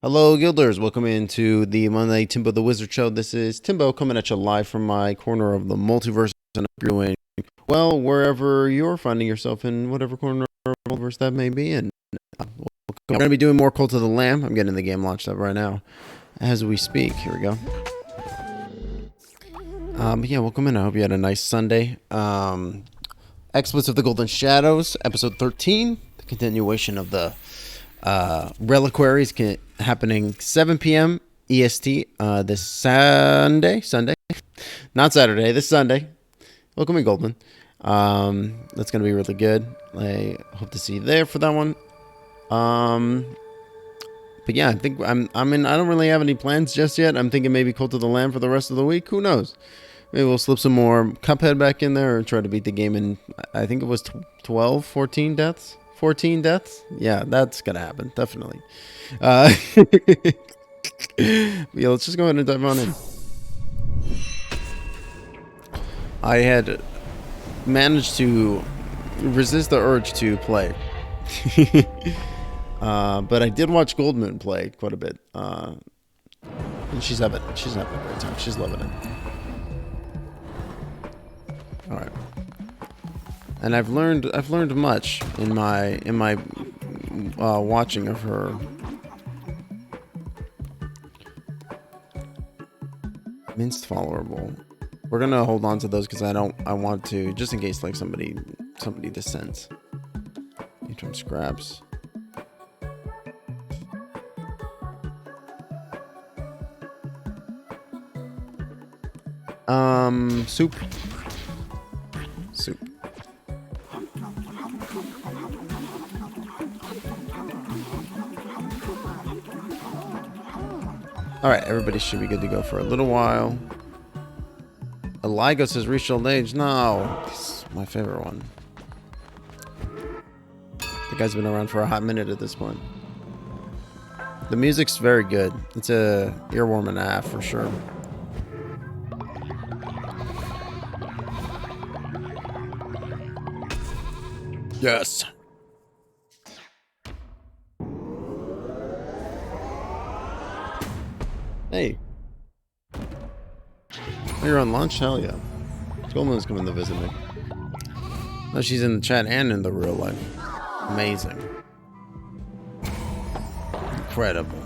Hello, Guilders. Welcome into the Monday Timbo the Wizard Show. This is Timbo coming at you live from my corner of the multiverse, and I'm doing well wherever you're finding yourself in whatever corner of the multiverse that may be in. We're going to be doing more Cult of the Lamb. I'm getting the game launched up right now as we speak. Here we go. But yeah, welcome in. I hope you had a nice Sunday. Exploits of the Golden Shadows, episode 13, the continuation of the Reliquaries happening 7 p.m. EST this Sunday, not Saturday, this Sunday. Welcome in, Goldman. That's gonna be really good. I hope to see you there for that one. But yeah, I think I don't really have any plans just yet. I'm thinking maybe Cult of the Lamb for the rest of the week. Who knows? Maybe we'll slip some more Cuphead back in there or try to beat the game in, I think it was 12, 14 deaths. 14 deaths? Yeah, that's gonna happen, definitely. Yeah, let's just go ahead and dive on in. I had managed to resist the urge to play. But I did watch Goldmoon play quite a bit. And she's having a great time. She's loving it. Alright. And I've learned much in my watching of her. Minced followerable. We're gonna hold on to those because I want to, just in case like somebody dissents. Interim scraps. Soup. Alright, everybody should be good to go for a little while. Eligos has reached old age. No, this is my favorite one. The guy's been around for a hot minute at this point. The music's very good. It's a earworm and a half for sure. Yes. Hey. Oh, you're on lunch? Hell yeah. Goldman's coming to visit me. No, she's in the chat and in the real life. Amazing. Incredible.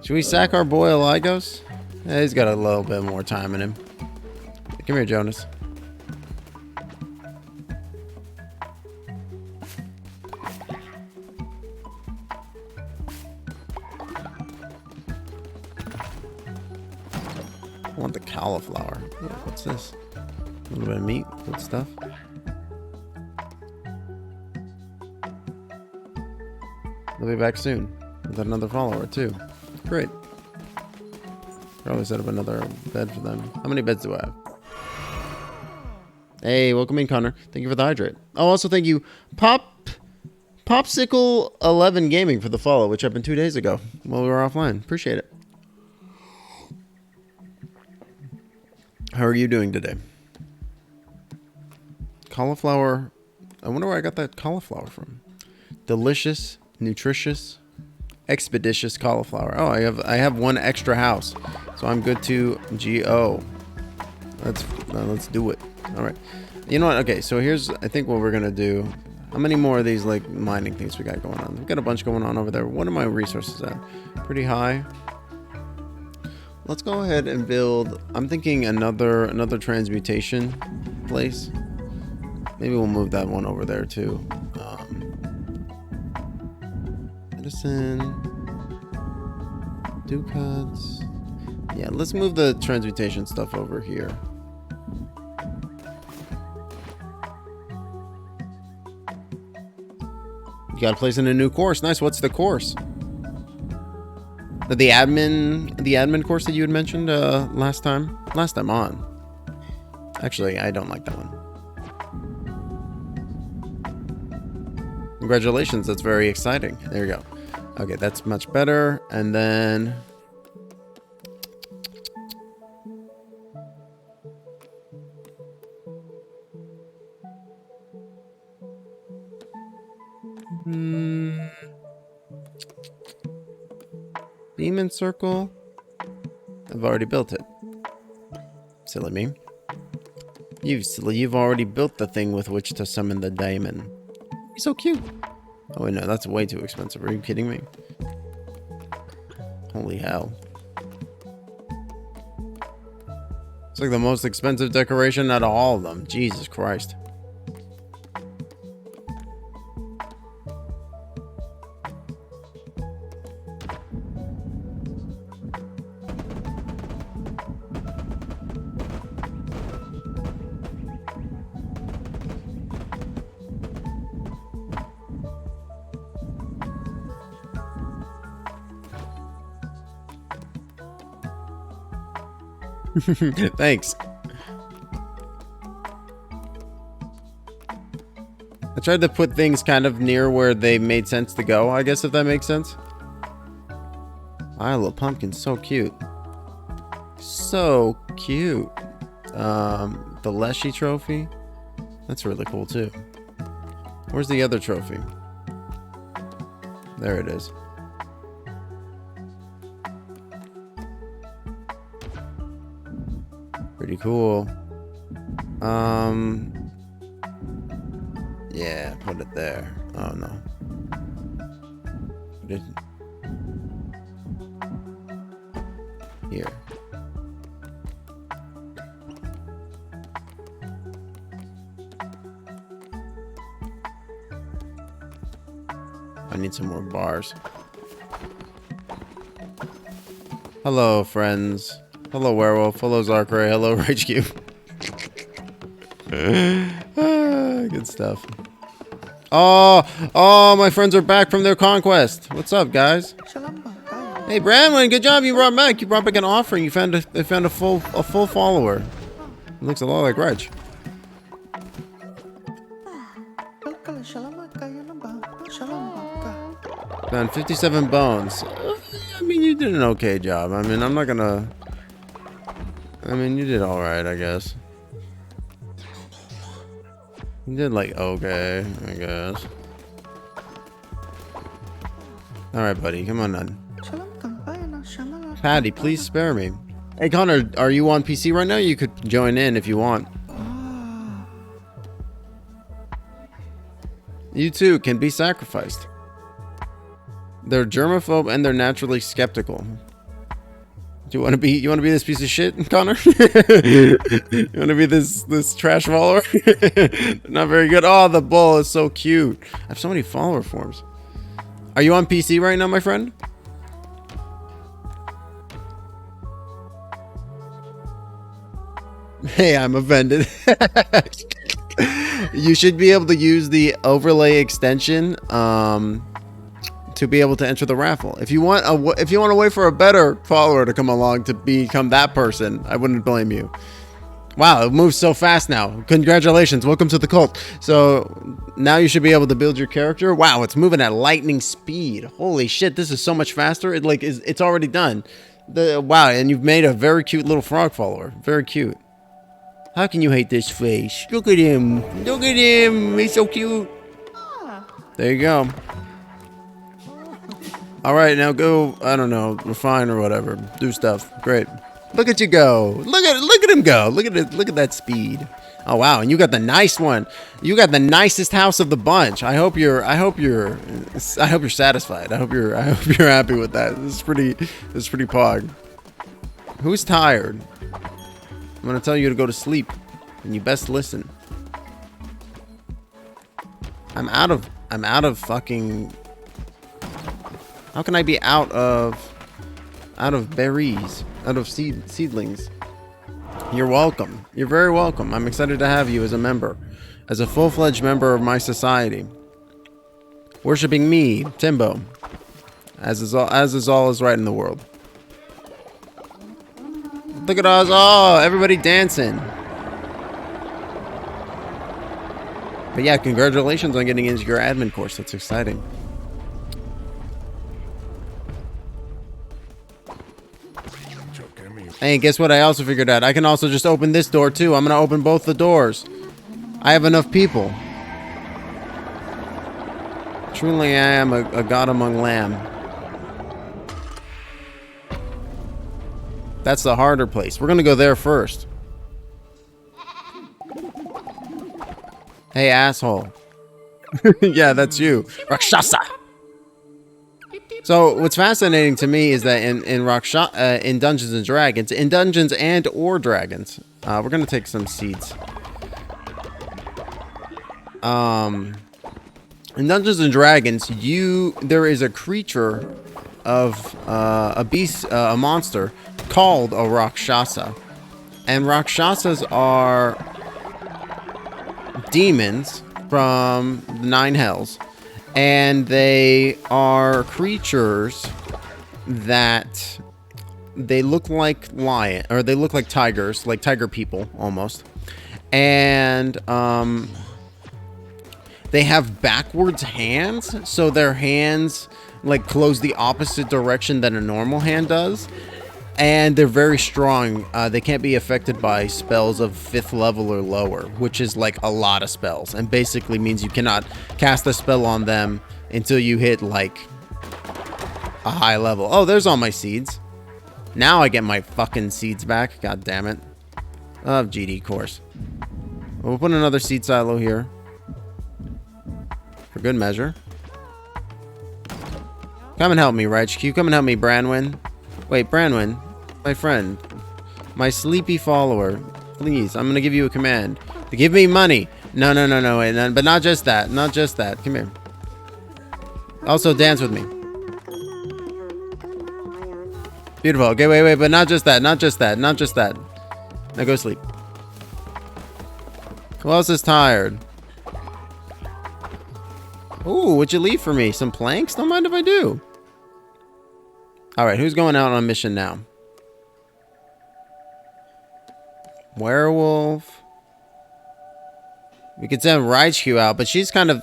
Should we sack our boy Eligos? Yeah, he's got a little bit more time in him. Come here, Jonas. I want the cauliflower. What's this? A little bit of meat. Good stuff. They'll be back soon with another follower too. Great. Probably set up another bed for them. How many beds do I have? Hey, welcome in, Connor. Thank you for the hydrate. Oh, also thank you, Popsicle 11 Gaming for the follow, which happened 2 days ago while we were offline. Appreciate it. How are you doing today? Cauliflower. I wonder where I got that cauliflower from. Delicious, nutritious, expeditious cauliflower. Oh, I have one extra house, so I'm good to go. Let's do it. All right. You know what? Okay, so here's I think what we're gonna do. How many more of these like mining things we got going on? We've got a bunch going on over there. What are my resources at? Pretty high. Let's go ahead and build. I'm thinking another transmutation place. Maybe we'll move that one over there too. Medicine, ducats. Yeah, let's move the transmutation stuff over here. You got a place in a new course. Nice. What's the course? The admin course that you had mentioned last time on. Actually, I don't like that one. Congratulations, that's very exciting. There you go. Okay, that's much better. And then demon circle. I've already built it. Silly me. You've already built the thing with which to summon the daemon. He's so cute. Oh wait, no, that's way too expensive. Are you kidding me? Holy hell. It's like the most expensive decoration out of all of them. Jesus Christ. Thanks. I tried to put things kind of near where they made sense to go, I guess, if that makes sense. Isle of Pumpkin's so cute. So cute. The Leshy trophy. That's really cool too. Where's the other trophy? There it is. Pretty cool. Yeah, put it there. Oh no. Here. I need some more bars. Hello, friends. Hello, Werewolf. Hello, Zarkray. Hello, Rage Cube. Good stuff. Oh, my friends are back from their conquest. What's up, guys? Hey, Bramlin, good job. You brought back. You brought back an offering. You found a full follower. It looks a lot like Reg. Found 57 bones. I mean, you did an okay job. I mean, I'm not gonna. I mean, you did all right, I guess. You did like okay, I guess. All right, buddy, come on then. Patty, please spare me. Hey, Connor, are you on PC right now? You could join in if you want. You too can be sacrificed. They're germaphobe and they're naturally skeptical. Do you want to be this piece of shit, Connor? You want to be this trash follower? Not very good. Oh, the bull is so cute. I have so many follower forms. Are you on PC right now, my friend? Hey, I'm offended. You should be able to use the overlay extension to be able to enter the raffle. If you want to wait for a better follower to come along to become that person, I wouldn't blame you. Wow, it moves so fast now. Congratulations, welcome to the cult. So now you should be able to build your character. Wow, it's moving at lightning speed. Holy shit, this is so much faster. It's already done. Wow, and you've made a very cute little frog follower. Very cute. How can you hate this face? Look at him. Look at him. He's so cute. There you go. All right, now go, I don't know, refine or whatever. Do stuff. Great. Look at you go. Look at him go. Look at that speed. Oh wow, and you got the nice one. You got the nicest house of the bunch. I hope you're satisfied. I hope you're happy with that. This is pretty pog. Who's tired? I'm gonna tell you to go to sleep, and you best listen. I'm out of fucking. How can I be out of berries, out of seedlings? You're welcome. You're very welcome. I'm excited to have you as a member, as a full-fledged member of my society. Worshipping me, Timbo, as is all is right in the world. Look at us! Oh, everybody dancing. But yeah, congratulations on getting into your admin course. That's exciting. Hey, guess what I also figured out? I can also just open this door too. I'm gonna open both the doors. I have enough people. Truly I am a god among lamb. That's the harder place. We're gonna go there first. Hey, asshole. Yeah, that's you. Rakshasa. So what's fascinating to me is that in Dungeons and Dragons, in Dungeons and or Dragons, we're gonna take some seeds. In Dungeons and Dragons, there is a creature of a beast, a monster called a Rakshasa, and Rakshasas are demons from the 9 hells, and they are creatures that they look like lion, or they look like tigers, like tiger people almost, and they have backwards hands, so their hands like close the opposite direction than a normal hand does. And they're very strong. They can't be affected by spells of 5th level or lower, which is like a lot of spells, and basically means you cannot cast a spell on them until you hit like a high level. Oh, there's all my seeds. Now I get my fucking seeds back. God damn it. Of GD course. We'll put another seed silo here for good measure. Come and help me, Raichu. Come and help me, Branwen. Wait, Branwen, my friend, my sleepy follower, please, I'm gonna give you a command to give me money. No, wait, no, but not just that, not just that. Come here. Also, dance with me. Beautiful. Okay, wait, but not just that, not just that, not just that. Now go sleep. Who else is tired? Ooh, what'd you leave for me? Some planks? Don't mind if I do. Alright, who's going out on a mission now? Werewolf. We could send Raichu out, but she's kind of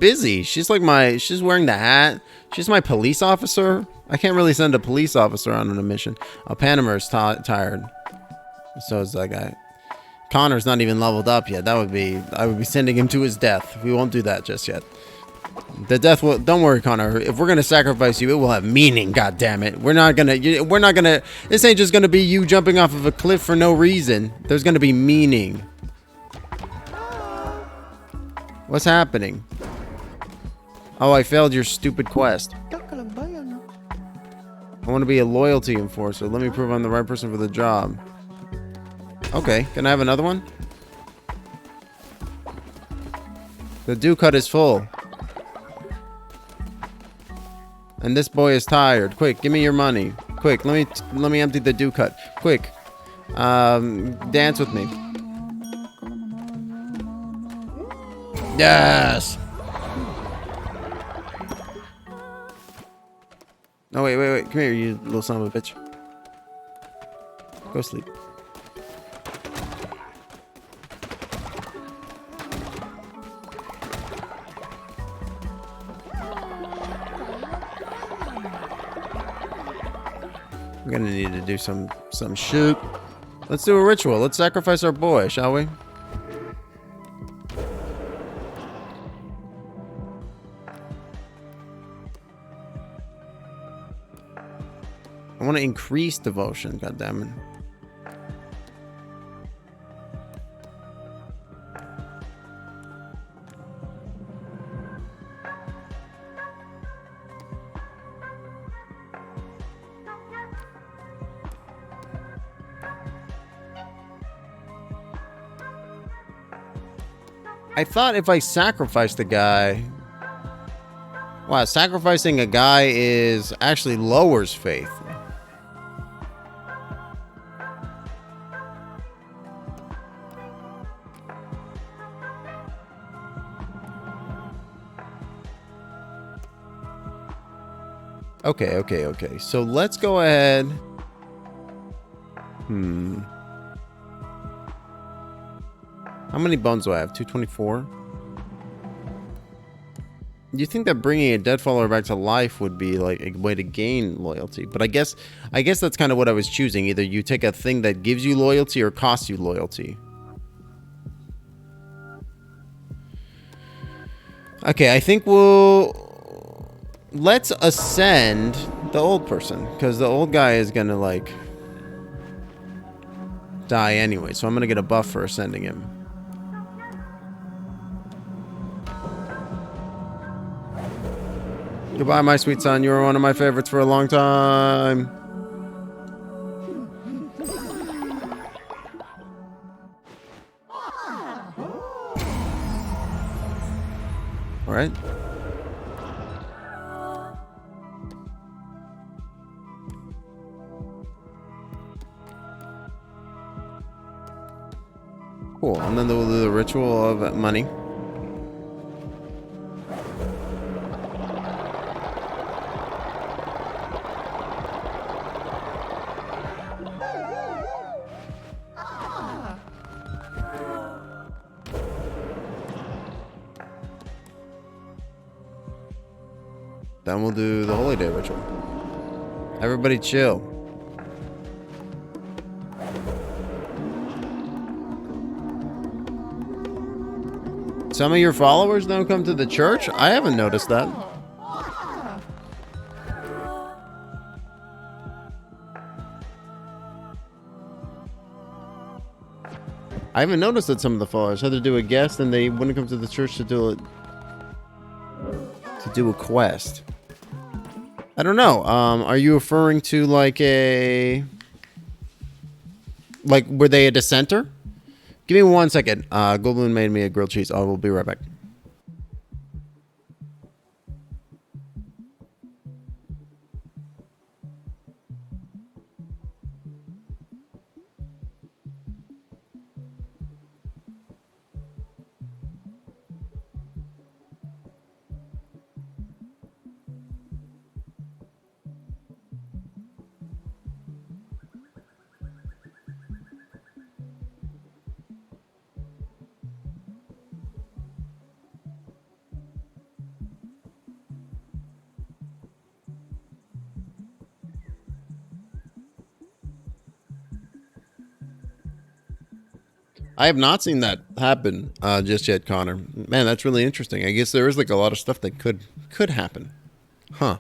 busy. She's like she's wearing the hat. She's my police officer. I can't really send a police officer on a mission. Oh, Panamer's tired. So is that guy. Connor's not even leveled up yet. I would be sending him to his death. We won't do that just yet. The death will. Don't worry, Connor. If we're gonna sacrifice you, it will have meaning. God damn it. We're not gonna. This ain't just gonna be you jumping off of a cliff for no reason. There's gonna be meaning. What's happening? Oh, I failed your stupid quest. I want to be a loyalty enforcer. Let me prove I'm the right person for the job. Okay, can I have another one? The dew cut is full. And this boy is tired. Quick, give me your money. Quick, let me empty the dew cut. Quick. Dance with me. Yes. No, wait. Come here, you little son of a bitch. Go sleep. We're gonna need to do some shoot. Let's do a ritual. Let's sacrifice our boy, shall we? I want to increase devotion, goddammit. I thought if I sacrificed the guy... Wow, sacrificing a guy is actually lowers faith. Okay. So let's go ahead. How many bones do I have? 224? You think that bringing a dead follower back to life would be like a way to gain loyalty, but I guess that's kind of what I was choosing. Either you take a thing that gives you loyalty or costs you loyalty. Okay, I think let's ascend the old person, because the old guy is gonna like die anyway, so I'm gonna get a buff for ascending him. Goodbye, my sweet son. You were one of my favorites for a long time. All right. Cool. And then we'll do the ritual of money. Then we'll do the Holy Day ritual. Everybody chill. Some of your followers don't come to the church? I haven't noticed that. I haven't noticed that some of the followers had to do a guest and they wouldn't come to the church to do it. To do a quest. I don't know. Are you referring to like a... Like, were they a dissenter? Give me 1 second. Goldblum made me a grilled cheese. I will be right back. I have not seen that happen just yet, Connor. Man, that's really interesting. I guess there is like a lot of stuff that could happen. Huh.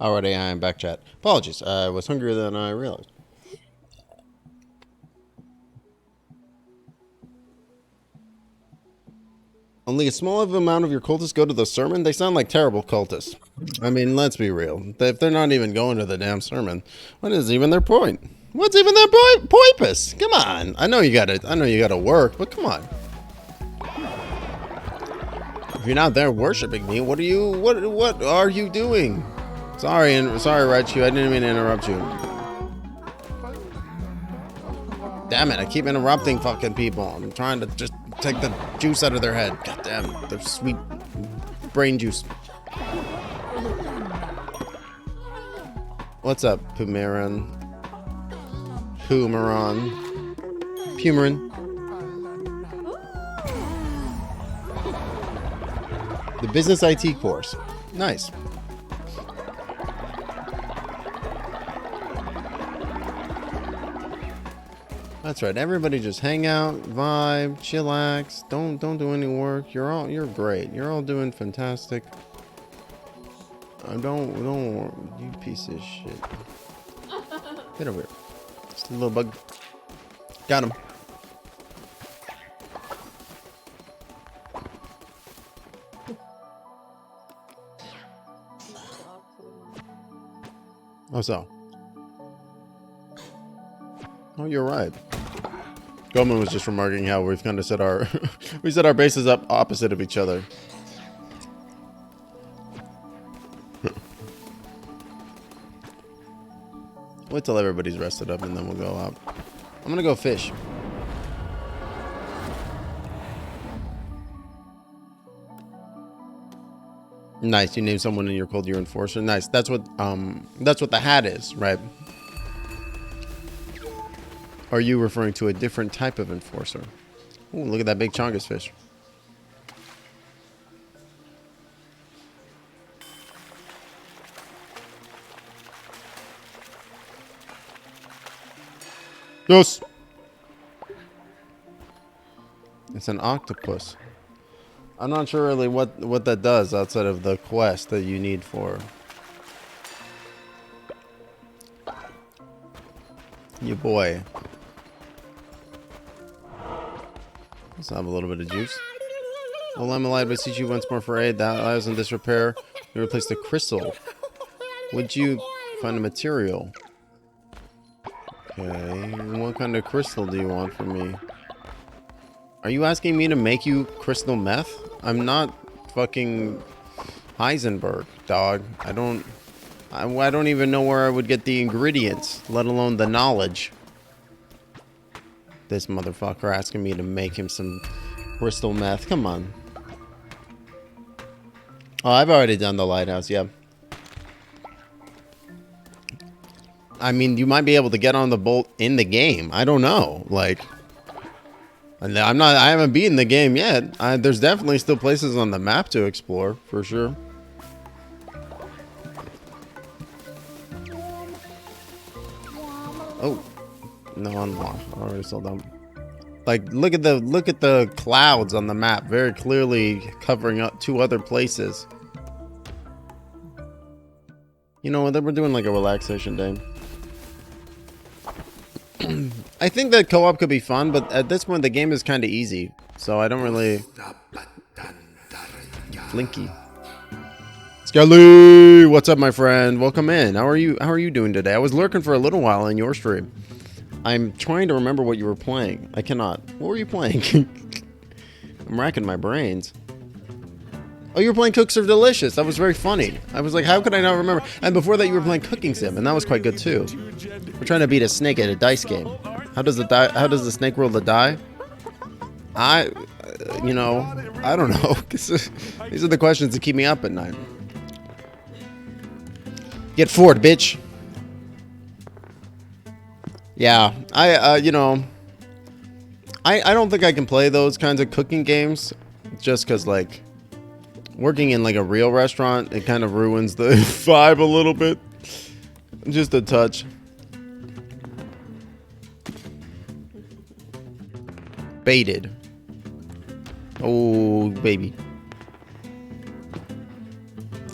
Alrighty, I am back, chat. Apologies, I was hungrier than I realized. Only a small amount of your cultists go to the sermon? They sound like terrible cultists. I mean, let's be real. If they're not even going to the damn sermon, what is even their point? What's even their poipus? Come on. I know you gotta work, but come on. If you're not there worshiping me, what are you doing? Sorry, Raichu, I didn't mean to interrupt you. Damn it, I keep interrupting fucking people. I'm trying to just take the juice out of their head. God damn, their sweet brain juice. What's up, Pumaran? Pumaran. The business IT course. Nice. That's right. Everybody just hang out, vibe, chillax. Don't do any work. You're great. You're all doing fantastic. Don't you piece of shit. Get over here. Just a little bug. Got him. Oh, so. Oh, you're right. Goldman was just remarking how we've kind of set our we set our bases up opposite of each other. Wait till everybody's rested up and then we'll go out. I'm gonna go fish. Nice, you named someone in your cold, your enforcer. Nice. That's what the hat is, right? Are you referring to a different type of enforcer? Ooh, look at that big Chongus fish. Yes. It's an octopus. I'm not sure really what that does outside of the quest that you need for. You boy. Let's have a little bit of juice. Oh, Limelite, I beseech you once more for aid. That lies in disrepair. You replace the crystal. Would you find a material? Okay. What kind of crystal do you want from me? Are you asking me to make you crystal meth? I'm not fucking Heisenberg, dog. I don't even know where I would get the ingredients, let alone the knowledge. This motherfucker asking me to make him some crystal meth. Come on. Oh, I've already done the lighthouse, yeah. I mean, you might be able to get on the boat in the game. I don't know. Like, I haven't beaten the game yet. There's definitely still places on the map to explore, for sure. Oh. No, unlocked. I already sold them. Like, look at the clouds on the map, very clearly covering up 2 other places. You know what? We're doing like a relaxation day. I think that co-op could be fun, but at this point the game is kind of easy, so I don't really. Flinky. Skelly, what's up, my friend? Welcome in. How are you doing today? I was lurking for a little while in your stream. I'm trying to remember what you were playing. I cannot. What were you playing? I'm racking my brains. Oh, you were playing Cooks Are Delicious. That was very funny. I was like, how could I not remember? And before that, you were playing Cooking Sim, and that was quite good too. We're trying to beat a snake at a dice game. How does the snake roll the die? I don't know. These are the questions that keep me up at night. Get forward, bitch. Yeah, I don't think I can play those kinds of cooking games just because, like, working in, like, a real restaurant, it kind of ruins the vibe a little bit. Just a touch. Baited. Oh, baby.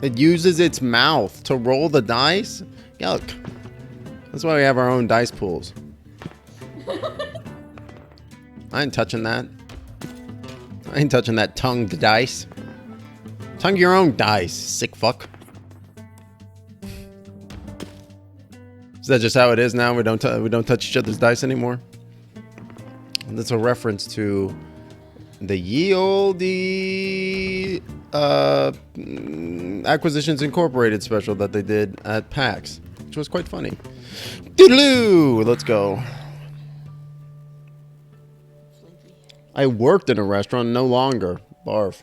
It uses its mouth to roll the dice? Yuck. That's why we have our own dice pools. I ain't touching that. I ain't touching that tongued dice. Tongue your own dice, sick fuck. Is that just how it is now? We don't touch each other's dice anymore? And that's a reference to the ye olde Acquisitions Incorporated special that they did at PAX, which was quite funny. Doodaloo! Let's go. I worked in a restaurant, no longer. Barf.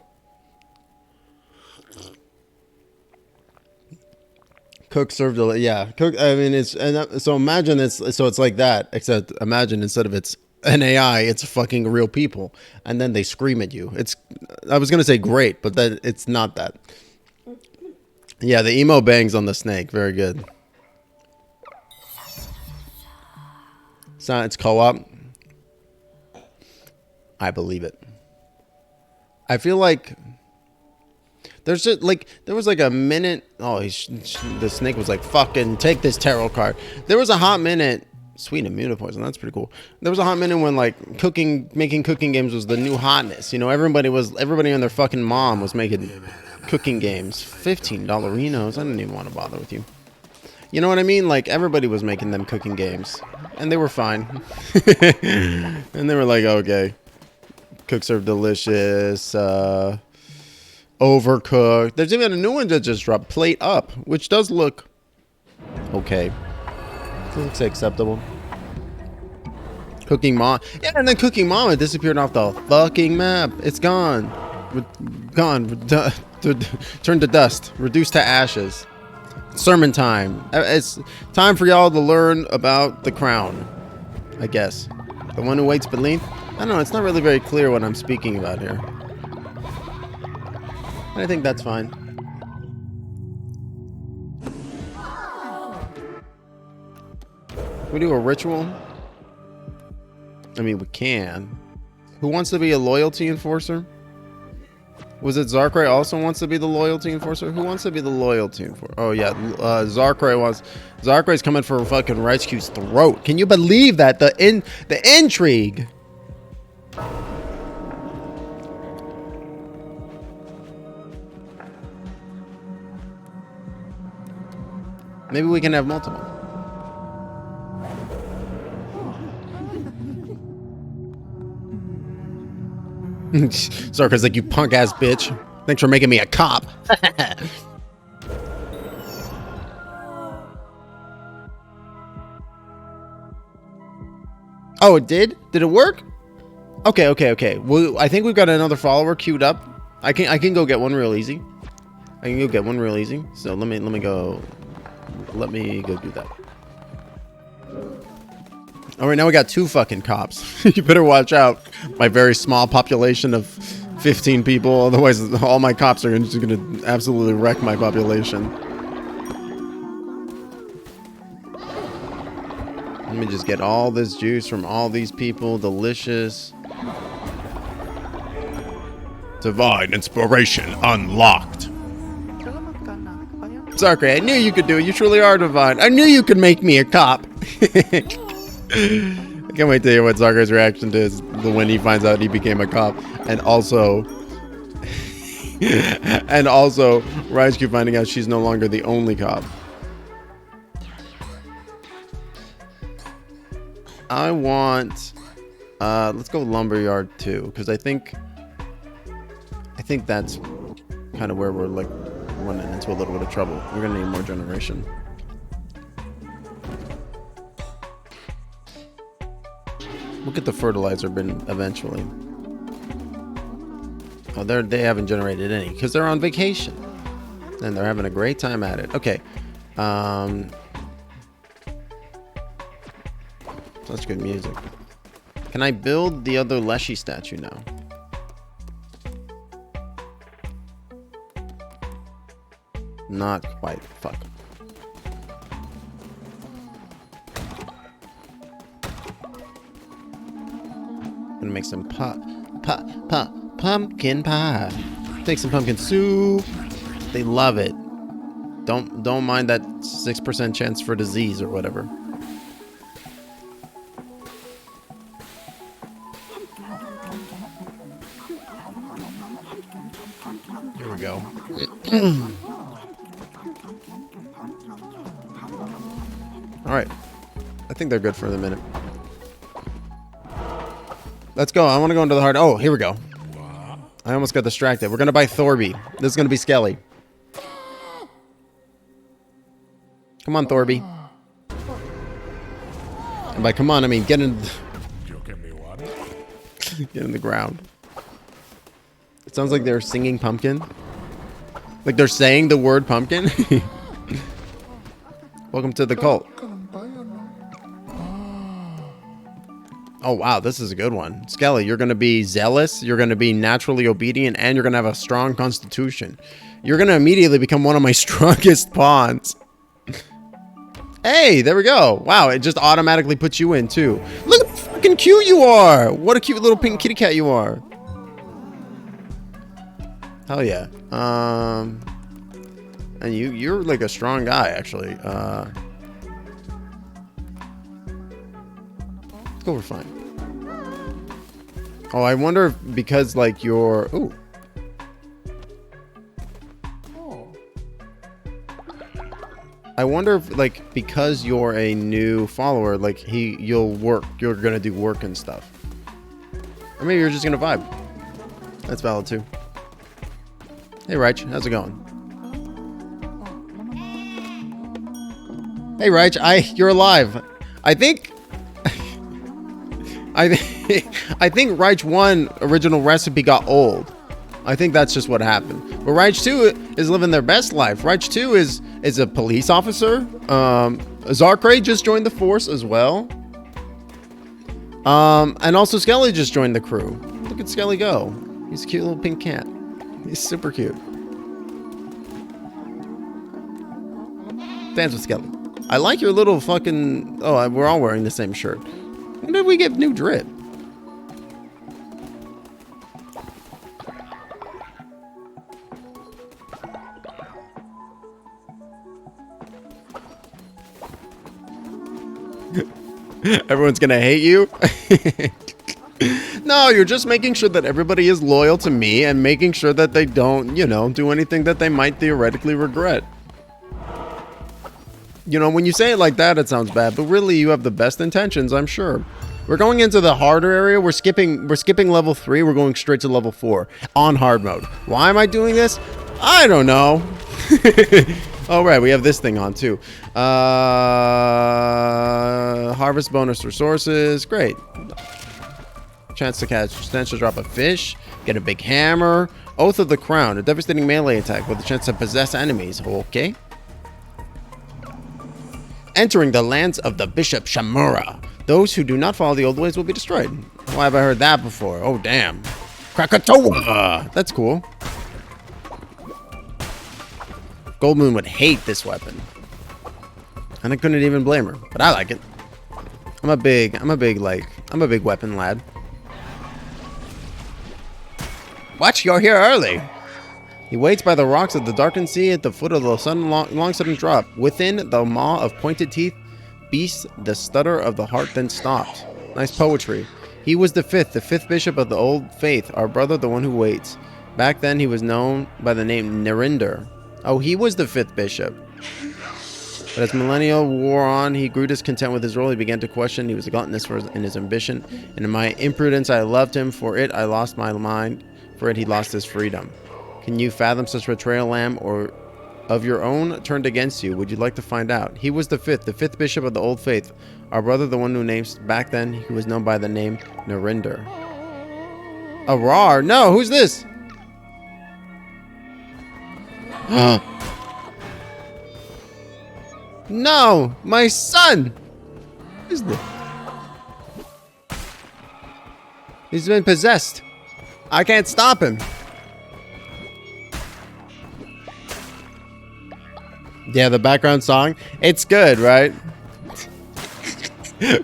Cook served a, yeah. Cook. I mean, it's, and so imagine it's, so it's like that, except imagine instead of it's an AI, it's fucking real people, and then they scream at you. It's, I was gonna say great, but that it's not that. Yeah, the emo bangs on the snake, very good. It's co-op. I believe it. I feel like there's just like, there was like a minute. Oh, the snake was like, fucking take this tarot card. There was a hot minute. Sweet immune poison. That's pretty cool. There was a hot minute when like making cooking games was the new hotness. You know, everybody and their fucking mom was making cooking games. $15 Renos. I didn't even want to bother with you. You know what I mean? Like everybody was making them cooking games, and they were fine. And they were like, okay, Cook Serve Delicious, Overcooked. There's even a new one that just dropped, Plate Up, which does look okay. It looks acceptable. Cooking Mom. Yeah, and then Cooking Mama disappeared off the fucking map. It's gone. Gone. Turned to dust. Reduced to ashes. Sermon time. It's time for y'all to learn about the crown, I guess. The one who waits beneath. I don't know. It's not really very clear what I'm speaking about here. I think that's fine. We do a ritual? I mean, we can. Who wants to be a loyalty enforcer? Was it Zarkrai also wants to be the loyalty enforcer? Who wants to be the loyalty enforcer? Oh, yeah. Zarkrai wants... Zarkrai's coming for fucking Raichu's throat. Can you believe that? The intrigue. Maybe we can have multiple. Zarkrai's like, you punk ass bitch. Thanks for making me a cop. Oh, it did? Did it work? Okay. Well, I think we've got another follower queued up. I can go get one real easy. So let me go do that. All right, now we got 2 fucking cops. You better watch out. My very small population of 15 people. Otherwise, all my cops are just going to absolutely wreck my population. Let me just get all this juice from all these people. Delicious. Divine inspiration unlocked. Zarkrai, I knew you could do it. You truly are divine. I knew you could make me a cop. I can't wait to hear what Zarkrai's reaction to is when he finds out he became a cop, and also Raichu finding out she's no longer the only cop. I want let's go Lumberyard 2, because I think that's kind of where we're like running into a little bit of trouble. We're gonna need more generation. We'll get the fertilizer bin eventually. Oh, they haven't generated any because they're on vacation and they're having a great time at it. Okay. Such good music. Can I build the other Leshy statue now? Not quite. Fuck. Gonna make some pumpkin pie. Take some pumpkin soup. They love it. Don't mind that 6% chance for disease or whatever. Here we go. All right. I think they're good for the minute. Let's go. I want to go into the hard. Oh, here we go. I almost got distracted. We're going to buy Thorby. This is going to be Skelly. Come on, Thorby. And by come on, I mean get in. Get in the ground. It sounds like they're singing pumpkin. Like they're saying the word pumpkin. Welcome to the cult. Oh, wow. This is a good one. Skelly, you're going to be zealous. You're going to be naturally obedient. And you're going to have a strong constitution. You're going to immediately become one of my strongest pawns. Hey, there we go. Wow, it just automatically puts you in, too. Look how fucking cute you are. What a cute little pink kitty cat you are. Hell yeah. And you're like a strong guy, actually. Let's go for fine. Oh, I wonder if because like you're... Ooh. I wonder if like because you're a new follower, like you're gonna do work and stuff. Or maybe you're just gonna vibe. That's valid too. Hey Raich, how's it going? Hey Raich, you're alive. I think I think Raich 1 original recipe got old. I think that's just what happened. But Raich 2 is living their best life. Raich 2 is a police officer. Zarkray just joined the force as well. And also Skelly just joined the crew. Look at Skelly go. He's a cute little pink cat. He's super cute. Dance with Skelly. I like your little fucking... Oh, we're all wearing the same shirt. When did we get new drip? Everyone's gonna hate you? No, you're just making sure that everybody is loyal to me and making sure that they don't, you know, do anything that they might theoretically regret. You know, when you say it like that, it sounds bad, but really you have the best intentions, I'm sure. We're going into the harder area. We're skipping level 3. We're going straight to level 4 on hard mode. Why am I doing this? I don't know. Oh, right. We have this thing on too. Harvest bonus resources. Great. Chance to drop a fish. Get a big hammer. Oath of the Crown. A devastating melee attack with a chance to possess enemies. Okay. Entering the lands of the Bishop Shamura. Those who do not follow the old ways will be destroyed. Why have I heard that before? Oh, damn. Krakatoa! That's cool. Goldmoon would hate this weapon. And I couldn't even blame her. But I like it. I'm a big weapon lad. Watch, you're here early. He waits by the rocks of the darkened sea at the foot of the long sudden drop. Within the maw of pointed teeth, beast the stutter of the heart then stopped. Nice poetry. He was the fifth bishop of the old faith, our brother, the one who waits. Back then he was known by the name Narinder. Oh, he was the 5th bishop. But as millennia wore on, he grew discontent with his role. He began to question. He was gluttonous in his ambition. And in my imprudence, I loved him. For it, I lost my mind. For it, he lost his freedom. Can you fathom such betrayal, lamb, or of your own turned against you? Would you like to find out? He was the fifth bishop of the old faith. Our brother, the one who names back then, he was known by the name Narinder. Arar? No, who's this? No, my son. Who's this? He's been possessed. I can't stop him. Yeah, the background song. It's good, right?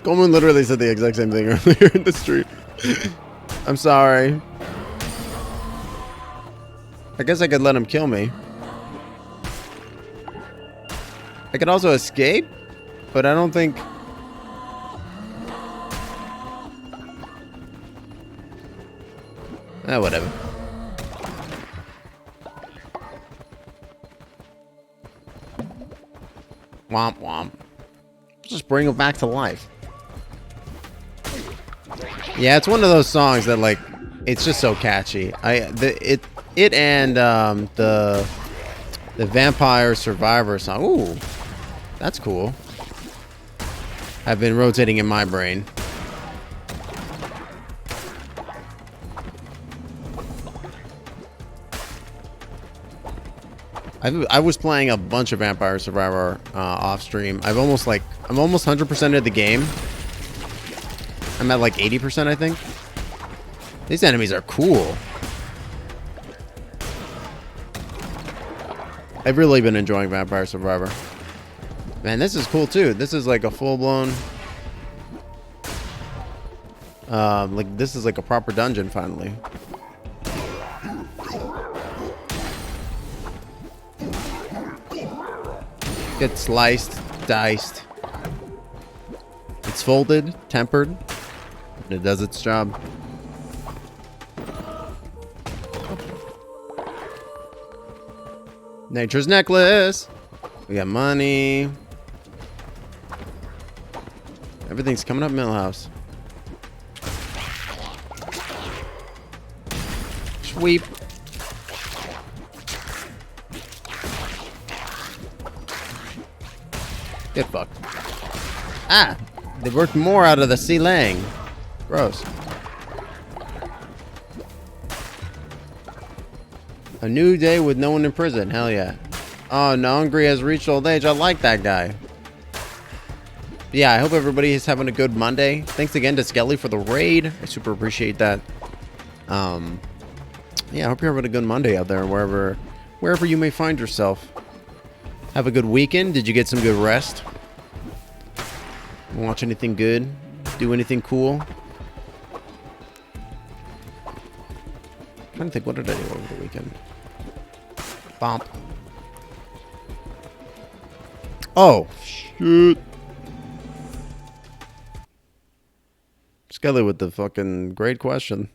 Coleman literally said the exact same thing earlier in the stream. I'm sorry. I guess I could let him kill me. I could also escape, but I don't think... whatever. Womp womp. Just bring him back to life. Yeah, it's one of those songs that, like, it's just so catchy. It and the Vampire Survivor song. Ooh, that's cool. Have been rotating in my brain. I was playing a bunch of Vampire Survivor off stream. I'm almost 100% of the game. I'm at like 80%, I think. These enemies are cool. I've really been enjoying Vampire Survivor. Man, this is cool too. This is like a full-blown... like, this is like a proper dungeon, finally. Get sliced, diced. It's folded, tempered, and it does its job. Nature's necklace. We got money. Everything's coming up, Millhouse. Sweep. Get fucked. Ah! They worked more out of the ceiling. Gross. A new day with no one in prison. Hell yeah. Oh, Nongri has reached old age. I like that guy. Yeah, I hope everybody is having a good Monday. Thanks again to Skelly for the raid. I super appreciate that. Yeah, I hope you're having a good Monday out there, wherever you may find yourself. Have a good weekend. Did you get some good rest? Watch anything good? Do anything cool? I'm trying to think, what did I do over the weekend? Bomp. Oh, shit. Skelly with the fucking great question.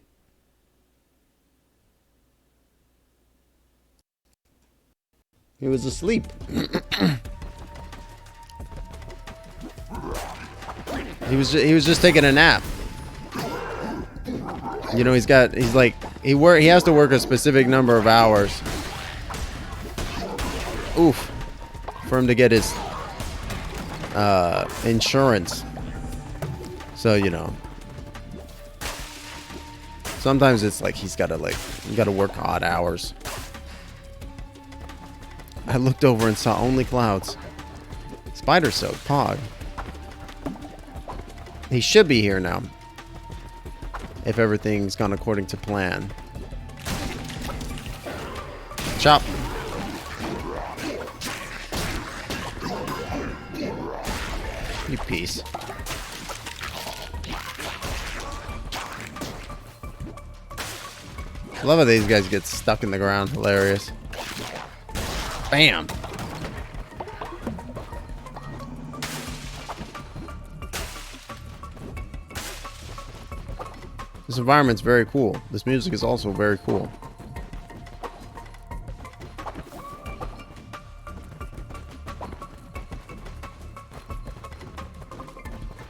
He was asleep. He was just taking a nap. You know, he has to work a specific number of hours. Oof. For him to get his insurance. So, you know. Sometimes it's like you gotta work odd hours. I looked over and saw only clouds. Spider soak, Pog. He should be here now. If everything's gone according to plan. Chop. You piece. I love how these guys get stuck in the ground. Hilarious. Bam. This environment's very cool. This music is also very cool.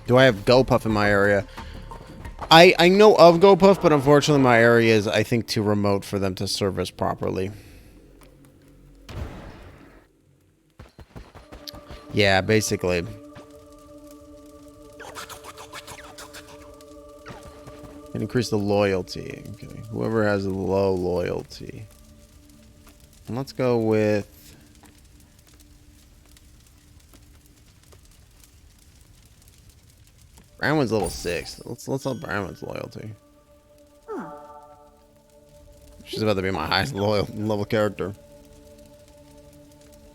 Do I have GoPuff in my area? I know of GoPuff, but unfortunately my area is, I think, too remote for them to service properly. Yeah, basically. And increase the loyalty. Okay, whoever has low loyalty. And let's go with... Branwen's level 6. Let's up Branwen's loyalty. She's about to be my highest level character.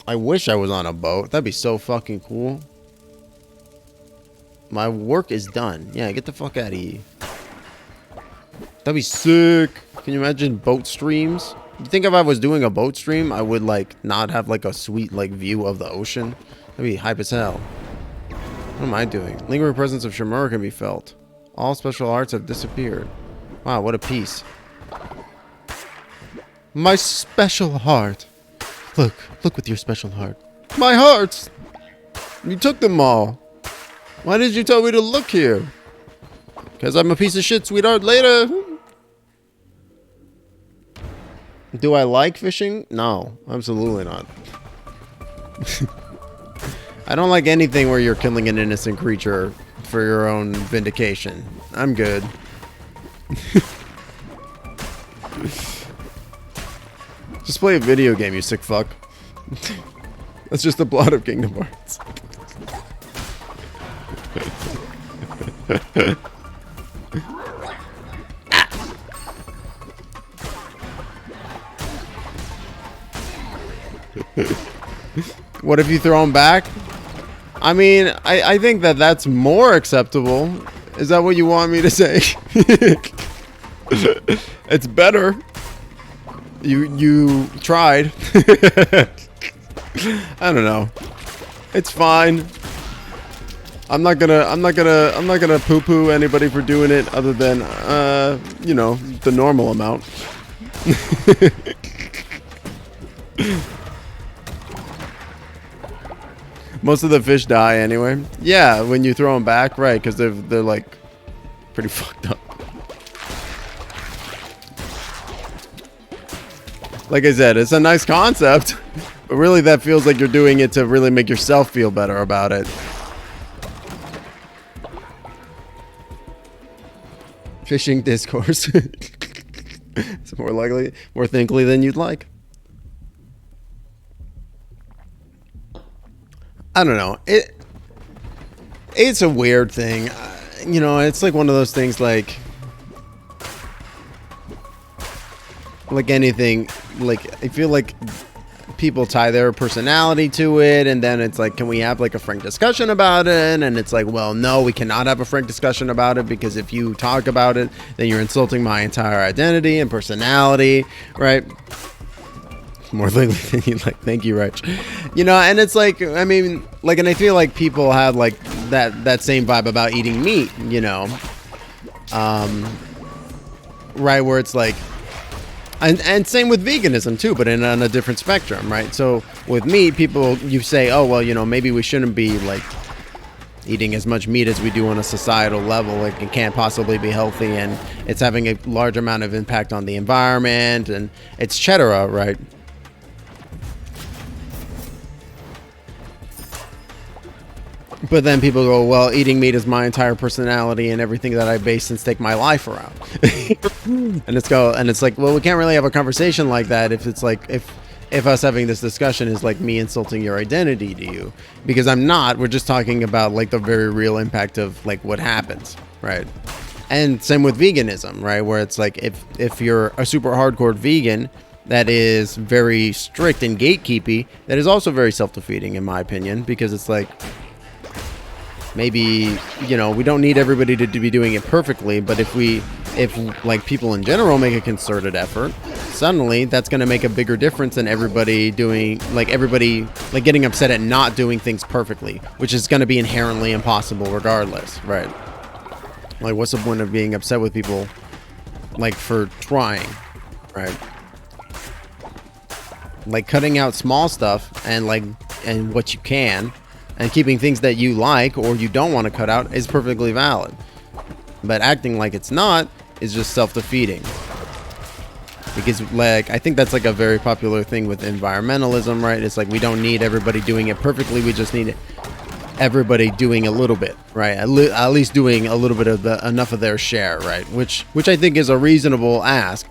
I wish I was on a boat. That'd be so fucking cool. My work is done. Yeah, get the fuck out of here. That'd be sick. Can you imagine boat streams? You think if I was doing a boat stream, I would like not have like a sweet like view of the ocean? That'd be hype as hell. What am I doing? Lingering presence of Shimura can be felt. All special arts have disappeared. Wow, what a piece. My special heart. Look with your special heart. My hearts! You took them all. Why did you tell me to look here? Because I'm a piece of shit, sweetheart. Later. Do I like fishing? No, absolutely not. I don't like anything where you're killing an innocent creature for your own vindication. I'm good. Just play a video game, you sick fuck. That's just the plot of Kingdom Hearts. What if you throw him back? I mean, I think that that's more acceptable. Is that what you want me to say? It's better. You tried. I don't know. It's fine. I'm not gonna poo-poo anybody for doing it other than you know, the normal amount. Most of the fish die anyway. Yeah, when you throw them back, right? Because they're like pretty fucked up. Like I said, it's a nice concept, but really that feels like you're doing it to really make yourself feel better about it. Fishing discourse. It's more thinkly than you'd like. I don't know. It's a weird thing. You know, it's like one of those things like anything, like I feel like people tie their personality to it, and then it's like, can we have like a frank discussion about it? And it's like, well, no, we cannot have a frank discussion about it, because if you talk about it, then you're insulting my entire identity and personality, right? More likely than you like. Thank you, Rich. You know, and it's like, I mean, like, and I feel like people have like that same vibe about eating meat, you know, right, where it's like, and same with veganism too, but on a different spectrum, right? So with meat, people, you say, oh, well, you know, maybe we shouldn't be like eating as much meat as we do on a societal level. Like, it can't possibly be healthy, and it's having a large amount of impact on the environment, and etc., right? But then people go, well, eating meat is my entire personality and everything that I base and stake my life around. And it's like, well, we can't really have a conversation like that if it's like, if us having this discussion is like me insulting your identity to you, because I'm not. We're just talking about like the very real impact of like what happens, right? And same with veganism, right? Where it's like, if you're a super hardcore vegan that is very strict and gatekeepy, that is also very self-defeating in my opinion, because it's like, maybe, you know, we don't need everybody to be doing it perfectly, but if like people in general make a concerted effort, suddenly that's going to make a bigger difference than everybody getting upset at not doing things perfectly, which is going to be inherently impossible regardless, right? Like, what's the point of being upset with people like for trying, right? Like, cutting out small stuff and what you can, and keeping things that you like or you don't want to cut out is perfectly valid. But acting like it's not is just self-defeating. Because, like, I think that's like a very popular thing with environmentalism, right? It's like, we don't need everybody doing it perfectly. We just need everybody doing a little bit, right? At least doing a little bit of enough of their share, right? Which I think is a reasonable ask.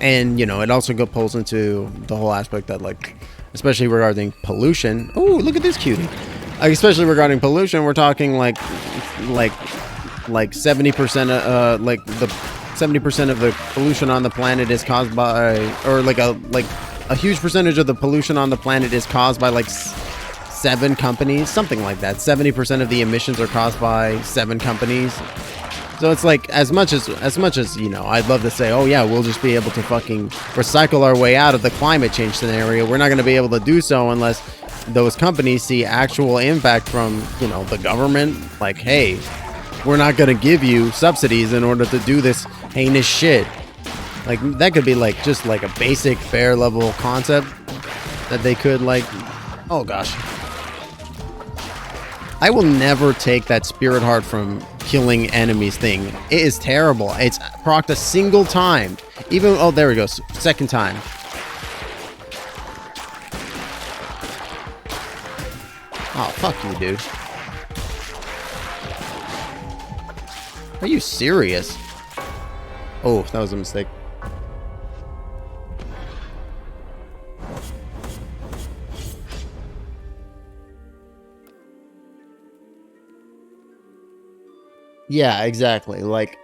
And, you know, it also pulls into the whole aspect that, like, especially regarding pollution. Oh, look at this cutie. Especially regarding pollution, we're talking like 70% like the 70% of the pollution on the planet is caused by, or like a huge percentage of the pollution on the planet is caused by like 7 companies, something like that. 70% of the emissions are caused by 7 companies. So it's like, as much as you know, I'd love to say, oh yeah, we'll just be able to fucking recycle our way out of the climate change scenario. We're not going to be able to do so unless those companies see actual impact from, you know, the government. Like, hey, we're not going to give you subsidies in order to do this heinous shit. Like, that could be like just like a basic bare level concept that they could like, oh gosh. I will never take that spirit heart from killing enemies thing. It is terrible. It's procced a single time. Even, oh, there we go. Second time. Oh, fuck you, dude. Are you serious? Oh, that was a mistake. Yeah, exactly. Like,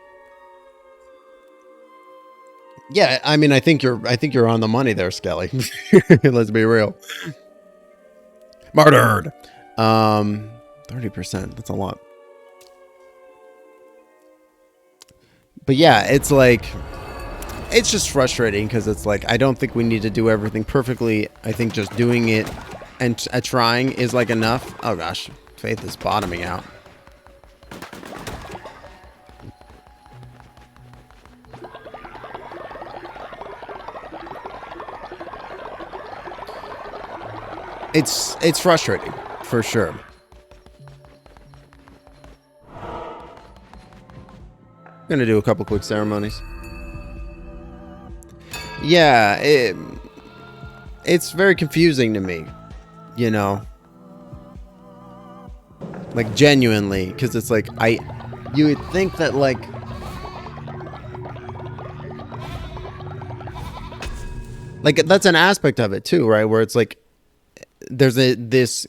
yeah, I mean, I think you're on the money there, Skelly. Let's be real. Murdered. 30%. That's a lot. But yeah, it's like, it's just frustrating because it's like, I don't think we need to do everything perfectly. I think just doing it and trying is like enough. Oh gosh, Faith is bottoming out. It's frustrating, for sure. I'm gonna do a couple quick ceremonies. Yeah, it's very confusing to me, you know. Like, genuinely, because it's like, you would think that, like, that's an aspect of it too, right? Where it's like, there's this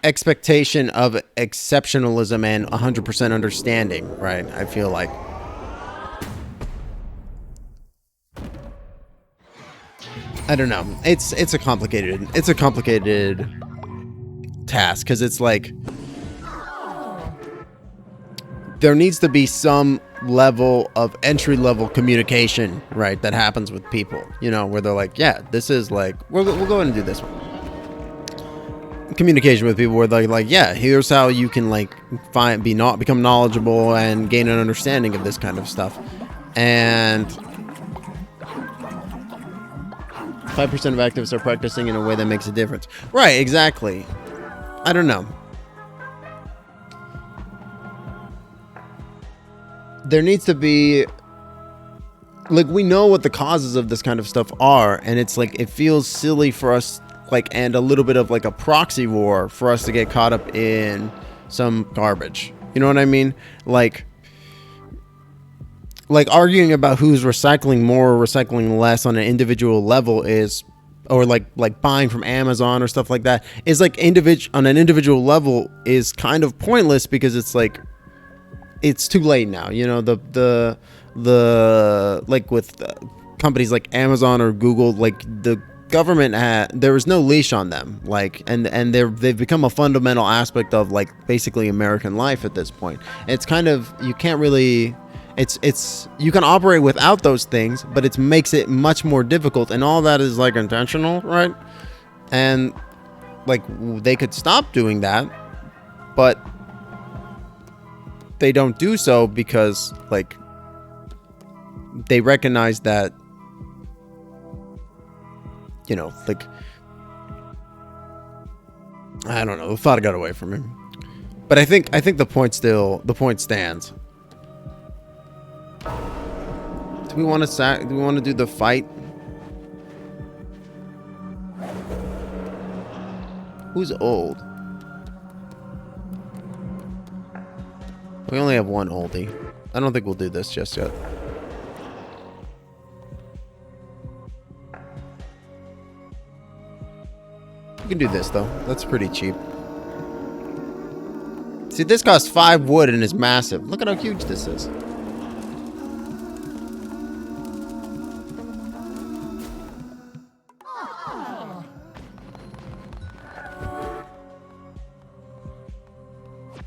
expectation of exceptionalism and 100% understanding, right? I feel like. I don't know. It's a complicated task, because it's like, there needs to be some level of entry-level communication, right, that happens with people, you know, where they're like, yeah, this is like, we'll go ahead and do this one. Communication with people where they're like, yeah, here's how you can like become knowledgeable and gain an understanding of this kind of stuff. And 5% of activists are practicing in a way that makes a difference. Right, exactly. I don't know. There needs to be, like, we know what the causes of this kind of stuff are, and it's like, it feels silly for us, like, and a little bit of like a proxy war for us to get caught up in some garbage. You know what I mean? Like arguing about who's recycling more or recycling less on an individual level is, or like buying from Amazon or stuff like that, is like on an individual level is kind of pointless, because it's like, it's too late now. You know, the like with companies like Amazon or Google, like the government there is no leash on them, like, and they've become a fundamental aspect of like basically American life at this point. It's kind of, you can't really, it's you can operate without those things, but it makes it much more difficult, and all that is like intentional, right? And like, they could stop doing that, but they don't do so because like they recognize that, you know, like, I don't know, the thought got away from him. But I think the point stands. Do we want to do the fight? Who's old? We only have one oldie. I don't think we'll do this just yet. We can do this though. That's pretty cheap. See, this costs 5 wood and is massive. Look at how huge this is.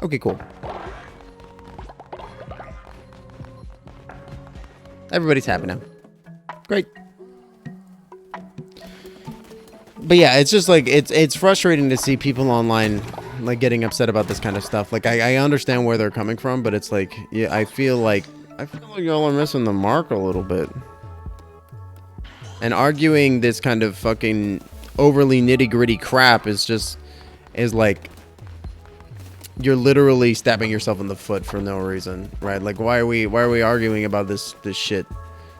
Okay, cool. Everybody's happy now. Great. But yeah, it's just like it's frustrating to see people online like getting upset about this kind of stuff. Like I understand where they're coming from, but it's like, yeah, I feel like y'all are missing the mark a little bit. And arguing this kind of fucking overly nitty-gritty crap is like you're literally stabbing yourself in the foot for no reason, right? Like why are we arguing about this shit?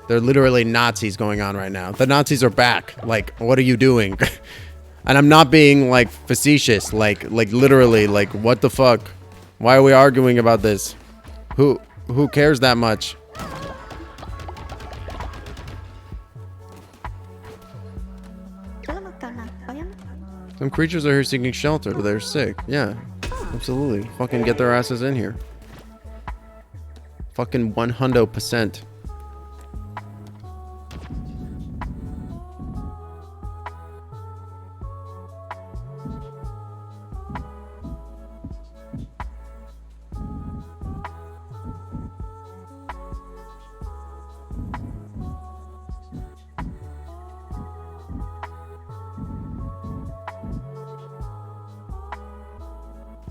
They're literally Nazis going on right now. The Nazis are back. Like, what are you doing? And I'm not being like facetious. Like literally, like what the fuck? Why are we arguing about this? Who cares that much? Some creatures are here seeking shelter. They're sick. Yeah, absolutely. Fucking get their asses in here. Fucking 100%.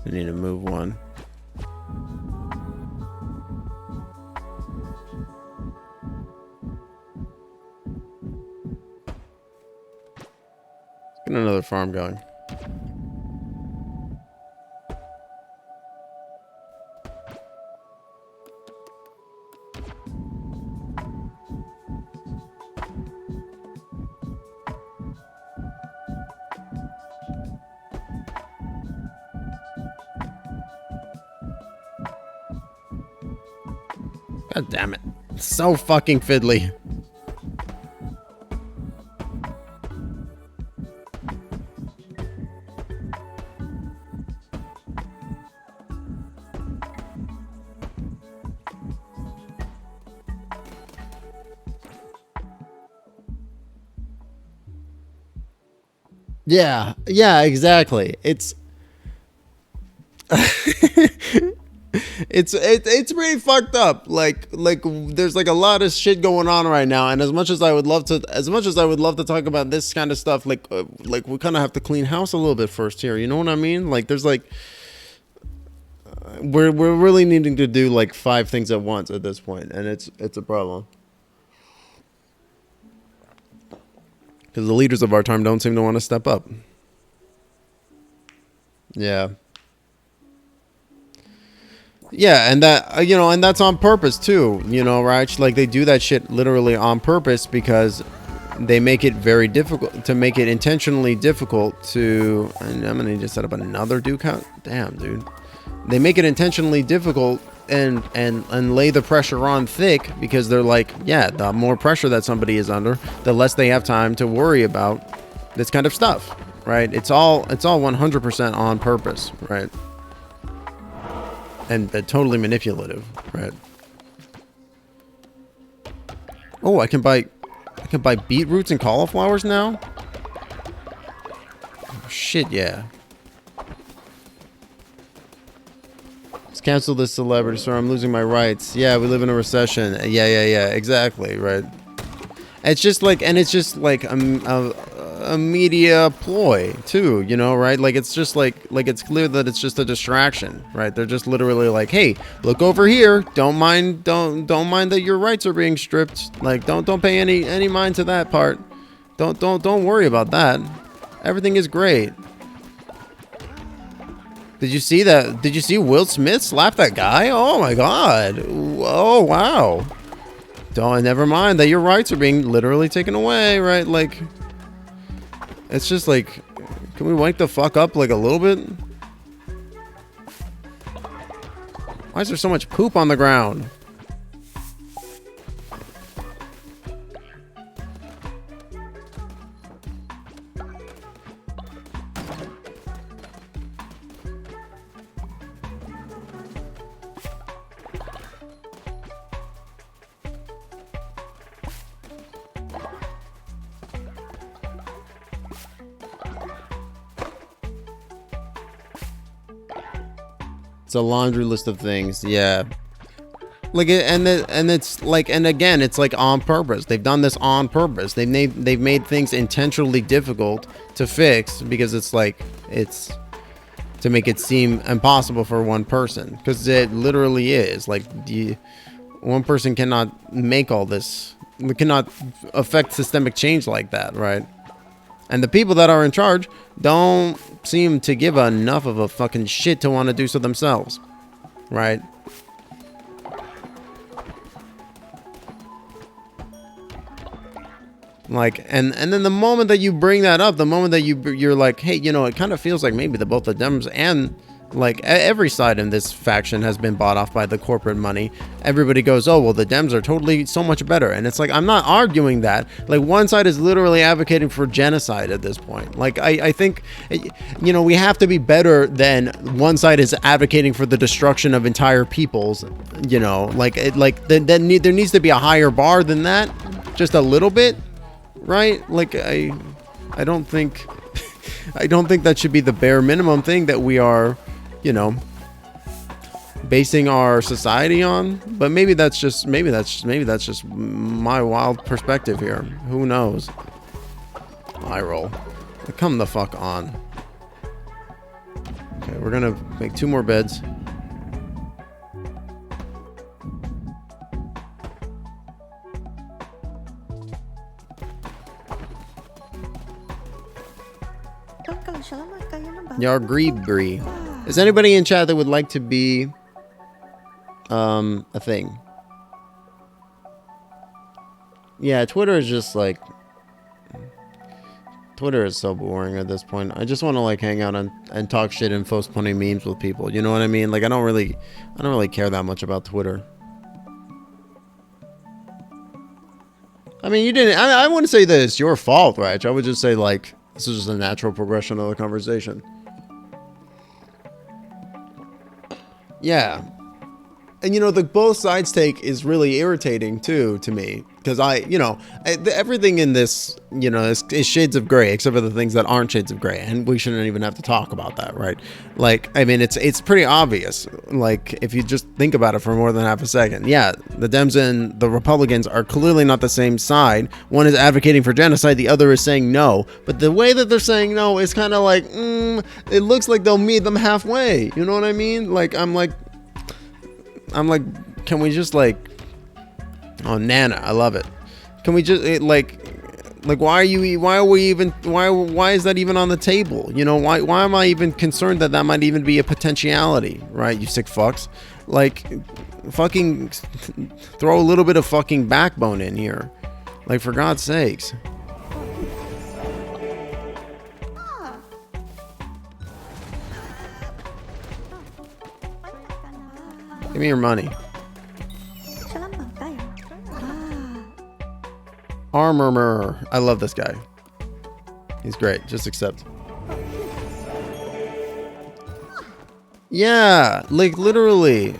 I need to move one. Let's get another farm going. God damn it. So fucking fiddly. Yeah, exactly. It's it's pretty fucked up. Like there's like a lot of shit going on right now, and as much as I would love to talk about this kind of stuff, like we kind of have to clean house a little bit first here. You know what I mean? Like there's like we're really needing to do like 5 things at once at this point, and it's a problem. Because the leaders of our time don't seem to want to step up. Yeah. Yeah, and that, and that's on purpose too, right? Like they do that shit literally on purpose because they make it very difficult, to make it intentionally difficult to, and I'm going to need to set up another Duke house. Damn, dude. They make it intentionally difficult and lay the pressure on thick because they're like, yeah, the more pressure that somebody is under, the less they have time to worry about this kind of stuff, right? It's all 100% on purpose, right? And totally manipulative, right? Oh, I can buy beetroots and cauliflowers now? Oh, shit, yeah. Let's cancel this celebrity store. I'm losing my rights. Yeah, we live in a recession. Yeah, exactly, right? It's just like, and it's just like a media ploy too, right? Like it's just like it's clear that it's just a distraction, right? They're just literally like, hey, look over here, don't mind that your rights are being stripped. Like don't pay any mind to that part. Don't worry about that. Everything is great. Did you see that? Did you see Will Smith slap that guy? Oh my god. Oh wow. Never mind that your rights are being literally taken away, right? Like it's just like, can we wake the fuck up like a little bit? Why is there so much poop on the ground? It's a laundry list of things. Yeah. Like, and it's like, and again, it's like on purpose. They've done this on purpose. They've made things intentionally difficult to fix because it's like, it's to make it seem impossible for one person, because it literally is. Like, one person cannot make all this, cannot affect systemic change like that, right? And the people that are in charge don't seem to give enough of a fucking shit to want to do so themselves, right? Like, and then the moment that you bring that up, the moment that you're like, hey, you know, it kind of feels like maybe both the Dems and like every side in this faction has been bought off by the corporate money. Everybody goes, oh, well, the Dems are totally so much better. And it's like, I'm not arguing that. Like, one side is literally advocating for genocide at this point. Like, I think, you know, we have to be better than one side is advocating for the destruction of entire peoples, you know, like, there needs to be a higher bar than that, just a little bit. Right? Like, I don't think I don't think that should be the bare minimum thing that we are, you know, basing our society on. But maybe that's just my wild perspective here. Who knows? Eye roll. Come the fuck on. Okay, we're gonna make 2 more beds. Yargreebri. Is anybody in chat that would like to be a thing? Yeah, Twitter is just like, Twitter is so boring at this point. I just want to like hang out and talk shit and post funny memes with people. You know what I mean? Like, I don't really care that much about Twitter. I mean, you didn't. I wouldn't say that it's your fault, right? I would just say like, this is just a natural progression of the conversation. Yeah. And, you know, the both sides take is really irritating, too, to me. Because everything in this, you know, is shades of gray, except for the things that aren't shades of gray. And we shouldn't even have to talk about that, right? Like, I mean, it's pretty obvious. Like, if you just think about it for more than half a second. Yeah, the Dems and the Republicans are clearly not the same side. One is advocating for genocide, the other is saying no. But the way that they're saying no is kind of like, it looks like they'll meet them halfway. You know what I mean? Like, I'm like, can we just like, oh, Nana, I love it. Can we just like why is that even on the table? You know, why am I even concerned that might even be a potentiality, right? You sick fucks. Like, fucking throw a little bit of fucking backbone in here. Like, for God's sakes. Give me your money. Armorer. I love this guy. He's great. Just accept. Yeah, like literally.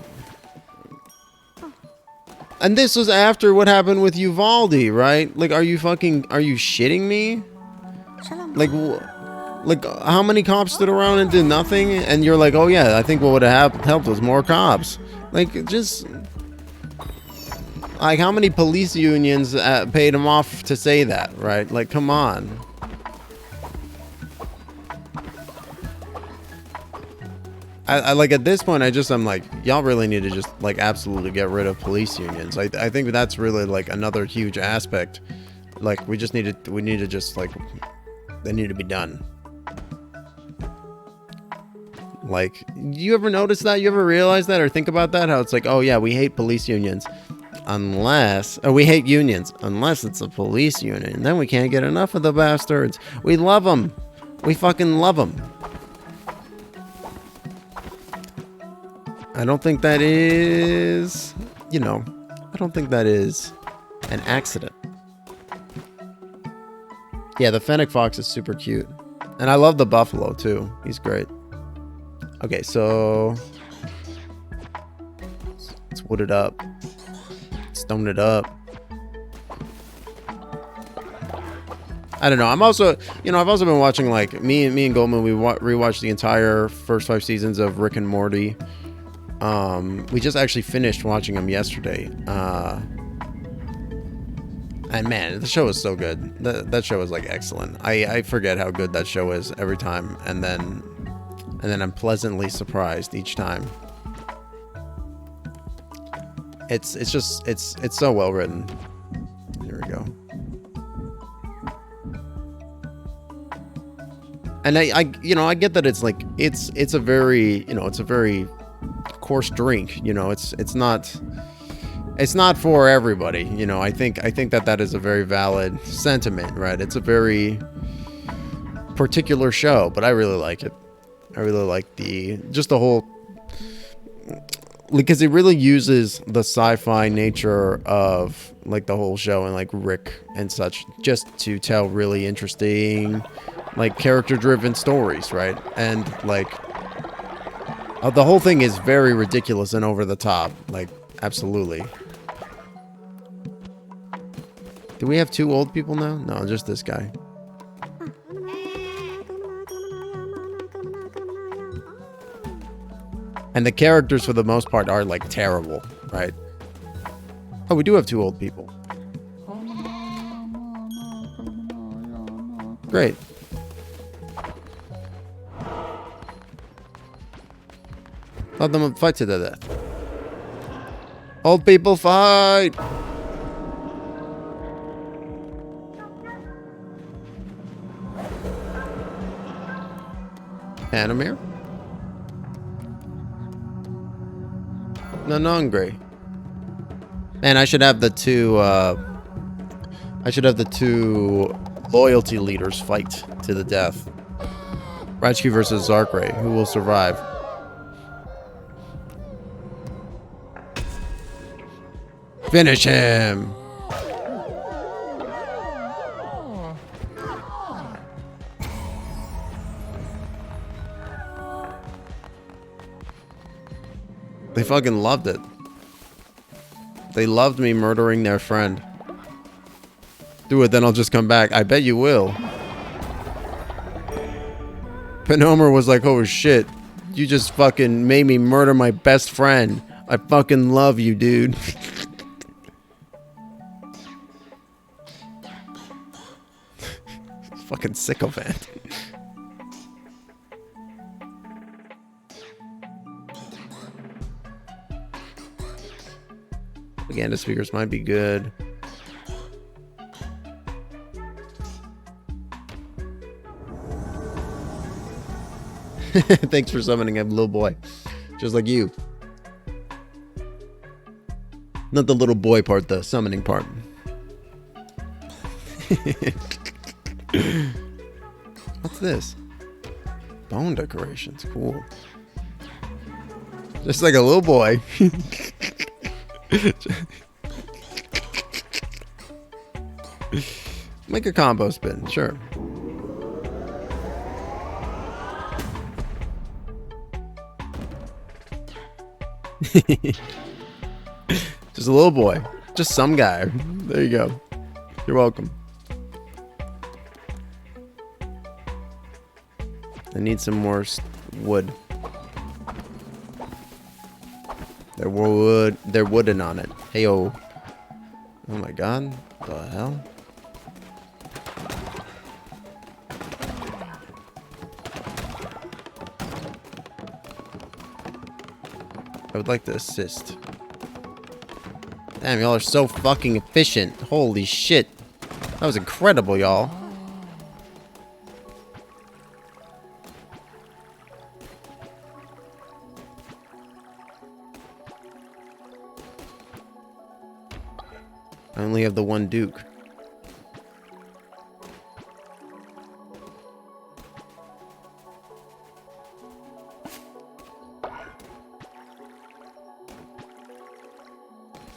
And this was after what happened with Uvalde, right? Like, are you shitting me? Like, how many cops stood around and did nothing? And you're like, oh yeah, I think what would have helped was more cops. Like, just... Like, how many police unions paid him off to say that, right? Like, come on. I like, at this point, I'm like, y'all really need to just, like, absolutely get rid of police unions. I think that's really, like, another huge aspect. Like, we need to just, like, they need to be done. Like, you ever notice that? You ever realize that or think about that? How it's like, oh yeah, we hate police unions. We hate unions. Unless it's a police union. Then we can't get enough of the bastards. We love them. We fucking love them. I don't think that is, you know, I don't think that is an accident. Yeah, the Fennec Fox is super cute. And I love the buffalo too. He's great. Okay, so let's wood it up. Stone it up. I don't know. I'm also, you know, I've also been watching, like, me and Goldman, we rewatched the entire first 5 seasons of Rick and Morty. We just actually finished watching them yesterday. And man, the show is so good. That show is like excellent. I forget how good that show is every time, and then I'm pleasantly surprised each time. It's so well written. Here we go. And I get that it's like it's a very, it's a very coarse drink. It's not for everybody. I think that is a very valid sentiment, right? It's a very particular show, but I really like it. I really like the whole, because it really uses the sci-fi nature of like the whole show and like Rick and such just to tell really interesting, like character-driven stories, right? And like the whole thing is very ridiculous and over the top, like absolutely. Do we have 2 old people now? No, just this guy. And the characters, for the most part, are, like, terrible, right? Oh, we do have 2 old people. Great. Let them fight to the death. Old people fight! Hanamir? Nanongre. Man, I should have the 2 loyalty leaders fight to the death. Rajki versus Zarkray. Who will survive? Finish him! They fucking loved it. They loved me murdering their friend. Do it, then I'll just come back. I bet you will. Penomer was like, oh shit. You just fucking made me murder my best friend. I fucking love you, dude. Fucking sycophant. Propaganda speakers might be good. Thanks for summoning a little boy. Just like you. Not the little boy part, the summoning part. What's this? Bone decorations. Cool. Just like a little boy. Make a combo spin, sure. Just a little boy. Just some guy. There you go. You're welcome. I need some more wood. They're wooden on it. Heyo. Oh my god. What the hell? I would like to assist. Damn, y'all are so fucking efficient. Holy shit. That was incredible, y'all. I only have the one Duke.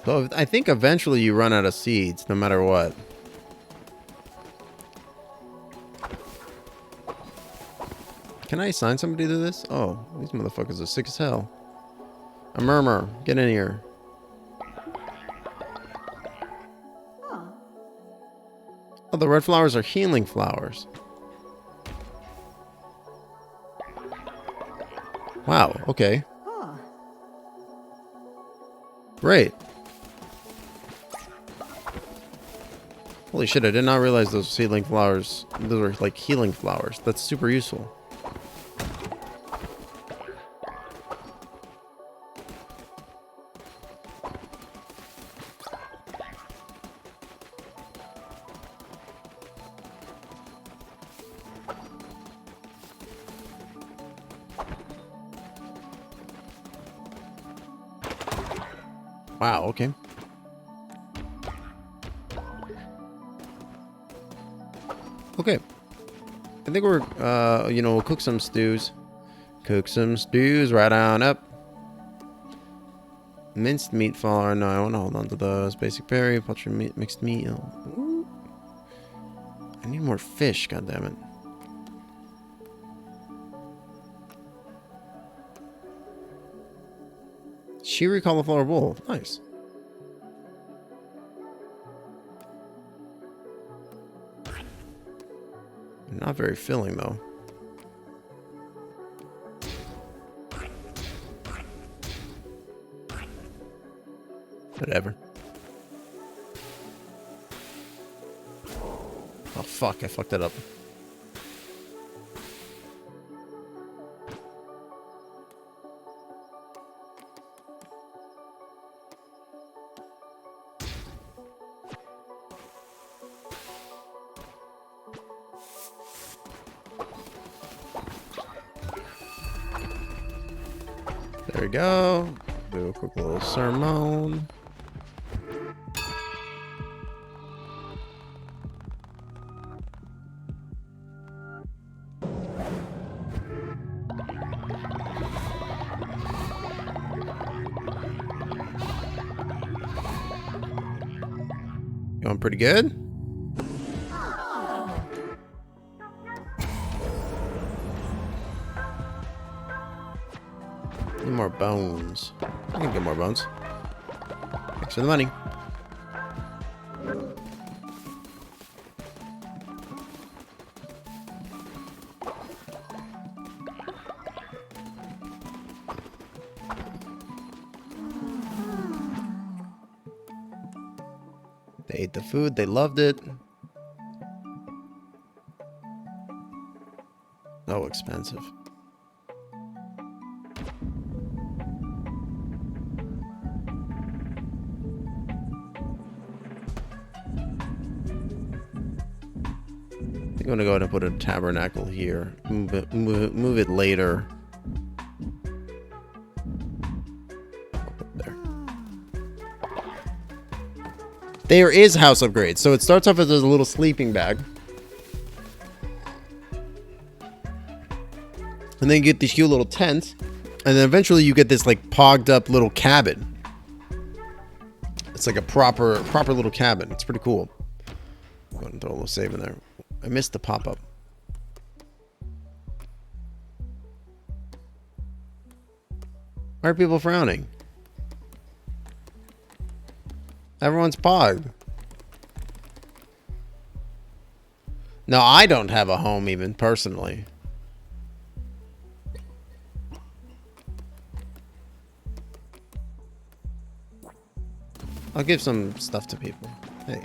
So I think eventually you run out of seeds, no matter what. Can I assign somebody to this? Oh, these motherfuckers are sick as hell. A murmur, get in here. Oh, the red flowers are healing flowers. Wow, okay. Great. Holy shit, I did not realize those seedling flowers, those are like healing flowers. That's super useful. Wow, okay. Okay. I think we're, you know, we'll cook some stews. Cook some stews right on up. Minced meat flour. No, I want to hold on to those. Basic berry, poultry meat, mixed meat. Ooh. I need more fish, goddammit. Shiri cauliflower bowl. Nice. Not very filling, though. Whatever. Oh, fuck. I fucked it up. There we go. Do a quick little sermon. Going pretty good. Need more bones. I can get more bones. Thanks for the money. They ate the food. They loved it. So expensive. I'm gonna go ahead and put a tabernacle here. Move it later. There. There is house upgrades. So it starts off as a little sleeping bag. And then you get these cute little tents. And then eventually you get this like pogged up little cabin. It's like a proper little cabin. It's pretty cool. Go ahead and throw a little save in there. I missed the pop-up. Why are people frowning? Everyone's pogged. No, I don't have a home even, personally. I'll give some stuff to people. Hey.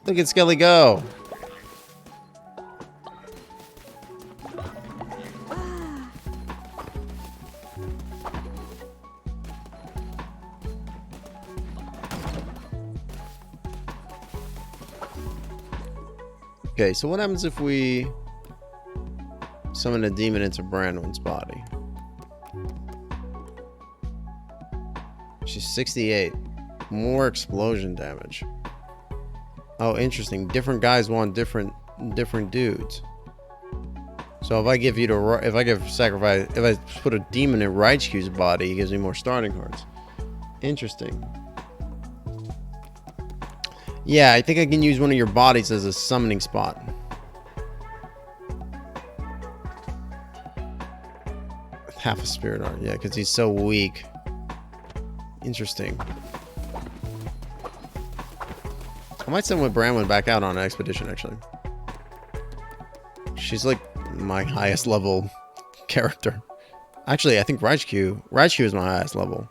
Look at Skelly go. Okay, so what happens if we summon a demon into Brandon's body? She's 68. More explosion damage. Oh, interesting. Different guys want different dudes. So if I give you to, if I put a demon in Raichu's body, it gives me more starting cards. Interesting. Yeah, I think I can use one of your bodies as a summoning spot. Half a spirit art. Yeah, because he's so weak. Interesting. I might send with Branwen back out on an expedition, actually. She's like my highest level character. Actually, I think Raichu is my highest level.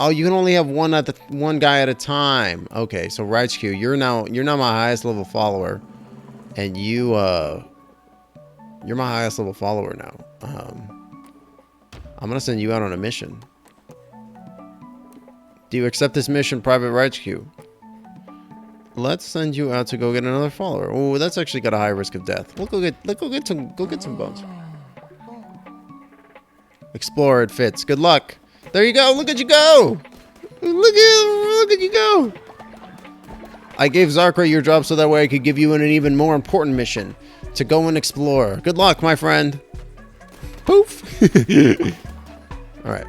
Oh, you can only have one guy at a time. Okay, so Raichu, you're now my highest level follower, and you're my highest level follower now. I'm gonna send you out on a mission. Do you accept this mission, Private Raichu? Let's send you out to go get another follower. Oh, that's actually got a high risk of death. Let's go get some bones. Explorer, it fits. Good luck. There you go. Look at you go. Look at you go. I gave Zarkray your job so that way I could give you an even more important mission. To go and explore. Good luck, my friend. Poof. Alright.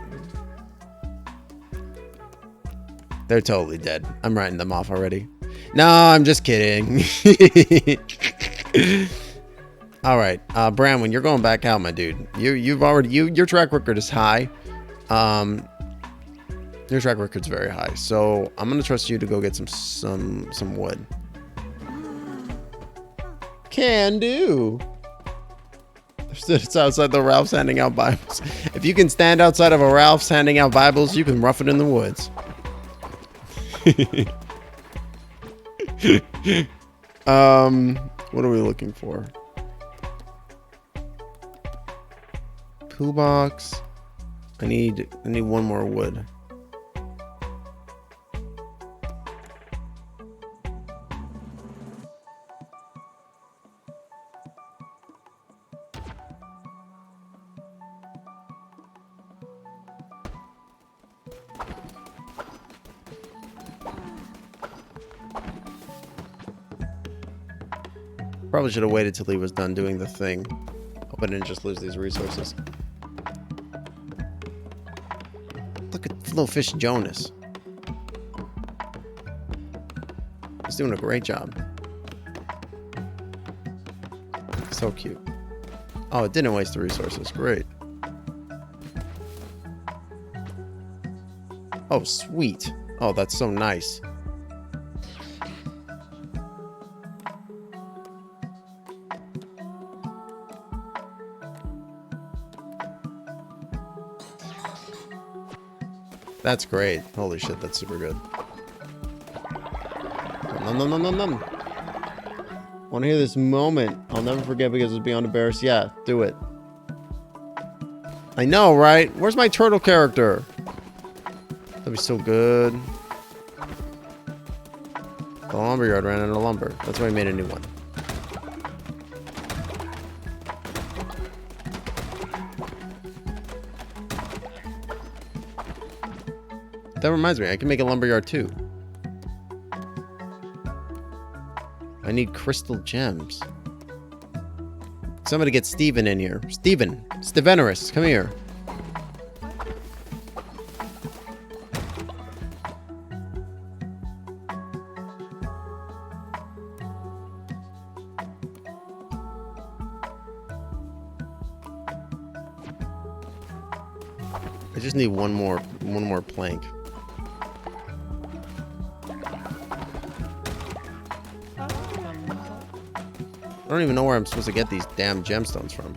They're totally dead. I'm writing them off already. No, I'm just kidding. Alright. Branwen, you're going back out, my dude. Your track record is high. Your track record's very high. So I'm gonna trust you to go get some wood. Can do. It's outside the Ralph's handing out Bibles. If you can stand outside of a Ralph's handing out Bibles, you can rough it in the woods. What are we looking for? Poo box. I need one more wood. Probably should have waited till he was done doing the thing. Hope I didn't just lose these resources. Look at little fish Jonas. He's doing a great job. So cute. Oh, it didn't waste the resources. Great. Oh, sweet. Oh, that's so nice. That's great. Holy shit, that's super good. Nom nom nom nom nom. Want to hear this moment? I'll never forget because it's beyond embarrassed. Yeah, do it. I know, right? Where's my turtle character? That'd be so good. The lumberyard ran out of lumber. That's why I made a new one. That reminds me, I can make a lumberyard too. I need crystal gems. Somebody get Steven in here. Stevenerus, come here. I just need one more plank. I don't even know where I'm supposed to get these damn gemstones from.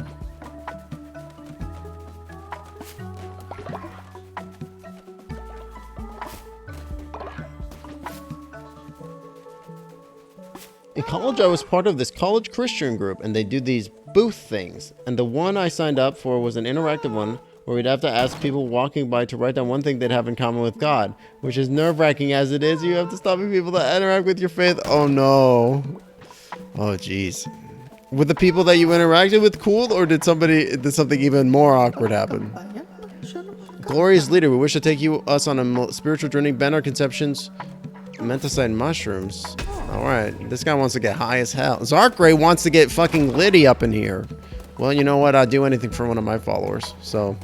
In college, I was part of this college Christian group, and they do these booth things. And the one I signed up for was an interactive one where we'd have to ask people walking by to write down one thing they'd have in common with God, which is nerve-wracking as it is. You have to stop people that interact with your faith. Oh no. Oh jeez. Were the people that you interacted with cool, or did something even more awkward happen? Glorious leader, we wish to take us on a spiritual journey, bend our conceptions, menticide mushrooms. Alright, this guy wants to get high as hell. Zarkray wants to get fucking Liddy up in here. Well, you know what? I'd do anything for one of my followers, so.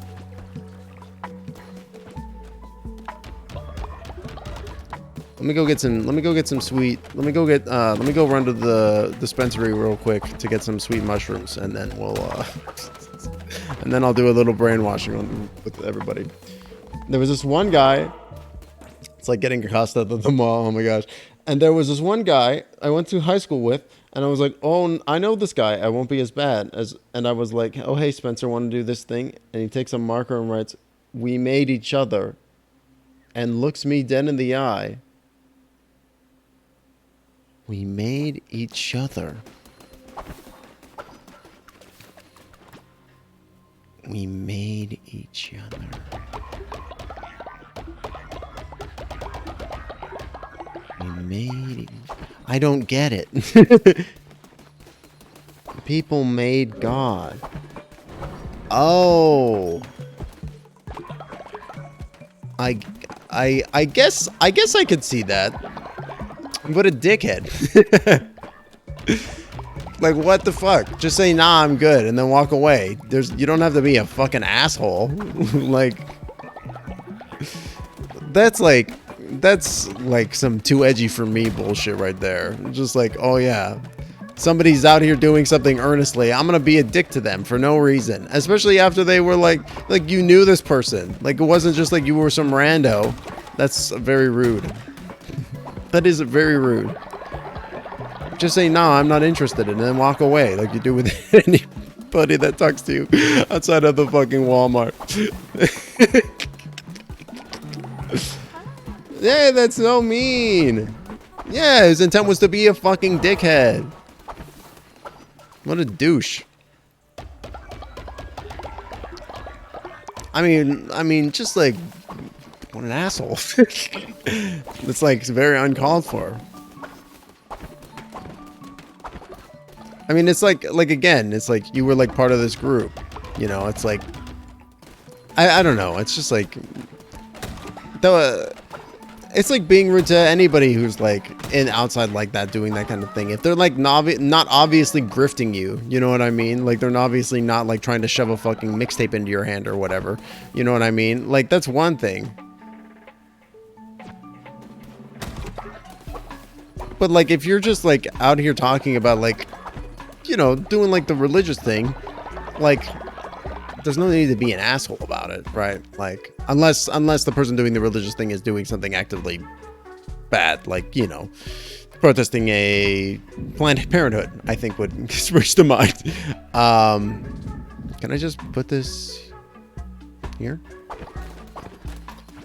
Let me go get some. Let me go get some sweet. Let me go get. Let me go run to the dispensary real quick to get some sweet mushrooms, and then we'll. And then I'll do a little brainwashing with everybody. There was this one guy. It's like getting accosted at the mall. Oh my gosh! And there was this one guy I went to high school with, and I was like, "Oh, I know this guy. I won't be as bad as." And I was like, "Oh, hey, Spencer, want to do this thing?" And he takes a marker and writes, "We made each other," and looks me dead in the eye. We made each other. We made each other. We made. I don't get it. People made God. Oh. I guess I could see that. What a dickhead. Like, what the fuck? Just say, nah, I'm good, and then walk away. You don't have to be a fucking asshole. Like, that's like some too edgy for me bullshit right there. Just like, oh yeah, somebody's out here doing something earnestly, I'm gonna be a dick to them for no reason. Especially after they were like you knew this person. Like, it wasn't just like you were some rando. That's very rude. That is very rude. Just say, no, I'm not interested, and then walk away like you do with anybody that talks to you outside of the fucking Walmart. Yeah, that's so mean. Yeah, his intent was to be a fucking dickhead. What a douche. I mean, just like, what an asshole. It's like very uncalled for. I mean, it's like again, it's like you were like part of this group, you know. It's like, I don't know. It's just like, it's like being rude to anybody who's like outside like that, doing that kind of thing. If they're like not obviously grifting you, you know what I mean? Like, they're obviously not like trying to shove a fucking mixtape into your hand or whatever. You know what I mean? Like, that's one thing. But like, if you're just like out here talking about like, you know, doing like the religious thing, like, there's no need to be an asshole about it, right? Like, unless the person doing the religious thing is doing something actively bad, like, you know, protesting a Planned Parenthood, I think would spring to mind. Can I just put this here?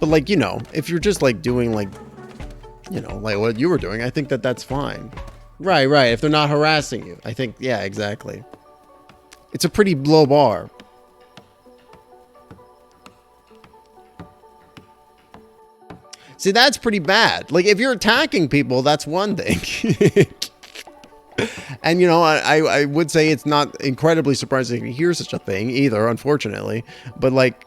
But like, you know, if you're just like doing like, you know, like what you were doing, I think that that's fine. Right. If they're not harassing you, I think, yeah, exactly. It's a pretty low bar. See, that's pretty bad. Like, if you're attacking people, that's one thing. And, you know, I would say it's not incredibly surprising to hear such a thing either, unfortunately. But like,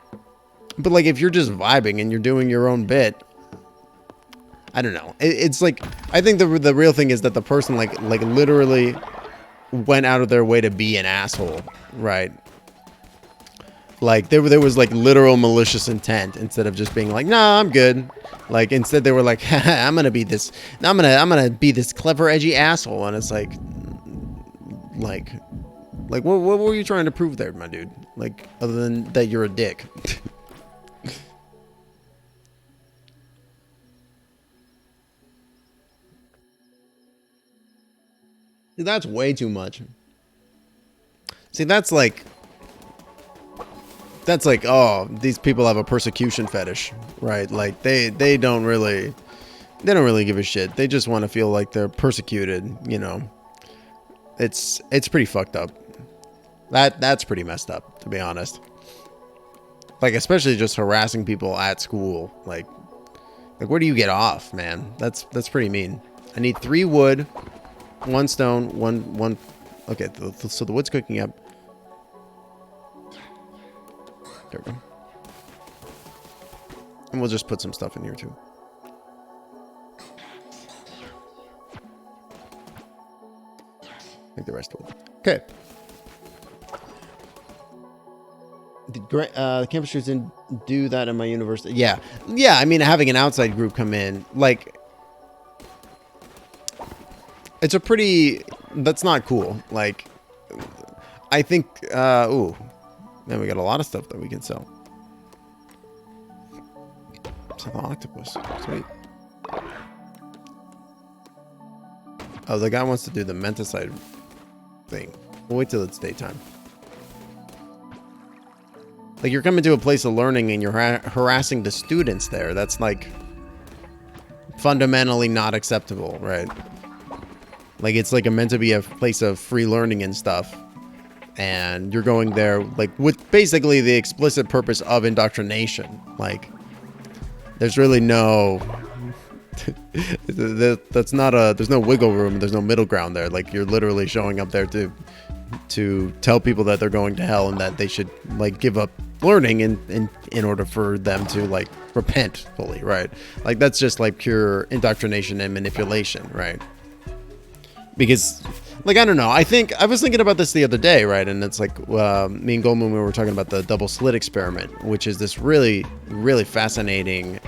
if you're just vibing and you're doing your own bit, I don't know. It's like, I think the real thing is that the person like literally went out of their way to be an asshole, right? Like, there was like literal malicious intent instead of just being like, nah, I'm good. Like, instead they were like, I'm gonna be this clever, edgy asshole, and it's like what were you trying to prove there, my dude? Like, other than that you're a dick. That's way too much. See, that's like, oh, these people have a persecution fetish, right? Like, they don't really give a shit. They just want to feel like they're persecuted, you know. It's pretty fucked up. That's pretty messed up, to be honest. Like, especially just harassing people at school. Like where do you get off, man? That's pretty mean. I need 3 wood, 1 stone, one. Okay, so the wood's cooking up. There we go. And we'll just put some stuff in here too. Make the rest of it. Okay. The campus students didn't do that in my university. Yeah. I mean, having an outside group come in, like, it's a pretty, that's not cool. Like, I think, ooh, man, we got a lot of stuff that we can sell. Sell the octopus, sweet. Oh, the guy wants to do the menticide thing. We'll wait till it's daytime. Like, you're coming to a place of learning and you're harassing the students there. That's, like, fundamentally not acceptable, right? Like, it's, like, meant to be a place of free learning and stuff. And you're going there, like, with basically the explicit purpose of indoctrination. Like, there's really no... that's not a... There's no wiggle room. There's no middle ground there. Like, you're literally showing up there to tell people that they're going to hell and that they should, like, give up learning in order for them to, like, repent fully, right? Like, that's just, like, pure indoctrination and manipulation, right? Because, like, I don't know. I was thinking about this the other day, right? And it's like, me and Goldman, we were talking about the double slit experiment, which is this really, really fascinating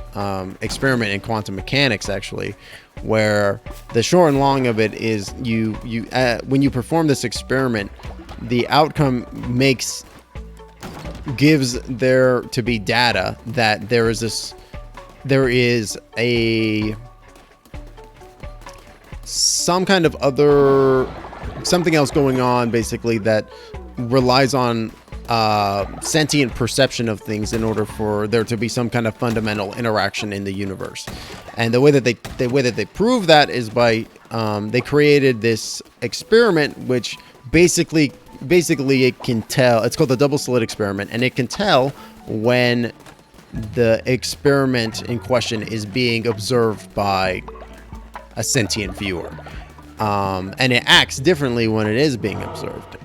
experiment in quantum mechanics, actually, where the short and long of it is when you perform this experiment, the outcome gives there to be data that there is some kind of something else going on, basically, that relies on sentient perception of things in order for there to be some kind of fundamental interaction in the universe. And the way that they prove that is by they created this experiment, which basically it can tell. It's called the double slit experiment, and it can tell when the experiment in question is being observed by a sentient viewer, and it acts differently when it is being observed.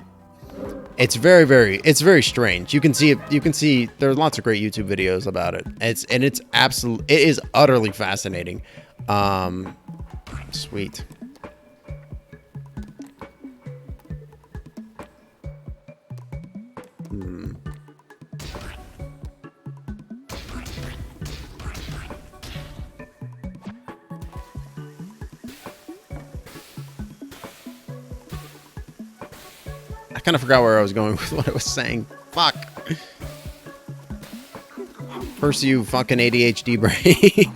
It's very strange. You can see it. You can see there's lots of great YouTube videos about it. It is utterly fascinating. Sweet. I kind of forgot where I was going with what I was saying. Fuck. First, you fucking ADHD brain.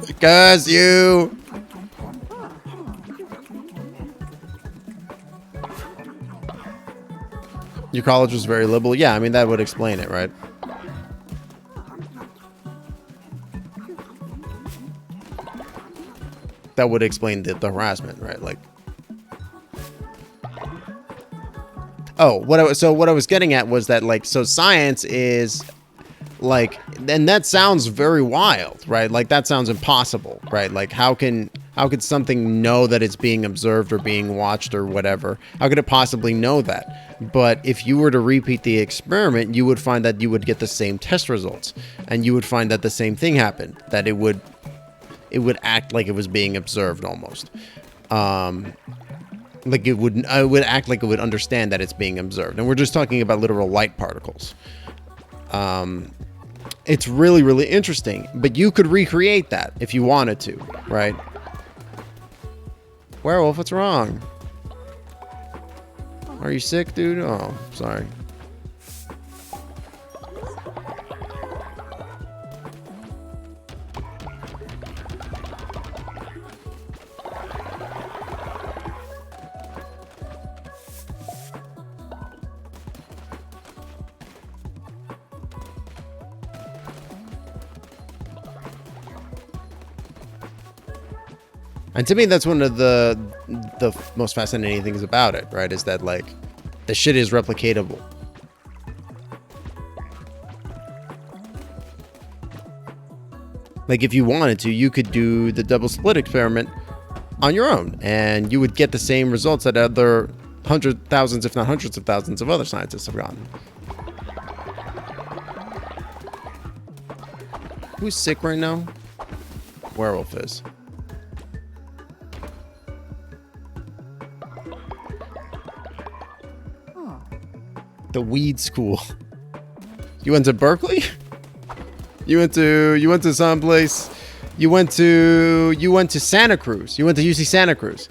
Because you. Your college was very liberal. Yeah, I mean, that would explain it, right? That would explain the harassment, right? Like. Oh, what I was getting at was that, like, so science is, like, and that sounds very wild, right? Like, that sounds impossible, right? Like, how could something know that it's being observed or being watched or whatever? How could it possibly know that? But if you were to repeat the experiment, you would find that you would get the same test results, and you would find that the same thing happened, that it would act like it was being observed almost. Like it would act like it would understand that it's being observed. And we're just talking about literal light particles. It's really, really interesting. But you could recreate that if you wanted to, right? Werewolf, what's wrong? Are you sick, dude? Oh, sorry. And to me, that's one of the most fascinating things about it, right? Is that, like, the shit is replicatable. Like, if you wanted to, you could do the double split experiment on your own, and you would get the same results that other thousands, if not hundreds of thousands of other scientists have gotten. Who's sick right now? Werewolf is. The weed school. You went to Berkeley? You went to someplace. You went to Santa Cruz. You went to UC Santa Cruz.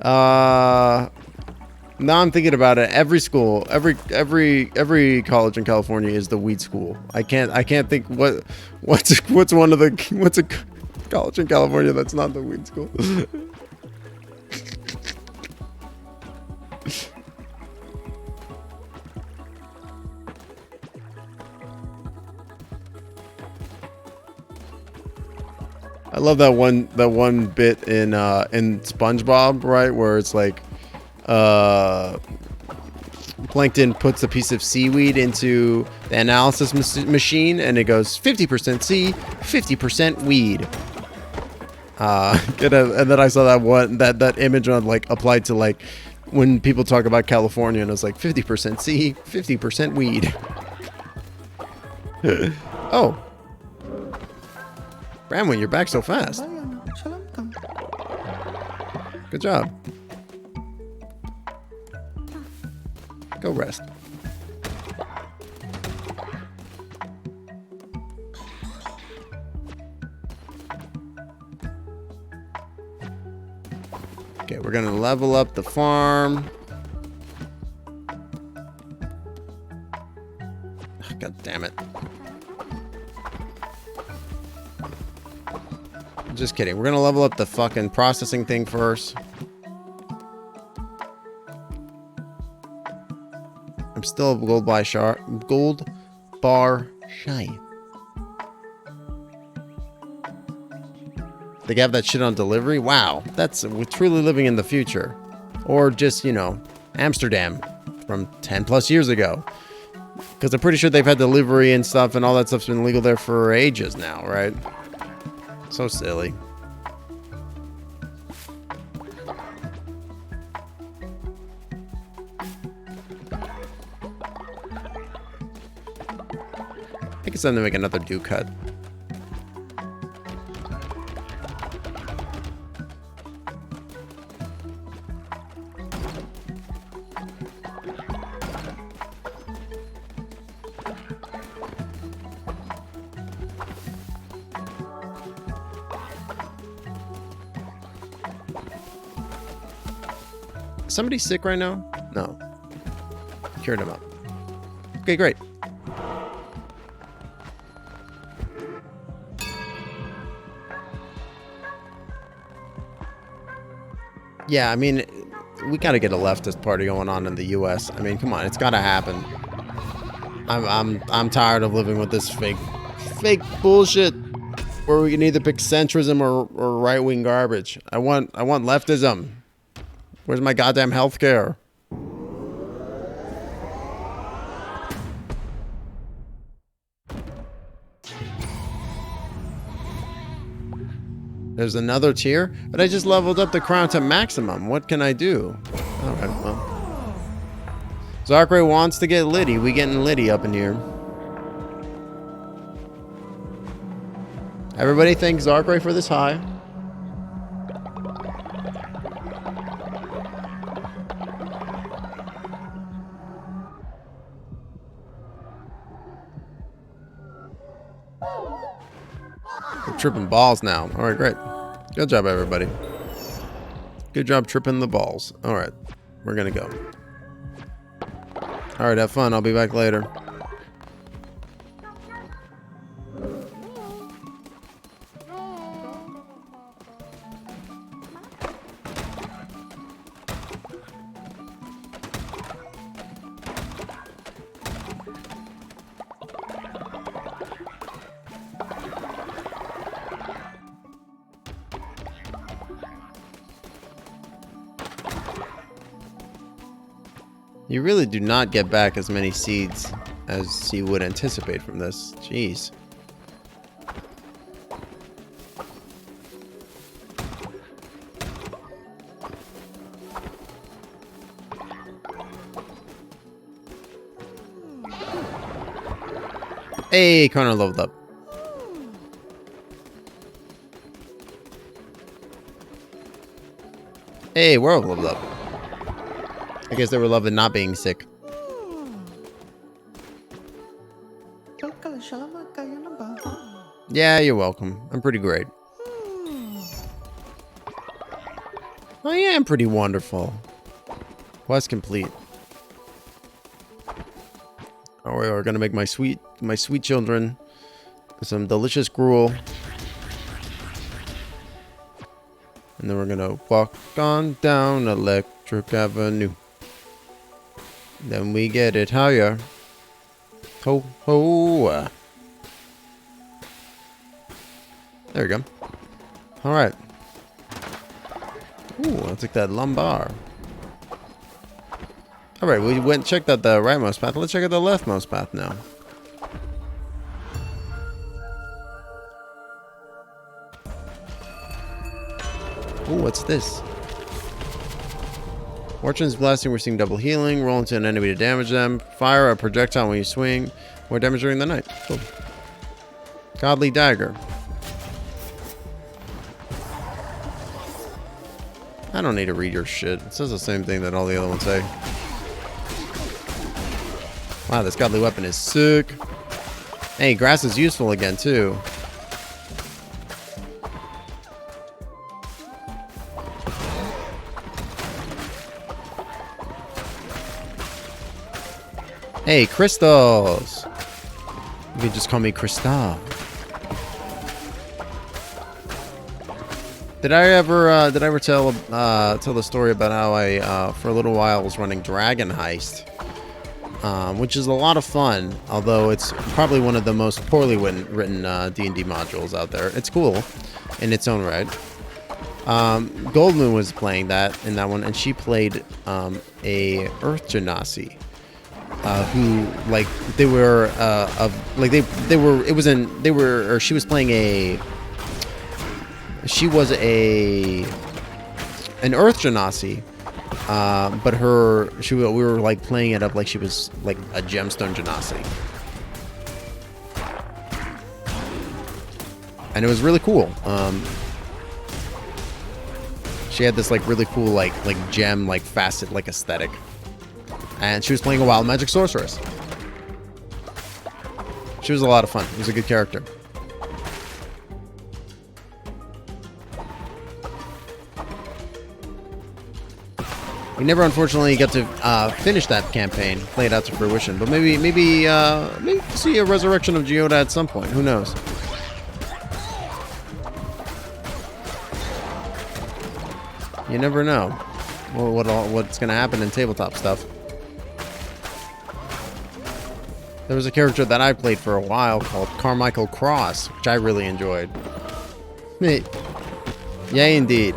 Now I'm thinking about it. Every school, every college in California is the weed school. I can't think what's one of the what's a college in California that's not the weed school. I love that one bit in SpongeBob, right, where it's like Plankton puts a piece of seaweed into the analysis machine and it goes 50% sea, 50% weed. And then I saw that image on like applied to like when people talk about California and it was like 50% sea, 50% weed. Oh. Bramwin, you're back so fast. Good job. Go rest. Okay, we're gonna level up the farm. God damn it. Just kidding. We're gonna level up the fucking processing thing first. I'm still a gold bar shy. They have that shit on delivery? Wow. We're truly living in the future. Or just, you know, Amsterdam from 10 plus years ago. Because I'm pretty sure they've had delivery and stuff and all that stuff's been legal there for ages now, right? So silly. I think it's time to make another dew cut. Is somebody sick right now? No. Cured him up. Okay, great. Yeah, I mean, we gotta get a leftist party going on in the U.S. I mean, come on, it's gotta happen. I'm tired of living with this fake bullshit where we can either pick centrism or right wing garbage. I want leftism. Where's my goddamn healthcare? There's another tier, but I just leveled up the crown to maximum. What can I do? Alright, well. Zarkray wants to get Liddy. We getting Liddy up in here. Everybody thank Zarkray for this high. We're tripping balls now. Alright, great. Good job, everybody. Good job tripping the balls. Alright, we're gonna go. Alright, have fun. I'll be back later. You really do not get back as many seeds as you would anticipate from this. Jeez. Hey, Connor leveled up. Hey, we're all leveled up. I guess they were loving not being sick. Yeah, you're welcome. I'm pretty great. I am pretty wonderful. Quest complete. Alright, we're gonna make my sweet children some delicious gruel. And then we're gonna walk on down Electric Avenue. Then we get it higher. Ho ho. There we go. Alright. Ooh, I'll take that lumbar. Alright, we went and checked out the rightmost path. Let's check out the leftmost path now. Ooh, what's this? Fortune's blasting, we're seeing double healing. Roll into an enemy to damage them. Fire a projectile when you swing. More damage during the night. Cool. Godly dagger. I don't need to read your shit. It says the same thing that all the other ones say. Wow, this godly weapon is sick. Hey, grass is useful again, too. Hey, crystals! You can just call me Crystal. Did I ever tell the story about how I for a little while was running Dragon Heist, which is a lot of fun, although it's probably one of the most poorly written D&D modules out there. It's cool in its own right. Goldmoon was playing that in that one, and she played a Earth Genasi, who like they were she was playing a. She was an Earth Genasi, but we were like playing it up like she was like a Gemstone Genasi, and it was really cool. She had this like really cool like gem like facet like aesthetic, and she was playing a wild magic sorceress. She was a lot of fun. It was a good character. We never, unfortunately, got to finish that campaign, play it out to fruition. But maybe see a resurrection of Geoda at some point. Who knows? You never know. Well, what's gonna happen in tabletop stuff? There was a character that I played for a while called Carmichael Cross, which I really enjoyed. Yay, indeed.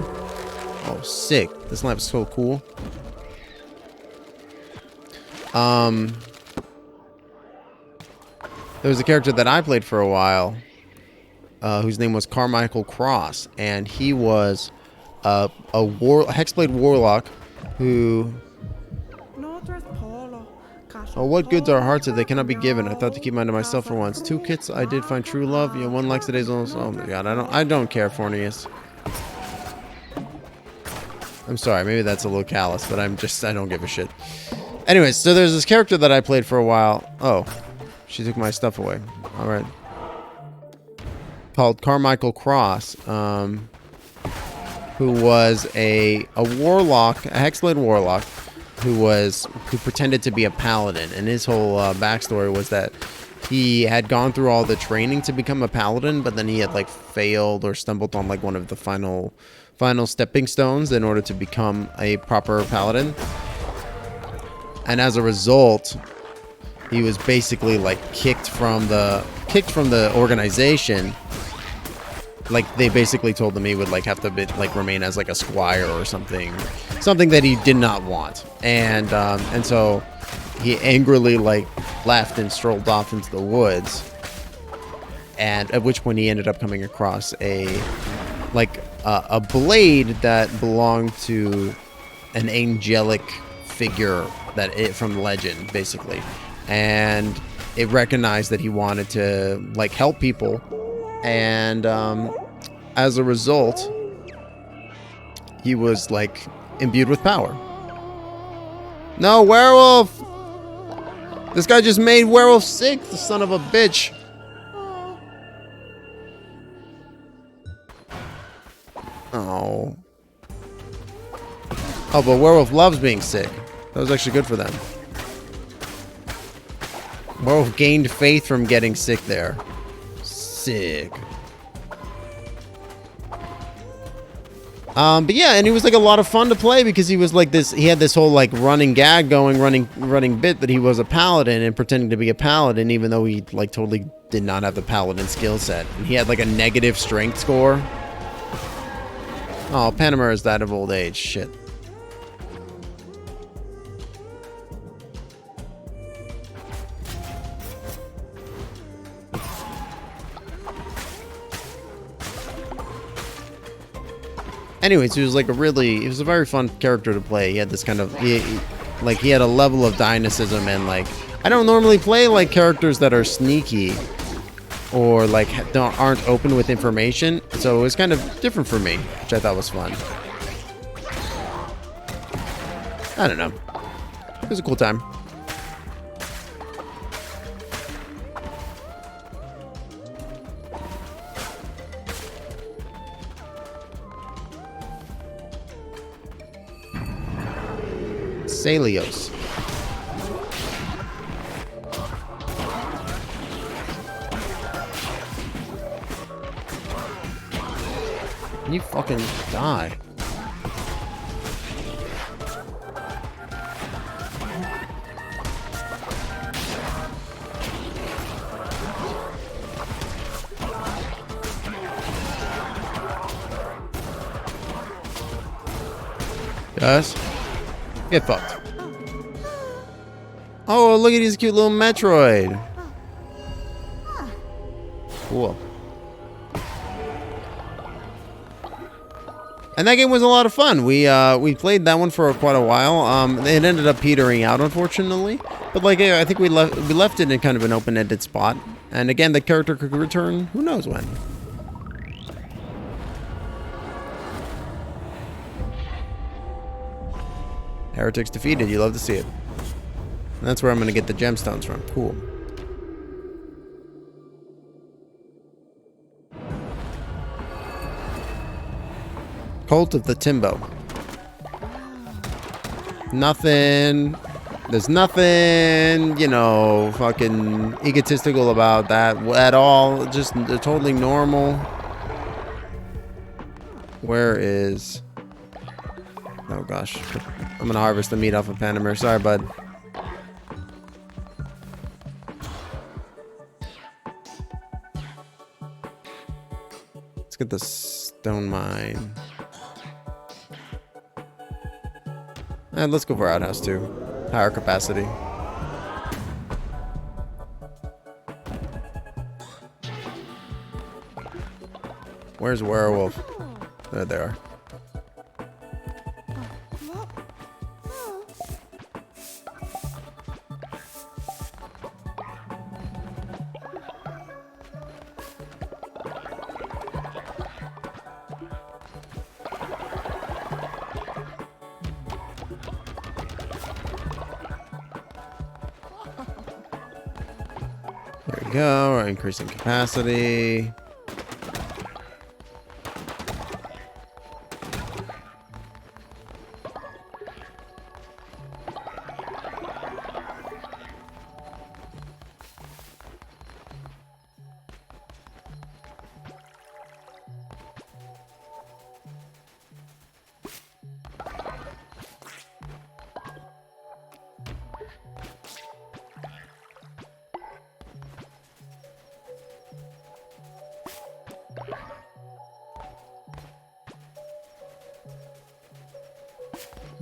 Oh, sick. This lamp is so cool. There was a character that I played for a while, whose name was Carmichael Cross, and he was a Hexblade Warlock who... Oh, what goods are hearts if they cannot be given? I thought to keep mine to myself for once. 2 kits, I did find true love. Yeah, one likes today's almost... Oh my god, I don't care, Fornius. I'm sorry, maybe that's a little callous, but I don't give a shit. Anyways, so there's this character that I played for a while. Oh, she took my stuff away. Alright. Called Carmichael Cross, who was a warlock, a Hexblade Warlock, who pretended to be a paladin, and his whole backstory was that he had gone through all the training to become a paladin, but then he had like failed or stumbled on like one of the final stepping stones in order to become a proper paladin. And as a result, he was basically like kicked from the organization. Like they basically told him he would like have to remain as like a squire or something that he did not want. And so he angrily like left and strolled off into the woods. And at which point he ended up coming across a blade that belonged to an angelic figure from legend, basically, and it recognized that he wanted to like help people, and as a result, he was like imbued with power. No, werewolf! This guy just made werewolf sick, the son of a bitch. Oh. Oh, but Werewolf loves being sick. That was actually good for them. Werewolf gained faith from getting sick there. Sick. But yeah, and he was like a lot of fun to play because he was like this. He had this whole like running gag going, running bit that he was a paladin and pretending to be a paladin, even though he like totally did not have the paladin skill set. And he had like a negative strength score. Oh, Panamera is that of old age. Shit. Anyways, he was like he was a very fun character to play. He had this kind of, he had a level of dynamism, and like, I don't normally play like characters that are sneaky or like aren't open with information. So it was kind of different for me, which I thought was fun. I don't know. It was a cool time. Salios. Can you fucking die? Yes. Get fucked. Oh, look at his cute little Metroid. Cool. And that game was a lot of fun. We played that one for quite a while. It ended up petering out, unfortunately. But like, I think we left it in kind of an open-ended spot. And again, the character could return. Who knows when? Heretics defeated. You love to see it. And that's where I'm going to get the gemstones from. Cool. Cult of the Timbo. Nothing. There's nothing, you know, fucking egotistical about that at all. Just totally normal. Where is... Oh gosh. I'm gonna harvest the meat off of Panamera. Sorry, bud. Let's get the stone mine. And let's go for outhouse too. Higher capacity. Where's Werewolf? There they are. There we go. We're increasing capacity.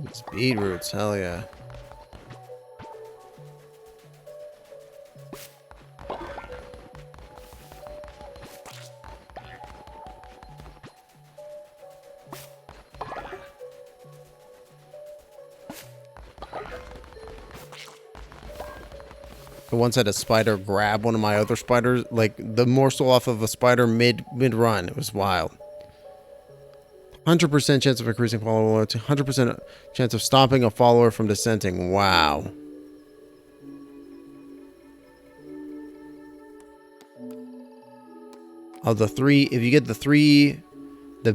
It's beetroots, hell yeah. I once had a spider grab one of my other spiders, like the morsel off of a spider mid-run. It was wild. 100% chance of increasing follower loyalty. 100% chance of stopping a follower from dissenting. Wow. Of the three, if you get the three, the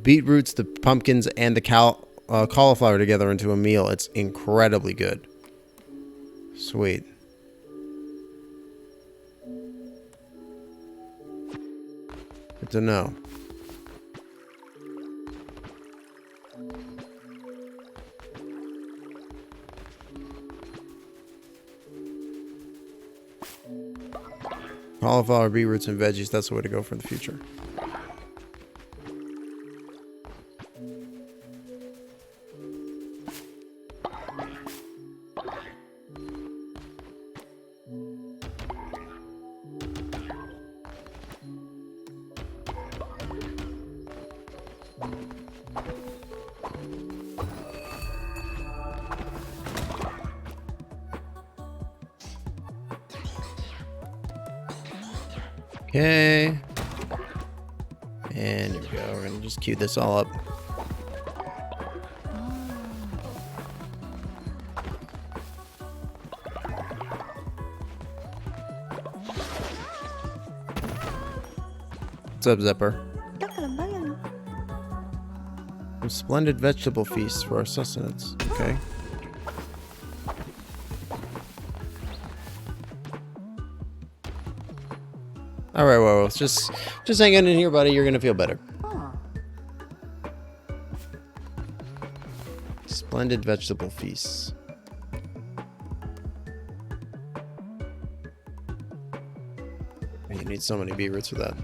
beetroots, the pumpkins, and the cauliflower together into a meal. It's incredibly good. Sweet. Good to know. Cauliflower, beetroots, and veggies. That's the way to go for the future. Okay. And here we go. We're going to just queue this all up. What's up, Zepper? A splendid vegetable feast for our sustenance. Okay. All right, well, just hang in here, buddy. You're gonna feel better. Splendid vegetable feasts. You need so many beetroots for that.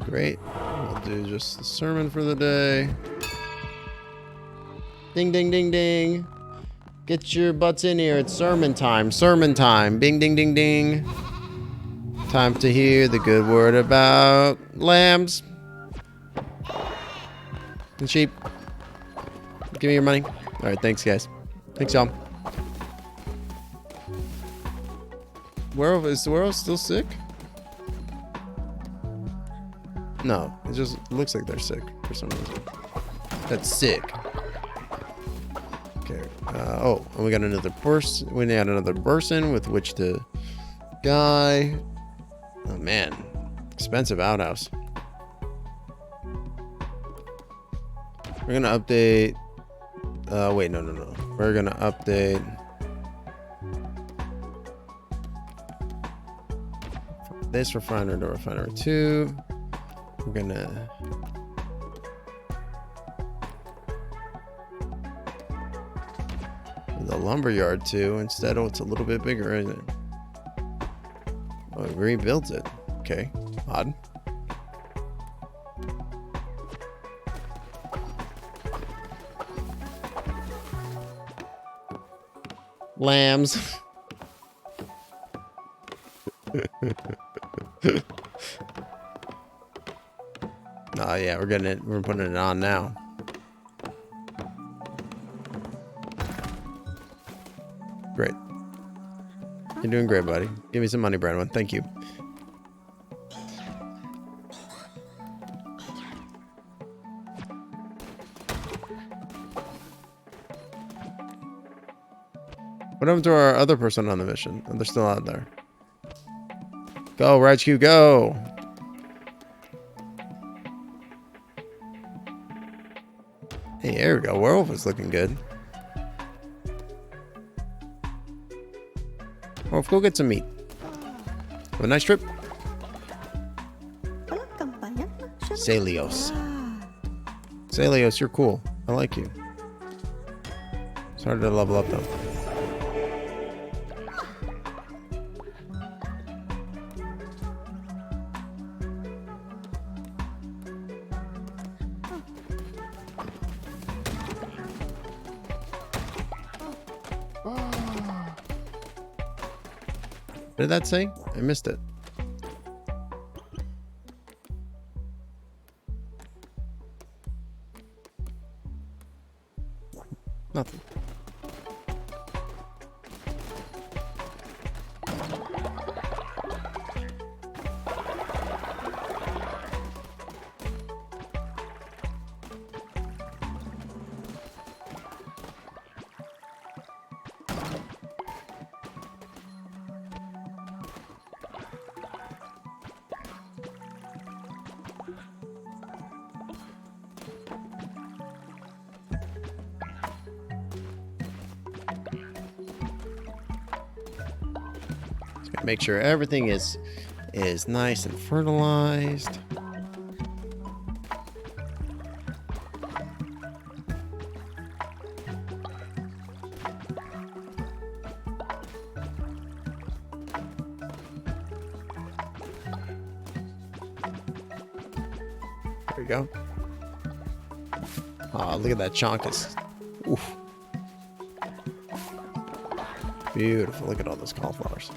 Great. We'll do just the sermon for the day. Ding, ding, ding, ding. Get your butts in here. It's sermon time. Sermon time. Bing, ding, ding, ding. Time to hear the good word about lambs and sheep. Give me your money. All right. Thanks, guys. Thanks, y'all. Is the world still sick? No, it just looks like they're sick for some reason. That's sick. Okay. Oh, and we got another person. We got another person with which to guy. Oh man, expensive outhouse. We're gonna update. Wait, no. We're gonna update. This refiner to refinery 2. We're gonna the lumberyard too. Instead, oh, it's a little bit bigger, isn't it? Oh, it rebuilds it. Okay, odd. Lambs. Oh yeah, we're getting it. We're putting it on now. Great. You're doing great, buddy. Give me some money, Brandon. Thank you. What happened to our other person on the mission? Oh, they're still out there. Go, Raichu, go! Hey, there we go. Werewolf is looking good. Werewolf, go get some meat. Have a nice trip. Celios. Celios, you're cool. I like you. It's hard to level up, though. What did that say? I missed it. Nothing. Make sure everything is nice and fertilized. There we go. Oh, look at that chonkus. Oof. Beautiful. Look at all those cauliflowers.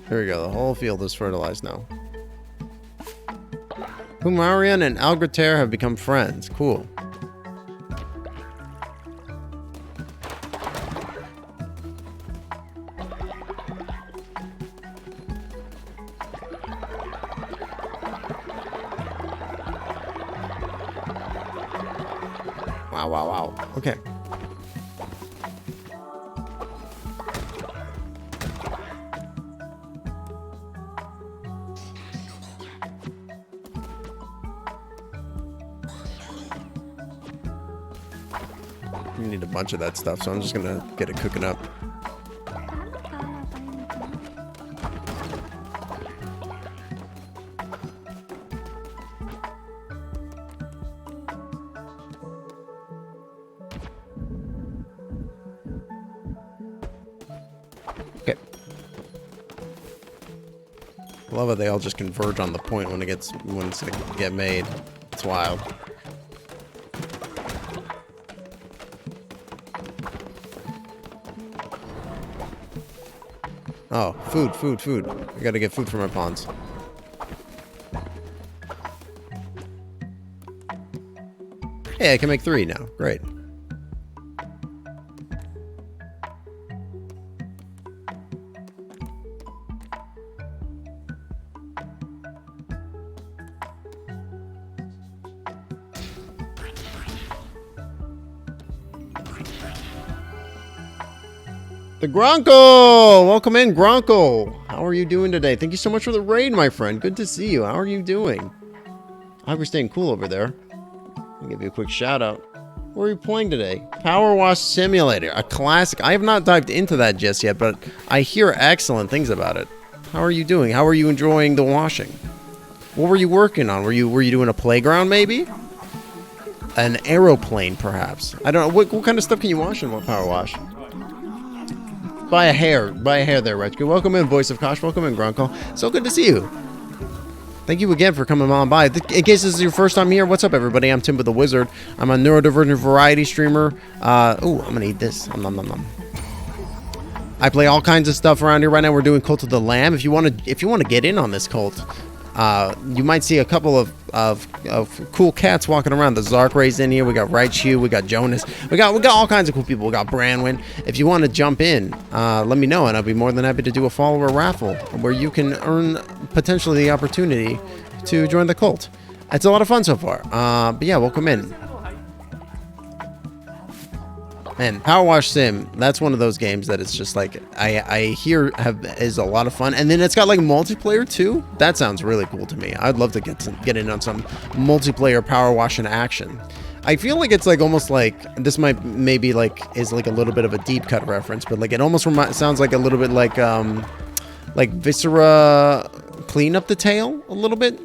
There we go. The whole field is fertilized now. Humarian and Algrater have become friends. Cool. Wow, wow, wow. Okay. You need a bunch of that stuff, so I'm just gonna get it cooking up. Okay. I love how they all just converge on the point when it's like, get made. It's wild. Oh, food. I gotta get food for my pawns. Hey, I can make 3 now. Great. The Gronko! Welcome in, Gronko! How are you doing today? Thank you so much for the raid, my friend. Good to see you. How are you doing? I hope you're staying cool over there. I'll give you a quick shout out. What are you playing today? Power Wash Simulator, a classic. I have not dived into that just yet, but I hear excellent things about it. How are you doing? How are you enjoying the washing? What were you working on? Were you doing a playground maybe? An aeroplane perhaps? I don't know. What kind of stuff can you wash in Power Wash? Buy a hair there, Retchko. Welcome in, Voice of Kosh. Welcome in, Gronko. So good to see you. Thank you again for coming on by. In case this is your first time here, what's up, everybody? I'm Timba the Wizard. I'm a neurodivergent variety streamer. Ooh, I'm gonna eat this. I play all kinds of stuff around here right now. We're doing Cult of the Lamb. If you want to get in on this cult, you might see a couple of cool cats walking around. The Zarkray's in here. We got Raichu. We got Jonas. We got all kinds of cool people. We got Branwyn. If you want to jump in, let me know, and I'll be more than happy to do a follower raffle where you can earn potentially the opportunity to join the cult. It's a lot of fun so far. But yeah, welcome in. Man, Power Wash Sim, that's one of those games that it's just like, I hear is a lot of fun. And then it's got like multiplayer too. That sounds really cool to me. I'd love to get in on some multiplayer Power Wash in action. I feel like it's like almost like, this maybe like is like a little bit of a deep cut reference, but like it almost sounds like a little bit like Viscera Clean Up the Tail a little bit.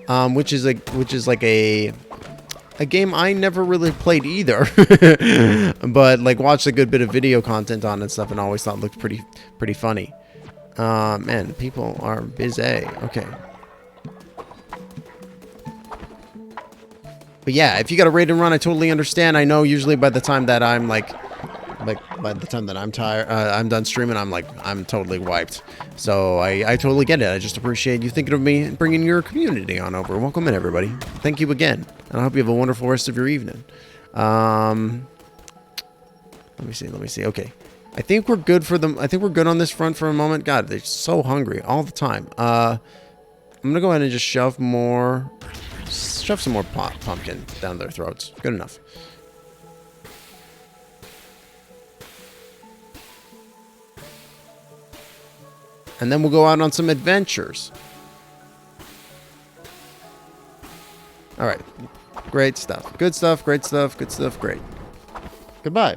Which is like a game I never really played either, but like watched a good bit of video content on and stuff, and always thought it looked pretty funny. Man, people are busy. Okay. But yeah, if you got a raid and run, I totally understand. I know usually by the time that I'm by the time that I'm tired, I'm done streaming, I'm totally wiped. So I totally get it. I just appreciate you thinking of me and bringing your community on over. Welcome in, everybody. Thank you again, and I hope you have a wonderful rest of your evening. Let me see. Okay, I think we're good for them. I think we're good on this front for a moment. God, they're so hungry all the time. I'm gonna go ahead and just shove some more pumpkin down their throats. Good enough. And then we'll go out on some adventures. All right. Great stuff. Good stuff. Great stuff. Good stuff. Great. Goodbye.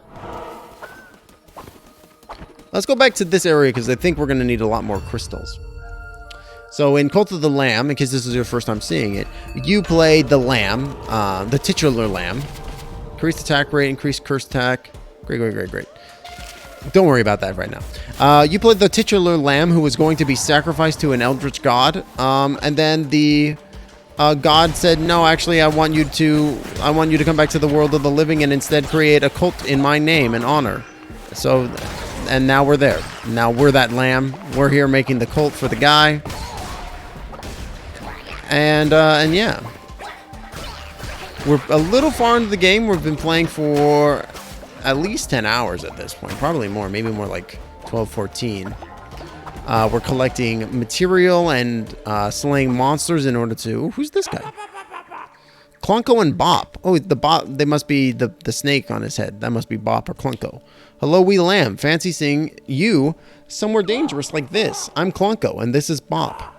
Let's go back to this area because I think we're going to need a lot more crystals. So in Cult of the Lamb, in case this is your first time seeing it, you play the lamb, the titular lamb. Increased attack rate, increased curse attack. Great. Don't worry about that right now. You played the titular lamb who was going to be sacrificed to an eldritch god. And then the god said, no, actually, I want you to come back to the world of the living and instead create a cult in my name and honor. So, and now we're there. Now we're that lamb. We're here making the cult for the guy. And yeah. We're a little far into the game. We've been playing for at least 10 hours at this point. Probably more. Maybe more like 12, 14. We're collecting material and slaying monsters in order to... Ooh, who's this guy? Clunko and Bop. Oh, the Bop. They must be the snake on his head. That must be Bop or Clunko. Hello, wee lamb. Fancy seeing you somewhere dangerous like this. I'm Clunko, and this is Bop.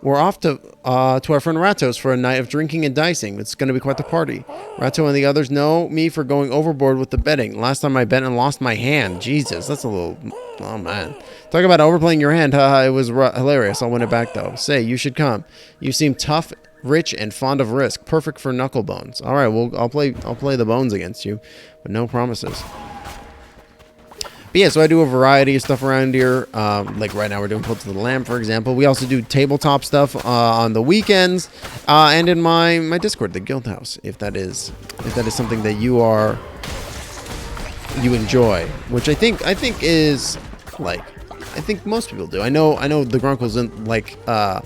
We're off to our friend Ratos for a night of drinking and dicing. It's going to be quite the party. Rato and the others know me for going overboard with the betting. Last time I bet and lost my hand. Jesus, that's a little... Oh, man. Talk about overplaying your hand. Haha, it was hilarious. I'll win it back, though. Say, you should come. You seem tough, rich, and fond of risk. Perfect for knuckle bones. All right, well, I'll play the bones against you, but no promises. But yeah, so I do a variety of stuff around here. Like right now we're doing Cult of the Lamb, for example. We also do tabletop stuff on the weekends and in my Discord, the Guild House, if that is something that you enjoy, which I think is like I think most people do. I know the Grunkle's in like I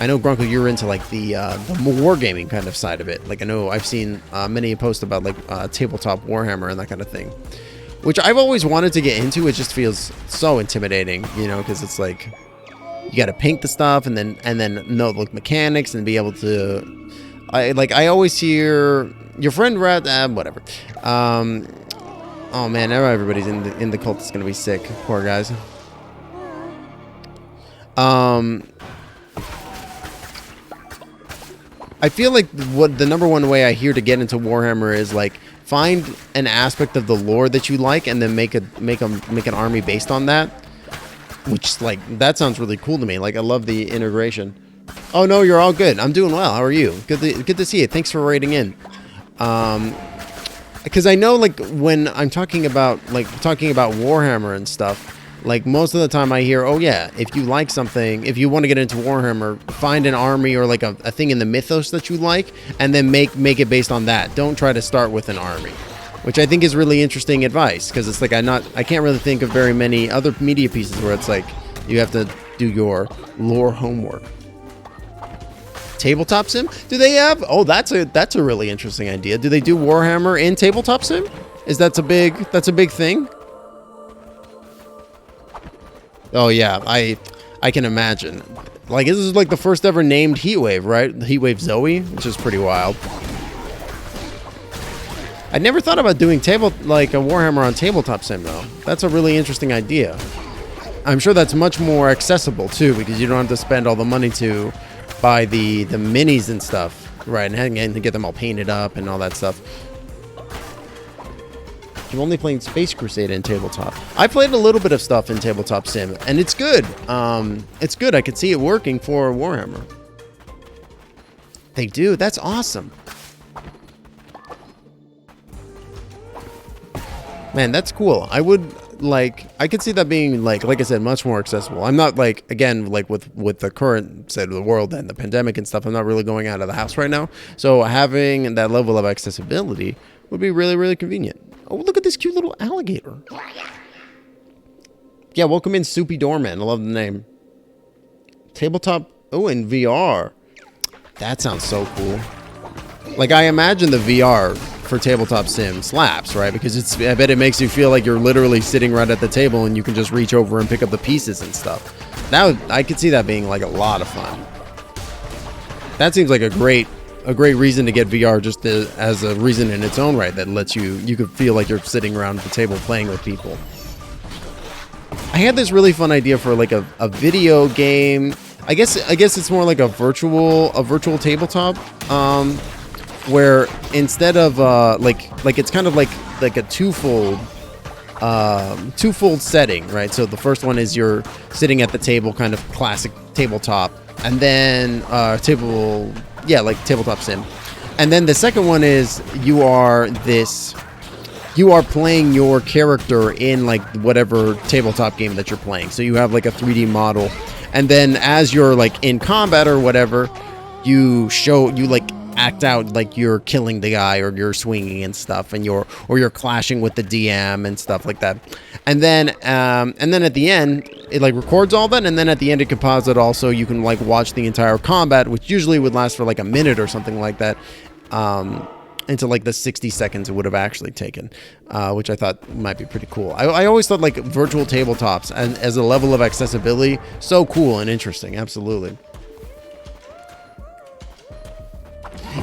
know Grunkle, you're into like the wargaming kind of side of it. Like I know I've seen many posts about like tabletop Warhammer and that kind of thing. Which I've always wanted to get into. It just feels so intimidating, you know, because it's like you got to paint the stuff and then know like mechanics and be able to. I always hear your friend Rat, whatever. Oh man, now everybody's in the cult is gonna be sick. Poor guys. I feel like what the number one way I hear to get into Warhammer is like. Find an aspect of the lore that you like and then make an army based on that. Which, like, that sounds really cool to me. Like, I love the integration. Oh, no, you're all good. I'm doing well. How are you? Good to see you. Thanks for writing in. Because I know, like, when I'm talking about Warhammer and stuff, like, most of the time I hear, oh, yeah, if you like something, if you want to get into Warhammer, find an army or, like, a thing in the mythos that you like, and then make it based on that. Don't try to start with an army, which I think is really interesting advice, because it's like I can't really think of very many other media pieces where it's like you have to do your lore homework. Tabletop sim? Do they have... Oh, that's a really interesting idea. Do they do Warhammer in tabletop sim? That's a big thing? Oh yeah, I can imagine. Like this is like the first ever named Heatwave, right? Heatwave Zoe, which is pretty wild. I never thought about doing a Warhammer on tabletop sim though. That's a really interesting idea. I'm sure that's much more accessible too, because you don't have to spend all the money to buy the minis and stuff, right? And to get them all painted up and all that stuff. I'm only playing Space Crusade in tabletop. I played a little bit of stuff in tabletop sim, and it's good. It's good. I could see it working for Warhammer. They do. That's awesome. Man, that's cool. I could see that being like I said, much more accessible. I'm not like, again, like with the current state of the world and the pandemic and stuff, I'm not really going out of the house right now. So having that level of accessibility would be really, really convenient. Oh, look at this cute little alligator. Yeah, welcome in Soupy Doorman. I love the name. Tabletop. Oh, in VR. That sounds so cool. Like, I imagine the VR for tabletop sim slaps, right? Because I bet it makes you feel like you're literally sitting right at the table and you can just reach over and pick up the pieces and stuff. I could see that being like a lot of fun. That seems like a great reason to get VR, just as a reason in its own right that lets you could feel like you're sitting around the table playing with people. I had this really fun idea for like a video game. I guess it's more like a virtual tabletop, where instead of like it's kind of like a twofold setting, right? So the first one is you're sitting at the table, kind of classic tabletop, and then tabletop sim. And then the second one is you are playing your character in like whatever tabletop game that you're playing. So you have like a 3D model, and then as you're like in combat or whatever, you like act out like you're killing the guy or you're swinging and stuff, and you're clashing with the DM and stuff like that. And then at the end it like records all that, and then at the end it composites also. You can like watch the entire combat, which usually would last for like a minute or something like that, into like the 60 seconds it would have actually taken, which I thought might be pretty cool. I always thought like virtual tabletops and as a level of accessibility, so cool and interesting. Absolutely.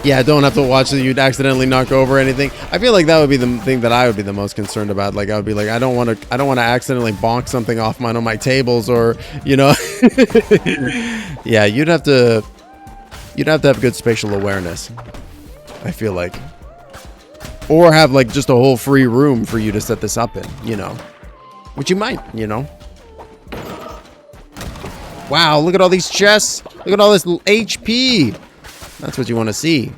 Yeah, don't have to watch that you'd accidentally knock over anything. I feel like that would be the thing that I would be the most concerned about. Like I would be like, I don't want to accidentally bonk something off one of my tables, or you know. Yeah, you'd have to have good spatial awareness, I feel like, or have like just a whole free room for you to set this up in, you know, which you might, you know. Wow, look at all these chests. Look at all this HP. That's what you want to see.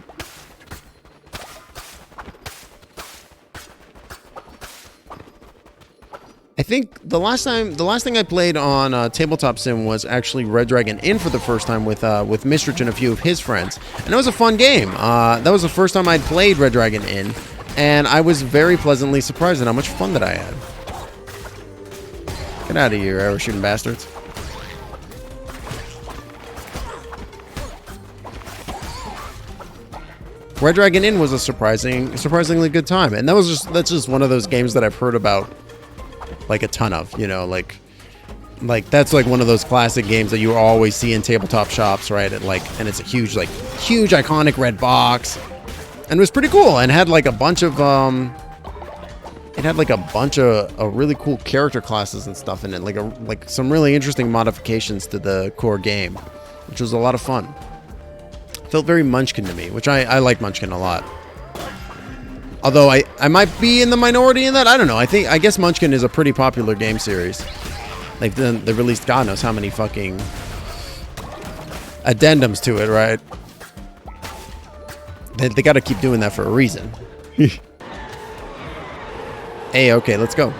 I think the last thing I played on Tabletop Sim was actually Red Dragon Inn for the first time with Mistrich and a few of his friends, and it was a fun game. That was the first time I'd played Red Dragon Inn, and I was very pleasantly surprised at how much fun that I had. Get out of here, arrow shooting bastards! Red Dragon Inn was a surprisingly good time, and that's just one of those games that I've heard about like a ton of, you know, like that's like one of those classic games that you always see in tabletop shops, right? And it's a huge iconic red box, and it was pretty cool, and had like a bunch of really cool character classes and stuff in it, like some really interesting modifications to the core game, which was a lot of fun. Felt very Munchkin to me, which I like Munchkin a lot. Although I might be in the minority in that. I don't know. I guess Munchkin is a pretty popular game series. Like they released God knows how many fucking addendums to it, right? They got to keep doing that for a reason. Hey, okay, let's go.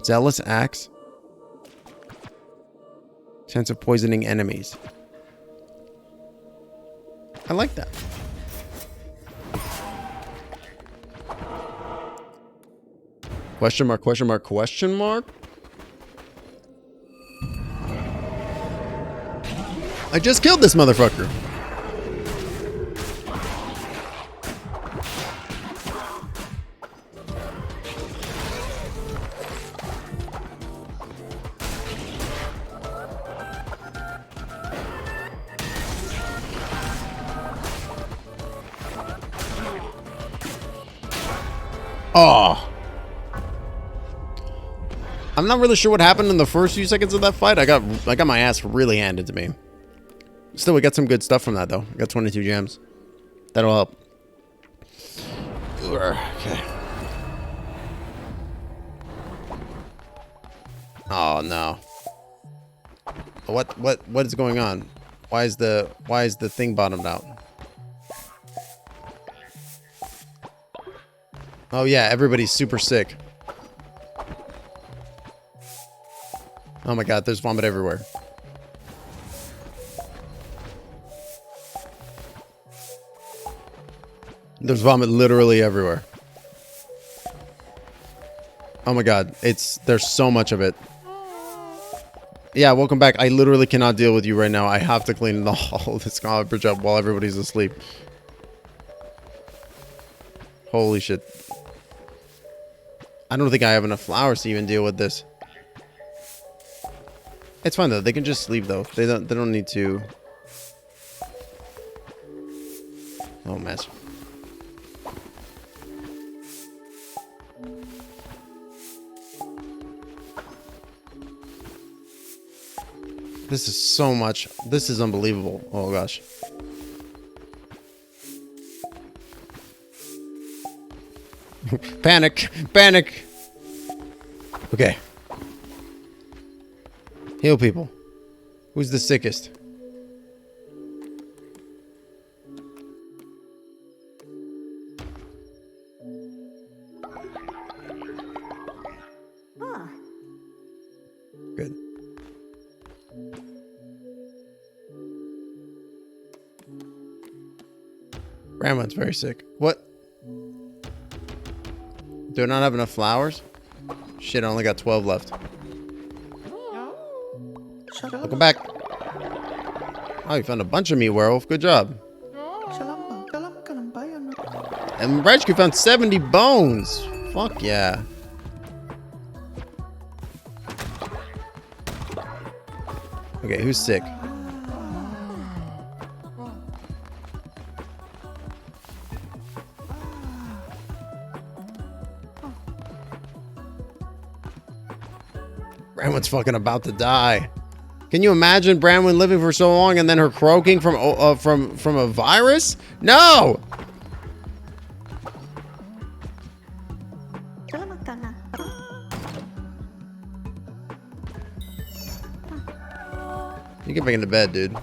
Zealous Axe. Chance of poisoning enemies. I like that. Question mark, question mark, question mark? I just killed this motherfucker. Oh. I'm not really sure what happened in the first few seconds of that fight. I got my ass really handed to me. Still, we got some good stuff from that, though. We got 22 gems. That'll help. Okay. Oh, no. What is going on? Why is the thing bottomed out? Oh, yeah, everybody's super sick. Oh my god, there's vomit everywhere. There's vomit literally everywhere. Oh my god, there's so much of it. Yeah, welcome back. I literally cannot deal with you right now. I have to clean all this garbage up while everybody's asleep. Holy shit. I don't think I have enough flowers to even deal with this. It's fine though. They can just leave though. They don't need to. Oh mess. This is so much. This is unbelievable. Oh gosh. Panic! Panic! Okay. Heal people. Who's the sickest? Good. Grandma's very sick. What? Do I not have enough flowers? Shit, I only got 12 left. Welcome back. Oh, you found a bunch of meat, werewolf. Good job. And Rajku found 70 bones. Fuck yeah. Okay, who's sick? Branwen's fucking about to die. Can you imagine Branwen living for so long and then her croaking from a virus? No! You get back into bed, dude.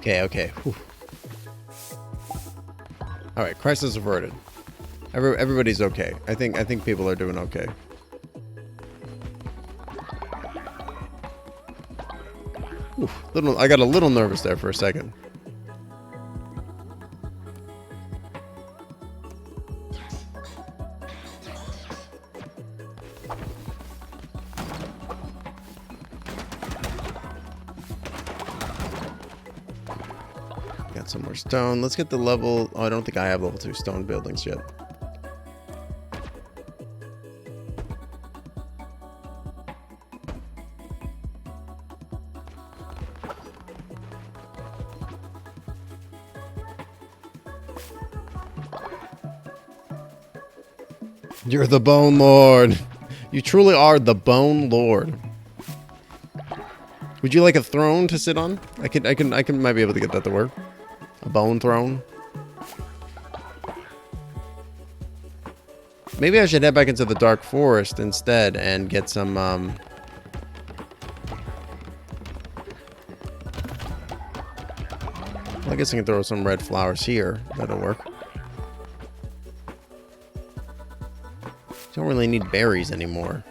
Okay, okay. Whew. All right, crisis averted. Everybody's okay. I think people are doing okay. Oof, I got a little nervous there for a second. Got some more stone. Let's get the level. Oh, I don't think I have level 2 stone buildings yet. You're the Bone Lord. You truly are the Bone Lord. Would you like a throne to sit on? I might be able to get that to work. A bone throne. Maybe I should head back into the Dark Forest instead and get some, well, I guess I can throw some red flowers here. That'll work. Don't really need berries anymore.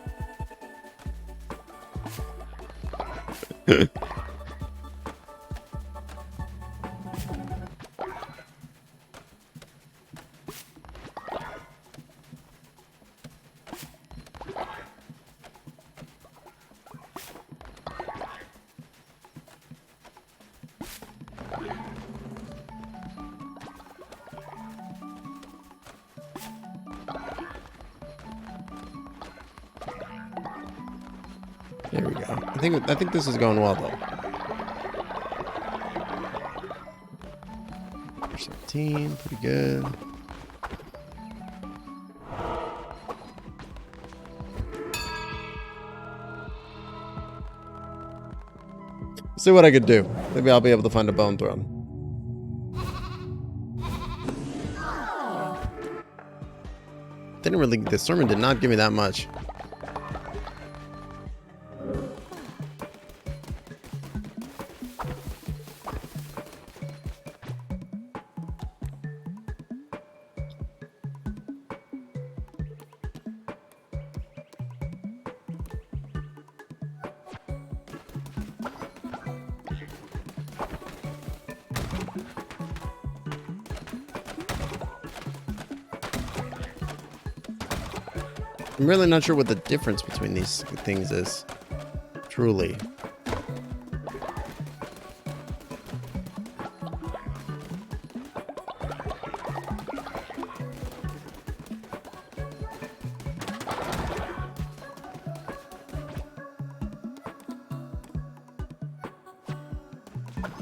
There we go. I think this is going well though. 17, pretty good. See what I could do. Maybe I'll be able to find a bone throne. The sermon did not give me that much. I'm really not sure what the difference between these things is. Truly.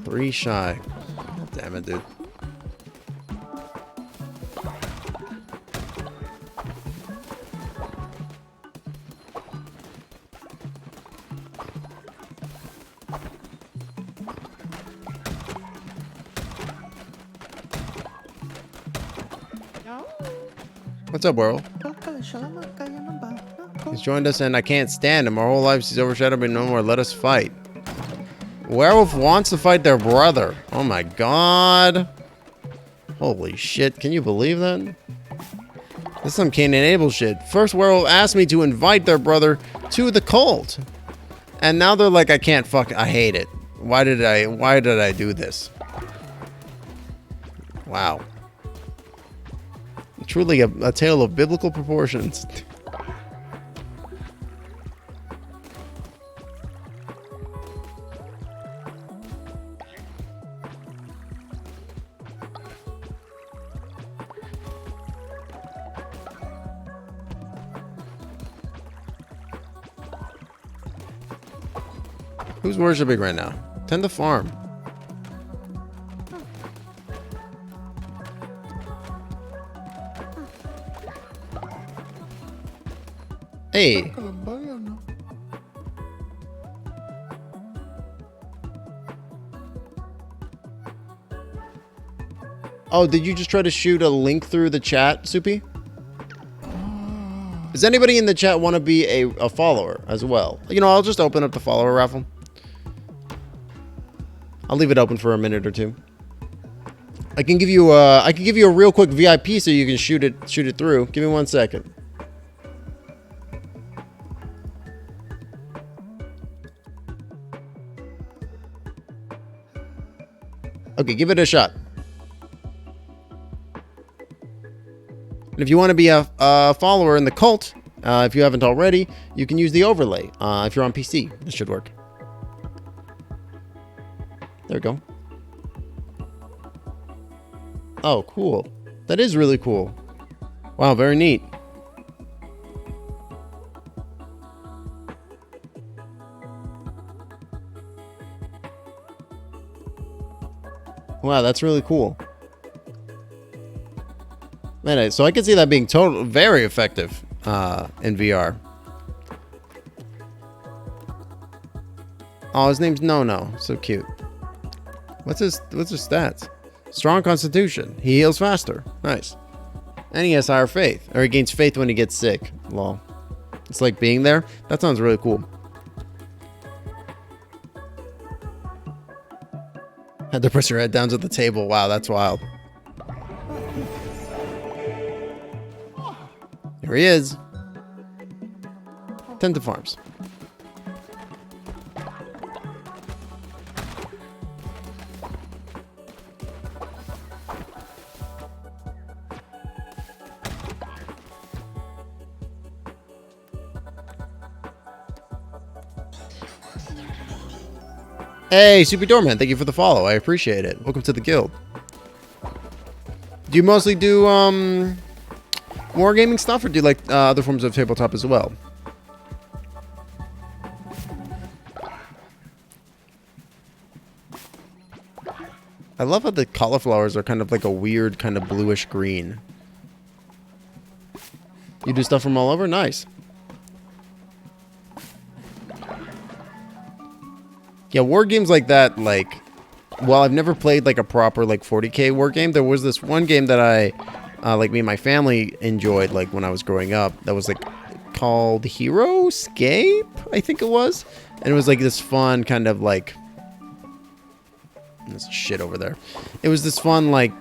Three shy. God damn it, dude. What's up, World? He's joined us and I can't stand him. Our whole lives he's overshadowed me no more. Let us fight. Werewolf wants to fight their brother. Oh my god. Holy shit. Can you believe that? This is some Cain and Abel shit. First werewolf asked me to invite their brother to the cult. And now they're like, I can't fuck. I hate it. Why did I do this? Wow. Truly a tale of biblical proportions. Who's worshiping right now? Tend the farm. Hey. Oh, did you just try to shoot a link through the chat, Soupy? Does anybody in the chat want to be a follower as well? You know, I'll just open up the follower raffle. I'll leave it open for a minute or two. I can give you a real quick VIP so you can shoot it through. Give me 1 second. Okay, give it a shot. And if you want to be a follower in the cult, if you haven't already, you can use the overlay. If you're on PC, this should work. There we go. Oh, cool. That is really cool. Wow, very neat. Wow, that's really cool. Man, so I can see that being very effective in VR. Oh, his name's No. So cute. What's his stats? Strong constitution. He heals faster. Nice. And he has higher faith. Or he gains faith when he gets sick. Lol. It's like being there. That sounds really cool. Had to press your head down to the table. Wow, that's wild. Here he is. Tend to farms. Hey, Super Doorman, thank you for the follow. I appreciate it. Welcome to the guild. Do you mostly do wargaming stuff, or do you like other forms of tabletop as well? I love how the cauliflowers are kind of like a weird kind of bluish green. You do stuff from all over? Nice. Yeah, war games like that, like, well, I've never played like a proper like 40k war game. There was this one game that I, like me and my family enjoyed like when I was growing up. That was like called Heroescape, I think it was. And it was like this fun kind of like, there's shit over there. It was this fun like,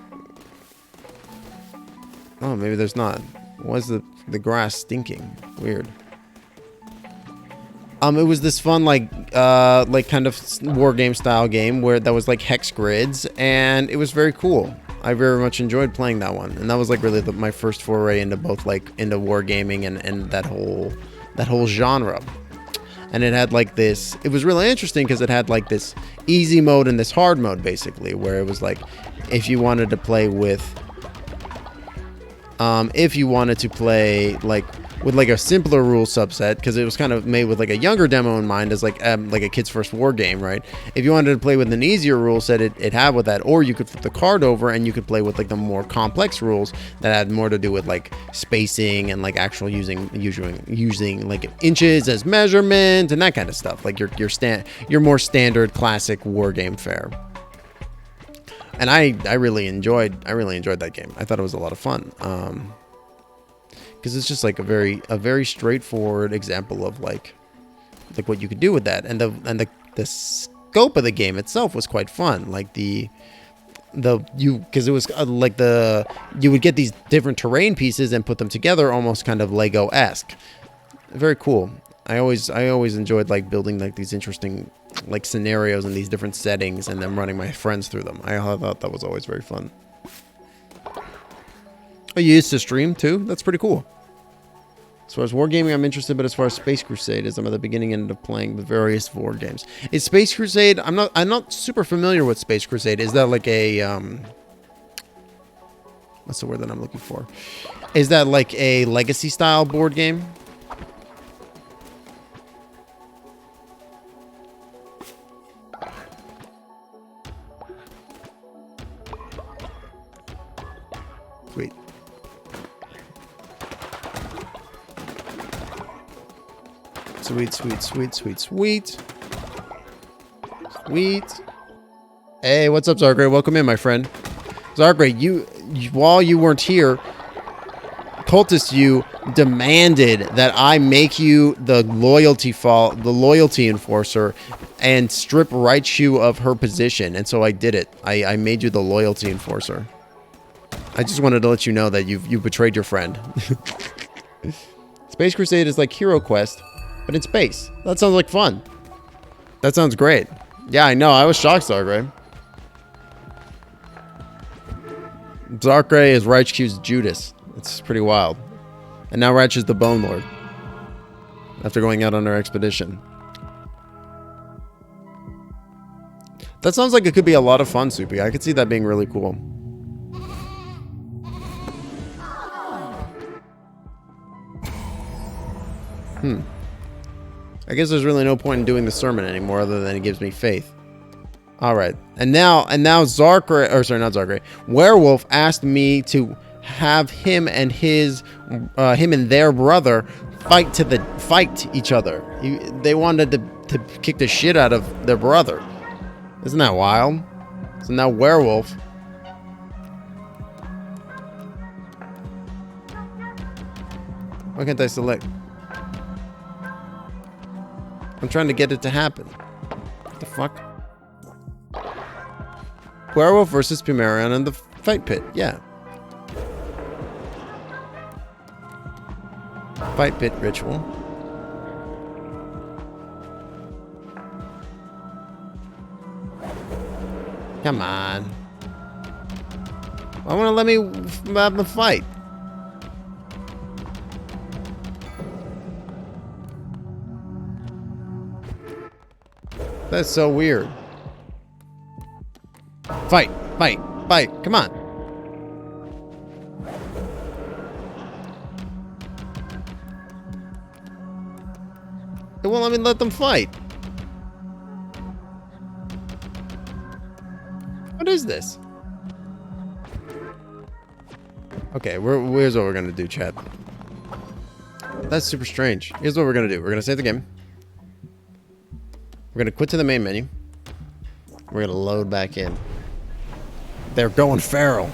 oh, maybe there's not. Why is the grass stinking? Weird. It was this fun, like kind of war game style game where that was like hex grids, and it was very cool. I very much enjoyed playing that one, and that was like really my first foray into both like into wargaming and that whole genre. And it had like this, it was really interesting because it had like this easy mode and this hard mode basically, where it was like if you wanted to play with like with like a simpler rule subset, because it was kind of made with like a younger demo in mind as like a kid's first war game, right? If you wanted to play with an easier rule set, it had with that, or you could flip the card over and you could play with like the more complex rules that had more to do with like spacing and like actual using like inches as measurement and that kind of stuff, like your more standard classic war game fare. And I really enjoyed that game. I thought it was a lot of fun. Because it's just like a very straightforward example of like what you could do with that, and the scope of the game itself was quite fun. Like because it was like you would get these different terrain pieces and put them together, almost kind of Lego-esque. Very cool. I always enjoyed like building like these interesting like scenarios in these different settings and then running my friends through them. I thought that was always very fun. Oh, you used to stream too? That's pretty cool. As far as wargaming, I'm interested, but as far as Space Crusade, as I'm at the beginning end of playing the various war games. Is Space Crusade? I'm not super familiar with Space Crusade. Is that like a what's the word that I'm looking for? Is that like a legacy style board game? Sweet. Sweet, sweet, sweet, sweet, sweet. Sweet. Hey, what's up, Zargray? Welcome in, my friend. Zargray, you while you weren't here, Cultist you demanded that I make you the loyalty enforcer and strip Raichu of her position, and so I did it. I made you the loyalty enforcer. I just wanted to let you know that you betrayed your friend. Space Crusade is like Hero Quest, but in space. That sounds like fun. That sounds great. Yeah, I know. I was shocked, Zargray. Zargray is Raichu's Judas. It's pretty wild. And now Raichu's the Bone Lord. After going out on our expedition. That sounds like it could be a lot of fun, Soupy. I could see that being really cool. I guess there's really no point in doing the sermon anymore other than it gives me faith. Alright. And now Zargray, or sorry, not Zargray. Werewolf asked me to have him and their brother fight each other. They wanted to kick the shit out of their brother. Isn't that wild? So now Werewolf. Why can't I select? I'm trying to get it to happen. What the fuck? Werewolf versus Pumarion in the fight pit. Yeah. Fight pit ritual. Come on. I want to let me have the fight. That's so weird. Fight, fight, fight. Come on. It won't let me let them fight. What is this? Okay, here's what we're gonna do, chat. That's super strange. Here's what we're gonna do. We're gonna save the game. We're gonna quit to the main menu. We're gonna load back in. They're going feral.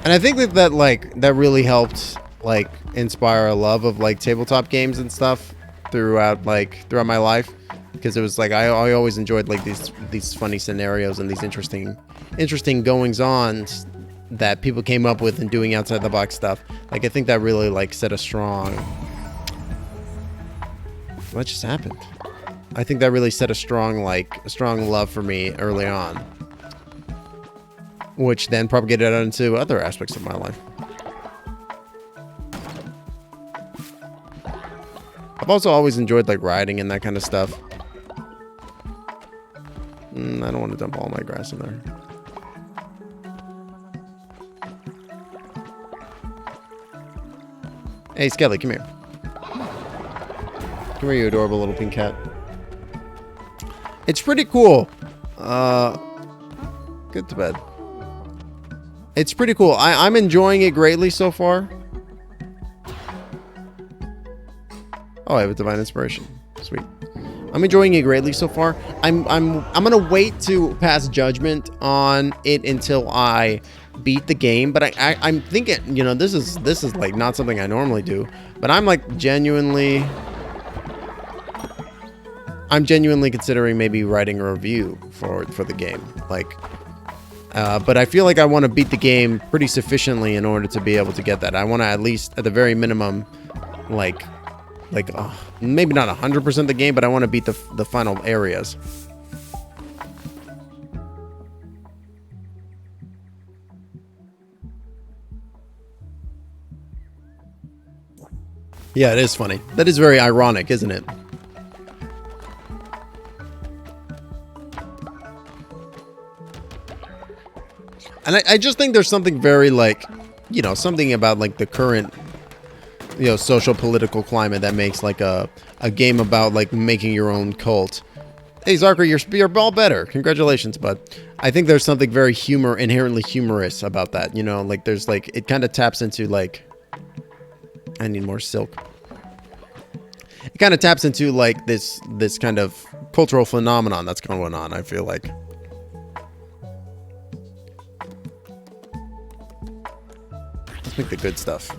And I think that really helped like inspire a love of like tabletop games and stuff throughout my life, because it was like I always enjoyed like these funny scenarios and these interesting goings on that people came up with and doing outside the box stuff. Like I think that really like set a strong What just happened? I think that really set a strong love for me early on, which then propagated out into other aspects of my life. I've also always enjoyed like riding and that kind of stuff. I don't want to dump all my grass in there. Hey, Skelly, come here. Come here, you adorable little pink cat. It's pretty cool. Good to bed. It's pretty cool. I'm enjoying it greatly so far. Oh, I have a divine inspiration. Sweet. I'm enjoying it greatly so far. I'm gonna wait to pass judgment on it until I beat the game. But I'm thinking, you know, this is like not something I normally do. But I'm like genuinely considering maybe writing a review for the game. Like, but I feel like I want to beat the game pretty sufficiently in order to be able to get that. I want to at least, at the very minimum, like maybe not 100% the game, but I want to beat the final areas. Yeah, it is funny. That is very ironic, isn't it? And I just think there's something very like, you know, something about like the current, you know, social political climate that makes like a game about like making your own cult. Hey Zarker, you're all better. Congratulations, bud. I think there's something very inherently humorous about that. You know, like there's like, it kind of taps into like, I need more silk. It kind of taps into like this kind of cultural phenomenon that's going on, I feel like. Let's make the good stuff.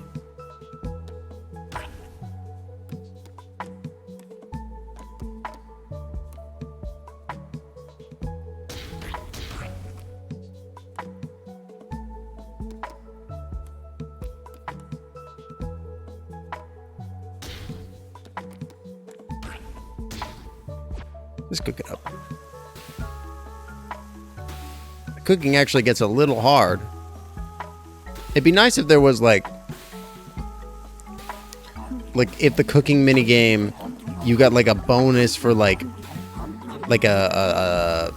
Let's cook it up. The cooking actually gets a little hard. It'd be nice if there was like if the cooking mini game, you got like a bonus for like a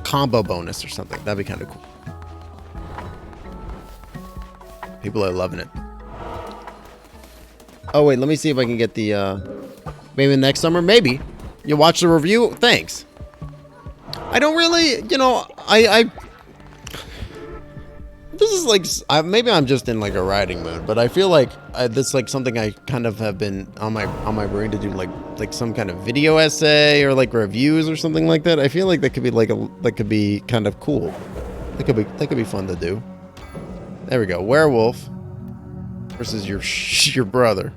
combo bonus or something. That'd be kind of cool. People are loving it. Oh wait, let me see if I can get the maybe next summer. Maybe you watch the review. Thanks. I don't really, you know, I this is like, maybe I'm just in like a writing mood, but I feel like this is like something I kind of have been on my brain to do, like some kind of video essay or like reviews or something like that. I feel like that could be that could be kind of cool. That could be fun to do. There we go. Werewolf versus your brother.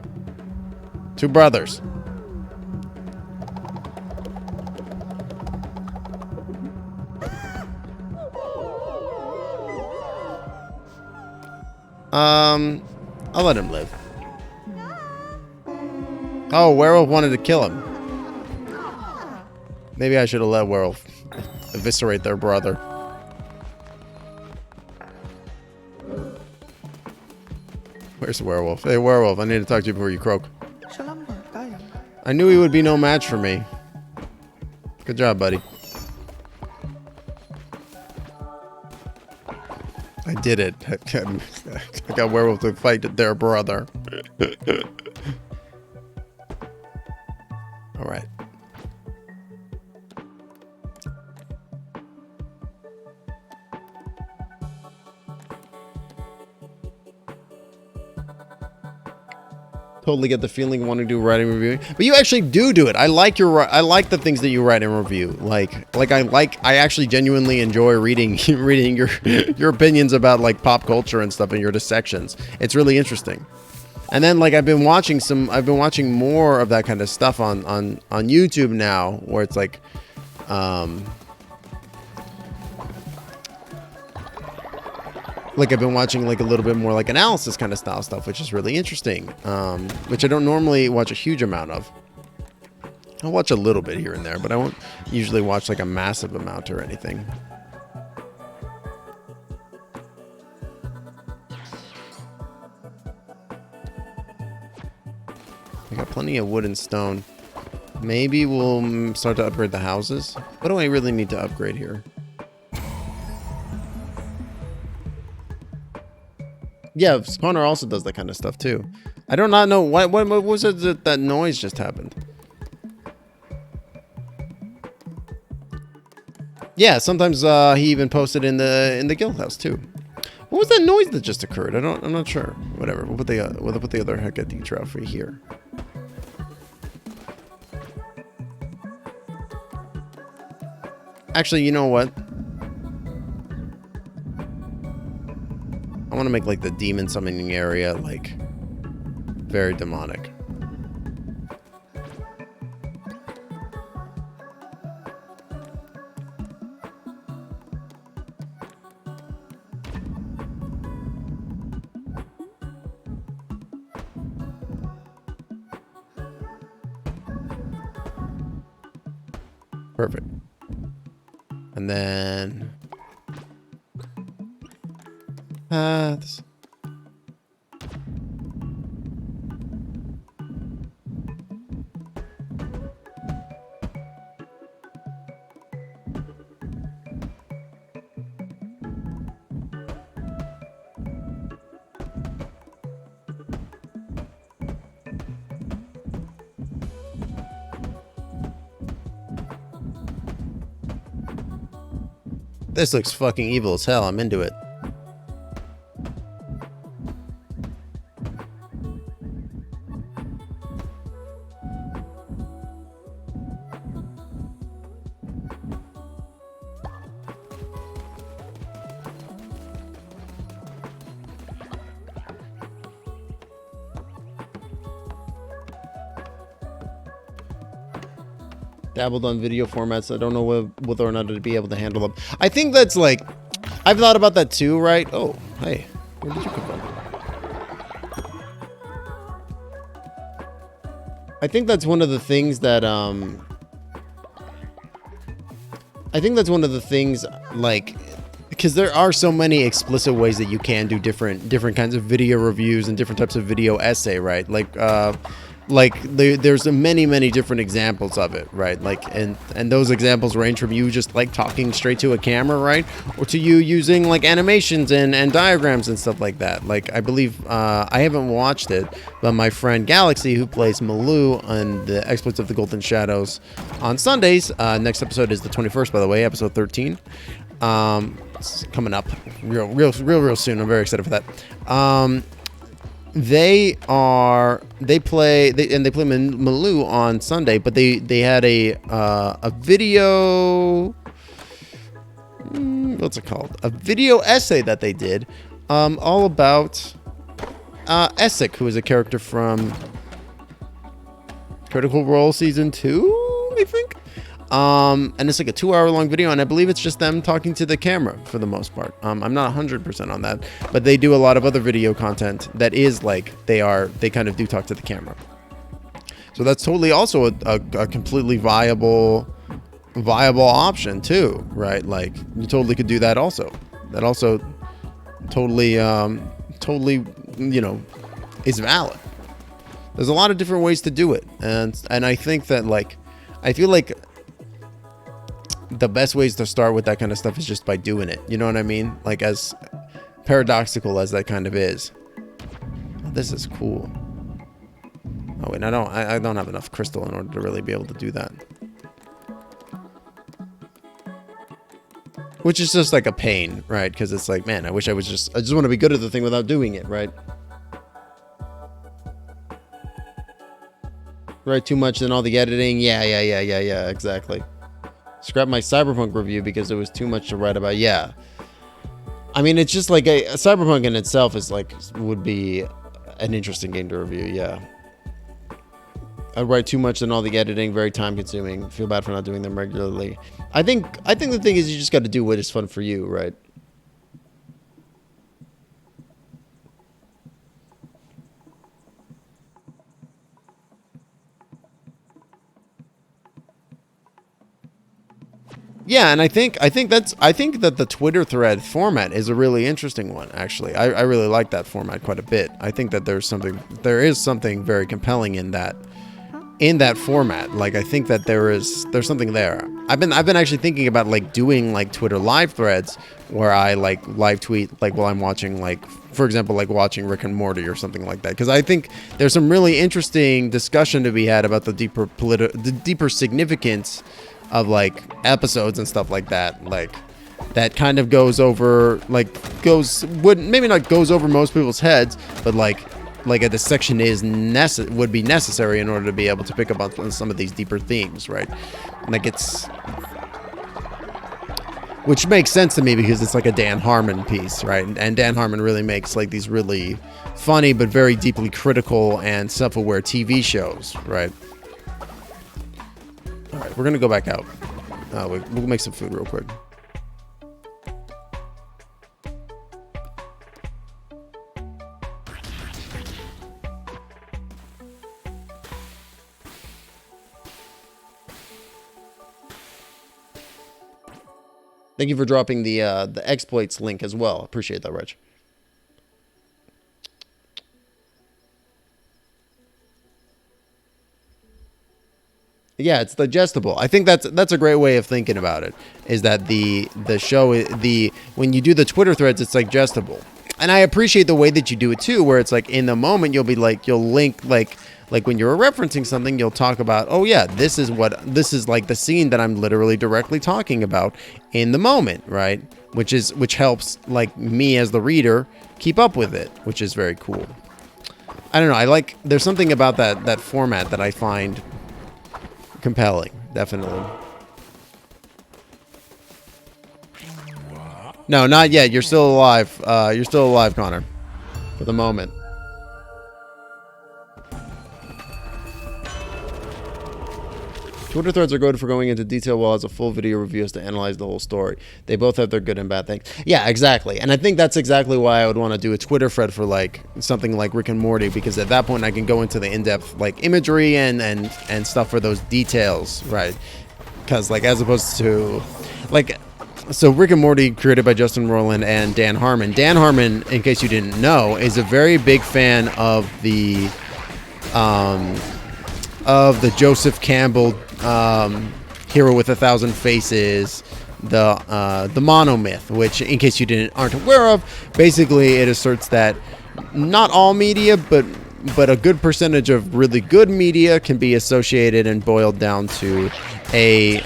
Two brothers. I'll let him live. Oh, Werewolf wanted to kill him. Maybe I should have let Werewolf eviscerate their brother. Where's the Werewolf? Hey, Werewolf, I need to talk to you before you croak. I knew he would be no match for me. Good job, buddy. I did it. I got Werewolf to fight their brother. All right. Totally get the feeling of wanting to do writing reviewing, but you actually do it. I like the things that you write and review. I actually genuinely enjoy reading your opinions about like pop culture and stuff and your dissections. It's really interesting. And then like I've been watching more of that kind of stuff on YouTube now, where it's like I've been watching like a little bit more like analysis kind of style stuff, which is really interesting, which I don't normally watch a huge amount of. I'll watch a little bit here and there, but I won't usually watch like a massive amount or anything. I got plenty of wood and stone. Maybe we'll start to upgrade the houses. What do I really need to upgrade here? Yeah, Spawner also does that kind of stuff too. I do not know what was it that noise just happened. Yeah, sometimes he even posted in the guild house too. What was that noise that just occurred? I'm not sure. Whatever. We'll put the other Hecate trophy here. Actually, you know what? I want to make like the demon summoning area like very demonic. Perfect. And then paths. This looks fucking evil as hell. I'm into it. Dabbled on video formats. I don't know whether or not to be able to handle them. I think that's like, I've thought about that too, right? Oh, hey, where did you come from? I think that's one of the things that I think that's one of the things like, because there are so many explicit ways that you can do different kinds of video reviews and different types of video essay, right? Like there's many different examples of it, right? Like and those examples range from you just like talking straight to a camera, right, or to you using like animations and diagrams and stuff like that. Like I believe I haven't watched it, but my friend Galaxy, who plays Maloo on the Exploits of the Golden Shadows on Sundays, next episode is the 21st, by the way, episode 13. It's coming up real soon. I'm very excited for that. They play Maloo on Sunday, but they had a video, what's it called? A video essay that they did, all about Essek, who is a character from Critical Role Season 2, I think. And it's like a 2-hour long video, and I believe it's just them talking to the camera for the most part. I'm not 100% on that, but they do a lot of other video content that is like they kind of do talk to the camera. So that's totally also a completely viable option too, right? Like you totally could do that also. That also totally, you know, is valid. There's a lot of different ways to do it, and I think that like, I feel like the best ways to start with that kind of stuff is just by doing it. You know what I mean? Like as paradoxical as that kind of is. Oh, this is cool. Oh wait, I don't have enough crystal in order to really be able to do that. Which is just like a pain, right? Because it's like, man, I just want to be good at the thing without doing it, right? Right, too much in all the editing. Yeah, exactly. Scrap my Cyberpunk review because it was too much to write about. Yeah. I mean, it's just like a Cyberpunk in itself is like, would be an interesting game to review. Yeah. I write too much in all the editing, very time consuming. Feel bad for not doing them regularly. I think the thing is you just got to do what is fun for you, right? Yeah, and I think that the Twitter thread format is a really interesting one. Actually, I really like that format quite a bit. I think that there is something very compelling in that format. Like, I think that there's something there. I've been actually thinking about like doing like Twitter live threads where I like live tweet like while I'm watching, like, for example, like watching Rick and Morty or something like that, because I think there's some really interesting discussion to be had about the deeper significance of like episodes and stuff like that. Like, that kind of goes over, like, wouldn't maybe not goes over most people's heads, but like a dissection would be necessary in order to be able to pick up on some of these deeper themes, right? Like, which makes sense to me because it's like a Dan Harmon piece, right? And Dan Harmon really makes like these really funny but very deeply critical and self-aware TV shows, right? All right, we're gonna go back out. We'll make some food real quick. Thank you for dropping the exploits link as well. Appreciate that, Rich. Yeah, it's digestible. I think that's a great way of thinking about it. Is that the show, when you do the Twitter threads, it's digestible, and I appreciate the way that you do it too, where it's like in the moment you'll link like when you're referencing something, you'll talk about, oh yeah, this is like the scene that I'm literally directly talking about in the moment, right? Which helps like me as the reader keep up with it, which is very cool. I don't know. There's something about that format that I find compelling, definitely. No, not yet. You're still alive. You're still alive, Connor, for the moment. Twitter threads are good for going into detail, while as a full video review is to analyze the whole story. They both have their good and bad things. Yeah, exactly. And I think that's exactly why I would want to do a Twitter thread for like something like Rick and Morty, because at that point I can go into the in-depth like imagery and stuff for those details, right? Because like, as opposed to like, so Rick and Morty, created by Justin Roiland and Dan Harmon. Dan Harmon, in case you didn't know, is a very big fan of the Joseph Campbell Hero with a Thousand Faces, the monomyth, which, in case you aren't aware of, basically it asserts that not all media, but a good percentage of really good media can be associated and boiled down to a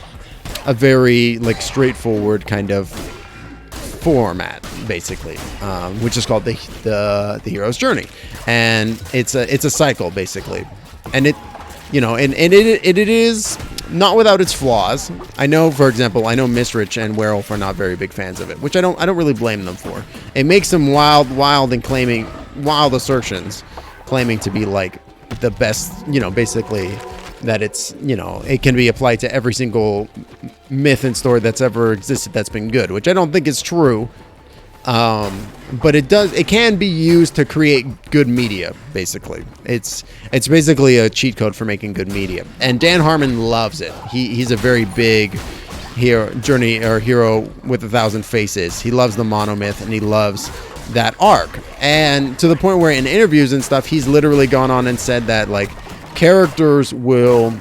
very like straightforward kind of format, basically, which is called the hero's journey, and it's a cycle basically, and it. You know, and it is not without its flaws. I know, for example, Misrich and Werewolf are not very big fans of it, which I don't really blame them for. It makes them wild and claiming wild assertions, claiming to be like the best, you know, basically that it's, you know, it can be applied to every single myth and story that's ever existed that's been good, which I don't think is true. But it can be used to create good media, basically. It's basically a cheat code for making good media. And Dan Harmon loves it. He's a very big hero with a thousand faces. He loves the monomyth and he loves that arc. And to the point where in interviews and stuff, he's literally gone on and said that like characters will,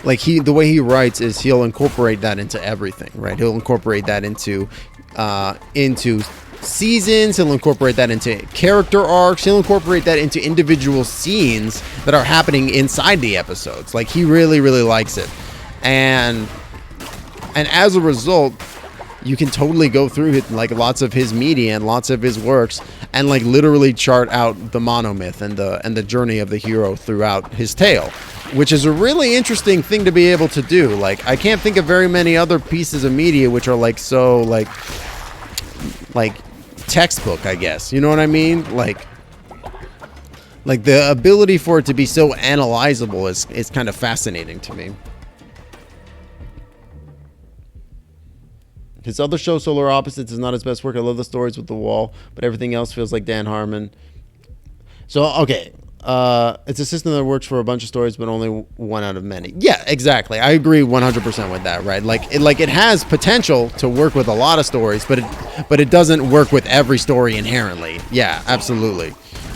like, the way he writes is he'll incorporate that into everything, right? He'll incorporate that into seasons. He'll incorporate that into character arcs. He'll incorporate that into individual scenes that are happening inside the episodes. Like, he really, really likes it. And as a result, you can totally go through it, like lots of his media and lots of his works, and like literally chart out the monomyth and the journey of the hero throughout his tale, which is a really interesting thing to be able to do. Like, I can't think of very many other pieces of media which are like so like textbook, I guess. You know what I mean? Like the ability for it to be so analyzable is kind of fascinating to me. His other show, Solar Opposites, is not his best work. I love the stories with The Wall, but everything else feels like Dan Harmon. So, okay, It's a system that works for a bunch of stories, but only one out of many. Yeah, exactly. I agree 100% with that. Right? It has potential to work with a lot of stories, but it doesn't work with every story inherently. Yeah, absolutely.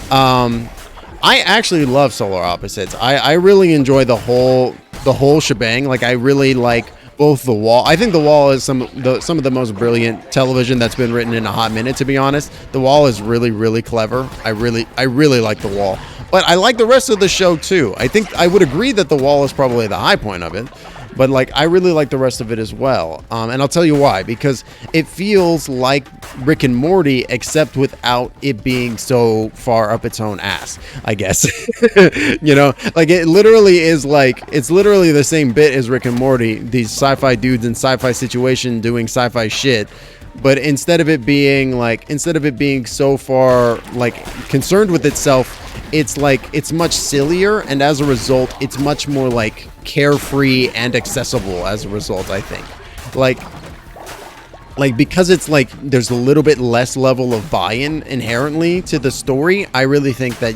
I actually love Solar Opposites. I really enjoy the whole shebang. Like, I really like both The Wall. I think The Wall is some of the most brilliant television that's been written in a hot minute, to be honest. The Wall is really, really clever. I really like The Wall. But I like the rest of the show too. I think I would agree that The Wall is probably the high point of it. But like, I really like the rest of it as well. And I'll tell you why. Because it feels like Rick and Morty, except without it being so far up its own ass, I guess. You know, like, it literally is like, it's literally the same bit as Rick and Morty. These sci-fi dudes in sci-fi situation doing sci-fi shit. But instead of it being so far like concerned with itself, it's like, it's much sillier, and as a result, it's much more like carefree and accessible as a result, I think. Like because it's like there's a little bit less level of buy-in inherently to the story, I really think that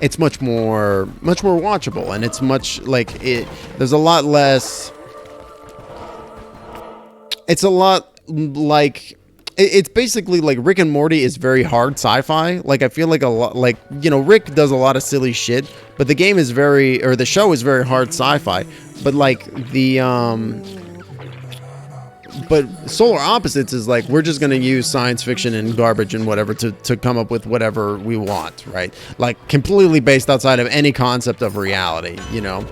it's much more watchable, and it's much like there's a lot less, it's a lot like, it's basically like Rick and Morty is very hard sci-fi. Like, I feel like a lot, like, you know, Rick does a lot of silly shit, but the show is very hard sci-fi. But like but Solar Opposites is like, we're just going to use science fiction and garbage and whatever to come up with whatever we want, right? Like, completely based outside of any concept of reality, you know?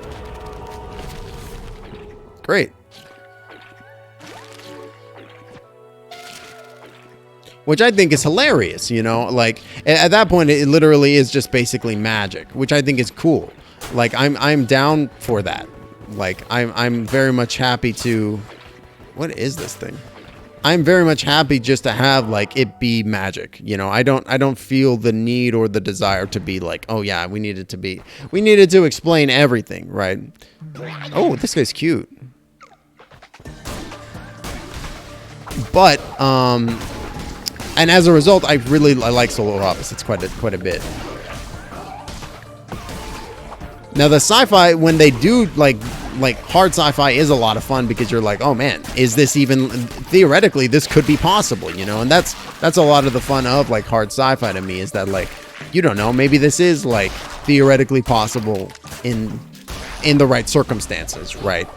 Great. Which I think is hilarious, you know? Like, at that point, it literally is just basically magic, which I think is cool. Like, I'm down for that. Like, I'm very much happy to... What is this thing? I'm very much happy just to have, like, it be magic, you know? I don't feel the need or the desire to be like, oh yeah, we needed to explain everything, right? Oh, this guy's cute. But, and as a result, I like Solar Opposites quite a bit. Now, the sci-fi, when they do like hard sci-fi, is a lot of fun, because you're like, oh man, is this even theoretically, this could be possible, you know? And that's a lot of the fun of like hard sci-fi to me, is that like, you don't know, maybe this is like theoretically possible in the right circumstances, right?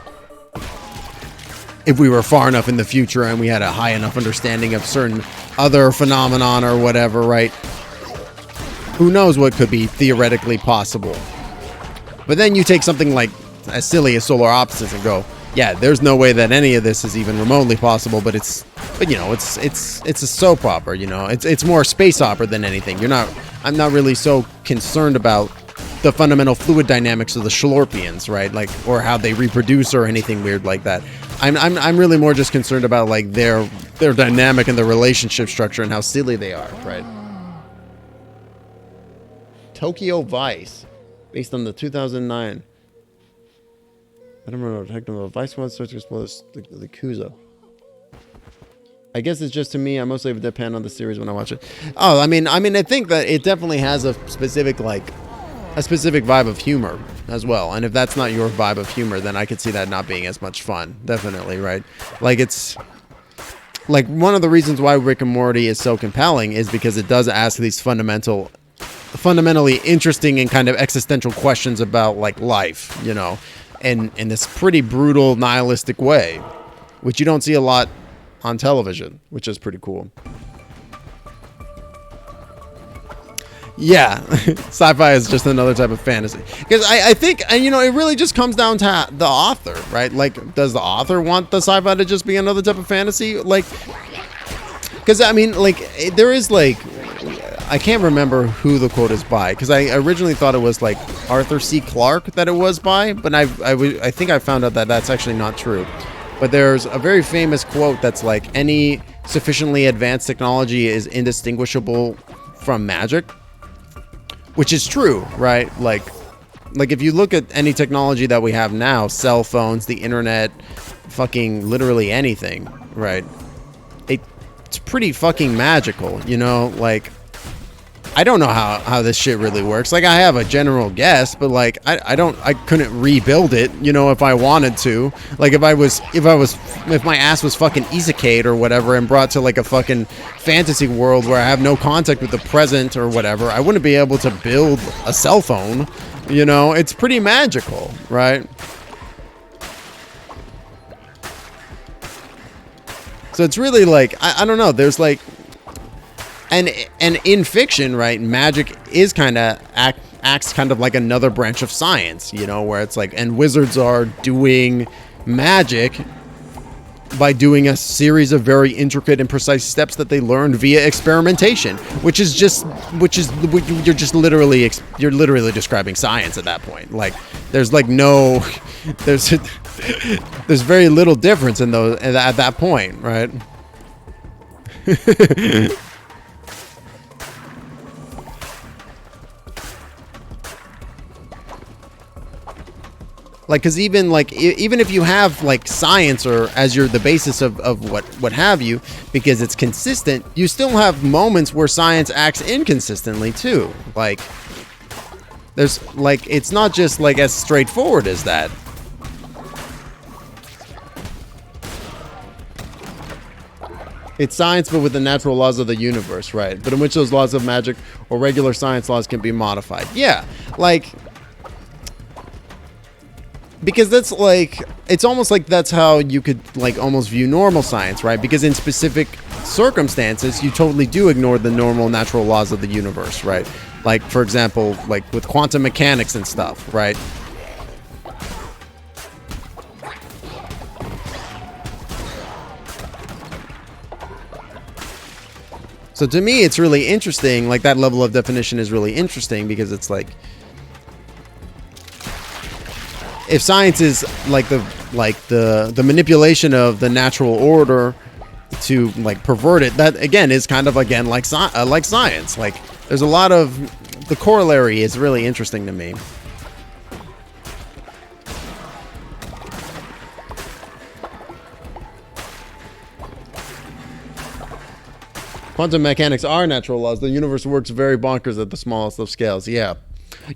If we were far enough in the future and we had a high enough understanding of certain other phenomenon or whatever, right? Who knows what could be theoretically possible. But then you take something like as silly as Solar Opposites and go, yeah, there's no way that any of this is even remotely possible, but you know, it's a soap opera, you know? It's more space opera than anything. I'm not really so concerned about the fundamental fluid dynamics of the Schlorpians, right? Like, or how they reproduce or anything weird like that. I'm really more just concerned about like their dynamic and their relationship structure and how silly they are, right? Tokyo Vice, based on the 2009. I don't remember technical Vice one starts to explode the Kuzo. I guess it's just, to me, I mostly depend on the series when I watch it. Oh, I mean, I think that it definitely has a specific vibe of humor as well. And if that's not your vibe of humor, then I could see that not being as much fun. Definitely, right? Like, it's like one of the reasons why Rick and Morty is so compelling is because it does ask these fundamentally interesting and kind of existential questions about like life, you know, and in this pretty brutal, nihilistic way, which you don't see a lot on television, which is pretty cool. Yeah, sci-fi is just another type of fantasy. Because I think, and you know, it really just comes down to the author, right? Like, does the author want the sci-fi to just be another type of fantasy? Like, because I mean, like, there is like, I can't remember who the quote is by, because I originally thought it was like Arthur C. Clarke that it was by, but I think I found out that that's actually not true. But there's a very famous quote that's like, any sufficiently advanced technology is indistinguishable from magic. Which is true, right? Like if you look at any technology that we have now, cell phones, the internet, fucking literally anything, right? It's pretty fucking magical, you know? Like, I don't know how this shit really works. Like, I have a general guess, but like I couldn't rebuild it, you know, if I wanted to. Like, if my ass was fucking isekai'd or whatever and brought to like a fucking fantasy world where I have no contact with the present or whatever, I wouldn't be able to build a cell phone. You know, it's pretty magical, right? So it's really like, I don't know, there's like, and in fiction, right, magic is kind of acts kind of like another branch of science, you know, where it's like, and wizards are doing magic by doing a series of very intricate and precise steps that they learned via experimentation, which is you're literally describing science at that point. Like, there's like no, there's very little difference in those at that point, right? Like, because even if you have like science or as the basis of what have you, because it's consistent, you still have moments where science acts inconsistently too. Like, there's like, it's not just like as straightforward as that. It's science, but with the natural laws of the universe, right? But in which those laws of magic or regular science laws can be modified. Yeah, like, because that's like, it's almost like that's how you could like almost view normal science, right? Because in specific circumstances, you totally do ignore the normal natural laws of the universe, right? Like, for example, like with quantum mechanics and stuff, right? So to me, it's really interesting. Like, that level of definition is really interesting because it's like, if science is like the manipulation of the natural order to like pervert it, that again is kind of again like science. Like, there's a lot of the corollary is really interesting to me. Quantum mechanics are natural laws. The universe works very bonkers at the smallest of scales. Yeah.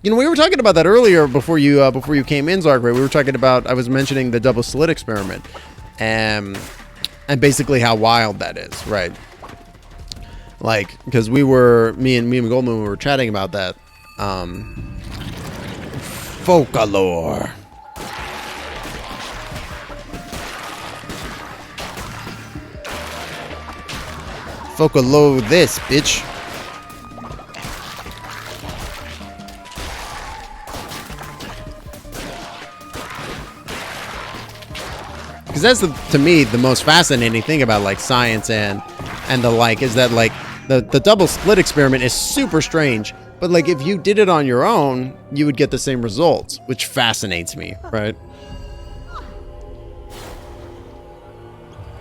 You know, we were talking about that earlier before you came in, Zarkray. We were talking about, I was mentioning the double slit experiment, and basically how wild that is, right? Like, because me and Goldman were chatting about that. Folklore. Folklore this, bitch. Because that's to me the most fascinating thing about like science and the like, is that like the double slit experiment is super strange, but like if you did it on your own, you would get the same results, which fascinates me, right?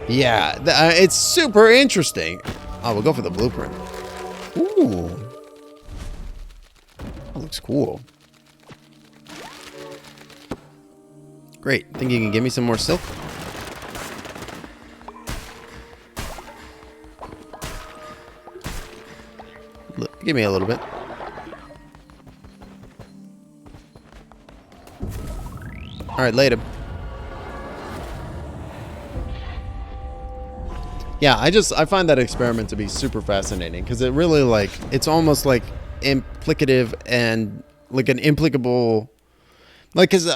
Yeah, it's super interesting. Oh, we'll go for the blueprint. Ooh, that looks cool. Great. Think you can give me some more silk? Give me a little bit. All right, later. Yeah, I find that experiment to be super fascinating because it really like, it's almost like implicative and like an implicable, like, because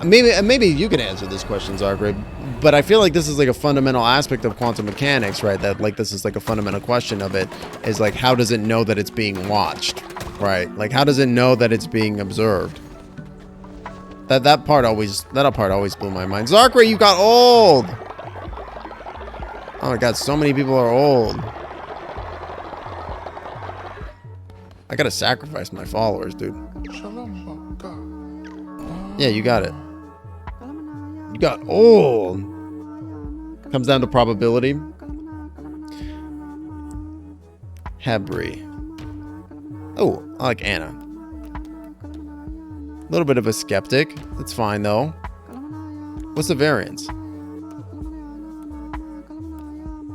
maybe you can answer this question, Zarkray, but I feel like this is like a fundamental aspect of quantum mechanics, right? That like this is like a fundamental question of it, is like, how does it know that it's being watched, right? Like, how does it know that it's being observed? That part always blew my mind. Zarkray, you got old. Oh my god, so many people are old. I gotta sacrifice my followers, dude. Yeah, you got it. You got old. Comes down to probability. Hebri. Oh, I like Anna. A little bit of a skeptic. That's fine though. What's the variance?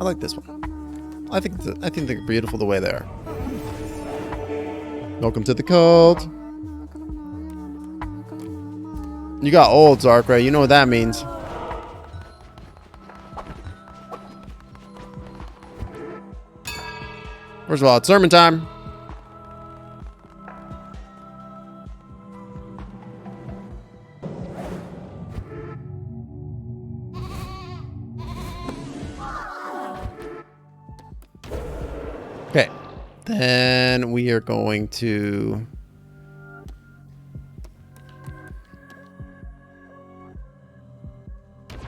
I like this one. I think they're beautiful the way they are. Welcome to the cult. You got old, Zarkray. You know what that means. First of all, it's sermon time. Okay. Then we are going to...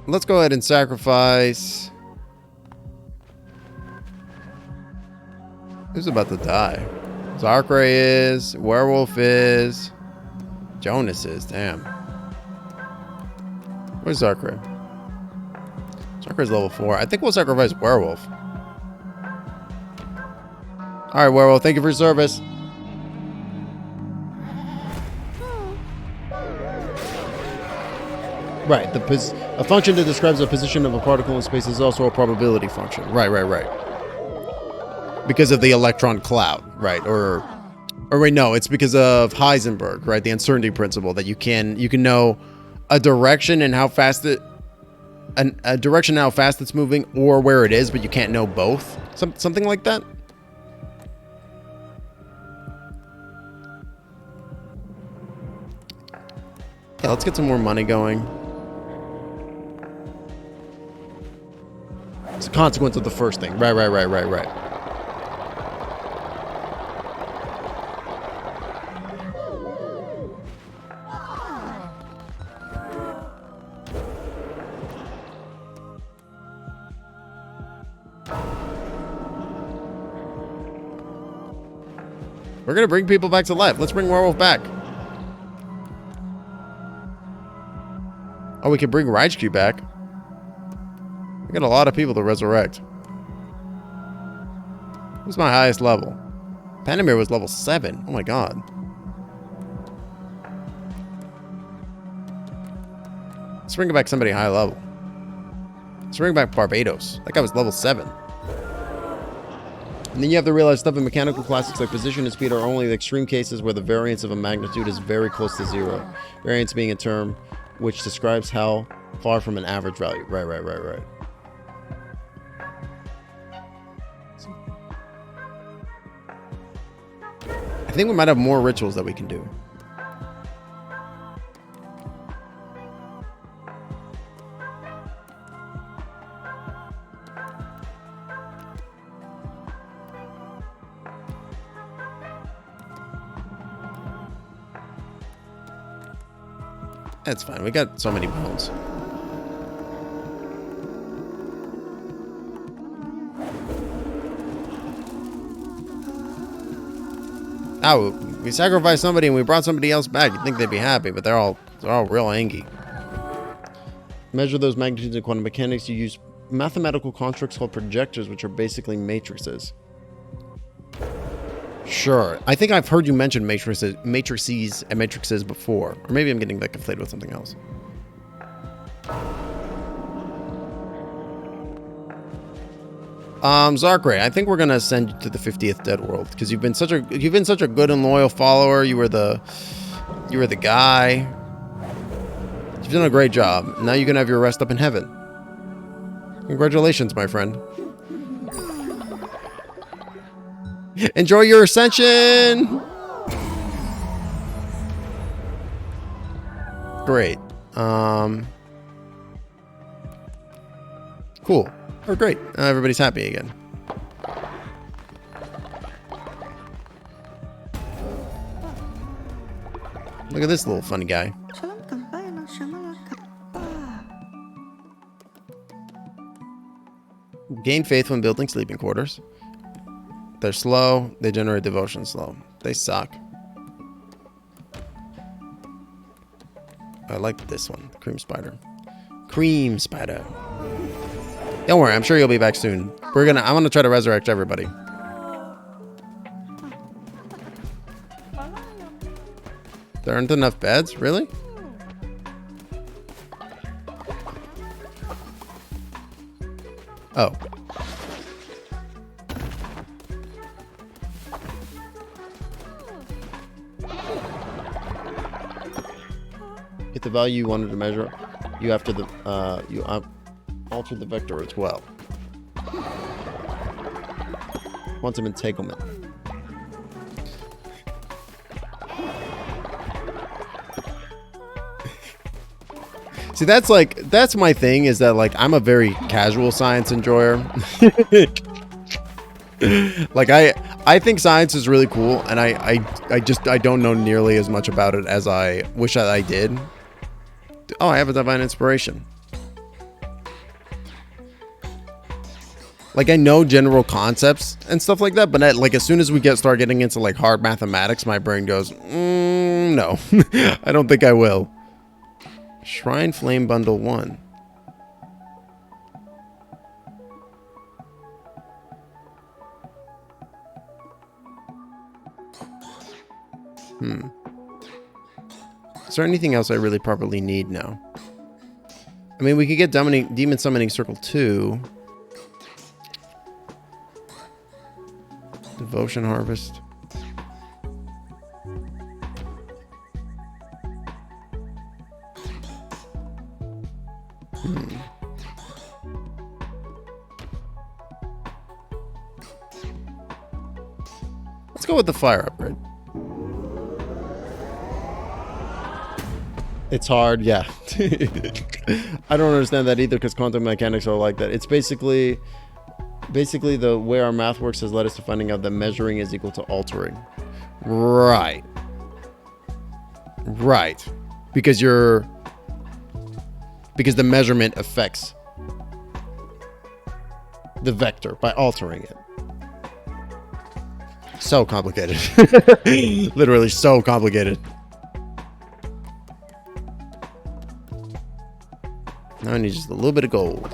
Let's go ahead and sacrifice... Who's about to die? Zarkray is. Werewolf is. Jonas is. Damn. Where's Zarkray? Zarkray's level 4. I think we'll sacrifice Werewolf. Alright, Werewolf. Thank you for your service. Right. A function that describes the position of a particle in space is also a probability function. Right. Because of the electron cloud, right? Or wait, no, it's because of Heisenberg, right? The uncertainty principle that you can know a direction and how fast a direction and how fast it's moving, or where it is, but you can't know both. Something like that. Yeah, let's get some more money going. It's a consequence of the first thing. Right. We're gonna bring people back to life. Let's bring Werewolf back. Oh, we can bring Raichu back. We got a lot of people to resurrect. Who's my highest level? Panamir was level 7. Oh my god. Let's bring back somebody high level. Let's bring back Barbados. That guy was level 7. And then you have to realize stuff in mechanical classics like position and speed are only the extreme cases where the variance of a magnitude is very close to 0. Variance being a term which describes how far from an average value. Right. I think we might have more rituals that we can do. That's fine. We got so many bones. Oh, we sacrificed somebody and we brought somebody else back. You'd think they'd be happy, but they're all real angry. Measure those magnitudes in quantum mechanics. You use mathematical constructs called projectors, which are basically matrices. Sure. I think I've heard you mention matrices and matrices before. Or maybe I'm getting that conflated with something else. Zarkray, I think we're gonna send you to the 50th Dead World because you've been such a good and loyal follower. You were the guy. You've done a great job. Now you can have your rest up in heaven. Congratulations, my friend. Enjoy your ascension. Great. Cool. Oh, great. Everybody's happy again. Look at this little funny guy. Gain faith when building sleeping quarters. They're slow. They generate devotion slow. They suck. I like this one. Cream spider. Cream spider. Don't worry. I'm sure you'll be back soon. I'm gonna try to resurrect everybody. There aren't enough beds? Really? Oh. the value you wanted to measure, you have to alter the vector as well. Quantum entanglement. See, that's my thing, is that like I'm a very casual science enjoyer. Like I think science is really cool, and I don't know nearly as much about it as I wish that I did. Oh, I have a divine inspiration. Like I know general concepts and stuff like that, but like as soon as we start getting into like hard mathematics, my brain goes, no, I don't think I will. Shrine Flame Bundle 1. Is there anything else I really properly need now? I mean, we could get Demon Summoning Circle 2. Devotion Harvest. Let's go with the fire upgrade. It's hard, yeah. I don't understand that either, because quantum mechanics are like that. It's basically the way our math works has led us to finding out that measuring is equal to altering. Right. Because the measurement affects the vector by altering it. So complicated. Literally so complicated. Now I need just a little bit of gold.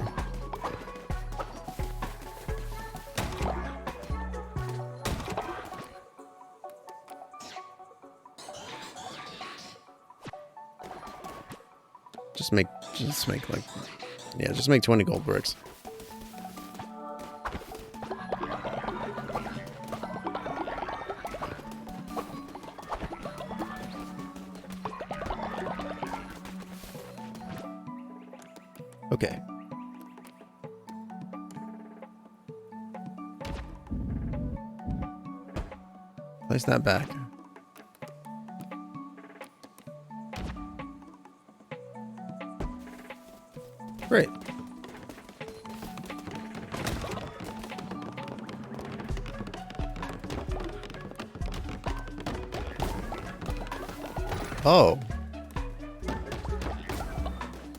Just make like, yeah, just make 20 gold bricks. Okay. Place that back. Great. Oh.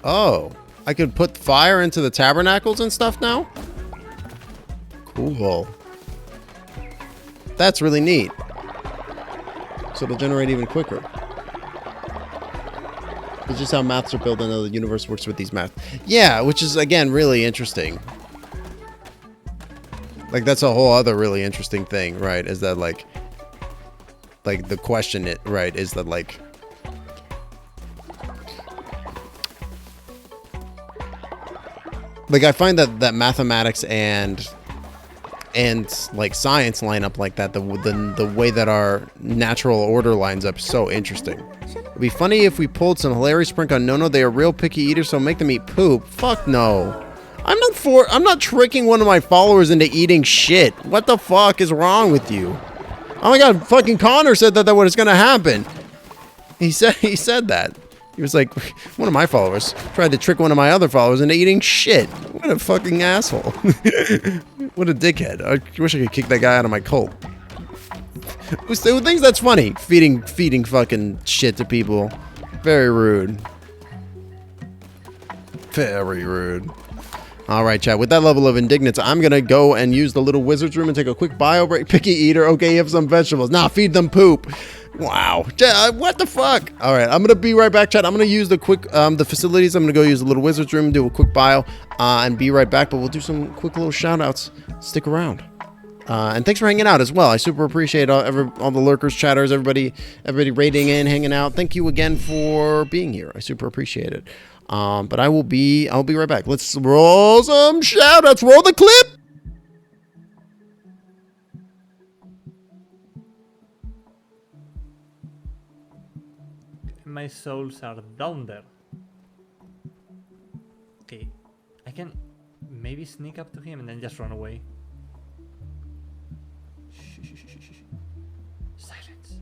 Oh. I could put fire into the tabernacles and stuff now? Cool. That's really neat. So it'll generate even quicker. It's just how maths are built and how the universe works with these maths. Yeah, which is, again, really interesting. Like, that's a whole other really interesting thing, right? Is that, like the question, right, is that, like... Like, I find that mathematics and like science line up like that, the way that our natural order lines up is so interesting. It'd be funny if we pulled some hilarious prank on Nono. They are real picky eaters, so make them eat poop. Fuck no. I'm not tricking one of my followers into eating shit. What the fuck is wrong with you? Oh my god, fucking Connor said that was gonna happen. He said that. He was like, one of my followers tried to trick one of my other followers into eating shit. What a fucking asshole. What a dickhead. I wish I could kick that guy out of my cult. Who thinks that's funny? Feeding fucking shit to people. Very rude. Very rude. Alright, chat. With that level of indignance, I'm gonna go and use the little wizard's room and take a quick bio break. Picky eater. Okay, you have some vegetables. Nah, feed them poop. Wow. What the fuck? Alright, I'm gonna be right back, chat. I'm gonna use the facilities. I'm gonna go use the little wizard's room, do a quick bio, and be right back. But we'll do some quick little shout outs. Stick around. And thanks for hanging out as well. I super appreciate all the lurkers, chatters, everybody rating in, hanging out. Thank you again for being here. I super appreciate it. But I'll be right back. Let's roll some shout outs. Roll the clip. my souls are down there. Okay, I can maybe sneak up to him and then just run away. Shh, shh, shh, shh, shh. Silence.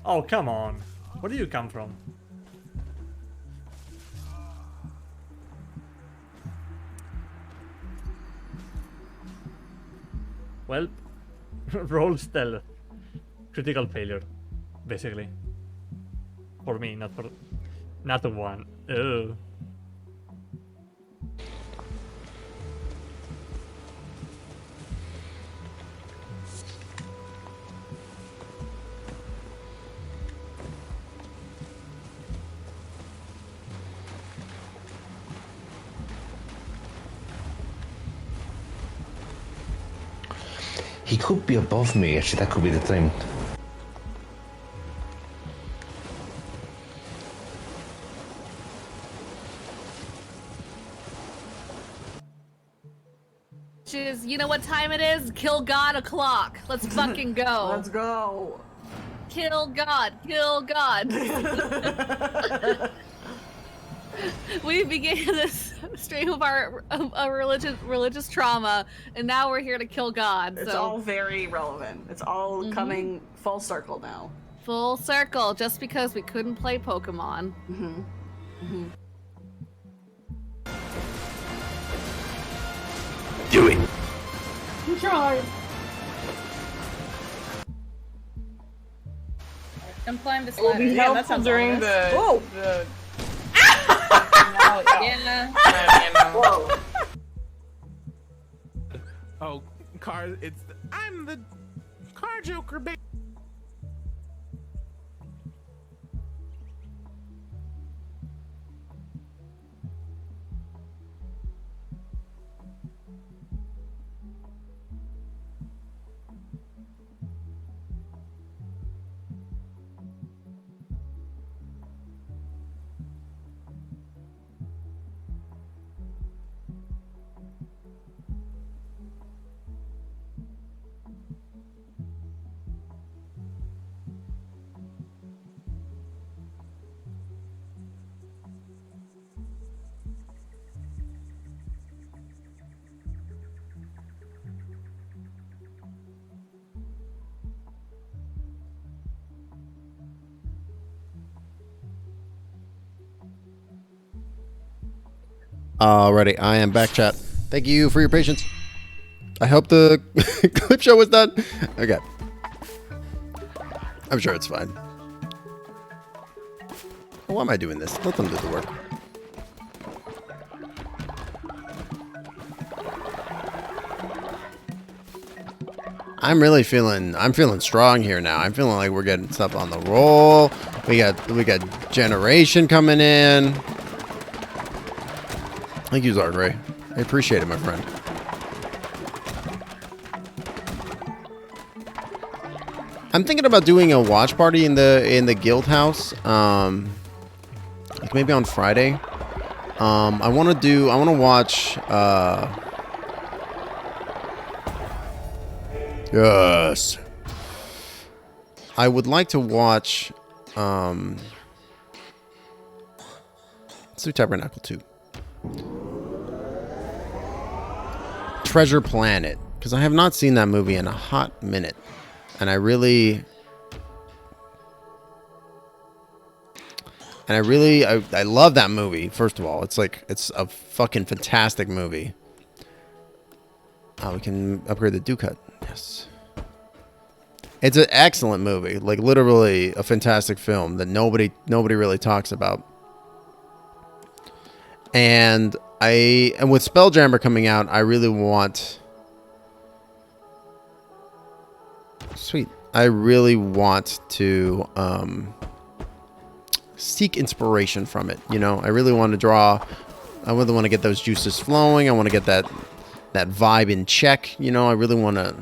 Oh, come on. Where do you come from? Well, roll stealth. Critical failure, basically. For me, not a one. Ugh. He could be above me, actually, that could be the thing. You know what time it is? Kill God o'clock. Let's fucking go. Let's go. Kill God. Kill God. We began this stream of our religious trauma, and now we're here to kill God. It's so. all very relevant. It's all coming full circle now. Full circle, just because we couldn't play Pokemon. Do it! We tried. Come climb this It will ladder. be Yeah, that helpful sounds during ominous. the. Whoa! Yeah. Whoa! Oh, car! I'm the car Joker, baby. Alrighty, I am back, chat. Thank you for your patience. I hope the clip show was done. Okay. I'm sure it's fine. Why am I doing this? Let them do the work. I'm feeling strong here now. I'm feeling like we're getting stuff on the roll. We got generation coming in. Thank you, Zardray. I appreciate it, my friend. I'm thinking about doing a watch party in the guild house. Like maybe on Friday. I want to watch. Yes. I would like to watch. Let's do Tabernacle 2. Treasure Planet, because I have not seen that movie in a hot minute, and I love that movie. First of all, it's a fucking fantastic movie. We can upgrade the Ducat. Yes, it's an excellent movie. Like literally a fantastic film that nobody really talks about. And with Spelljammer coming out, I really want. Sweet. I really want to seek inspiration from it. You know, I really want to draw. I really want to get those juices flowing. I want to get that vibe in check. You know, I really want to.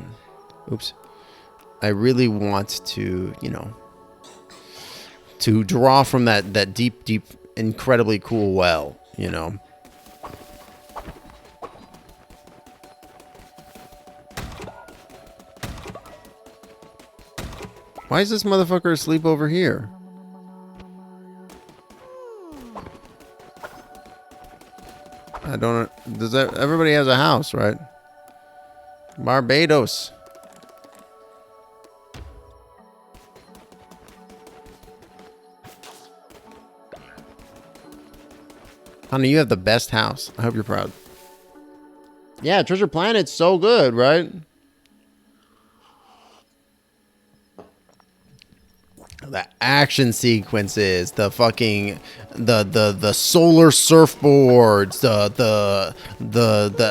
Oops. I really want to, you know, to draw from that deep, incredibly cool well. You know. Why is this motherfucker asleep over here? I don't. Does that? Everybody has a house, right? Barbados. Honey, you have the best house. I hope you're proud. Yeah, Treasure Planet's so good, right? The action sequences, the fucking the solar surfboards, the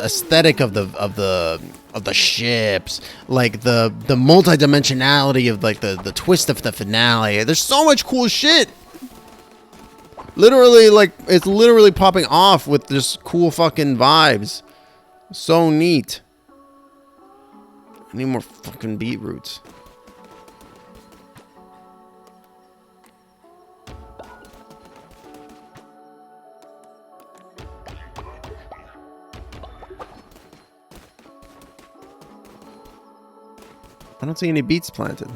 aesthetic of the ships, like the multidimensionality of like the twist of the finale. There's so much cool shit. Literally, like, it's literally popping off with just cool fucking vibes. So neat. I need more fucking beetroots. I don't see any beets planted.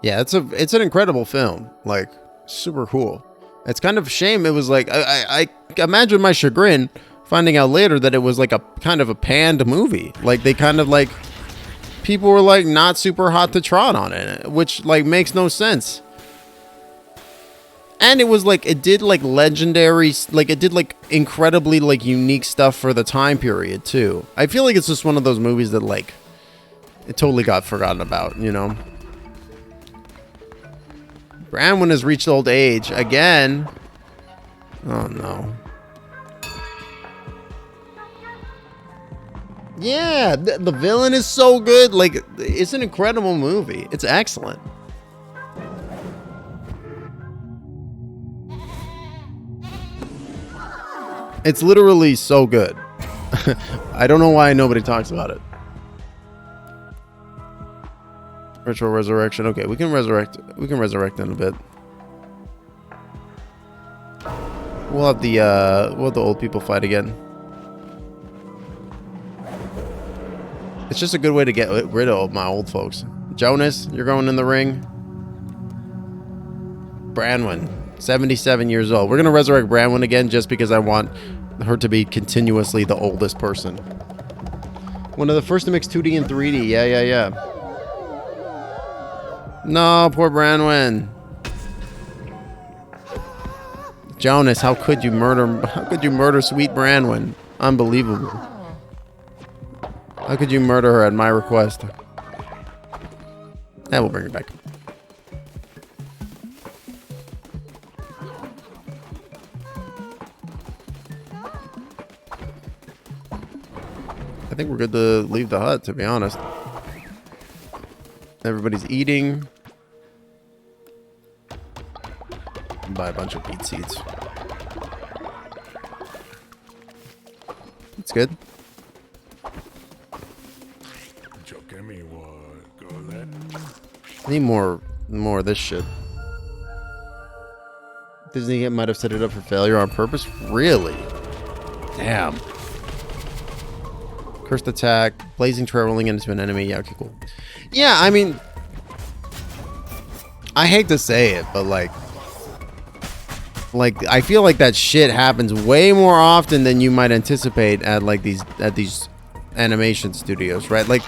Yeah, it's an incredible film. Like, super cool. It's kind of a shame. It was like, I imagine my chagrin finding out later that it was like a kind of a panned movie. Like, they kind of like, people were like not super hot to trot on it, which like makes no sense. And it was like, it did like legendary, like it did like incredibly like unique stuff for the time period too. I feel like it's just one of those movies that like, it totally got forgotten about, you know? Branwen has reached old age again. Oh no. Yeah, the villain is so good. Like, it's an incredible movie. It's excellent. It's literally so good. I don't know why nobody talks about it. Ritual resurrection. Okay, we can resurrect in a bit. We'll have the old people fight again. It's just a good way to get rid of my old folks. Jonas, you're going in the ring. Branwen, 77 years old. We're gonna resurrect Branwen again just because I want her to be continuously the oldest person. One of the first to mix 2D and 3D. Yeah. No, poor Branwen. Jonas, how could you murder sweet Branwen? Unbelievable. How could you murder her at my request? Yeah, we'll bring her back. I think we're good to leave the hut, to be honest. Everybody's eating. Buy a bunch of beet seeds. It's good. I need more of this shit. Disney might have set it up for failure on purpose. Really? Damn. Cursed attack. Blazing trail rolling into an enemy. Yeah, okay, cool. Yeah, I mean, I hate to say it, but like I feel like that shit happens way more often than you might anticipate at like these animation studios, right? Like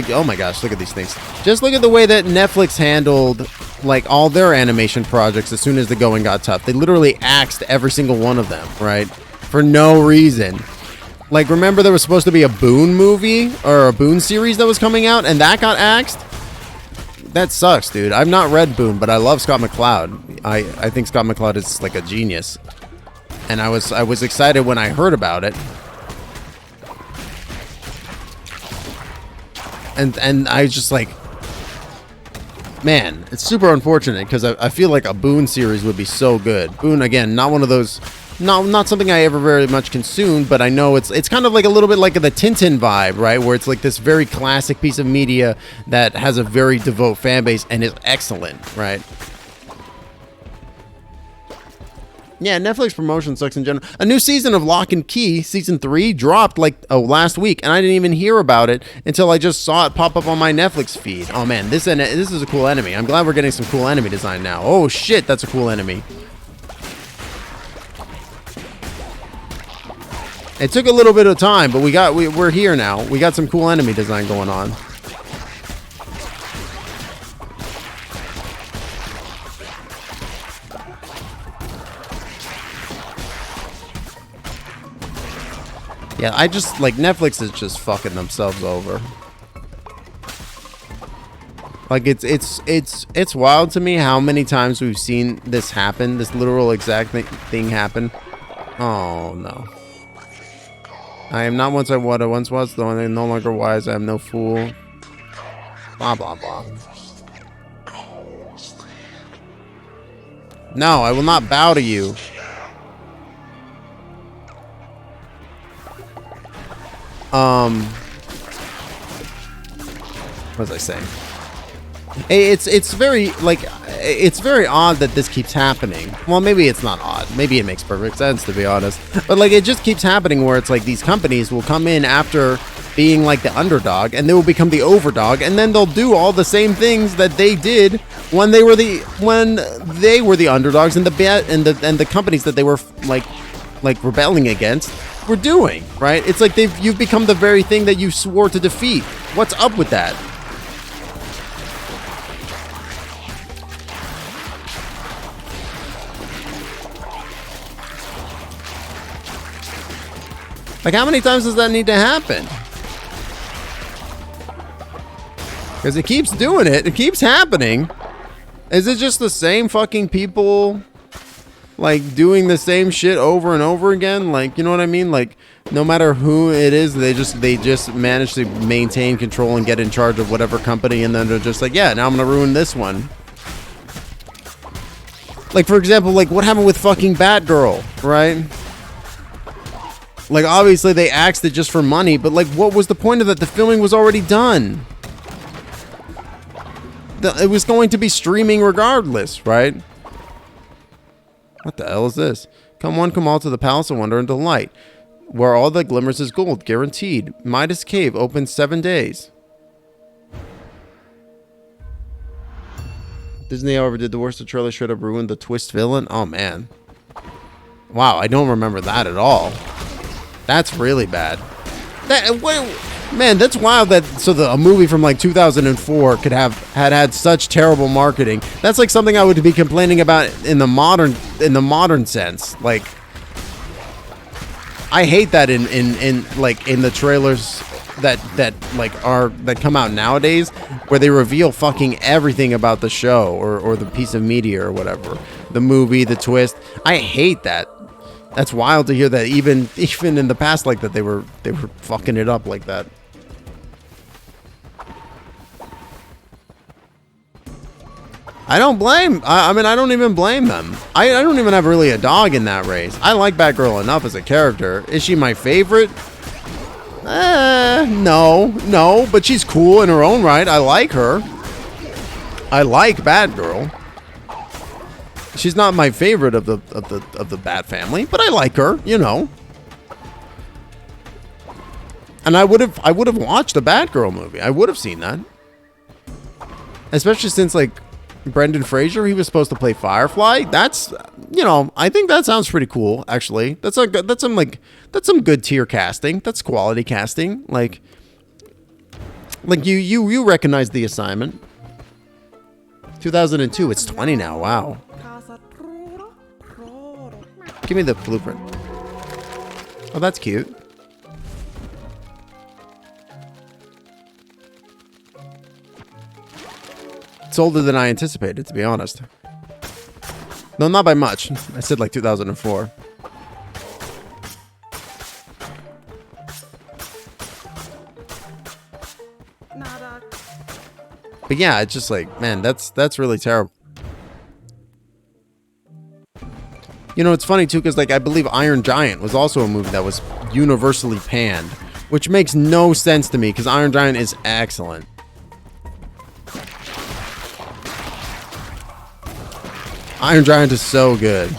oh my gosh, look at these things. Just look at the way that Netflix handled like all their animation projects as soon as the going got tough. They literally axed every single one of them, right? For no reason. Like, remember there was supposed to be a Boone movie or a Boone series that was coming out and that got axed? That sucks, dude. I've not read Boone, but I love Scott McCloud. I think Scott McCloud is like a genius. And I was excited when I heard about it. And I was just like, man, it's super unfortunate because I feel like a Boone series would be so good. Boone, again, not one of those, not something I ever very much consumed, but I know it's kind of like a little bit like the Tintin vibe, right? Where it's like this very classic piece of media that has a very devout fan base and is excellent, right? Yeah, Netflix promotion sucks in general. A new season of Lock and Key, season 3, dropped like last week, and I didn't even hear about it until I just saw it pop up on my Netflix feed. Oh man, this is a cool enemy. I'm glad we're getting some cool enemy design now. Oh shit, that's a cool enemy. It took a little bit of time, but we're here now. We got some cool enemy design going on. Yeah, I just, like, Netflix is just fucking themselves over. Like, it's wild to me how many times we've seen this happen, this literal exact thing happen. Oh, no. I am not what I once was, though I am no longer wise, I am no fool. Blah, blah, blah. No, I will not bow to you. What was I saying? It's very, like, it's very odd that this keeps happening. Well, maybe it's not odd. Maybe it makes perfect sense, to be honest. But, like, it just keeps happening where it's like these companies will come in after being like the underdog, and they will become the overdog, and then they'll do all the same things that they did when they were the underdogs, and the companies that they were like rebelling against were doing, right? It's like you've become the very thing that you swore to defeat. What's up with that? Like, how many times does that need to happen? Because it keeps doing it. It keeps happening. Is it just the same fucking people, like, doing the same shit over and over again? Like, you know what I mean? Like, no matter who it is, they just manage to maintain control and get in charge of whatever company, and then they're just like, yeah, now I'm gonna ruin this one. Like, for example, like, what happened with fucking Batgirl, right? Like, obviously they axed it just for money, but, like, what was the point of that? The filming was already done. It was going to be streaming regardless, right? What the hell is this? Come one, come all to the Palace of Wonder and Delight, where all that glimmers is gold, guaranteed. Midas Cave, open 7 days. Disney, however, did the worst. The trailer straight up ruined the twist villain. Oh, man. Wow, I don't remember that at all. That's really bad. Man, that's wild that a movie from like 2004 could have had such terrible marketing. That's like something I would be complaining about in the modern sense. Like, I hate that in the trailers that come out nowadays, where they reveal fucking everything about the show or the piece of media or whatever, the movie, the twist. I hate that. That's wild to hear that even in the past, like that, they were fucking it up like that. I don't blame. I mean, I don't even blame them. I don't even have really a dog in that race. I like Batgirl enough as a character. Is she my favorite? No, but she's cool in her own right. I like her. I like Batgirl. She's not my favorite of the Bat family, but I like her, you know. And I would have watched the Batgirl movie. I would have seen that. Especially since, like, Brendan Fraser, he was supposed to play Firefly. That's, you know, I think that sounds pretty cool, actually. That's some good tier casting. That's quality casting. Like you recognize the assignment. 2002, it's 20 now. Wow. Give me the blueprint. Oh, that's cute. It's older than I anticipated, to be honest. No, not by much. I said like 2004. But yeah, it's just like, man, that's really terrible. You know, it's funny too, because like I believe Iron Giant was also a movie that was universally panned, which makes no sense to me because Iron Giant is excellent. Iron Giant is so good.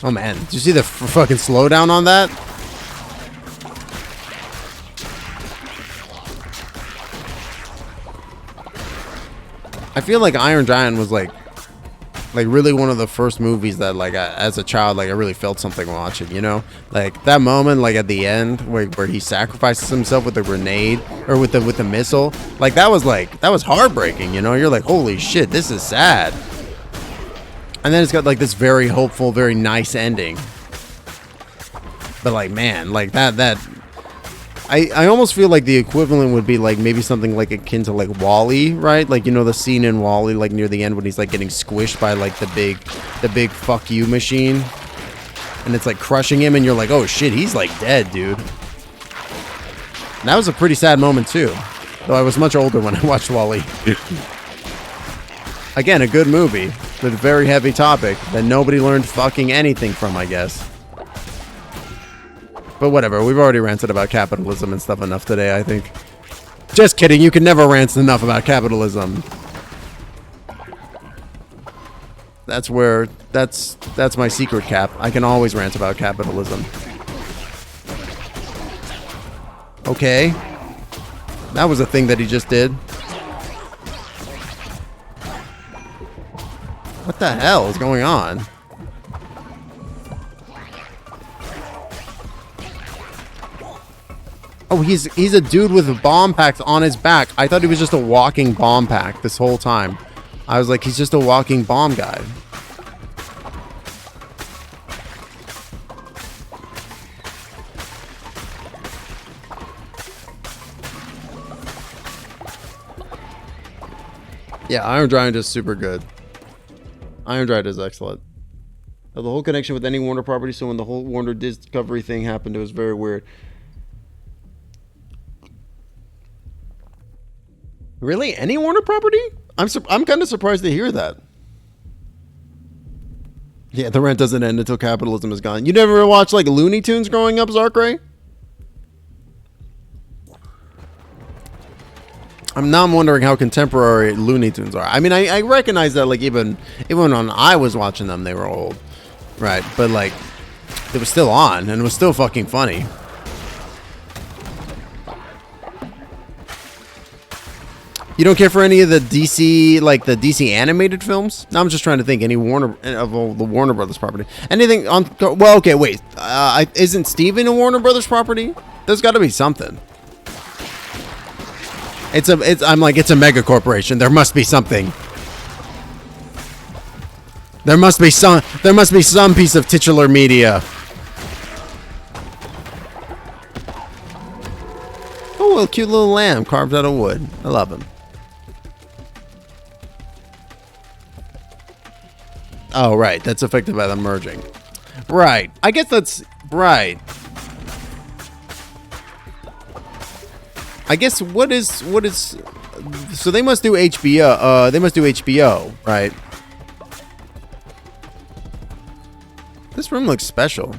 Oh man, did you see the fucking slowdown on that? I feel like Iron Giant was like really one of the first movies that like as a child like I really felt something watching, you know, like that moment like at the end where he sacrifices himself with the grenade or with the missile, like that was heartbreaking, you know. You're like, holy shit, this is sad. And then it's got like this very hopeful, very nice ending. But like, man, like that I almost feel like the equivalent would be like maybe something like akin to like WALL-E, right? Like, you know, the scene in WALL-E like near the end when he's like getting squished by like the big fuck you machine, and it's like crushing him, and you're like, oh shit, he's like dead, dude. And that was a pretty sad moment too, though I was much older when I watched WALL-E. Again, a good movie with a very heavy topic that nobody learned fucking anything from, I guess. But whatever, we've already ranted about capitalism and stuff enough today, I think. Just kidding, you can never rant enough about capitalism. That's my secret cap. I can always rant about capitalism. Okay. That was a thing that he just did. What the hell is going on? Oh, he's a dude with a bomb pack on his back. I thought he was just a walking bomb pack this whole time. I was like, he's just a walking bomb guy. Yeah, Iron Giant is super good. Iron Giant is excellent. The whole connection with any Warner property, so when the whole Warner Discovery thing happened, it was very weird. Really? Any Warner property? I'm kind of surprised to hear that. Yeah, the rent doesn't end until capitalism is gone. You never watched like Looney Tunes growing up, Zarkray? I'm now wondering how contemporary Looney Tunes are. I mean, I recognize that like even when I was watching them, they were old, right? But like, it was still on and it was still fucking funny. You don't care for any of the DC, like the DC animated films? No, I'm just trying to think. Any Warner of all the Warner Brothers property? Anything on? Well, okay, wait. Isn't Steven a Warner Brothers property? There's got to be something. I'm like, it's a mega corporation. There must be something. There must be some piece of titular media. Oh, a cute little lamb carved out of wood. I love him. Oh, right. That's affected by the merging. Right. I guess that's right. I guess what is so they must do HBO. They must do HBO, right? This room looks special.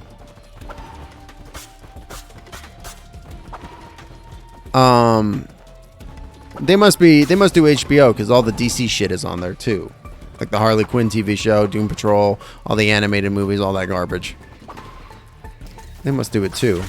They must do HBO because all the DC shit is on there too. Like the Harley Quinn TV show, Doom Patrol, all the animated movies, all that garbage. They must do it too.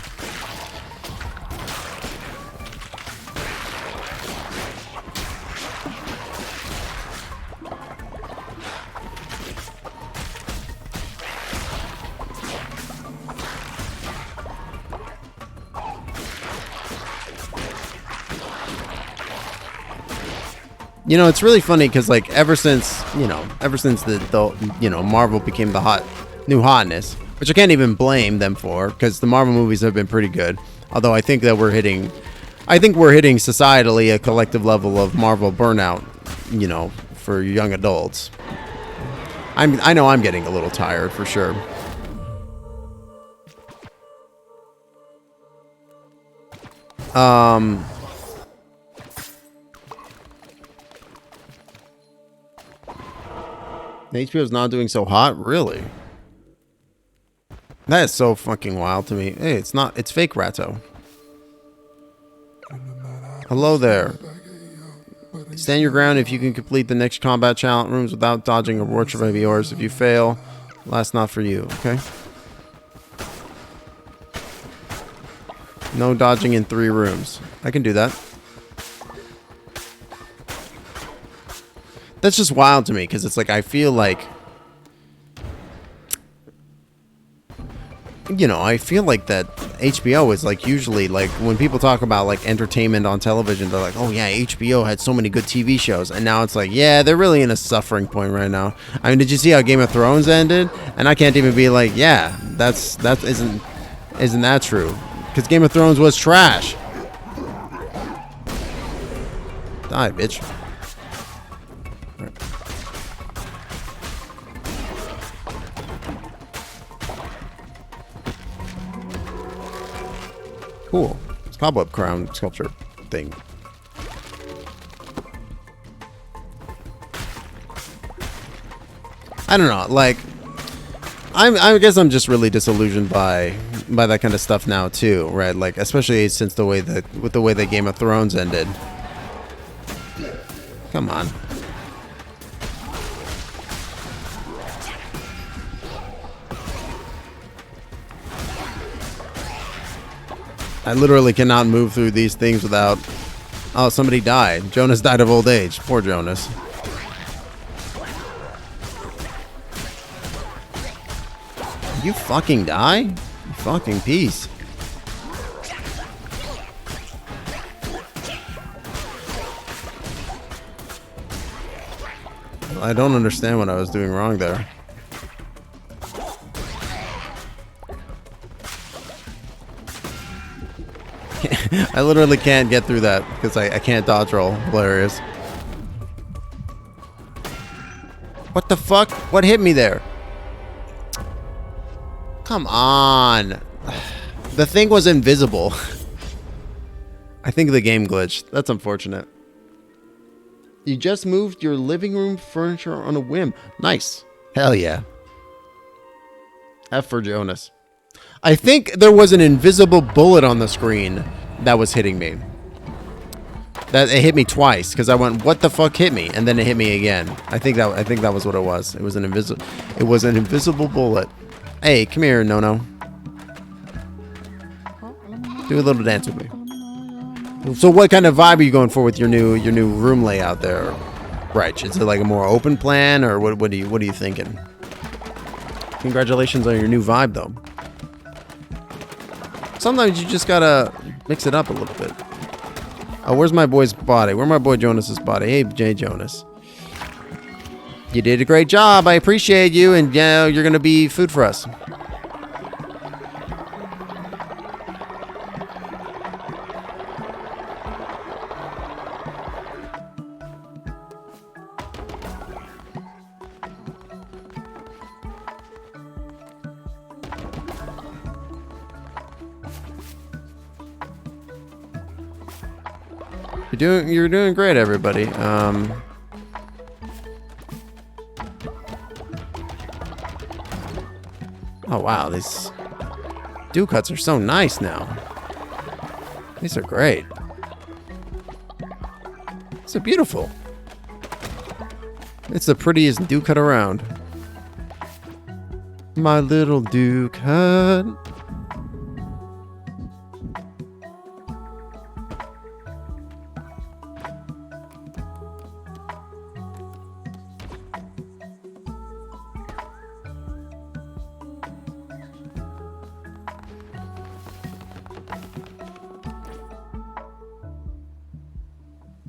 You know, it's really funny because like ever since the Marvel became the new hotness, which I can't even blame them for because the Marvel movies have been pretty good. Although I think we're hitting societally a collective level of Marvel burnout, you know, for young adults. I know I'm getting a little tired for sure. HBO's not doing so hot, really? That is so fucking wild to me. Hey, it's fake Ratto. Hello there. Stand your ground if you can complete the next combat challenge rooms without dodging a wartrip of yours. If you fail, that's not for you, okay? No dodging in 3 rooms. I can do that. That's just wild to me because it's like I feel like, you know, I feel like that HBO is like usually like when people talk about like entertainment on television, they're like, oh yeah, HBO had so many good TV shows, and now it's like, yeah, they're really in a suffering point right now. I mean, did you see how Game of Thrones ended? And I can't even be like, yeah, that isn't that true? Because Game of Thrones was trash. Die, bitch. Cool. It's cobweb crown sculpture thing. I don't know. Like, I guess I'm just really disillusioned by that kind of stuff now too, right? Like, especially since the way that Game of Thrones ended. Come on. I literally cannot move through these things without... Oh, somebody died. Jonas died of old age. Poor Jonas. You fucking die? You fucking piece. I don't understand what I was doing wrong there. I literally can't get through that because I can't dodge roll. Hilarious. What the fuck? What hit me there? Come on. The thing was invisible. I think the game glitched. That's unfortunate. You just moved your living room furniture on a whim. Nice. Hell yeah. F for Jonas. I think there was an invisible bullet on the screen that was hitting me. That it hit me twice because I went, "What the fuck hit me?" And then it hit me again. I think that was what it was. It was an invisible bullet. Hey, come here, No. Do a little dance with me. So, what kind of vibe are you going for with your new room layout there, Right? Is it like a more open plan, or what are you thinking? Congratulations on your new vibe, though. Sometimes you just gotta mix it up a little bit. Oh, where's my boy's body? Where's my boy Jonas's body? Hey, Jay Jonas. You did a great job. I appreciate you, and yeah, you're gonna be food for us. You're doing great, everybody. Oh wow, these dew cuts are so nice now. These are great. These are beautiful. It's the prettiest dew cut around. My little dew cut.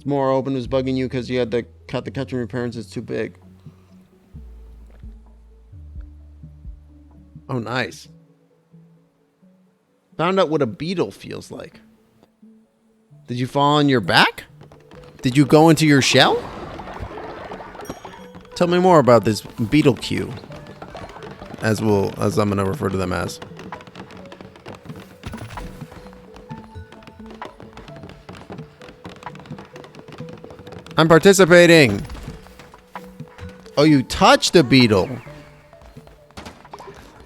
More open was bugging you because you had to cut the catching appearance is too big. Oh, nice. Found out what a beetle feels like. Did you fall on your back? Did you go into your shell? Tell me more about this beetle queue, as I'm gonna refer to them as. I'm participating. Oh, you touched a beetle.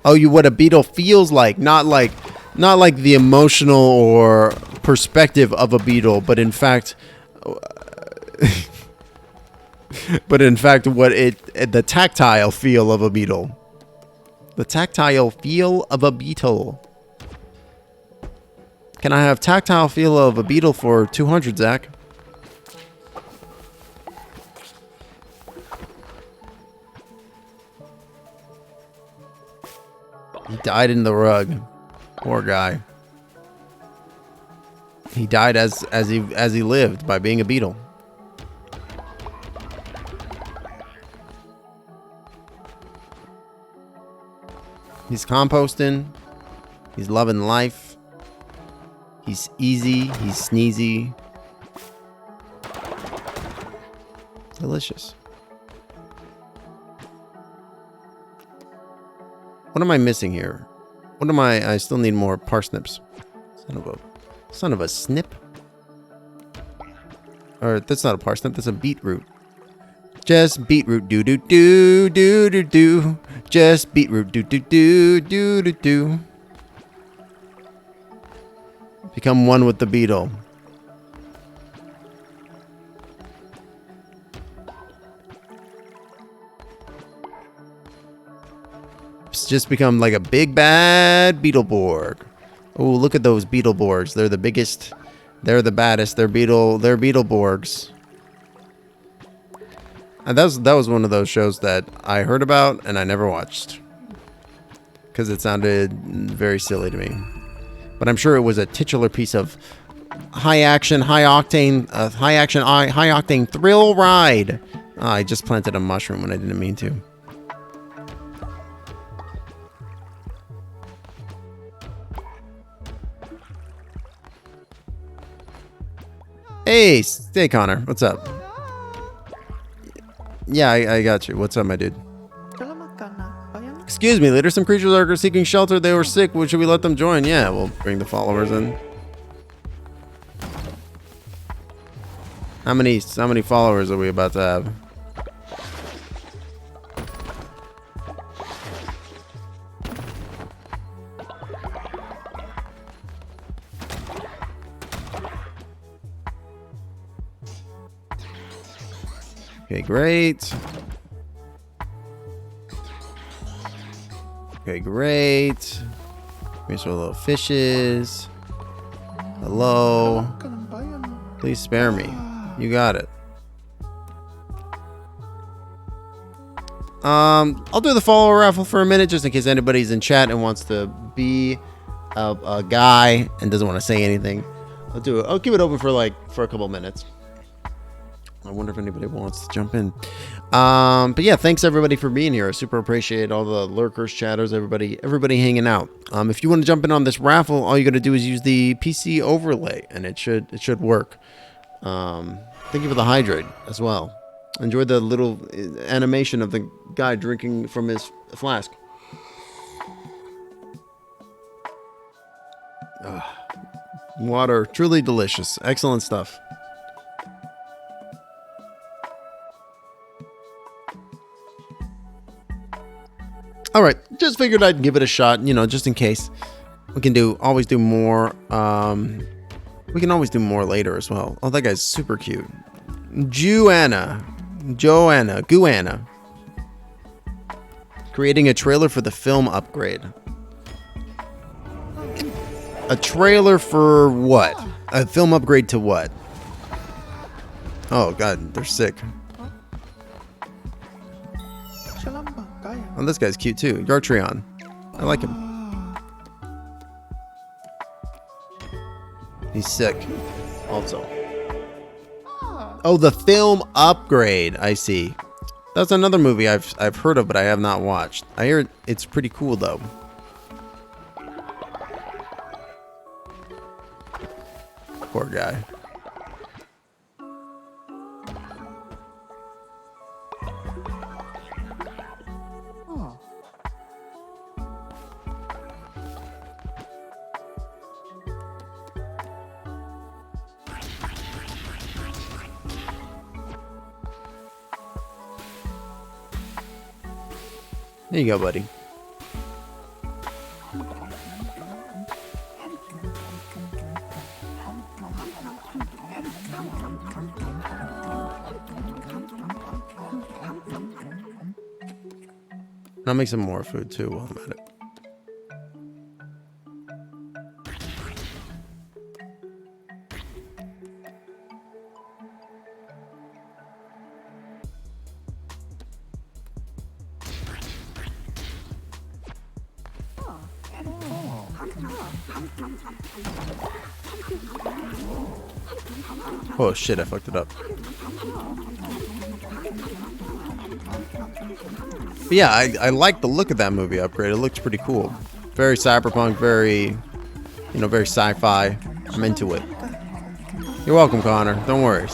Oh, what a beetle feels like, not like the emotional or perspective of a beetle, but in fact, the tactile feel of a beetle. The tactile feel of a beetle. Can I have tactile feel of a beetle for 200, Zach? He died in the rug. Poor guy. He died as he lived by being a beetle. He's composting. He's loving life. He's easy. He's sneezy. Delicious. What am I missing here? What am I still need more parsnips. Son of a snip. Or that's not a parsnip, that's a beetroot. Just beetroot do do do do do do. Just beetroot do do do do do do. Become one with the beetle. Just become like a big bad Beetleborg. Oh, look at those Beetleborgs. They're the biggest. They're the baddest. They're Beetleborgs. And that was one of those shows that I heard about and I never watched because it sounded very silly to me. But I'm sure it was a titular piece of high octane thrill ride. I just planted a mushroom when I didn't mean to. Hey, Connor. What's up? Yeah, I got you. What's up, my dude? Excuse me, leader. Some creatures are seeking shelter. They were sick. Should we let them join? Yeah, we'll bring the followers in. How many followers are we about to have? Okay, great. Okay, great. Here's our little fishes. Hello. Please spare me. You got it. I'll do the follower raffle for a minute just in case anybody's in chat and wants to be a guy and doesn't want to say anything. I'll do it. I'll keep it open for a couple minutes. I wonder if anybody wants to jump in. But yeah, thanks everybody for being here. I super appreciate all the lurkers, chatters, everybody hanging out. If you want to jump in on this raffle, all you got to do is use the PC overlay, and it should work. Thank you for the hydrate as well. Enjoy the little animation of the guy drinking from his flask. Water, truly delicious. Excellent stuff. All right, just figured I'd give it a shot, just in case. We can always do more. We can always do more later as well. Oh, that guy's super cute. Joanna. Creating a trailer for the film Upgrade. A trailer for what? A film upgrade to what? Oh, God, they're sick. Oh, this guy's cute too. Gartreon. I like him. He's sick. Also. Oh, the film Upgrade. I see. That's another movie I've heard of, but I have not watched. I hear it's pretty cool though. Poor guy. There you go, buddy. I'll make some more food too while I'm at it. Oh shit, I fucked it up. But yeah, I like the look of that movie upgrade. It looks pretty cool. Very cyberpunk, very, very sci-fi. I'm into it. You're welcome, Connor. Don't worry.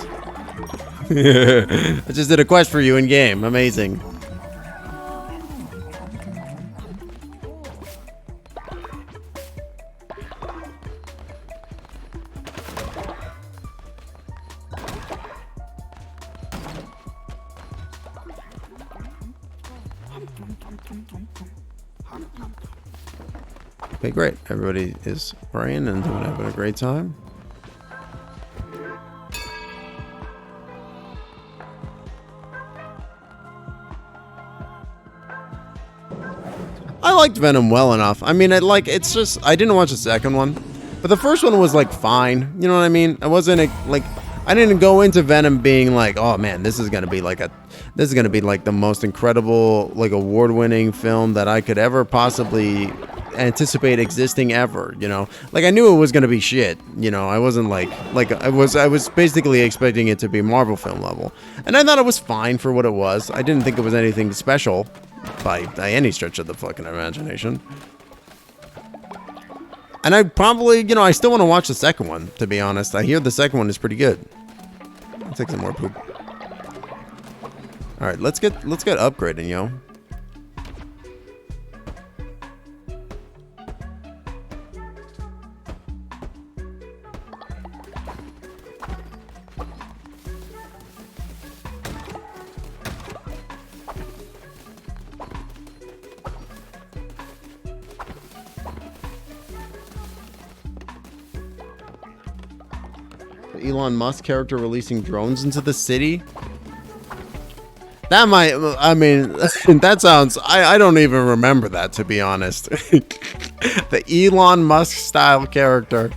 I just did a quest for you in game. Amazing. Okay, great. Everybody is praying and having a great time. I liked Venom well enough. I mean, it's just, I didn't watch the second one, but the first one was like fine. You know what I mean? I wasn't like, I didn't go into Venom being like, oh man, this is gonna be like the most incredible, like award-winning film that I could ever possibly anticipate existing ever. Like I knew it was gonna be shit. I wasn't like I was basically expecting it to be Marvel film level, and I thought it was fine for what it was. I didn't think it was anything special by any stretch of the fucking imagination. And I probably, I still want to watch the second one, to be honest. I hear the second one is pretty good. I'll take some more poop. All right, let's get upgrading, yo. Elon Musk character releasing drones into the city. That might, I mean, that sounds, I don't even remember that, to be honest. The Elon Musk style character.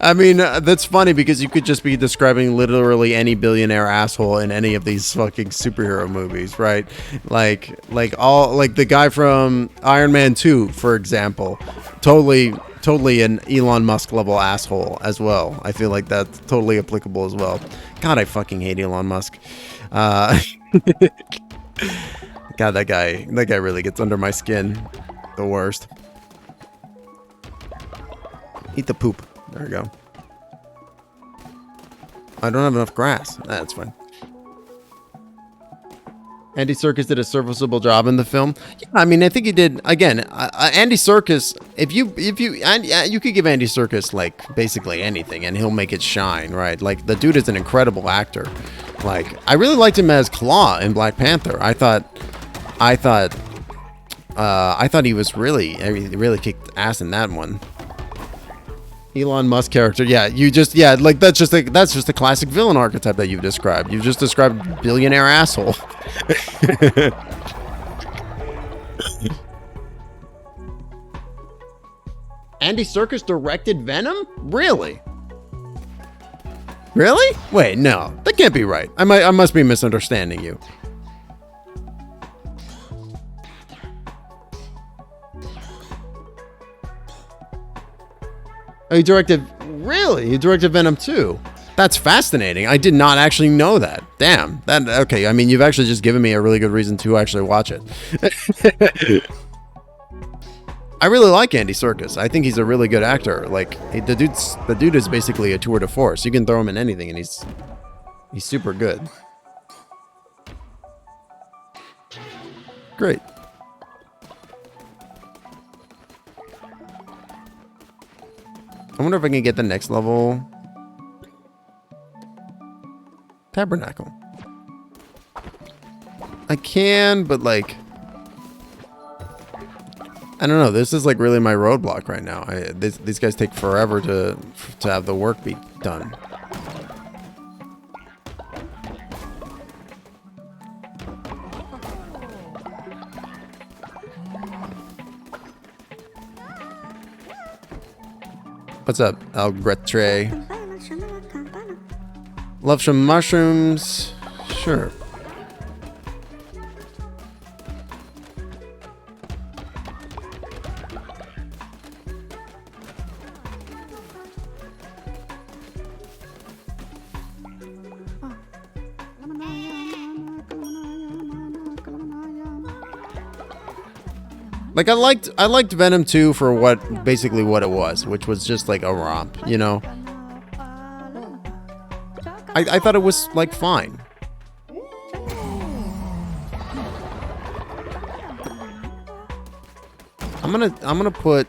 I mean, that's funny because you could just be describing literally any billionaire asshole in any of these fucking superhero movies, right? Like the guy from Iron Man 2, for example. Totally an Elon Musk level asshole as well. I feel like that's totally applicable as well. God, I fucking hate Elon Musk. God, that guy really gets under my skin. The worst. Eat the poop. There we go. I don't have enough grass. That's fine. Andy Serkis did a serviceable job in the film. Yeah, I mean, I think he did. Again, Andy Serkis. You could give Andy Serkis like basically anything, and he'll make it shine, right? Like the dude is an incredible actor. Like I really liked him as Claw in Black Panther. I thought he was really kicked ass in that one. Elon Musk character, like that's just a classic villain archetype that you've described. You've just described billionaire asshole. Andy Serkis directed Venom? Really? Really? Wait, no, that can't be right. I must be misunderstanding you. Oh, he directed Venom 2. That's fascinating. I did not actually know that. Damn. Okay. I mean, you've actually just given me a really good reason to actually watch it. I really like Andy Serkis. I think he's a really good actor. Like the dude is basically a tour de force. You can throw him in anything, and he's super good. Great. I wonder if I can get the next level tabernacle. I can, but like, I don't know. This is like really my roadblock right now. These guys take forever to have the work be done. What's up, Algretre? Love some mushrooms? Sure. Like I liked Venom 2 for what basically what it was, which was just like a romp, you know. I thought it was like fine. I'm gonna put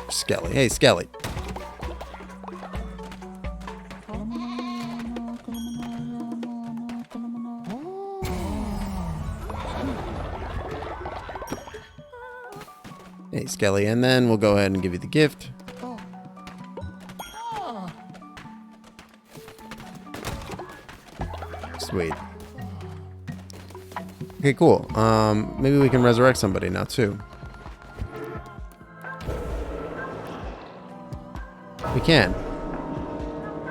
Skelly. Hey, Skelly. Hey, Skelly, and then we'll go ahead and give you the gift. Sweet. Okay, cool. Maybe we can resurrect somebody now, too. We can.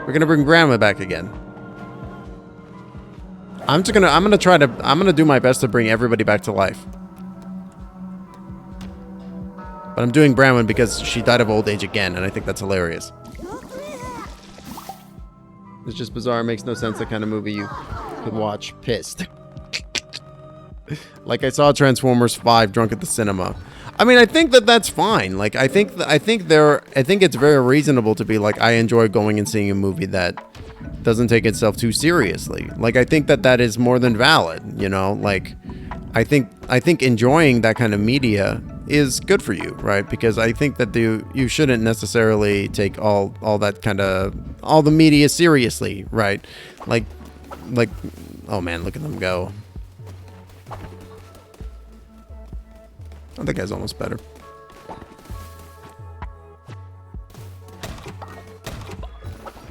We're gonna bring Grandma back again. I'm gonna do my best to bring everybody back to life. But I'm doing Bramwin because she died of old age again, and I think that's hilarious. It's just bizarre. It makes no sense. The kind of movie you could watch pissed. Like I saw Transformers 5 drunk at the cinema. I mean, I think that that's fine. Like, I think it's very reasonable to be like, I enjoy going and seeing a movie that doesn't take itself too seriously. Like, I think that is more than valid. You know, like, I think enjoying that kind of media is good for you, right? Because I think that you shouldn't necessarily take all that kind of all the media seriously, right? Like, oh man, look at them go. Oh, that guy's almost better.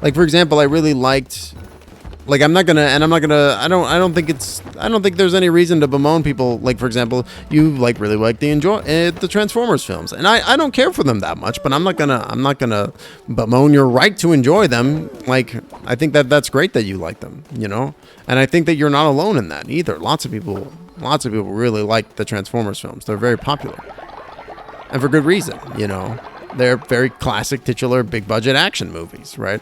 Like, for example, I really liked, like, I don't think there's any reason to bemoan people. Like, for example, you like really like the Transformers films, and I don't care for them that much, but I'm not gonna bemoan your right to enjoy them. Like, I think that's great that you like them, you know, and I think that you're not alone in that either. Lots of people really like the Transformers films. They're very popular, and for good reason, you know. They're very classic, titular, big budget action movies, right?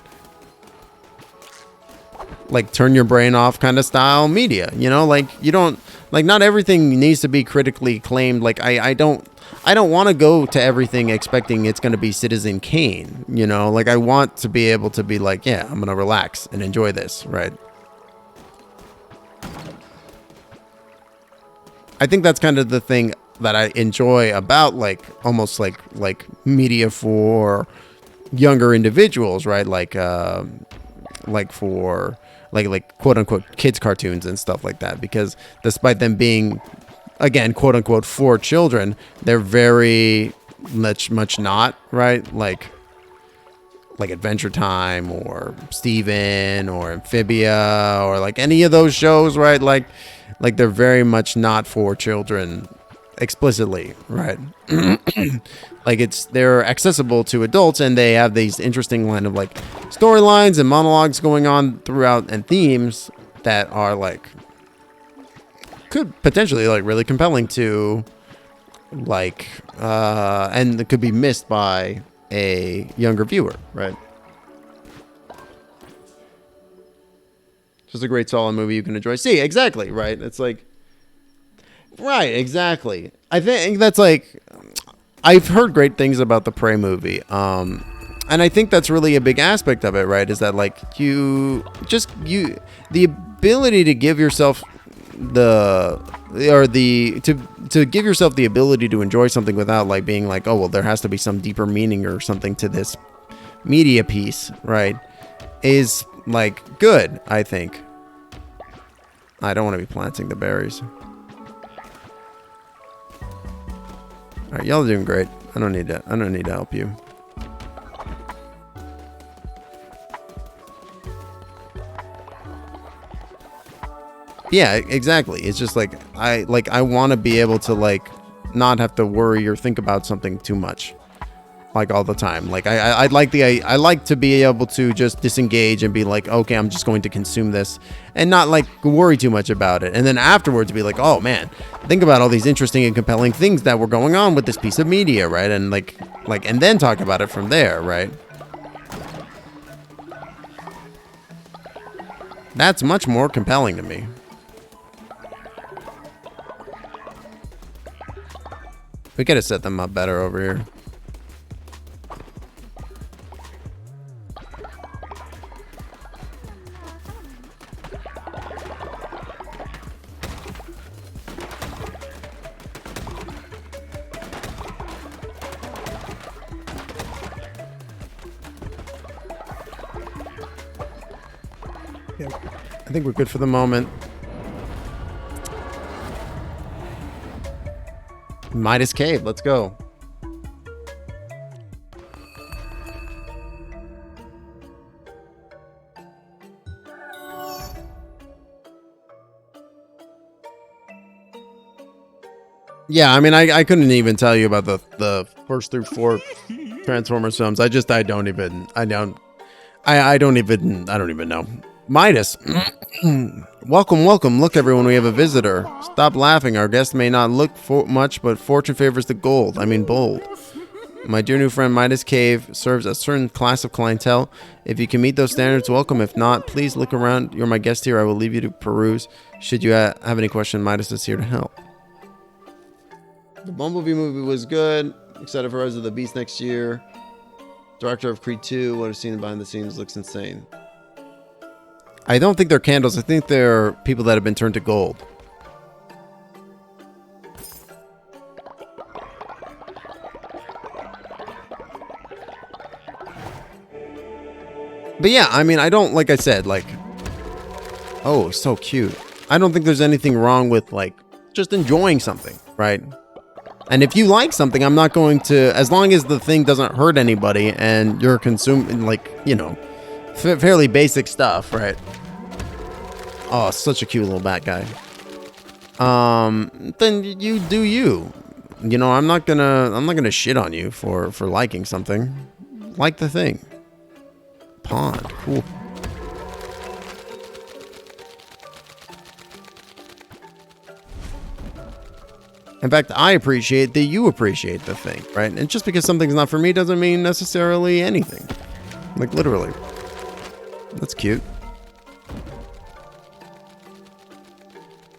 Like, turn your brain off kind of style media, you know. Like, you don't, like, not everything needs to be critically acclaimed. Like, I don't want to go to everything expecting it's going to be Citizen Kane, you know. Like, I want to be able to be like, yeah, I'm going to relax and enjoy this, right? I think that's kind of the thing that I enjoy about, like, almost like media for younger individuals, right? Like for like quote unquote kids cartoons and stuff like that, because despite them being, again, quote unquote for children, they're very much not, right? Like Adventure Time or Steven or Amphibia or like any of those shows, right? Like they're very much not for children explicitly, right? Like, they're accessible to adults, and they have these interesting line of like storylines and monologues going on throughout, and themes that are like could potentially like really compelling to like and it could be missed by a younger viewer, right? Just a great solid movie you can enjoy. See, exactly, right? It's like, right, exactly. I think that's like, I've heard great things about the Prey movie, and I think that's really a big aspect of it, right? Is that like the ability to give yourself to give yourself the ability to enjoy something without like being like, oh well, there has to be some deeper meaning or something to this media piece, right? Is like good, I think. I don't want to be planting the berries. All right, y'all are doing great. I don't need to help you. Yeah, exactly. It's just like I want to be able to like not have to worry or think about something too much, like all the time. Like I like to be able to just disengage and be like, okay, I'm just going to consume this and not like worry too much about it. And then afterwards be like, oh man, think about all these interesting and compelling things that were going on with this piece of media, right? And like and then talk about it from there, right? That's much more compelling to me. We could have set them up better over here. I think we're good for the moment. Midas Cave, let's go. Yeah, I mean, I couldn't even tell you about the first through fourth Transformers films. I don't even know. Midas. Welcome. Look, everyone, we have a visitor. Stop laughing. Our guest may not look for much, but fortune favors the bold. My dear new friend, Midas Cave serves a certain class of clientele. If you can meet those standards, welcome. If not, please look around. You're my guest here. I will leave you to peruse. Should you have any question, Midas is here to help. The Bumblebee movie was good. Excited for Rise of the Beast next year. Director of Creed 2. What I've seen behind the scenes looks insane. I don't think they're candles. I think they're people that have been turned to gold. But yeah, I mean, I don't, like I said, like, oh, so cute. I don't think there's anything wrong with, like, just enjoying something, right? And if you like something, I'm not going to, as long as the thing doesn't hurt anybody and you're consuming, like, you know, fairly basic stuff, right? Oh, such a cute little bat guy. Then you do you. You know, I'm not gonna shit on you for liking something. Like the thing. Pond, cool. In fact, I appreciate that you appreciate the thing, right? And just because something's not for me doesn't mean necessarily anything. Like, literally. That's cute.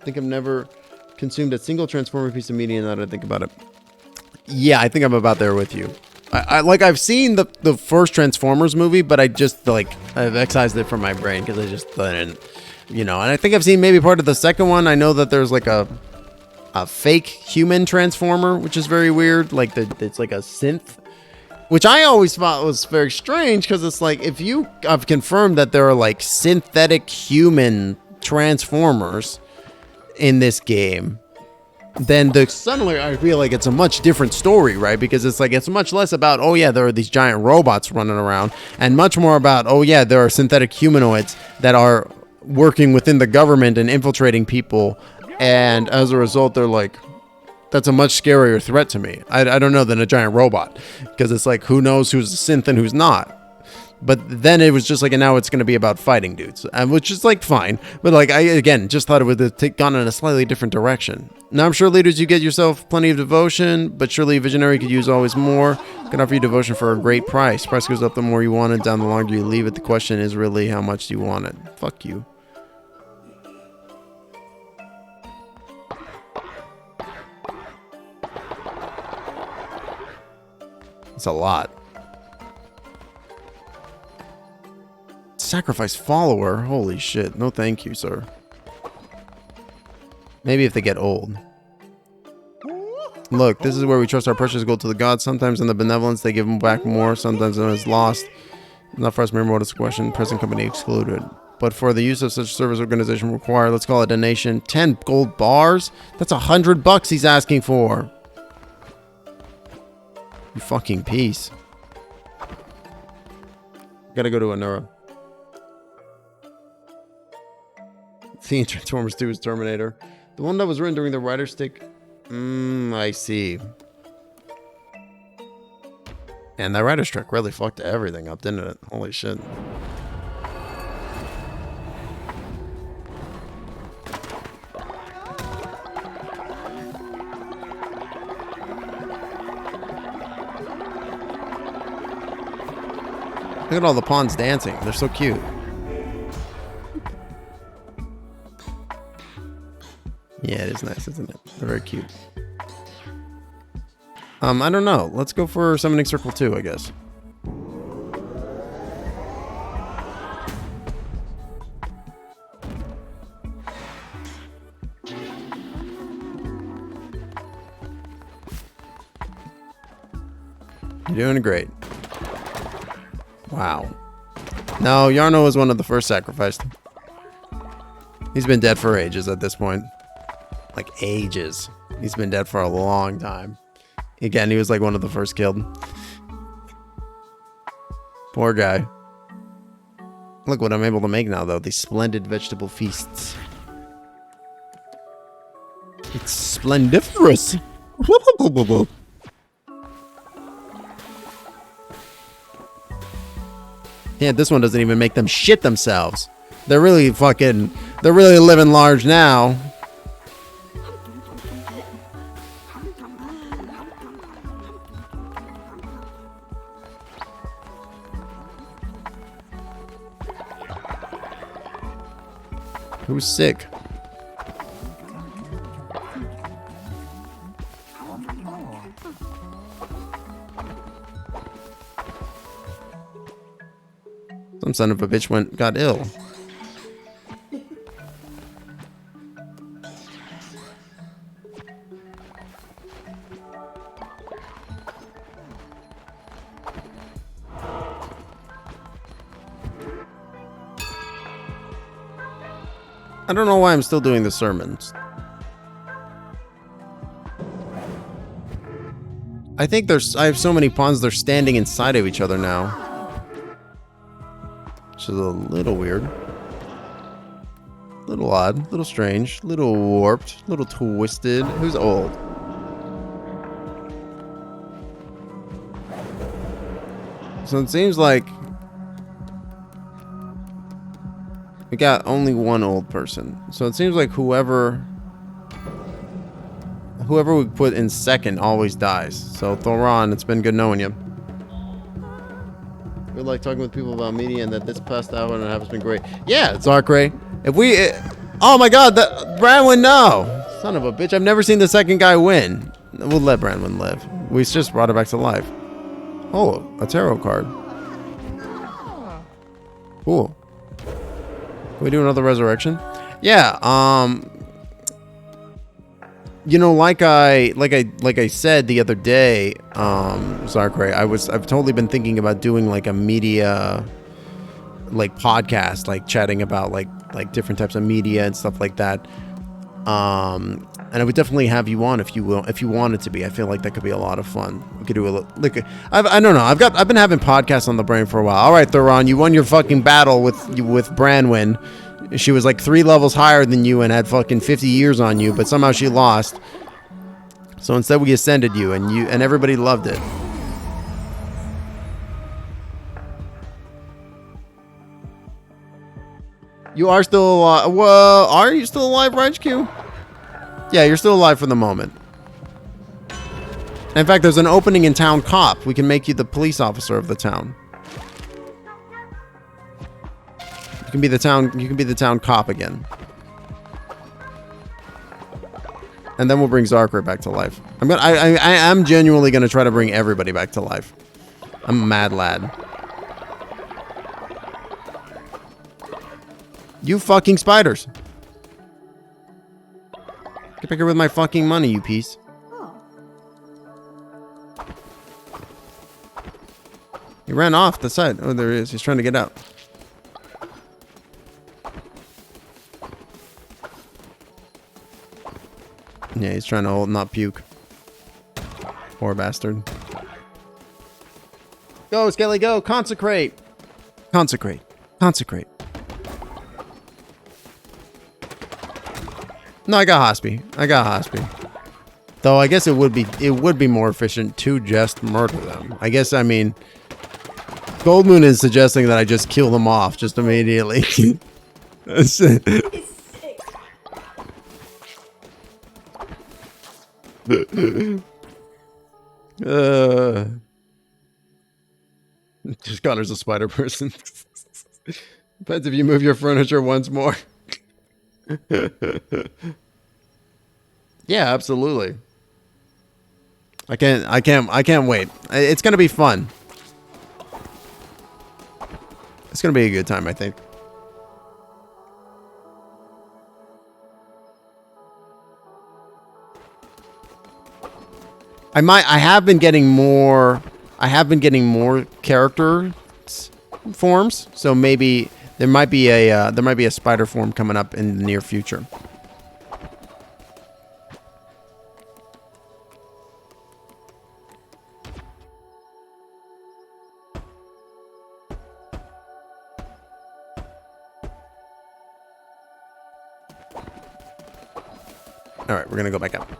I think I've never consumed a single Transformer piece of media now that I think about it. Yeah, I think I'm about there with you. I've seen the first Transformers movie, but I've excised it from my brain because I just didn't, you know. And I think I've seen maybe part of the second one. I know that there's like a fake human Transformer, which is very weird. Like it's like a synth, which I always thought was very strange because it's like if you have confirmed that there are like synthetic human Transformers in this game, then suddenly I feel like it's a much different story, right? Because it's like it's much less about, oh yeah, there are these giant robots running around, and much more about, oh yeah, there are synthetic humanoids that are working within the government and infiltrating people, and as a result they're like, that's a much scarier threat to me. I don't know, than a giant robot, because it's like, who knows who's a synth and who's not. But then it was just like, and now it's going to be about fighting dudes, which is like fine. But like, I again just thought it would have gone in a slightly different direction. Now I'm sure, leaders, you get yourself plenty of devotion, but surely a visionary could use always more. Can offer you devotion for a great price. Price goes up the more you want it, down the longer you leave it. The question is really, how much do you want it? Fuck you. It's a lot. Sacrifice follower? Holy shit. No thank you, sir. Maybe if they get old. Look, this is where we trust our precious gold to the gods. Sometimes in the benevolence they give them back more. Sometimes when it's lost. Not for us, mere mortals question. Present company excluded. But for the use of such service organization required, let's call it a donation. 10 gold bars? That's $100 he's asking for. You fucking piece. Gotta go to Anura. Seeing Transformers 2 is Terminator. The one that was written during the writer's stick. I see. And that writer's strike really fucked everything up, didn't it? Holy shit. Look at all the pawns dancing. They're so cute. Yeah, it is nice, isn't it? They're very cute. I don't know. Let's go for Summoning Circle 2, I guess. You're doing great. Wow. No, Yarno was one of the first sacrificed. He's been dead for ages at this point. Like ages. He's been dead for a long time. Again, he was like one of the first killed. Poor guy. Look what I'm able to make now, though. These splendid vegetable feasts. It's splendiferous. Yeah, this one doesn't even make them shit themselves. They're really living large now. Who's sick? Some son of a bitch got ill. I don't know why I'm still doing the sermons. I think I have so many pawns, they're standing inside of each other now. Which is a little weird. Little odd, little strange, little warped, little twisted. Who's old? So it seems like we got only one old person. So it seems like whoever we put in second always dies. So Thoron, it's been good knowing you. We like talking with people about media, and that this past hour and a half has been great. Yeah, Zarkray. If we... oh my god, Branwyn, no! Son of a bitch, I've never seen the second guy win. We'll let Branwyn live. We just brought her back to life. Oh, a tarot card. Cool. Can we do another resurrection? Yeah, you know, like I said the other day, Zarkray, I've totally been thinking about doing like a media like podcast, like chatting about like different types of media and stuff like that. And I would definitely have you on if you wanted to be. I feel like that could be a lot of fun. We could do a like I don't know. I've been having podcasts on the brain for a while. All right, Thoron, you won your fucking battle with Branwyn. She was like 3 levels higher than you and had fucking 50 years on you, but somehow she lost. So instead we ascended you, and everybody loved it. You are still alive. Well, are you still alive, RideQ? Yeah, you're still alive for the moment. In fact, there's an opening in Town Cop. We can make you the police officer of the town. You can be the town cop again. And then we'll bring Zarkray back to life. I am genuinely gonna try to bring everybody back to life. I'm a mad lad. You fucking spiders. Get back here with my fucking money, you piece. He ran off the side. Oh, there he is. He's trying to get out. Yeah, he's trying to hold, not puke. Poor bastard. Go, Skelly, go! Consecrate! Consecrate. Consecrate. No, I got Hospi. Though I guess it would be more efficient to just murder them. I guess, I mean, Goldmoon is suggesting that I just kill them off just immediately. Just Connor's a spider person. Depends if you move your furniture once more. Yeah, absolutely. I can't wait. It's gonna be fun. It's gonna be a good time, I think. I have been getting more character forms, so maybe there might be a spider form coming up in the near future. All right, we're gonna go back up.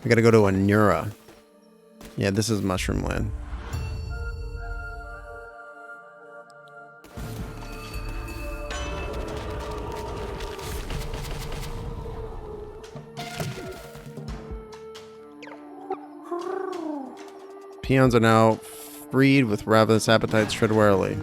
We gotta go to Anura. Yeah, this is Mushroom Land. Peons are now freed with ravenous appetites tread warily.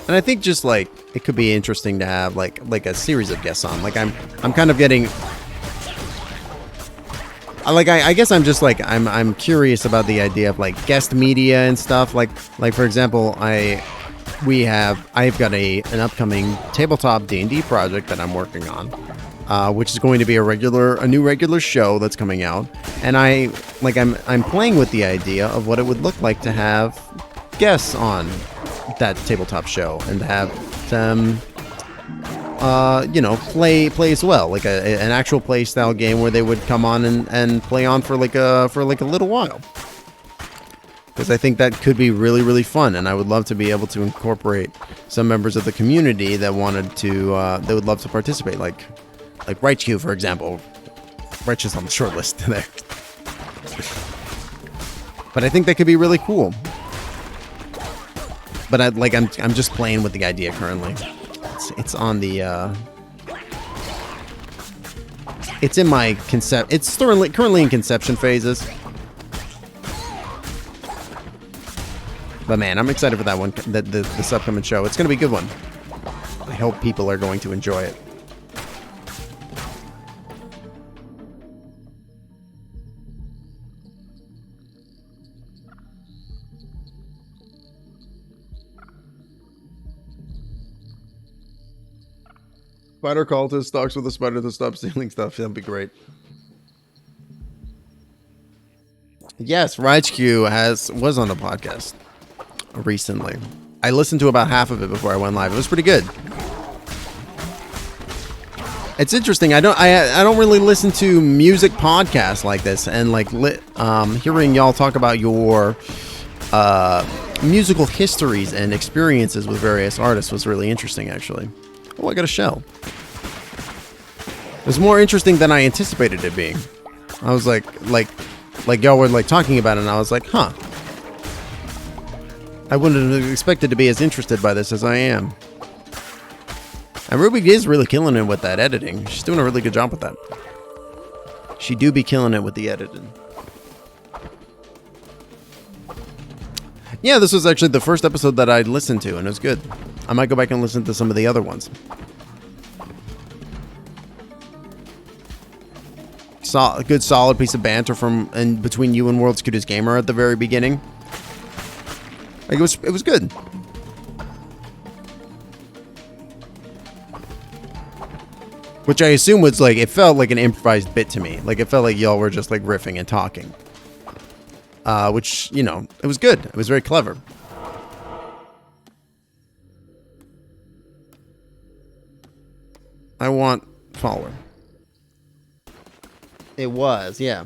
And I think just like it could be interesting to have like a series of guests on. Like I'm kind of getting I guess I'm just like I'm curious about the idea of like guest media and stuff. Like for example, I've got an upcoming tabletop D&D project that I'm working on, which is going to be a new regular show that's coming out. And I'm playing with the idea of what it would look like to have guests on that tabletop show and to have them play as well, like an actual play style game where they would come on and play on for like a little while, because I think that could be really, really fun, and I would love to be able to incorporate some members of the community that wanted to they would love to participate, like Raichu, for example. Raichu's on the short list there. But I think that could be really cool. But I'm just playing with the idea currently. It's on the it's in my it's currently in conception phases. But man, I'm excited for that one, this upcoming show. It's gonna be a good one. I hope people are going to enjoy it. Spider cultist stalks with a spider to stop stealing stuff. That'd be great. Yes, Raichu was on the podcast recently. I listened to about half of it before I went live. It was pretty good. It's interesting. I don't really listen to music podcasts like this, and hearing y'all talk about your musical histories and experiences with various artists was really interesting, actually. Oh, I got a shell. It was more interesting than I anticipated it being. I was like y'all were like talking about it, and I was like, huh. I wouldn't have expected to be as interested by this as I am. And Ruby is really killing it with that editing. She's doing a really good job with that. She do be killing it with the editing. Yeah, this was actually the first episode that I listened to, and it was good. I might go back and listen to some of the other ones. A good solid piece of banter between you and World's Cutest Gamer at the very beginning. Like it was good. Which I assume was like, it felt like an improvised bit to me. Like it felt like y'all were just like riffing and talking. Which, it was good. It was very clever. I want follower. It was, yeah.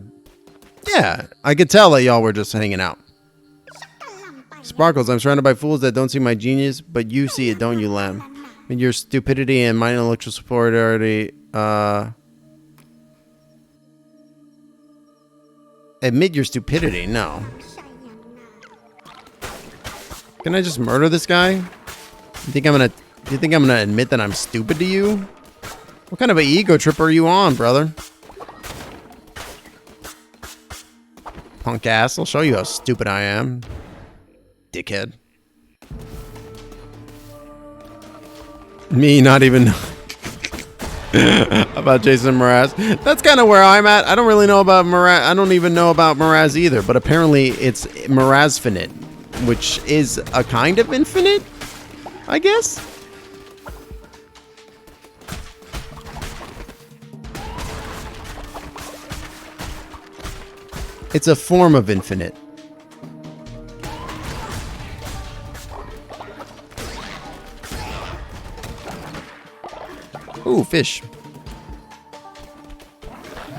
Yeah, I could tell that y'all were just hanging out. Sparkles, I'm surrounded by fools that don't see my genius, but you see it, don't you, Lamb? And your stupidity and my intellectual superiority, admit your stupidity, no. Can I just murder this guy? Do you think I'm gonna admit that I'm stupid to you? What kind of an ego trip are you on, brother? punk ass. I'll show you how stupid I am. Dickhead. Me not even about Jason Mraz. That's kind of where I'm at. I don't really know about Mraz. I don't even know about Mraz either, but apparently it's Mrazfinite, which is a kind of infinite, I guess. It's a form of infinite. Ooh, fish.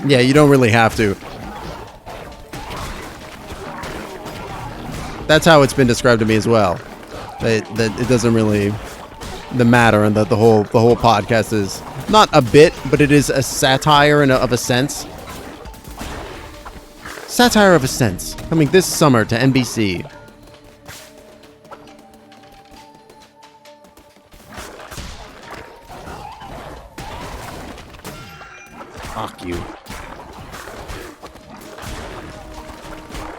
Yeah, you don't really have to. That's how it's been described to me as well. That it doesn't really matter, and that the whole podcast is not a bit, but it is a satire of a sense. Satire of a sense, coming this summer to NBC. Fuck you.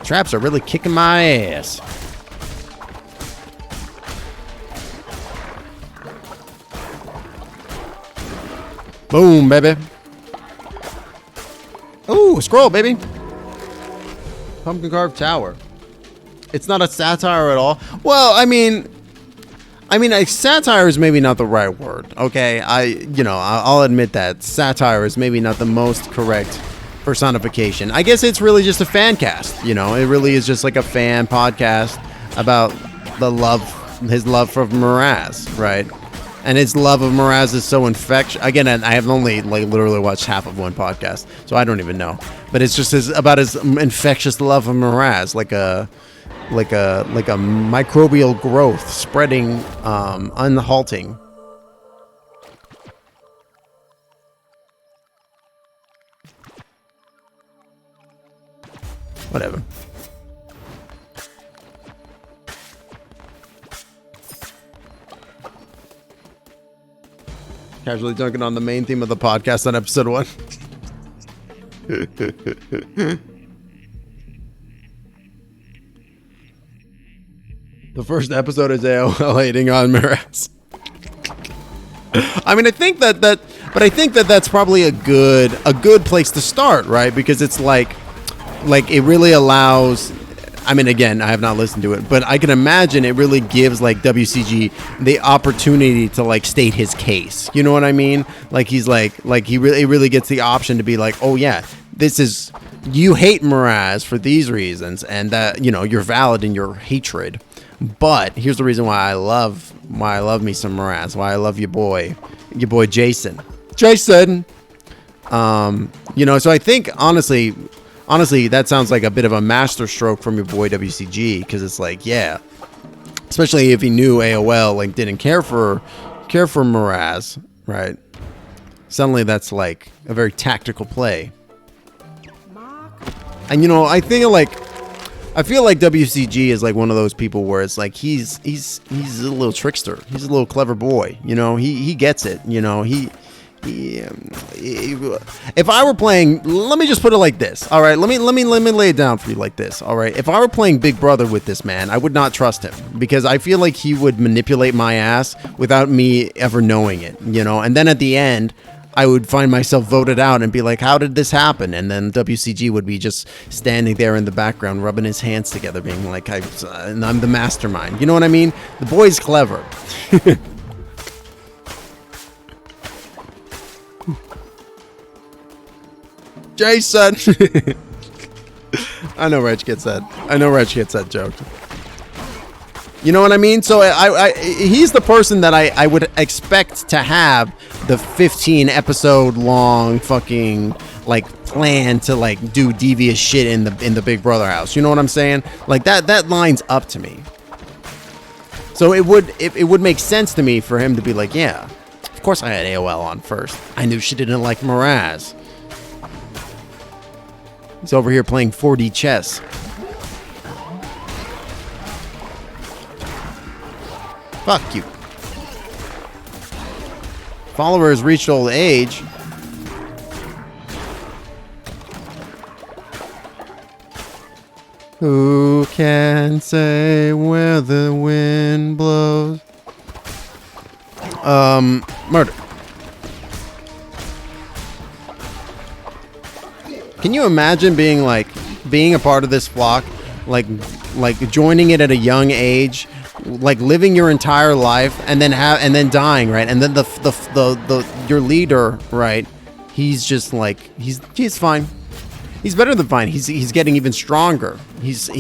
Traps are really kicking my ass. Boom, baby. Ooh, scroll, baby. Pumpkin Carved Tower. It's not a satire at all. Well, I mean, satire is maybe not the right word. Okay, I'll admit that satire is maybe not the most correct personification. I guess it's really just a fan cast. You know, it really is just like a fan podcast about his love for Mraz, right? And his love of Mraz is so infectious. Again, I have only literally watched half of one podcast, so I don't even know. But it's just about his infectious love of Mraz, like a microbial growth spreading, unhalting. Whatever. Casually dunking on the main theme of the podcast on episode 1. The first episode is AOL hating on Mraz. I mean, I think that's probably a good place to start, right? Because it's like it really allows. I mean, again, I have not listened to it, but I can imagine it really gives WCG the opportunity to state his case. You know what I mean? It really gets the option to be like, oh yeah, you hate Mraz for these reasons, and that you're valid in your hatred. But here's the reason why I love me some Mraz. Why I love your boy Jason. So I think honestly, that sounds like a bit of a masterstroke from your boy WCG, because it's especially if he knew AOL didn't care for Mraz, right? Suddenly that's a very tactical play. And I feel like WCG is one of those people where it's he's a little trickster. He's a little clever boy. He gets it. If I were playing, let me just put it like this. All right, let me lay it down for you like this. All right, if I were playing Big Brother with this man, I would not trust him, because I feel like he would manipulate my ass without me ever knowing it. And then at the end, I would find myself voted out and be like, how did this happen? And then WCG would be just standing there in the background, rubbing his hands together, being like, I'm the mastermind. You know what I mean? The boy's clever. Jason. I know Reg gets that joke. You know what I mean? So he's the person that I would expect to have the 15 episode long fucking plan to do devious shit in the Big Brother house. You know what I'm saying? That lines up to me. So it would make sense to me for him to be like, yeah, of course I had AOL on first. I knew she didn't like Mraz. He's over here playing 4D chess. Fuck you. Follower has reached old age. Who can say where the wind blows? Murder. Can you imagine being a part of this flock, like joining it at a young age, like living your entire life, and then dying, right? And then your leader, right? He's just like he's fine. He's better than fine. He's getting even stronger. He's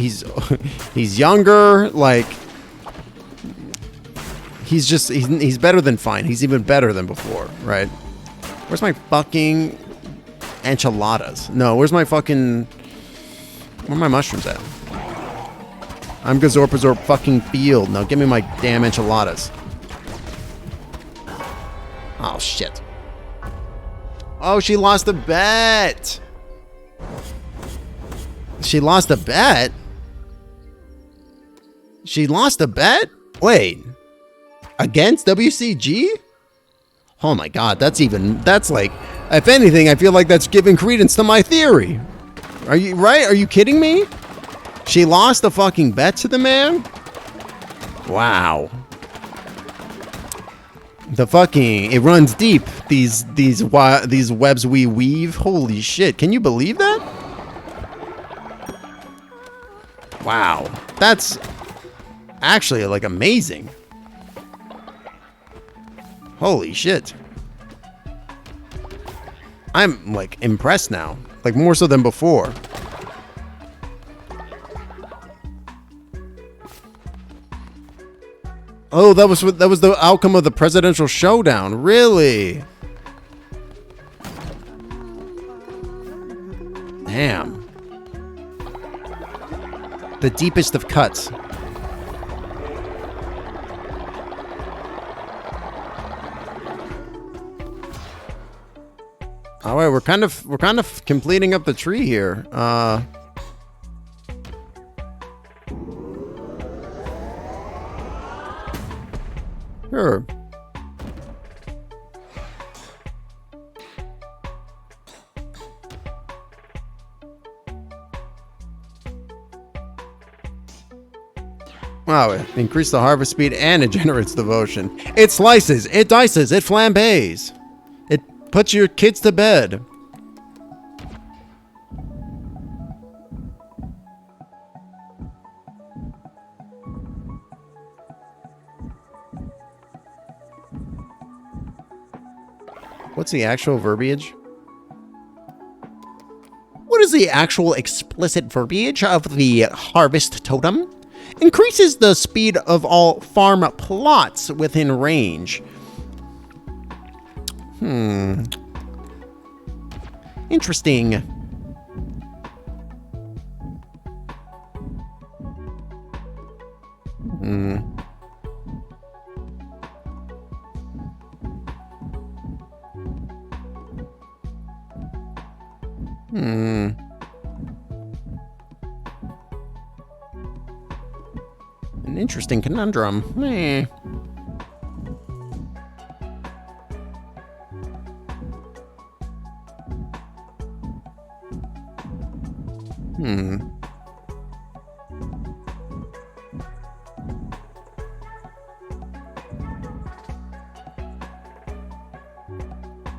younger. Like he's better than fine. He's even better than before, right? Where's my fucking enchiladas? No, where are my mushrooms at? I'm Gazorpazor fucking Field. Now give me my damn enchiladas. Oh shit. Oh, she lost a bet. She lost a bet? She lost a bet? Wait. Against WCG? Oh my god, that's like, if anything, I feel like that's giving credence to my theory. Are you right? Are you kidding me? She lost a fucking bet to the man? Wow. It runs deep, these webs we weave. Holy shit, can you believe that? Wow. That's actually like amazing. Holy shit. I'm like impressed now. Like more so than before. Oh, that was the outcome of the presidential showdown. Really? Damn. The deepest of cuts. All right, we're kind of completing up the tree here. Sure. Wow, it increased the harvest speed and it generates devotion. It slices, it dices, it flambés. It puts your kids to bed. What's the actual verbiage? What is the actual explicit verbiage of the harvest totem? Increases the speed of all farm plots within range. Interesting. An interesting conundrum.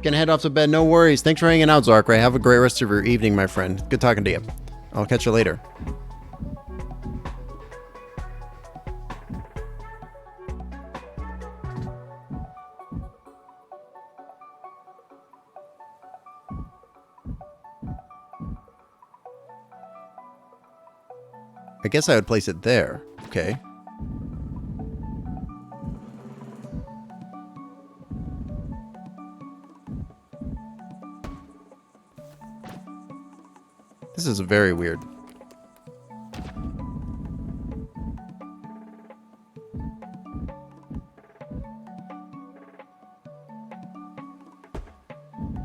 Gonna head off to bed. No worries. Thanks for hanging out, Zarkray. Have a great rest of your evening, my friend. Good talking to you. I'll catch you later. I guess I would place it there. Okay. This is very weird.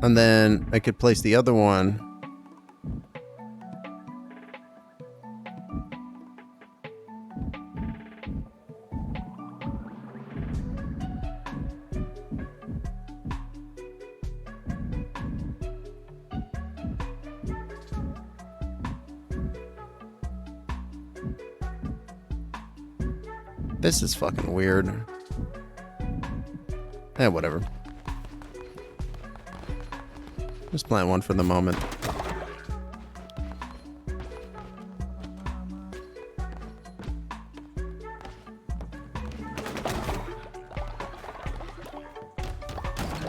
And then I could place the other one. This is fucking weird. Eh, whatever. Just plant one for the moment.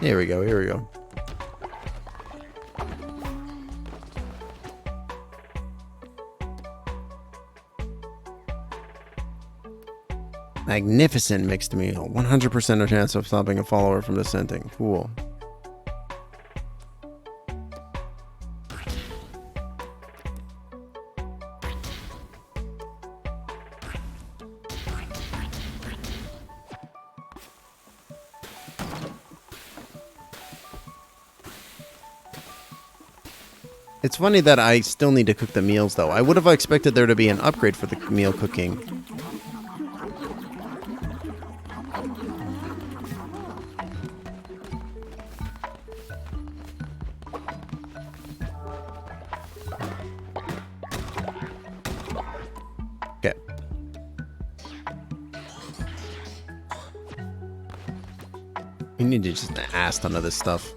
Here we go, here we go. Magnificent mixed meal. 100% a chance of stopping a follower from dissenting. Cool. It's funny that I still need to cook the meals, though. I would have expected there to be an upgrade for the meal cooking. Okay. We need to just ask none of this stuff.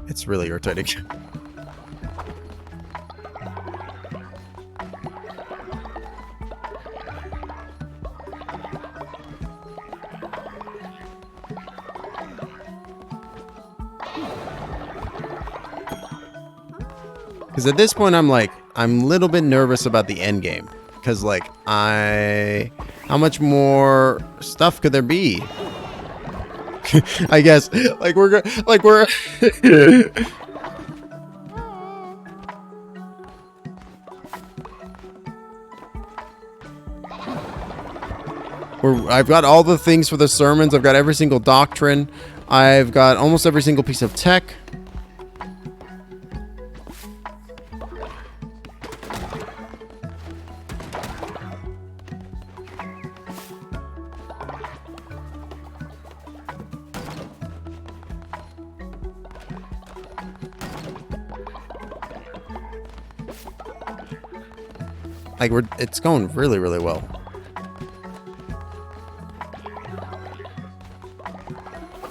It's really irritating. Because at this point, I'm a little bit nervous about the end game. Because, like, how much more stuff could there be? I guess, we're I've got all the things for the sermons. I've got every single doctrine. I've got almost every single piece of tech. Like, it's going really, really well.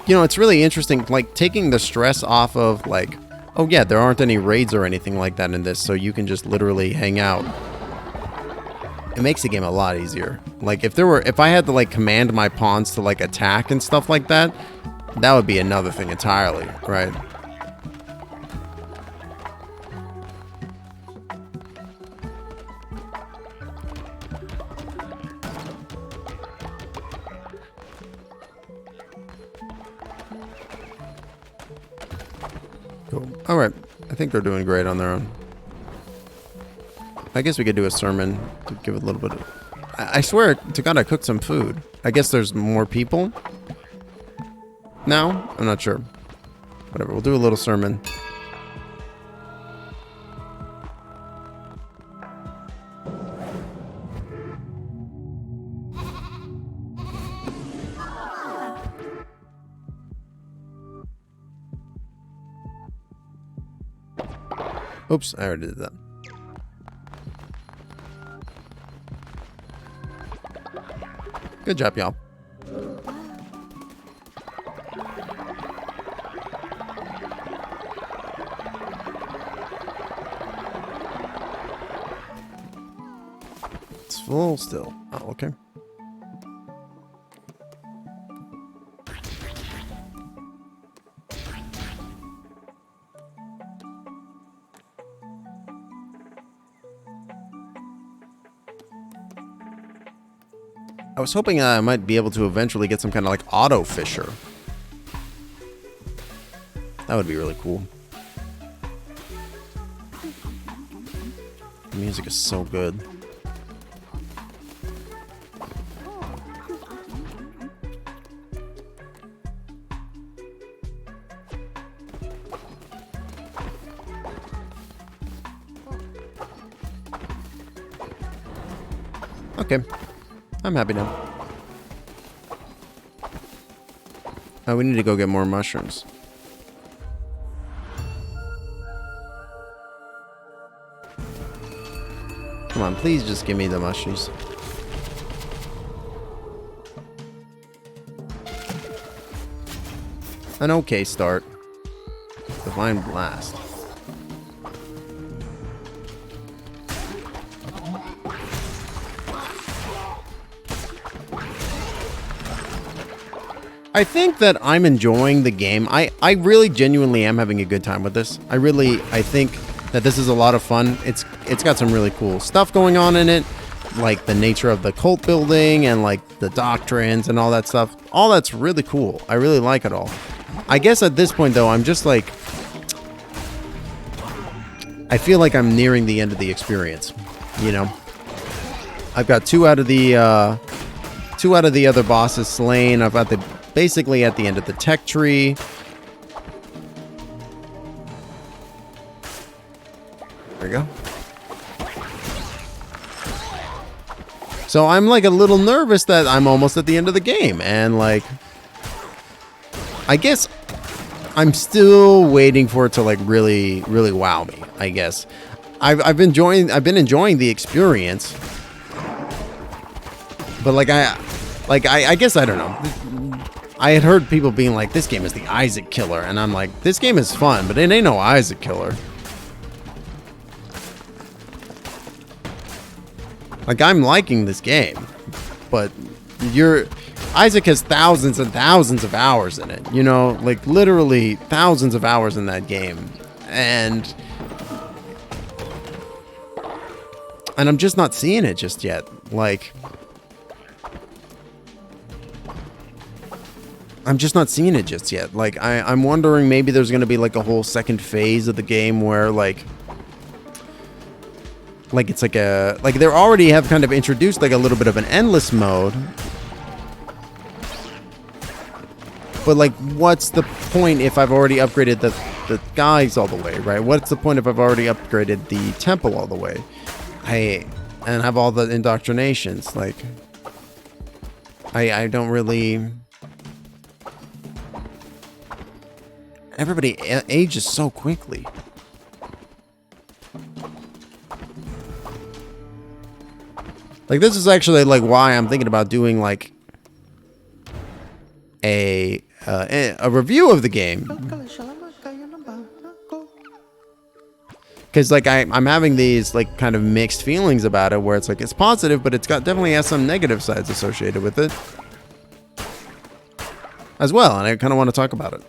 You know, it's really interesting, like, taking the stress off of, like, oh yeah, there aren't any raids or anything like that in this, so you can just literally hang out. It makes the game a lot easier. Like, if I had to, like, command my pawns to, like, attack and stuff like that, that would be another thing entirely, right? Cool. Alright. I think they're doing great on their own. I guess we could do a sermon to give it a little bit of... I swear to God I cooked some food. I guess there's more people now? I'm not sure. Whatever, we'll do a little sermon. Oops, I already did that. Good job, y'all. It's full still. Oh, okay. I was hoping I might be able to eventually get some kind of like auto fisher. That would be really cool. The music is so good. Okay. I'm happy now. Oh, we need to go get more mushrooms. Come on, please just give me the mushrooms. an okay start. Divine Blast. I think that I'm enjoying the game. I really genuinely am having a good time with this. I think that this is a lot of fun. It's got some really cool stuff going on in it, like the nature of the cult building and like the doctrines and all that stuff. All that's really cool. I really like it all. I guess at this point though, I'm just like, I feel like I'm nearing the end of the experience, you know? I've got two out of the other bosses slain. I've got basically at the end of the tech tree. There we go. So I'm like a little nervous that I'm almost at the end of the game, and like, I guess I'm still waiting for it to like really wow me. I guess I've been enjoying the experience, but I guess I don't know. I had heard people being like, this game is the Isaac killer, and I'm like, this game is fun, but it ain't no Isaac killer. Like, I'm liking this game, but Isaac has thousands and thousands of hours in it, you know, like literally thousands of hours in that game, and I'm just not seeing it just yet. Like, I'm just not seeing it just yet. Like, I'm wondering maybe there's going to be like a whole second phase of the game where like it's like they already have kind of introduced like a little bit of an endless mode. But like, what's the point if I've already upgraded the guys all the way, right? What's the point if I've already upgraded the temple all the way? And have all the indoctrinations. Like, I don't really... Everybody ages so quickly. Like, this is actually like why I'm thinking about doing like a review of the game, because like I'm having these like kind of mixed feelings about it, where it's like it's positive, but it's definitely has some negative sides associated with it as well, and I kind of want to talk about it.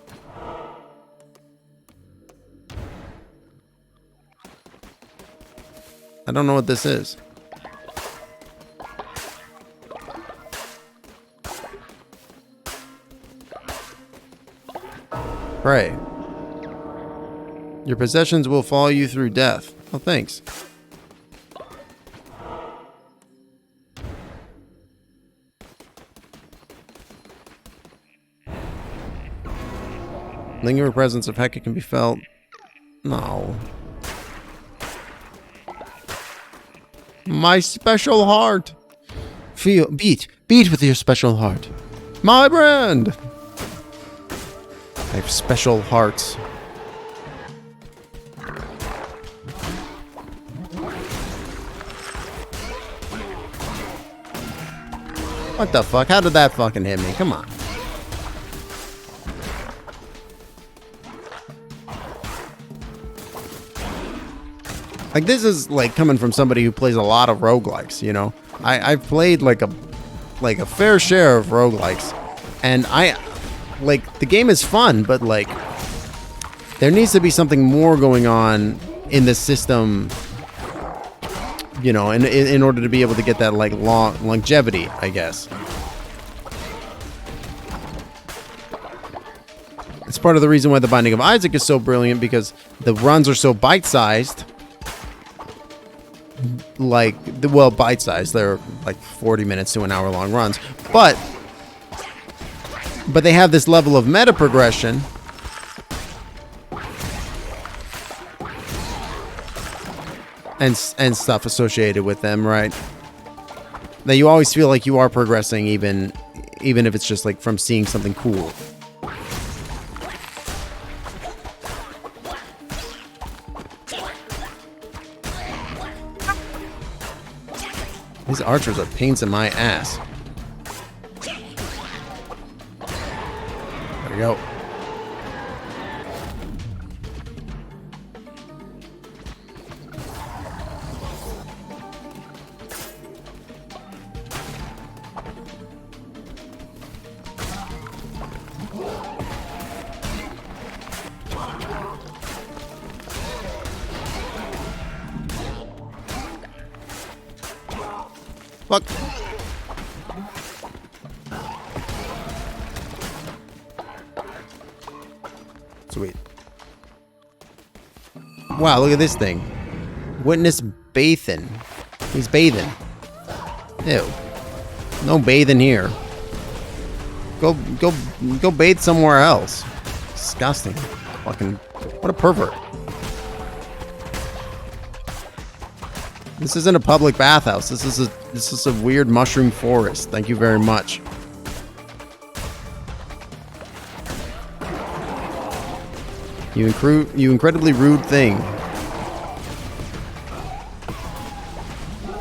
I don't know what this is. Pray. Your possessions will follow you through death. Oh, thanks. Lingering presence of Heka can be felt. No. My special heart. Beat with your special heart. My brand. I have special hearts. What the fuck? How did that fucking hit me? Come on. Like, this is like coming from somebody who plays a lot of roguelikes, you know? I've played like a fair share of roguelikes, and like, the game is fun, but like, there needs to be something more going on in the system, you know, in order to be able to get that like longevity, I guess. It's part of the reason why The Binding of Isaac is so brilliant, because the runs are so bite-sized. Like, well, bite-sized. They're like 40 minutes to an hour long runs, but they have this level of meta progression and stuff associated with them, right? That you always feel like you are progressing, even if it's just like from seeing something cool. These archers are pains in my ass. There we go. Sweet. Wow, look at this thing. Witness bathing. He's bathing. Ew. No bathing here. Go bathe somewhere else. Disgusting. Fucking, what a pervert. This isn't a public bathhouse. This is a weird mushroom forest. Thank you very much. You incredibly rude thing.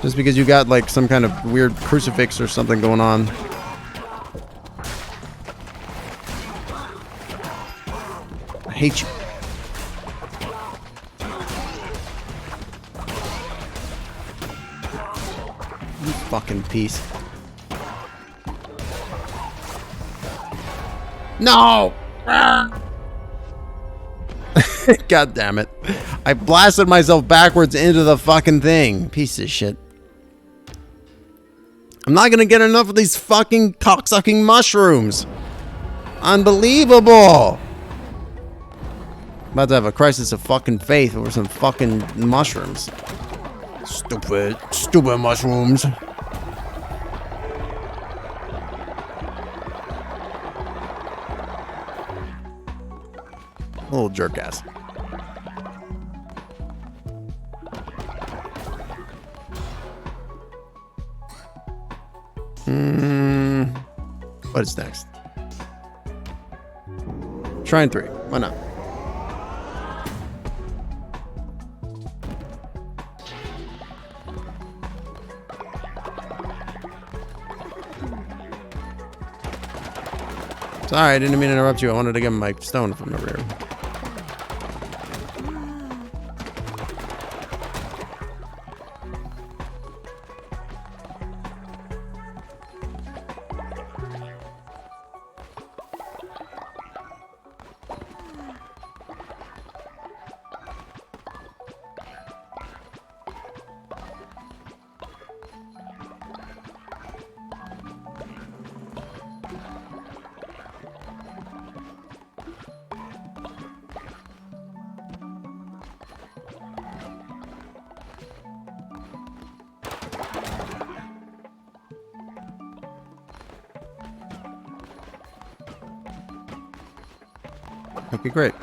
Just because you got like some kind of weird crucifix or something going on. I hate you. You fucking piece. No! God damn it. I blasted myself backwards into the fucking thing. Piece of shit. I'm not gonna get enough of these fucking cocksucking mushrooms. Unbelievable. About to have a crisis of fucking faith over some fucking mushrooms. Stupid mushrooms. Little jerk ass. What is next? Shrine 3. Why not? Sorry, I didn't mean to interrupt you. I wanted to get my stone from the rear. Okay, great.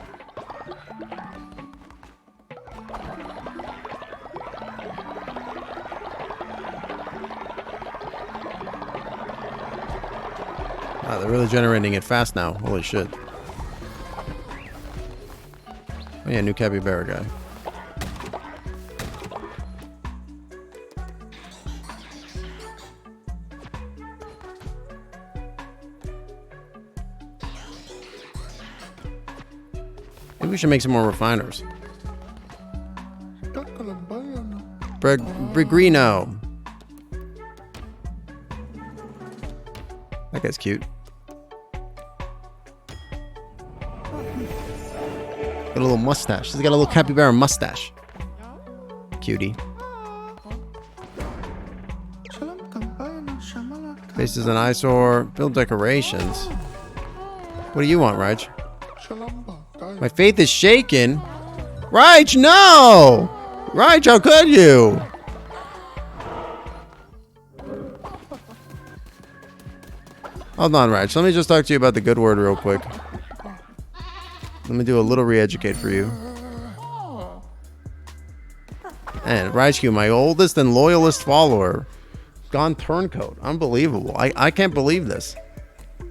Wow, they're really generating it fast now. Holy shit. Oh yeah, new capybara guy. Maybe we should make some more refiners. Brigrino. That guy's cute. Got a little mustache. He's got a little capybara mustache. Cutie. Face is an eyesore. Build decorations. What do you want, Raj? My faith is shaken. Raj, no! Raj, how could you? Hold on, Raj. Let me just talk to you about the good word real quick. Let me do a little re-educate for you. And Rajku, my oldest and loyalist follower, gone turncoat. Unbelievable. I can't believe this.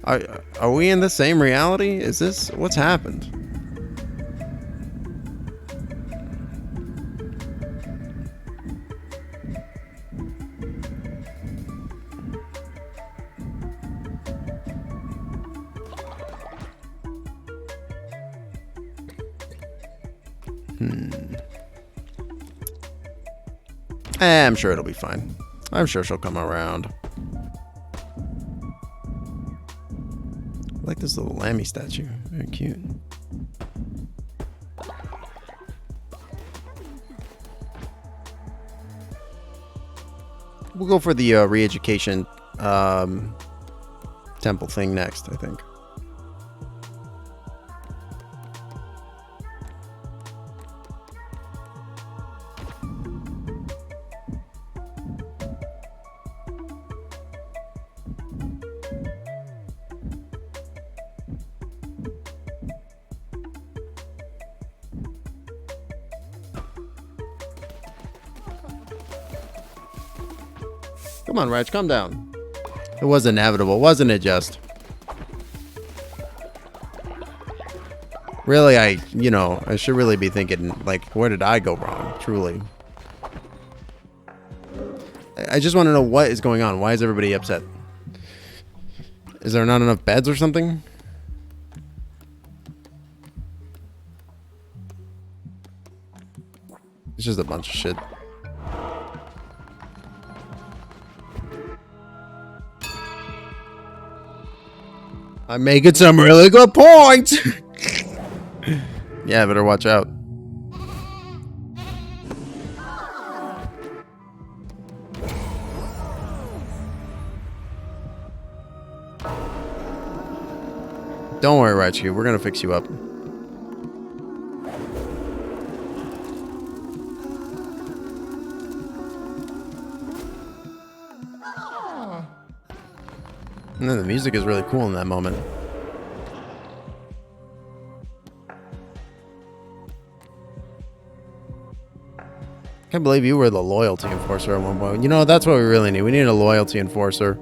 Are we in the same reality? Is this... What's happened? I'm sure it'll be fine. I'm sure she'll come around. I like this little Lammy statue. Very cute. We'll go for the re-education temple thing next, I think. Come on, Reg, calm down. It was inevitable, wasn't it, just? Really, I should really be thinking, like, where did I go wrong, truly? I just want to know what is going on. Why is everybody upset? Is there not enough beds or something? It's just a bunch of shit. I'm making some really good points. Yeah, better watch out. Don't worry, Raichu. We're gonna fix you up. And then the music is really cool in that moment. Can't believe you were the loyalty enforcer at one point. You know, that's what we really need. We need a loyalty enforcer.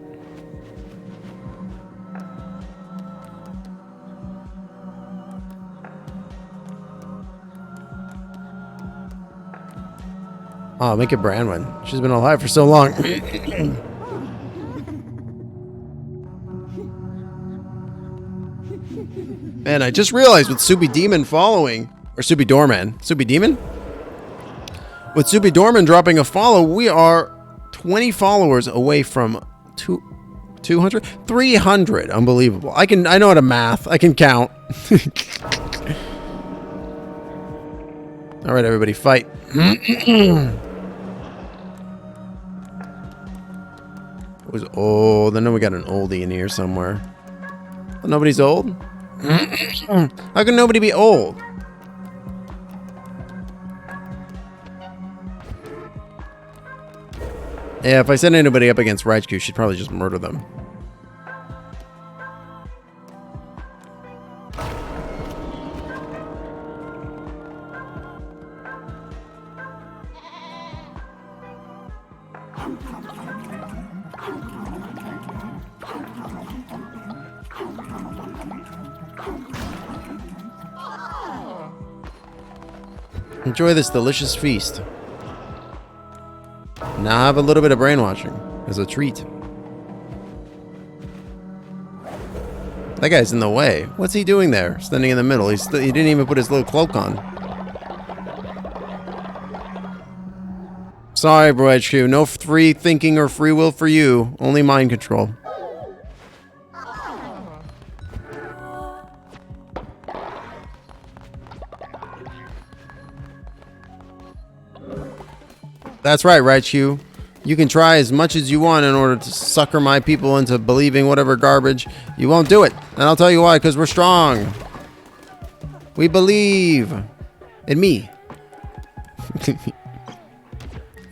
Oh, make it Branwen. She's been alive for so long. Man, I just realized with Subi Demon following, or Subi Dorman, Subi Demon? With Subi Dorman dropping a follow, we are 20 followers away from 200? 300. Unbelievable. I know how to math. I can count. All right, everybody, fight. It was old. I know we got an oldie in here somewhere. But nobody's old? How can nobody be old? Yeah, if I send anybody up against Raichu, she'd probably just murder them. Enjoy this delicious feast. Now have a little bit of brainwashing as a treat. That guy's in the way. What's he doing there? Standing in the middle. He didn't even put his little cloak on. Sorry, Raichu. No free thinking or free will for you. Only mind control. That's right, Raichu. You can try as much as you want in order to sucker my people into believing whatever garbage. You won't do it. And I'll tell you why, because we're strong. We believe in me.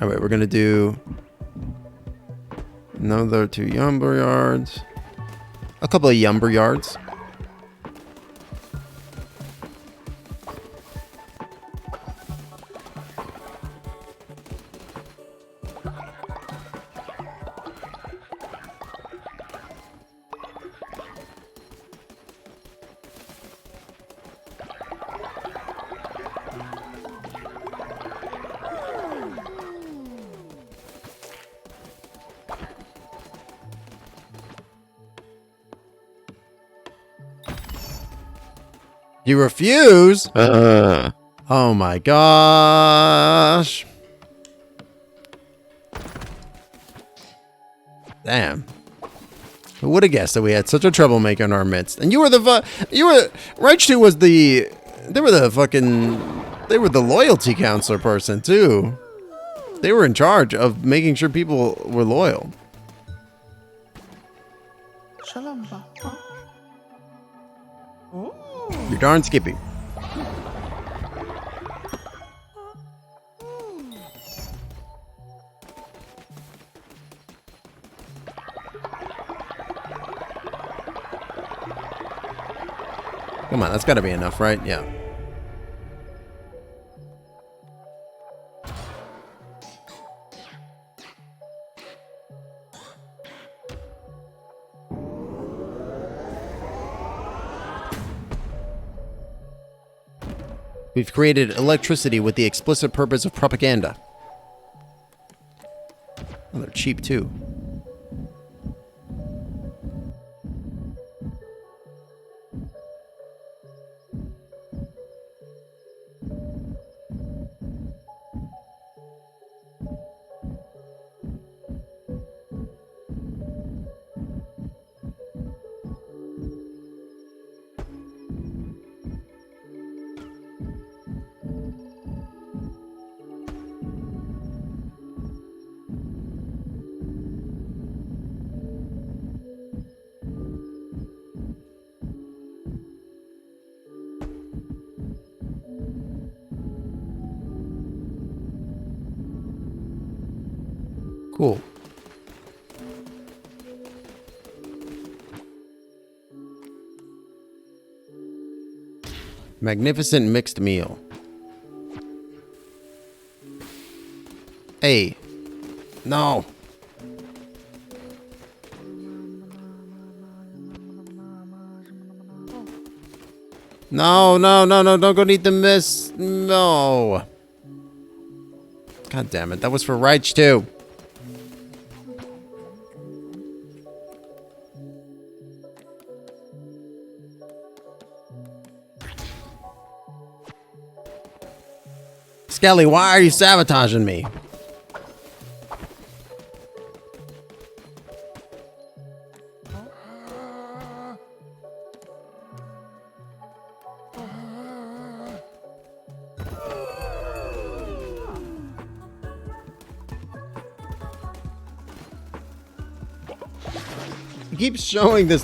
All right, we're going to do another 2 Yumber yards. A couple of Yumber yards. You refuse? Oh my gosh. Damn. Who would have guessed that we had such a troublemaker in our midst? And you were Raichu was they were the loyalty counselor person too. They were in charge of making sure people were loyal. You're darn skippy. Come on, that's got to be enough, right? Yeah. We've created electricity with the explicit purpose of propaganda. Oh, they're cheap too. Cool. Magnificent mixed meal. Hey. No. No, no, no, no, don't go eat the miss. No. God damn it. That was for Reich too. Skelly, why are you sabotaging me? It keeps showing this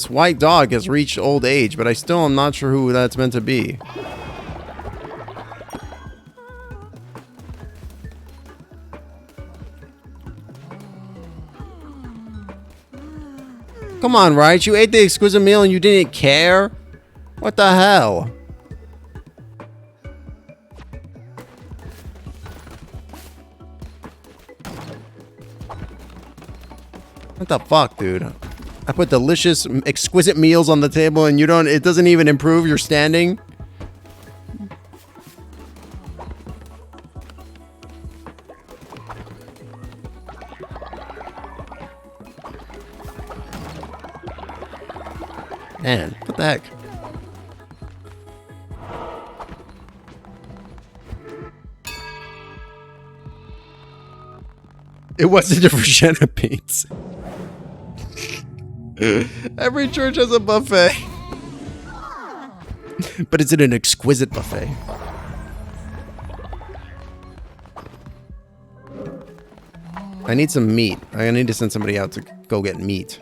white dog has reached old age, but I still am not sure who that's meant to be. Come on, right? You ate the exquisite meal and you didn't care? What the hell? What the fuck, dude? I put delicious, exquisite meals on the table and you don't, it doesn't even improve your standing? Man, what the heck? It wasn't a Virginia beans. Every church has a buffet. But is it an exquisite buffet? I need some meat. I need to send somebody out to go get meat.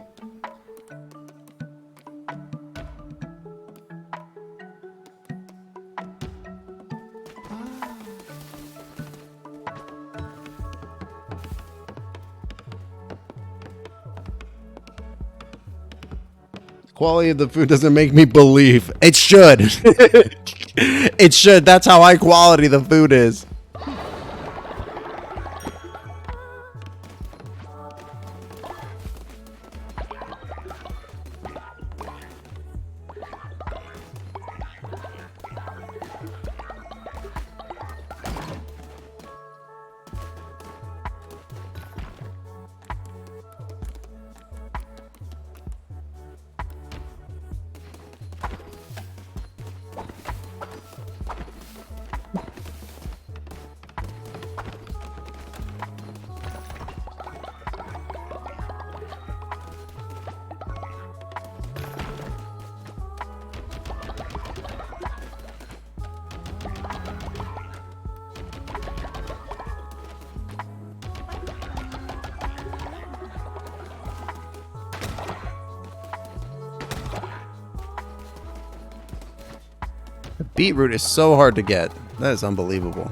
Quality of the food doesn't make me believe. It should. It should. That's how high quality the food is. Beetroot is so hard to get. That is unbelievable.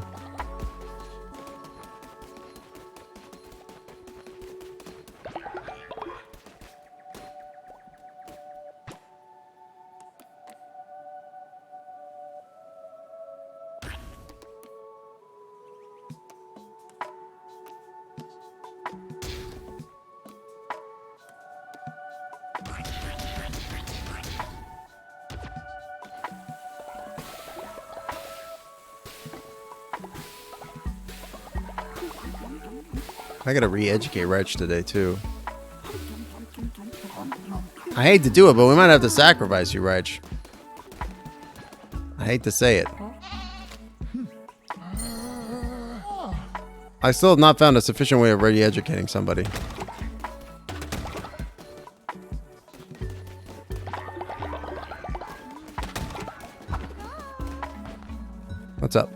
I gotta re-educate Reg today too. I hate to do it, but we might have to sacrifice you, Reg. I hate to say it. I still have not found a sufficient way of re-educating somebody. What's up?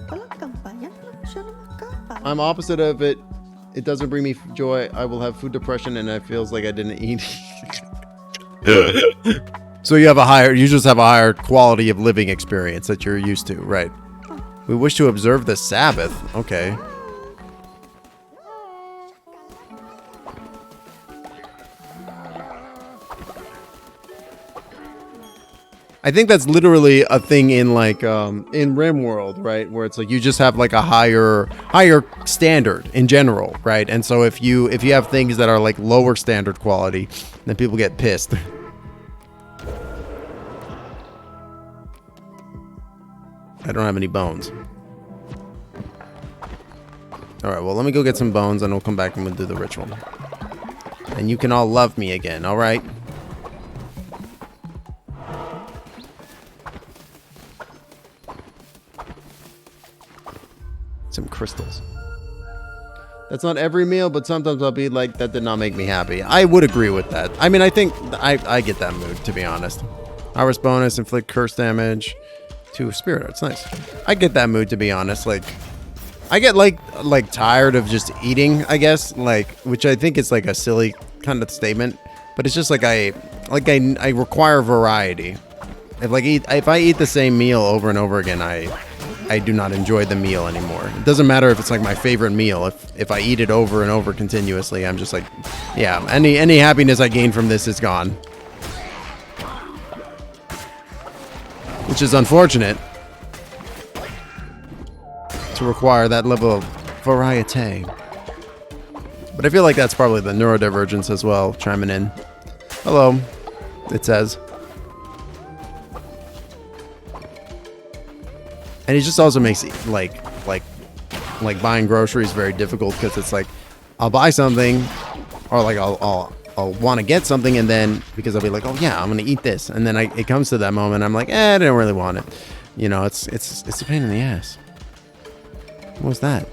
I'm opposite of it. It doesn't bring me joy. I will have food depression and it feels like I didn't eat. So you just have a higher quality of living experience that you're used to, right? We wish to observe the Sabbath. Okay. I think that's literally a thing in like in RimWorld, right? Where it's like you just have like a higher standard in general, right? And so if you have things that are like lower standard quality, then people get pissed. I don't have any bones. All right, well, let me go get some bones and we'll come back and we'll do the ritual. And you can all love me again, all right? Some crystals. That's not every meal, but sometimes I'll be like, that did not make me happy. I would agree with that. I mean, I think I get that mood, to be honest. Hours bonus, inflict curse damage to spirit arts. Nice. I get that mood, to be honest. Like, I get like tired of just eating, I guess, like, which I think is like a silly kind of statement, but it's just like I require variety. If I eat the same meal over and over again, I do not enjoy the meal anymore. It doesn't matter if it's like my favorite meal. If I eat it over and over continuously, I'm just like, yeah, any happiness I gain from this is gone. Which is unfortunate to require that level of variety. But I feel like that's probably the neurodivergence as well, chiming in. Hello, it says. And it just also makes it like buying groceries very difficult, because it's like I'll buy something, or like I'll want to get something, and then because I'll be like, oh yeah, I'm gonna eat this, and then it comes to that moment, I'm like, I didn't really want it. You know, it's a pain in the ass. What was that?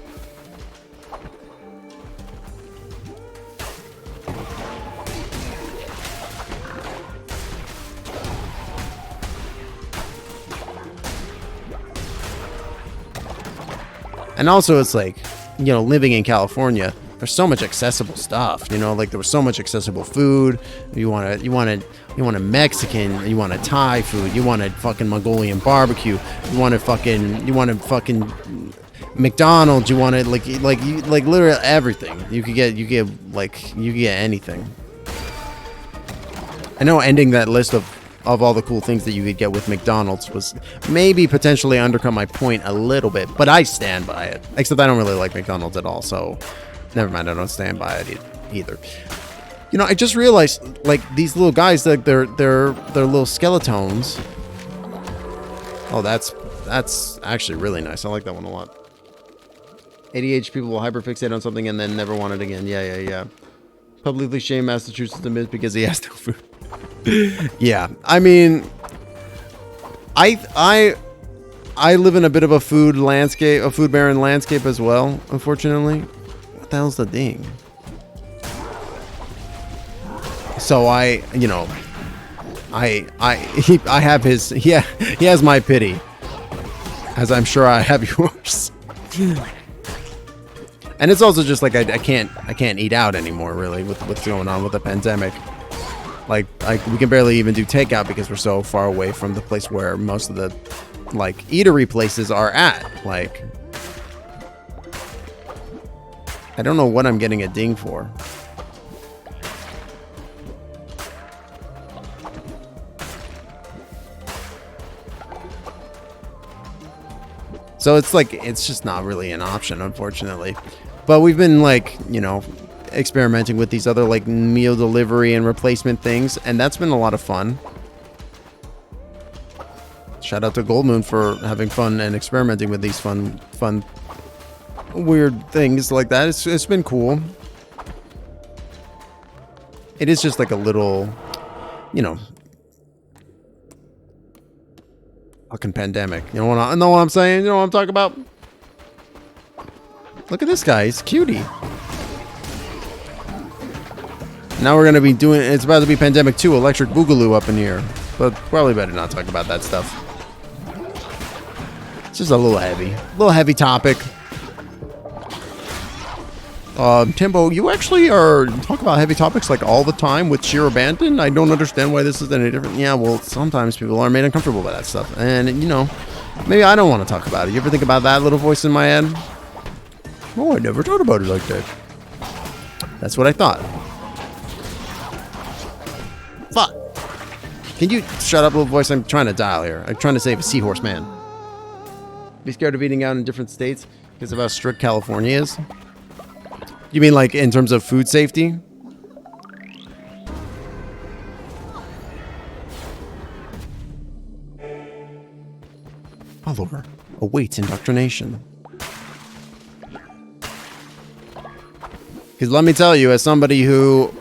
And also, it's like, you know, living in California, there's so much accessible stuff. You know, like there was so much accessible food. You want a Mexican, you want a Thai food, you want a fucking Mongolian barbecue, you want a fucking McDonald's, you wanted like literally everything. You could get anything. I know ending that list of all the cool things that you could get with McDonald's was maybe potentially undercut my point a little bit, but I stand by it. Except I don't really like McDonald's at all, so never mind, I don't stand by it either. You know, I just realized, like, these little guys, like, they're little skeletons. Oh, that's actually really nice. I like that one a lot. ADHD people will hyperfixate on something and then never want it again. Yeah. Publicly shame Massachusetts admits because he has no food. Yeah, I mean, I live in a bit of a food barren landscape as well, unfortunately. What the hell's the ding? So I have his, he has my pity, as I'm sure I have yours. And it's also just like I can't eat out anymore, really, with what's going on with the pandemic. Like we can barely even do takeout because we're so far away from the place where most of the like eatery places are at. Like, I don't know what I'm getting a ding for. So it's like, it's just not really an option, unfortunately. But we've been like, you know, experimenting with these other like meal delivery and replacement things, and that's been a lot of fun. Shout out to Goldmoon for having fun and experimenting with these fun weird things like that. It's been cool. it is just like a little, you know, fucking pandemic. You know what I'm saying? You know what I'm talking about? Look at this guy. He's a cutie. Now we're going to be doing, it's about to be Pandemic 2, Electric Boogaloo up in here. But probably better not talk about that stuff. It's just a little heavy topic. Timbo, you actually are talk about heavy topics like all the time with sheer abandon. I don't understand why this is any different. Yeah, well, sometimes people are made uncomfortable by that stuff. And, you know, maybe I don't want to talk about it. You ever think about that little voice in my head? Oh, I never thought about it like that. That's what I thought. Fuck. Can you shut up, little voice? I'm trying to dial here. I'm trying to save a seahorse man. Be scared of eating out in different states because of how strict California is? You mean like in terms of food safety? Follower awaits indoctrination. Because let me tell you, as somebody who,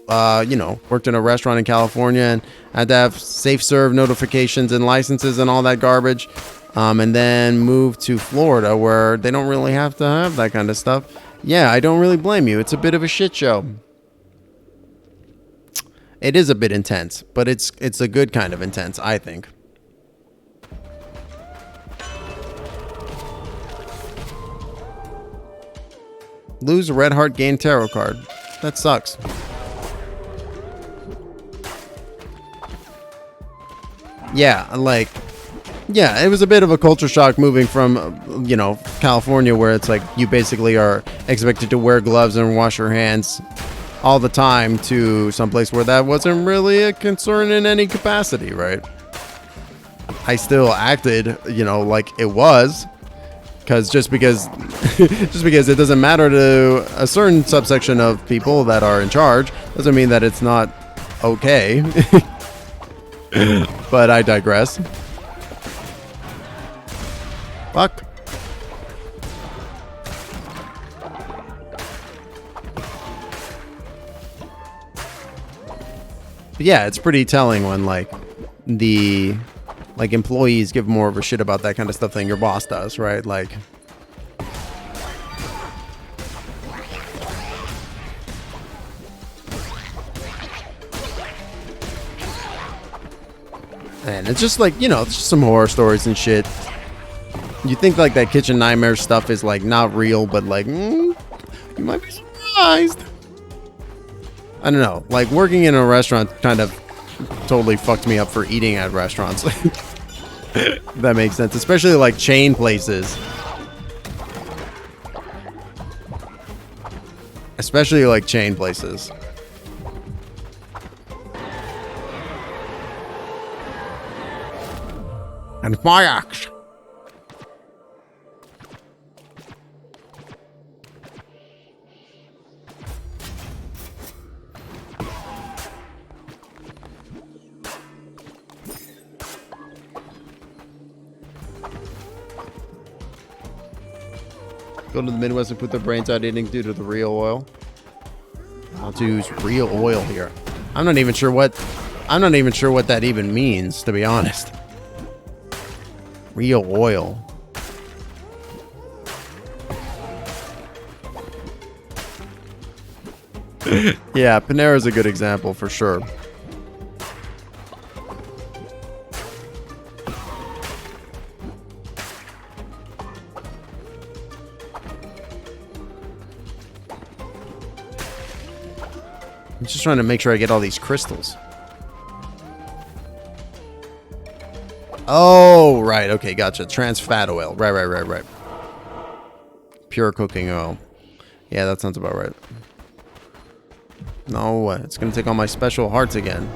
you know, worked in a restaurant in California and had to have safe serve notifications and licenses and all that garbage, and then moved to Florida where they don't really have to have that kind of stuff. Yeah, I don't really blame you. It's a bit of a shit show. It is a bit intense, but it's a good kind of intense, I think. Lose a Red Heart Gain tarot card. That sucks. Yeah, like, yeah, it was a bit of a culture shock moving from, you know, California, where it's like you basically are expected to wear gloves and wash your hands all the time, to someplace where that wasn't really a concern in any capacity, right? I still acted, you know, like it was. Because just because it doesn't matter to a certain subsection of people that are in charge doesn't mean that it's not okay. But I digress. Fuck. But yeah, it's pretty telling when the employees give more of a shit about that kind of stuff than your boss does, right? Like, and it's just like, you know, it's just some horror stories and shit. You think like that Kitchen Nightmare stuff is like not real, but like, you might be surprised. I don't know. Like, working in a restaurant kind of totally fucked me up for eating at restaurants. That makes sense, especially like chain places. Especially like chain places. And my axe. Go to the Midwest and put their brains out eating due to the real oil. I'll choose real oil here. I'm not even sure what that even means, to be honest. Real oil. Yeah, Panera's a good example for sure. I'm just trying to make sure I get all these crystals. Oh, right. Okay, gotcha. Trans fat oil. Right. Pure cooking oil. Yeah, that sounds about right. No, it's going to take all my special hearts again.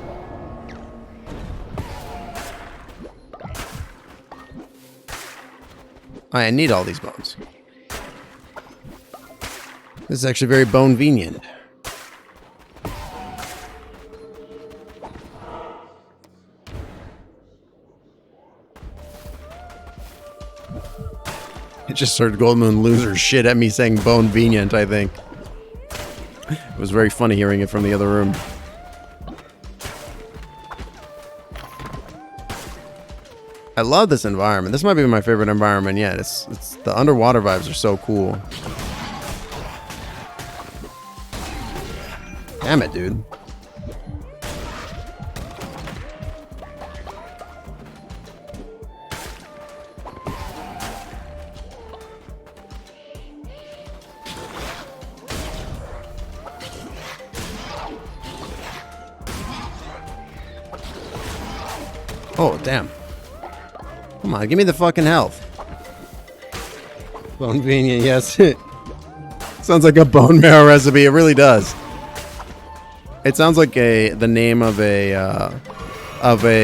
I need all these bones. This is actually very bone-venient. It just started Goldmoon loser shit at me saying bone-venient, I think. It was very funny hearing it from the other room. I love this environment. This might be my favorite environment yet. It's the underwater vibes are so cool. Damn it, dude. Oh, damn. Come on, give me the fucking health. Bone convenient, yes. Sounds like a bone marrow recipe. It really does. It sounds like the name of a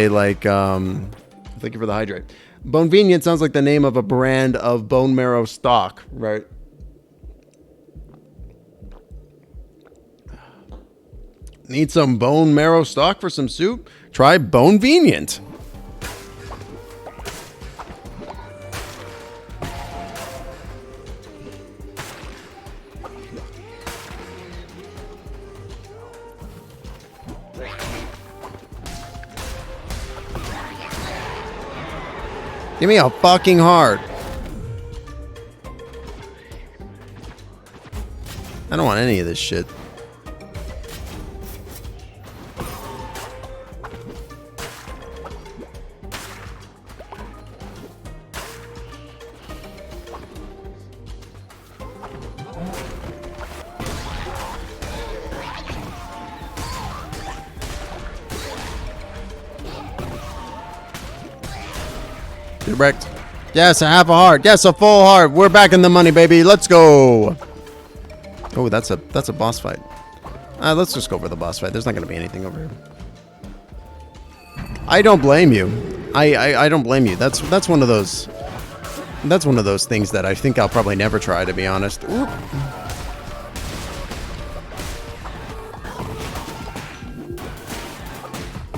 like thank you for the hydrate. Bonevenient sounds like the name of a brand of bone marrow stock, right? Need some bone marrow stock for some soup? Try Bonevenient. Give me a fucking heart. I don't want any of this shit. Direct. Yes, a half a heart. Yes, a full heart. We're back in the money, baby. Let's go. Oh, that's a boss fight. Let's just go for the boss fight. There's not going to be anything over here. I don't blame you. I don't blame you. That's one of those. That's one of those things that I think I'll probably never try, to be honest. Ooh.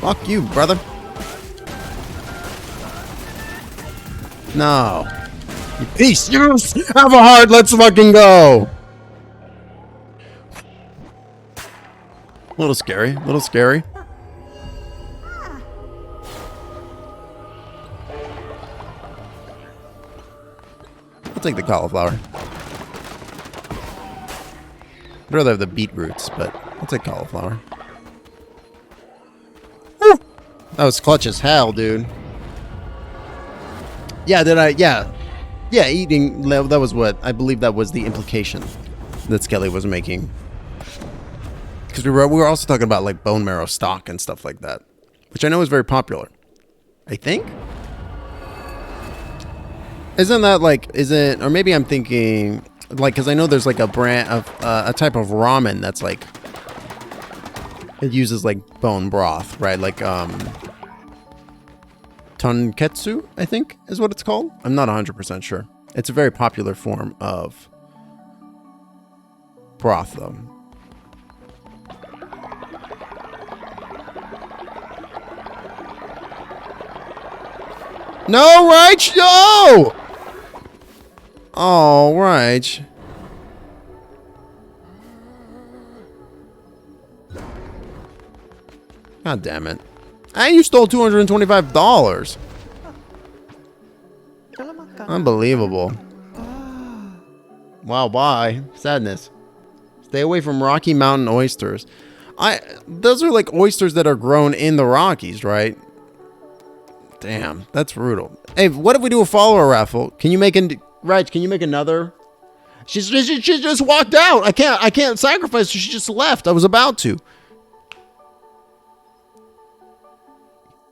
Fuck you, brother. No. You piece. Yes! Have a heart. Let's fucking go. A little scary. A little scary. I'll take the cauliflower. I'd rather have the beetroots, but I'll take cauliflower. Woo! That was clutch as hell, dude. Yeah, yeah, eating, that was what, I believe that was the implication that Skelly was making. Because we were also talking about, like, bone marrow stock and stuff like that, which I know is very popular. I think? Isn't that, like, or maybe I'm thinking, like, because I know there's, like, a brand of, a type of ramen that's, like, it uses, like, bone broth, right? Like, tonketsu, I think, is what it's called. I'm not 100% sure. It's a very popular form of broth, though. No, Rach! No! Oh, Rach. God damn it. And you stole $225. Unbelievable. Wow, why? Sadness. Stay away from Rocky Mountain oysters. Those are like oysters that are grown in the Rockies, right? Damn, that's brutal. Hey, what if we do a follower raffle? Can you make Right, can you make another? She just walked out. I can't sacrifice her. She just left. I was about to.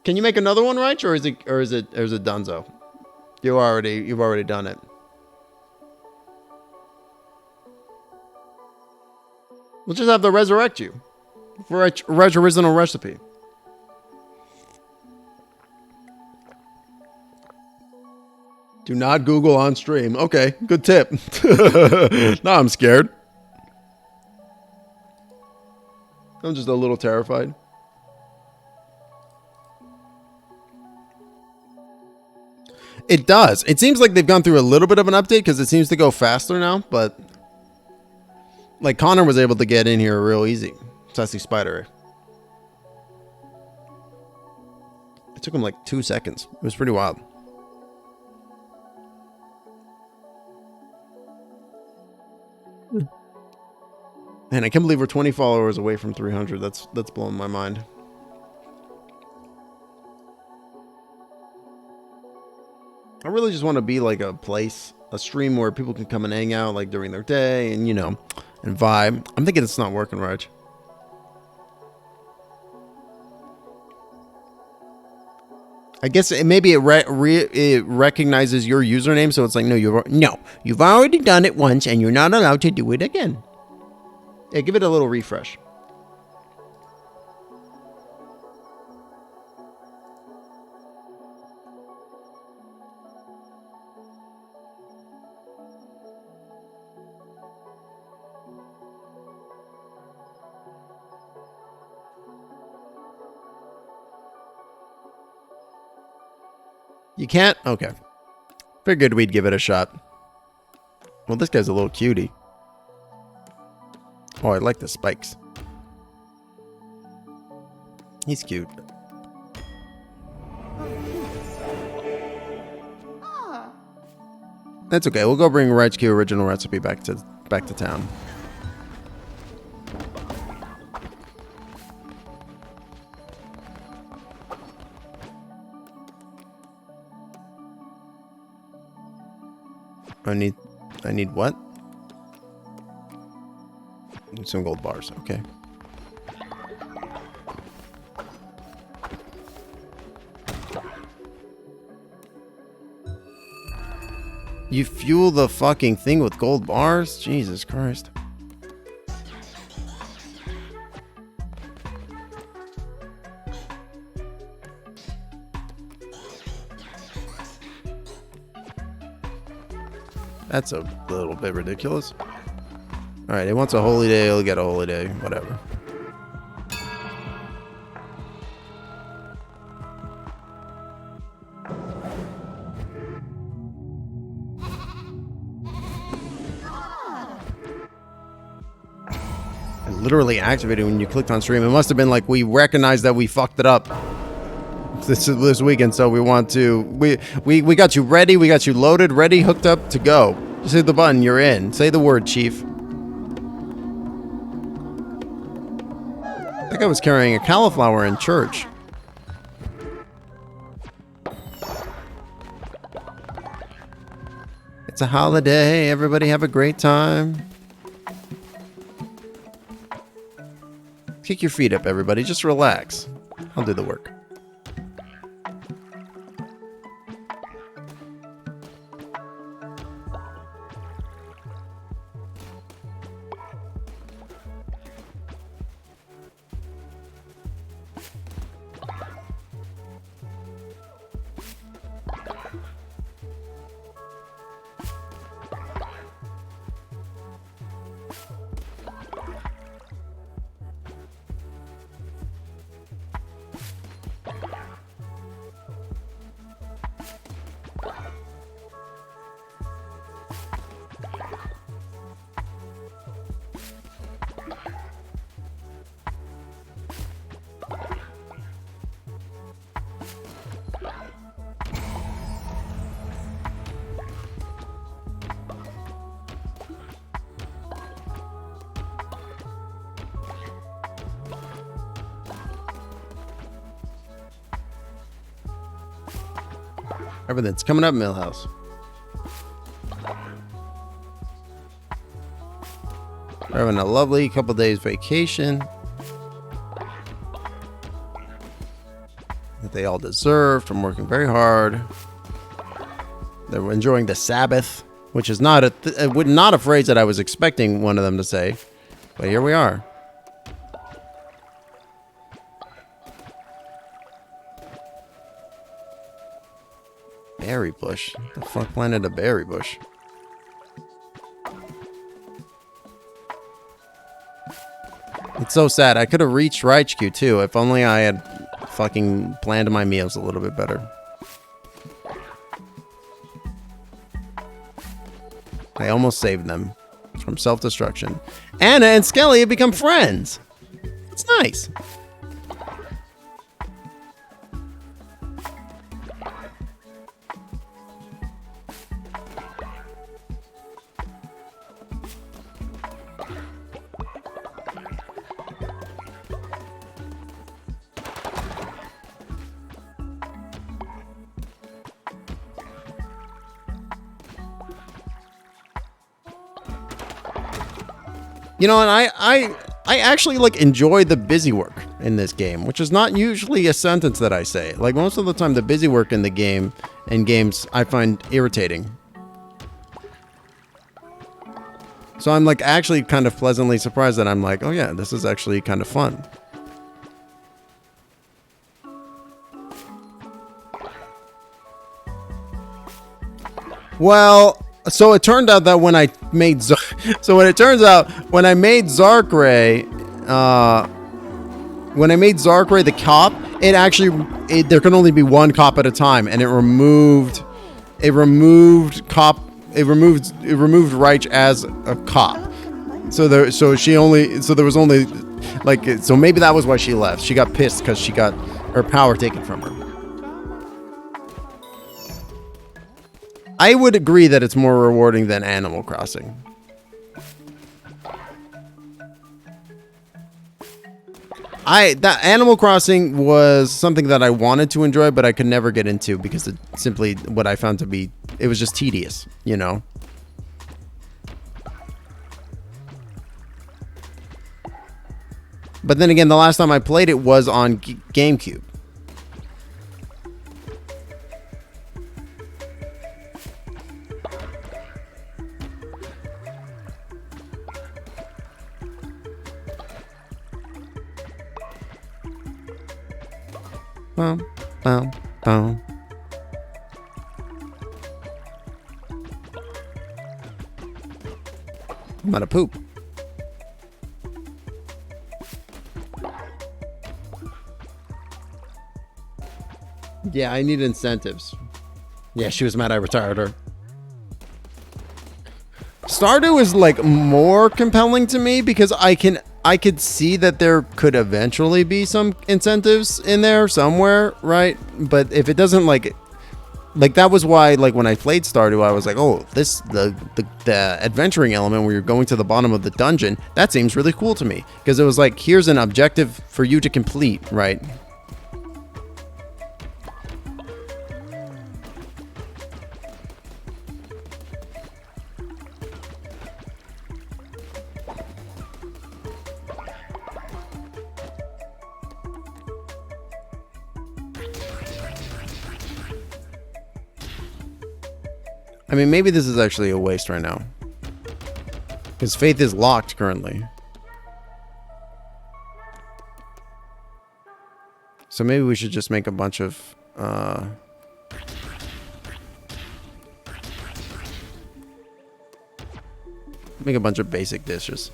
Can you make another one, right? Or is it Dunzo? You've already done it. We'll just have to resurrect you for original recipe. Do not Google on stream. Okay, good tip. Now I'm scared. I'm just a little terrified. It does. It seems like they've gone through a little bit of an update because it seems to go faster now, but like Connor was able to get in here real easy. Sassy Spider. It took him like 2 seconds. It was pretty wild. Man, I can't believe we're 20 followers away from 300. That's blowing my mind. I really just want to be like a place, a stream where people can come and hang out like during their day and, you know, and vibe. I'm thinking it's not working, Raj. I guess maybe it recognizes your username, so it's like, no, you've already done it once, and you're not allowed to do it again. Yeah, give it a little refresh. You can't? Okay. Figured we'd give it a shot. Well, this guy's a little cutie. Oh, I like the spikes. He's cute. That's okay. We'll go bring Raj Q original recipe back to town. I need what? Some gold bars. Okay. You fuel the fucking thing with gold bars? Jesus Christ. That's a little bit ridiculous. Alright, he wants a holy day, he'll get a holy day. Whatever. It literally activated when you clicked on stream. It must have been like we recognized that we fucked it up this weekend, so we want to we got you ready, we got you loaded, ready, hooked up to go. Just hit the button, you're in. Say the word, Chief. I think I was carrying a cauliflower in church. It's a holiday, everybody have a great time. Kick your feet up, everybody, just relax. I'll do the work. Everything's coming up, Millhouse. We're having a lovely couple days vacation that they all deserve from working very hard. They're enjoying the Sabbath, which is not a phrase that I was expecting one of them to say, but here we are. Berry bush? The fuck planted a berry bush? It's so sad. I could have reached Raichu too if only I had fucking planned my meals a little bit better. I almost saved them from self-destruction. Anna and Skelly have become friends. It's nice. You know, and I actually like enjoy the busy work in this game, which is not usually a sentence that I say. Like most of the time, the busy work in the game and games I find irritating. So I'm like actually kind of pleasantly surprised that I'm like, oh yeah, this is actually kind of fun. Well, so it turned out that when I made when I made Zarkray, the cop, there can only be one cop at a time, and it removed Reich as a cop. So there was only like, so maybe that was why she left. She got pissed because she got her power taken from her. I would agree that it's more rewarding than Animal Crossing. That Animal Crossing was something that I wanted to enjoy, but I could never get into because it simply what I found to be, it was just tedious, you know? But then again, the last time I played it was on GameCube. Boom, boom, boom. I'm out of poop. Yeah, I need incentives. Yeah, she was mad I retired her. Stardew is like more compelling to me because I could see that there could eventually be some incentives in there somewhere, right? But if it doesn't like that was why like when I played Stardew, I was like, oh, the adventuring element where you're going to the bottom of the dungeon, that seems really cool to me because it was like, here's an objective for you to complete, right? I mean, maybe this is actually a waste right now. Because Faith is locked currently. So maybe we should just make a bunch of... make a bunch of basic dishes.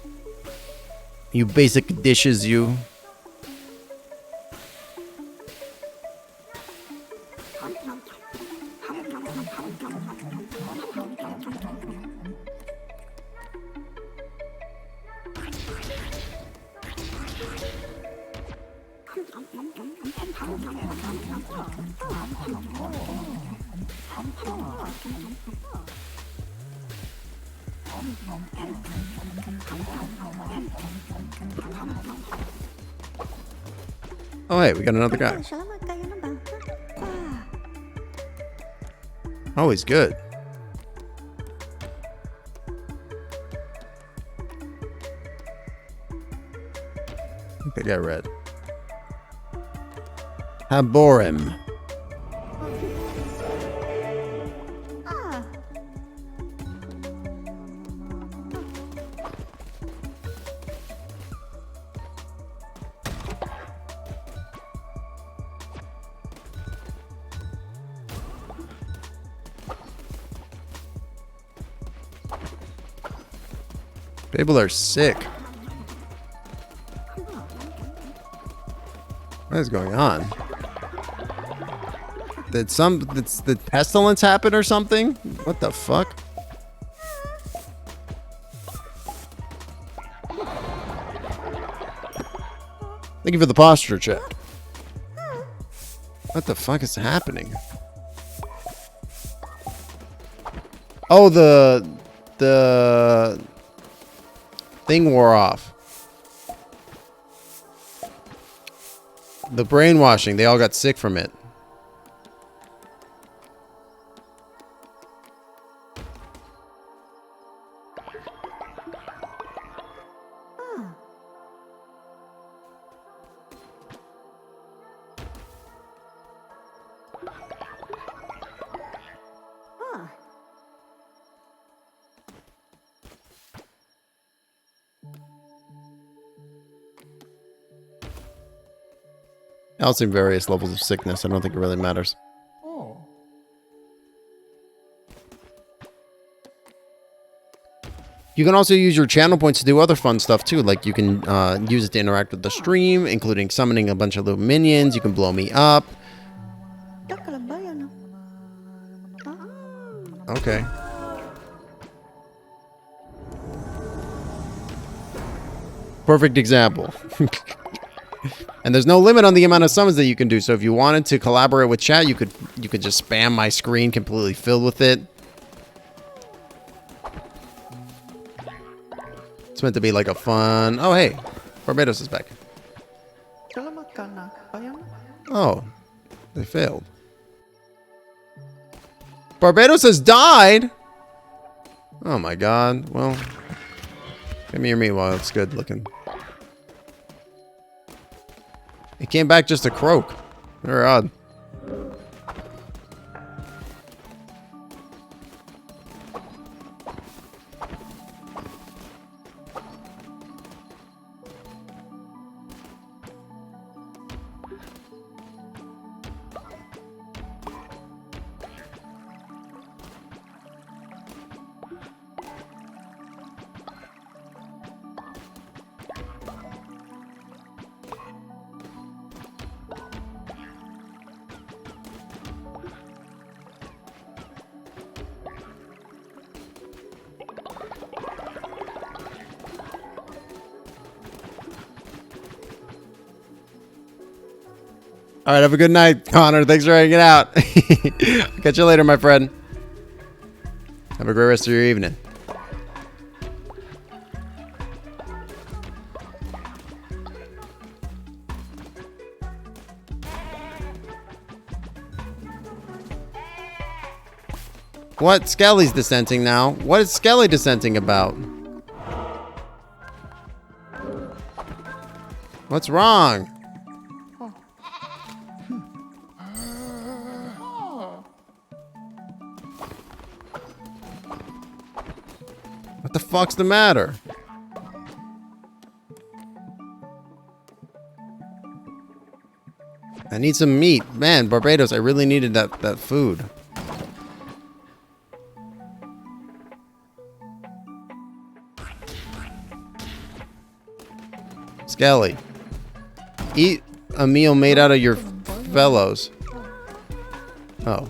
You basic dishes, you. Oh, hey, we got another guy. Oh, he's good. I think that guy read. Haborim. People are sick. What is going on? Did pestilence happen or something? What the fuck? Thank you for the posture check. What the fuck is happening? Oh, the thing wore off. The brainwashing, they all got sick from it. Huh. Else in various levels of sickness. I don't think it really matters. Oh. You can also use your channel points to do other fun stuff too. Like you can use it to interact with the stream, including summoning a bunch of little minions. You can blow me up. Okay. Perfect example. And there's no limit on the amount of summons that you can do. So if you wanted to collaborate with chat, you could just spam my screen completely filled with it. It's meant to be like a fun... Oh, hey. Barbados is back. Oh. They failed. Barbados has died? Oh my god. Well, give me your meat while it's good looking. It came back just a croak. Very odd. All right, have a good night, Connor. Thanks for hanging out. I'll catch you later, my friend. Have a great rest of your evening. What? Skelly's dissenting now. What is Skelly dissenting about? What's wrong? What the fuck's the matter? I need some meat. Man, Barbados, I really needed that food. Skelly, eat a meal made out of your fellows. Oh.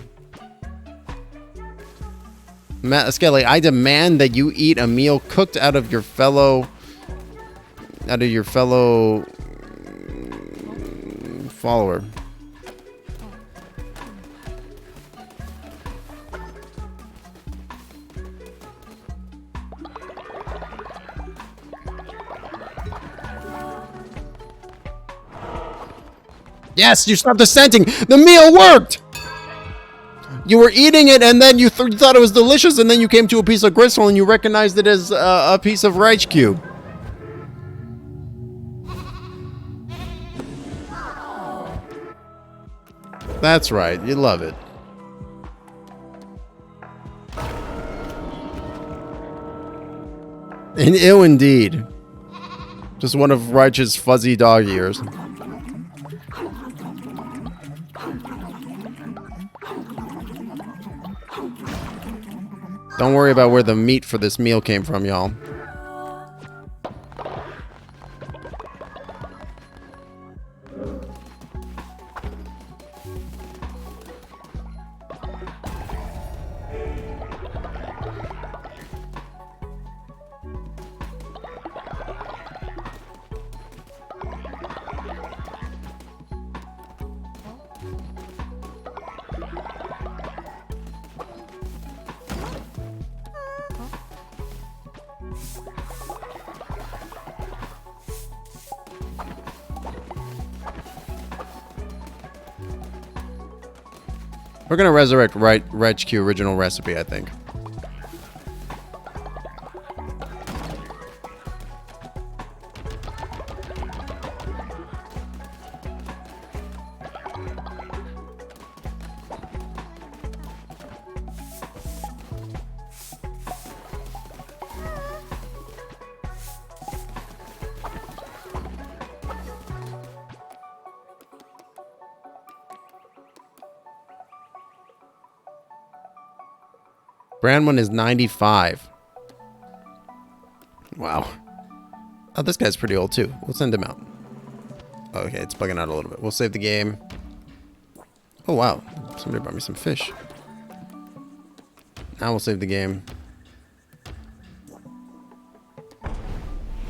Skelly, I demand that you eat a meal cooked out of your fellow follower. Yes, you stopped dissenting. The meal worked. You were eating it, and then you thought it was delicious, and then you came to a piece of gristle, and you recognized it as a piece of rice cube. That's right. You love it. And ew, indeed. Just one of Right's fuzzy dog ears. Don't worry about where the meat for this meal came from, y'all. We're gonna resurrect Reg-Q original recipe, I think. Brand one is 95. Wow. Oh, this guy's pretty old too. We'll send him out. Okay, it's bugging out a little bit. We'll save the game. Oh, wow. Somebody brought me some fish. Now we'll save the game.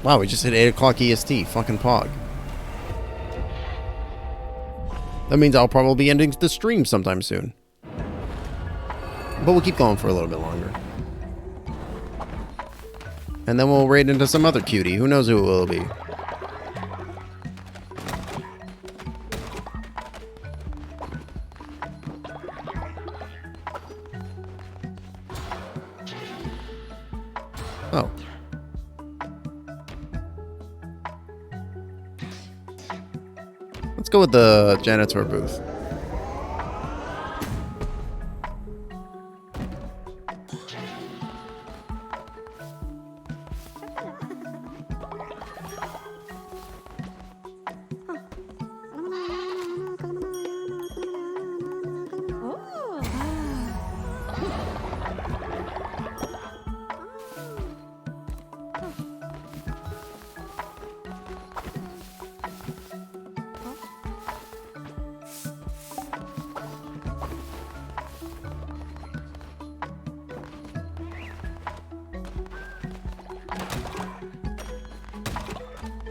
Wow, we just hit 8 o'clock EST. Fucking pog. That means I'll probably be ending the stream sometime soon. But we'll keep going for a little bit longer. And then we'll raid into some other cutie. Who knows who it will be. Oh. Let's go with the janitor booth.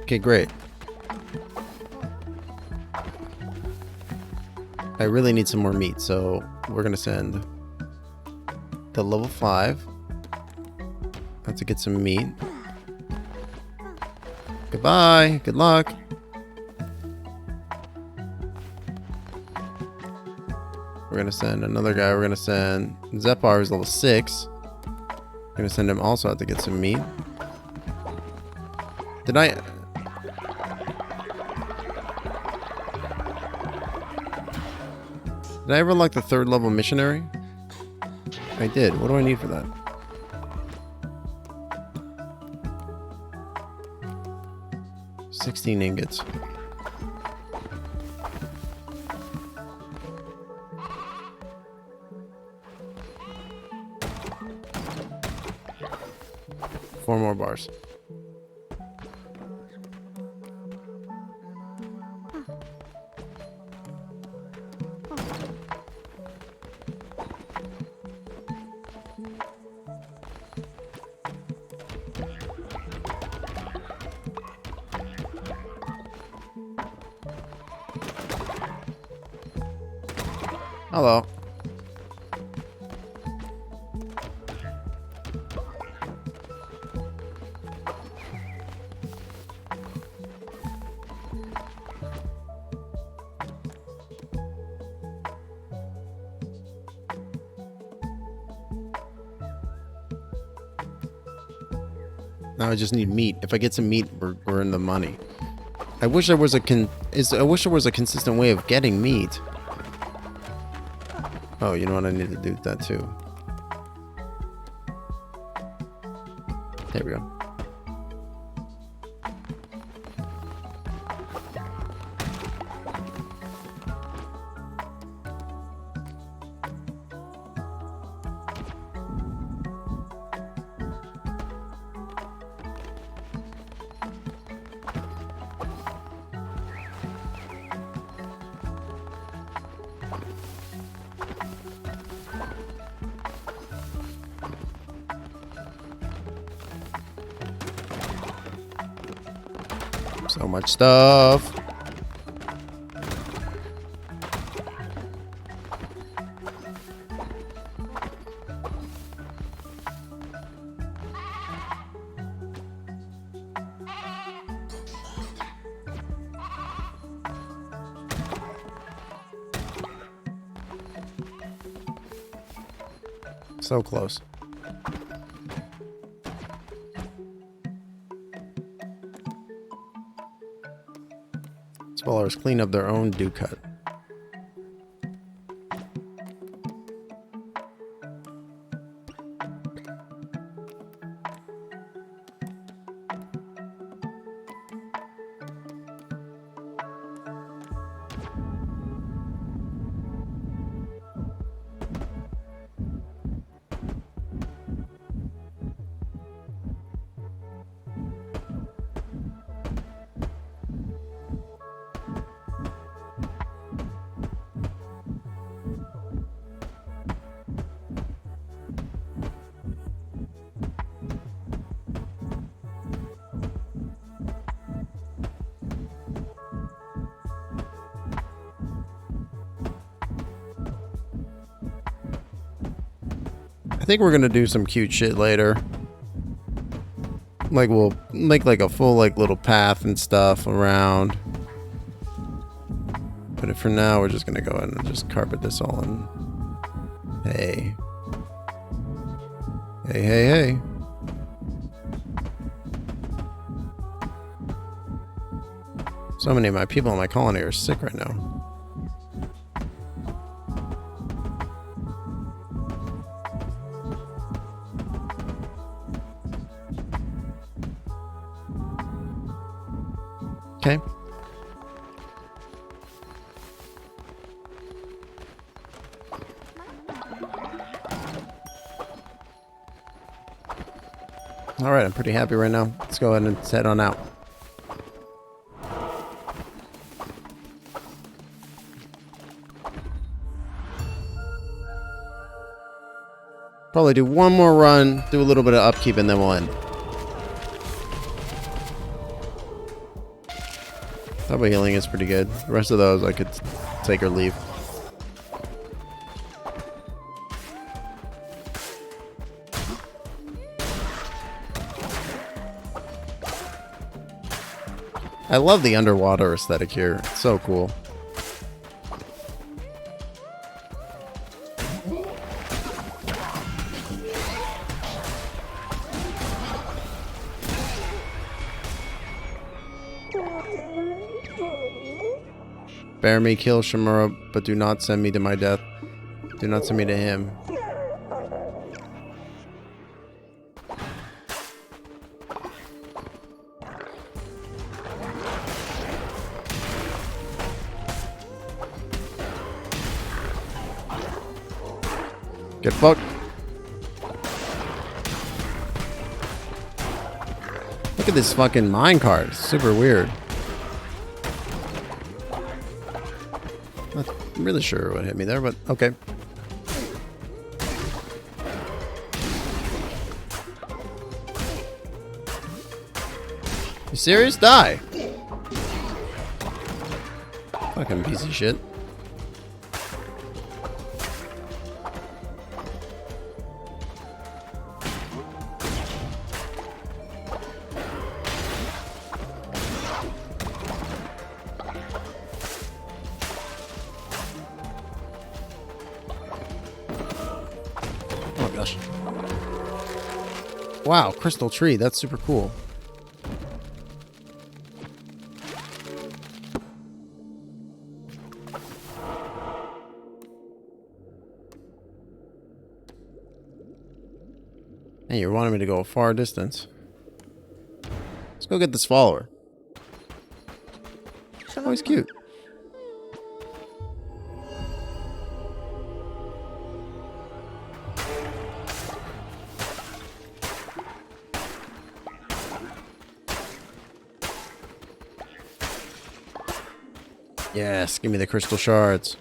Okay, great. I really need some more meat, so we're gonna send the level 5. Have to get some meat. Goodbye. Good luck. We're gonna send another guy. We're gonna send Zepar, who's level 6. We're gonna send him also out to get some meat. Did I ever like the 3rd level missionary? I did. What do I need for that? $16 ingots. Four more bars. Hello. Now I just need meat. If I get some meat, we're in the money. I wish there was a consistent way of getting meat. Oh, you know what? I need to do that too. There we go. So much stuff. So close. Swallowers clean up their own dew cut. think we're gonna do some cute shit later. Like we'll make like a full like little path and stuff around. But for now, we're just gonna go ahead and just carpet this all in. Hey. Hey, hey, hey. So many of my people in my colony are sick right now. Okay. All right, I'm pretty happy right now. Let's go ahead and head on out. Probably do one more run, do a little bit of upkeep, and then we'll end. Double healing is pretty good. The rest of those I could take or leave. I love the underwater aesthetic here. It's so cool. Bear may kill Shimura, but do not send me to my death. Do not send me to him. Get fucked. Look at this fucking minecart. It's super weird. Not really sure what hit me there, but okay. You serious? Die. Fucking piece of shit. Oh gosh. Wow, crystal tree. That's super cool. Hey, you're wanting me to go a far distance. Let's go get this follower. Oh, he's cute. Yes, give me the crystal shards.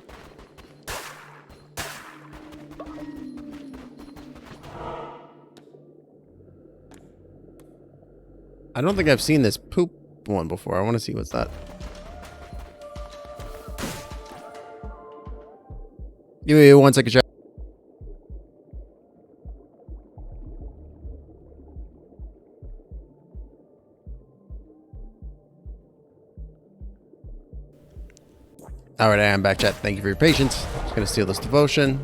I don't think I've seen this poop one before. I want to see what's that. Give me 1 second, chat. Alright, I am back, chat. Thank you for your patience. Just gonna steal this devotion.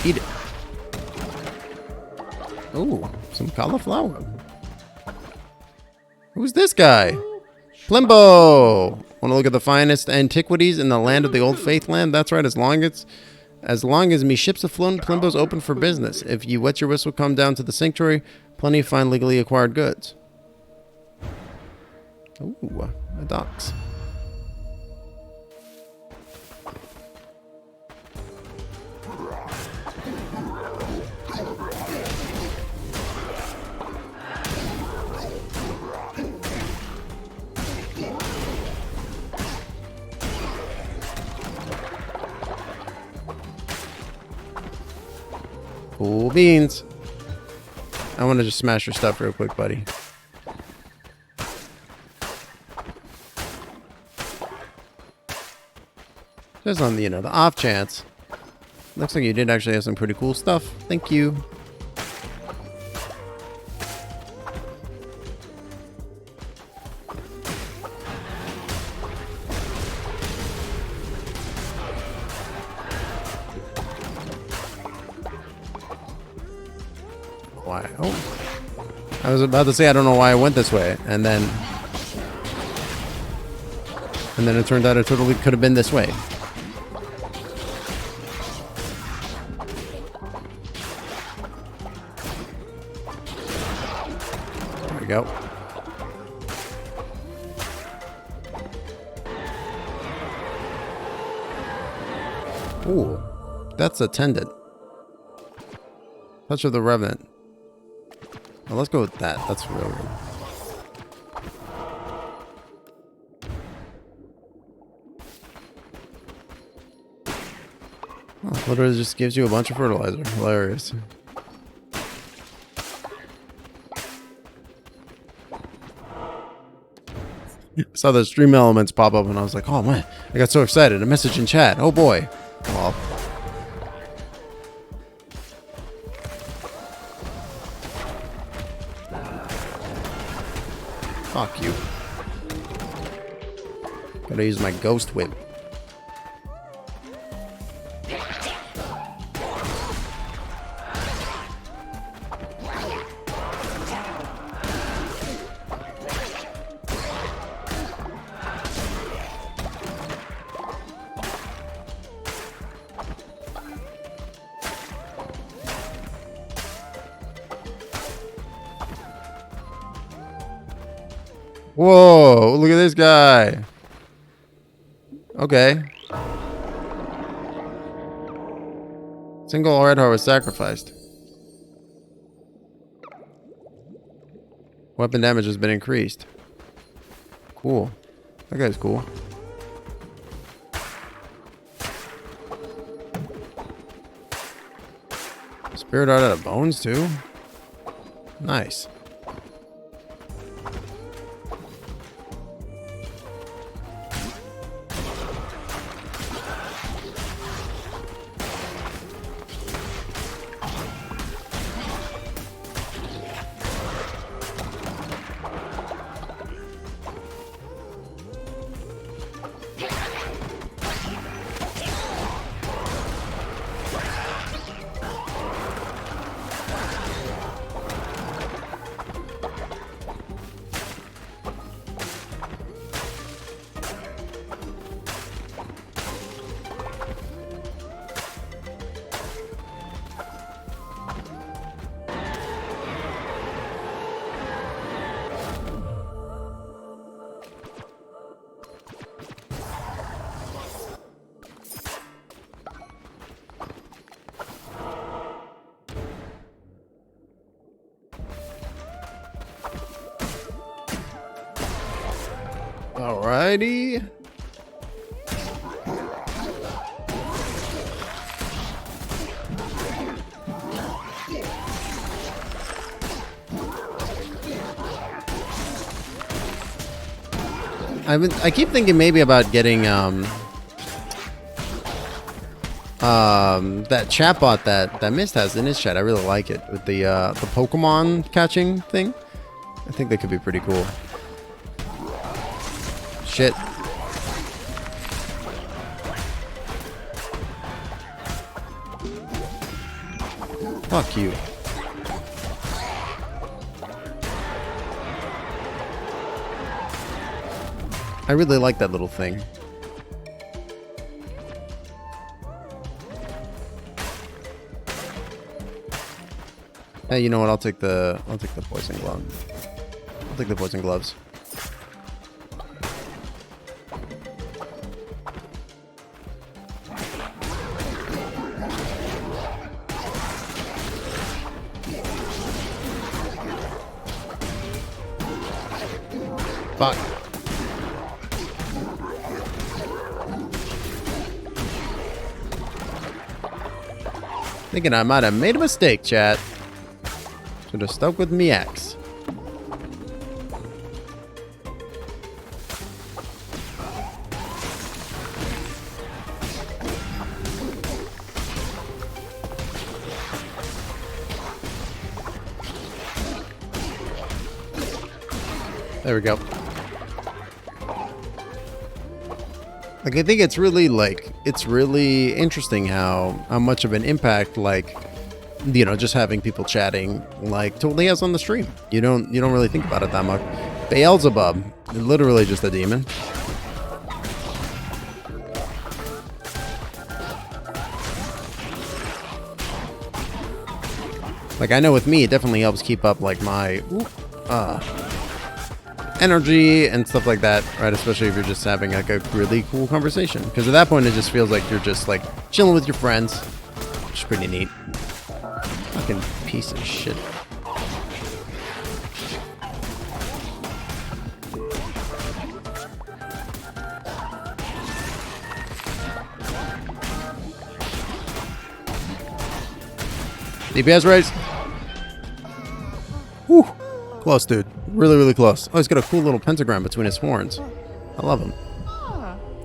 Eat it. Ooh, some cauliflower. Who's this guy? Plimbo! Want to look at the finest antiquities in the land of the old faith land? That's right, as long as me ships afloat, Plimbo's open for business. If you wet your whistle, come down to the sanctuary. Plenty of fine legally acquired goods. Ooh, my docks. Cool beans. I want to just smash your stuff real quick, buddy. Just on the, the off chance. Looks like you did actually have some pretty cool stuff. Thank you. Why? Oh. I was about to say I don't know why I went this way, and then it turned out it totally could have been this way. There we go. Ooh, that's attendant. Touch of the Revenant. Well, let's go with that. That's real good. Oh, literally just gives you a bunch of fertilizer. Hilarious. Saw the stream elements pop up and I was like, oh man, I got so excited. A message in chat. Oh boy. Well. Fuck you. Gotta use my ghost whip. Whoa, look at this guy. Okay. Single red heart was sacrificed. Weapon damage has been increased. Cool. That guy's cool. Spirit art out of bones too? Nice. Alrighty. I keep thinking maybe about getting that chatbot that Mist has in his chat. I really like it with the Pokemon catching thing. I think that could be pretty cool. Shit. Fuck you. I really like that little thing. Hey, you know what? I'll take the poison glove. I'll take the poison gloves. Fuck. Thinking I might have made a mistake, chat. Should have stuck with me axe. There we go. Like, I think it's really interesting how much of an impact, like, you know, just having people chatting, like, totally has on the stream. You don't really think about it that much. Beelzebub, literally just a demon. Like, I know with me, it definitely helps keep up, like, my energy and stuff like that, right? Especially if you're just having, like, a really cool conversation. Because at that point, it just feels like you're just, like, chilling with your friends. Which is pretty neat. Fucking piece of shit. DPS raise. Whew. Close, dude. Really, really close. Oh, he's got a cool little pentagram between his horns. I love him.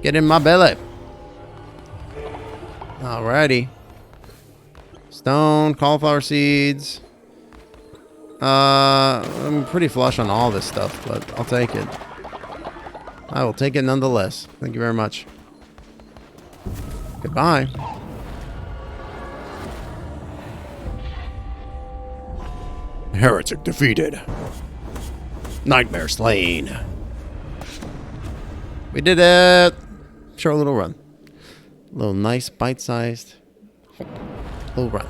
Get in my belly. Alrighty. Stone, cauliflower seeds. I'm pretty flush on all this stuff, but I'll take it. I will take it nonetheless. Thank you very much. Goodbye. Heretic defeated. Nightmare slain. We did it. Short little run. A little nice bite-sized little run.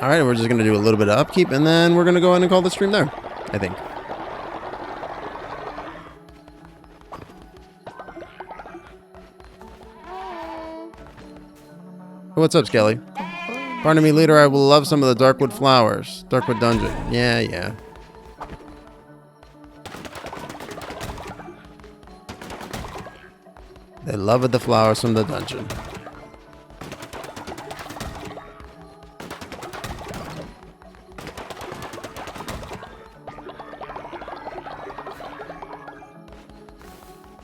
Alright, we're just going to do a little bit of upkeep, and then we're going to go ahead and call the stream there, I think. What's up, Skelly? Pardon me, leader, I will love some of the Darkwood flowers. Darkwood dungeon. Yeah, yeah. They loved the flowers from the dungeon.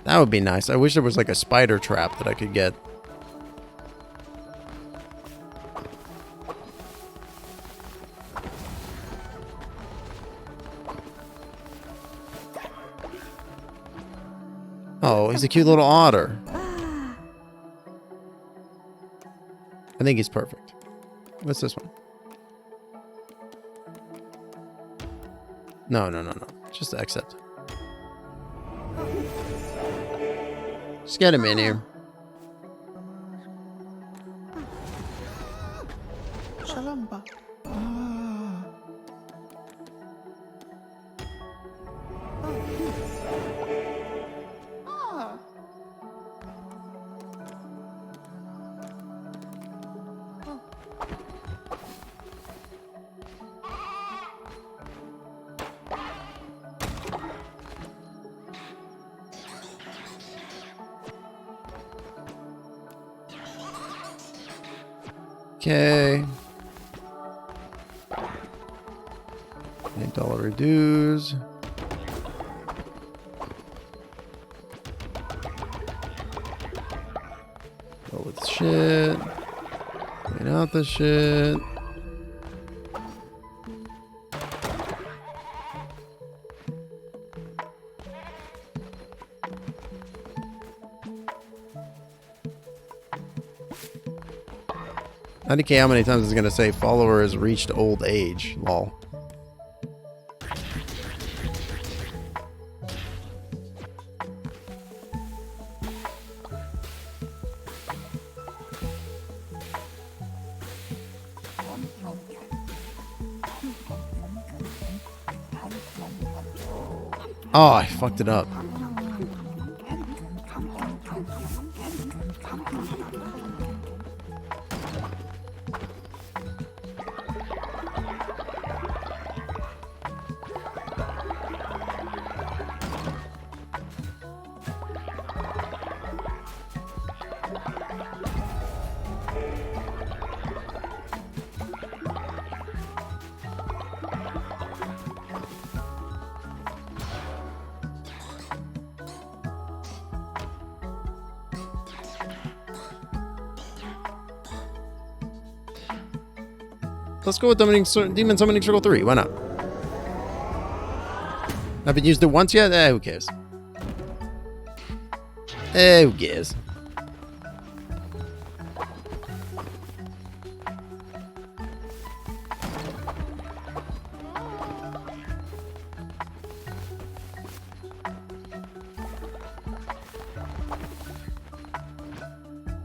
That would be nice. I wish there was like a spider trap that I could get. Oh, he's a cute little otter. I think he's perfect. What's this one? No. Just accept. Just get him in here. Okay. $8 dues. Go with shit. Clean out the shit. IDK, how many times is it gonna say follower has reached old age? Lol. Oh, I fucked it up. Let's go with Demon Summoning Circle 3. Why not? Haven't used it once yet? Who cares? Who cares?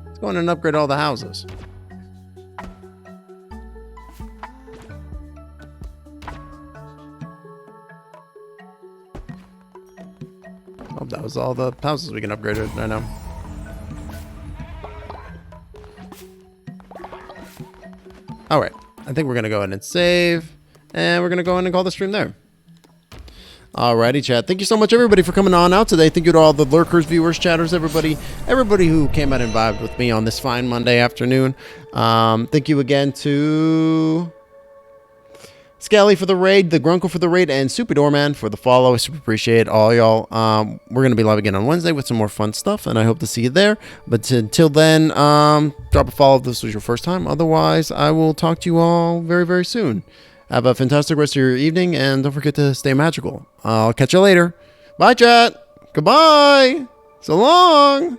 Let's go in and upgrade all the houses. Oh, that was all the houses we can upgrade right now. Alright, I think we're going to go ahead and save. And we're going to go ahead and call the stream there. Alrighty, chat. Thank you so much, everybody, for coming on out today. Thank you to all the lurkers, viewers, chatters, everybody who came out and vibed with me on this fine Monday afternoon. Thank you again to Scally for the raid, the Grunkle for the raid, and Super Doorman for the follow. I super appreciate all y'all. We're going to be live again on Wednesday with some more fun stuff, and I hope to see you there. But until then, drop a follow if this was your first time. Otherwise, I will talk to you all very, very soon. Have a fantastic rest of your evening, and don't forget to stay magical. I'll catch you later. Bye, chat. Goodbye. So long.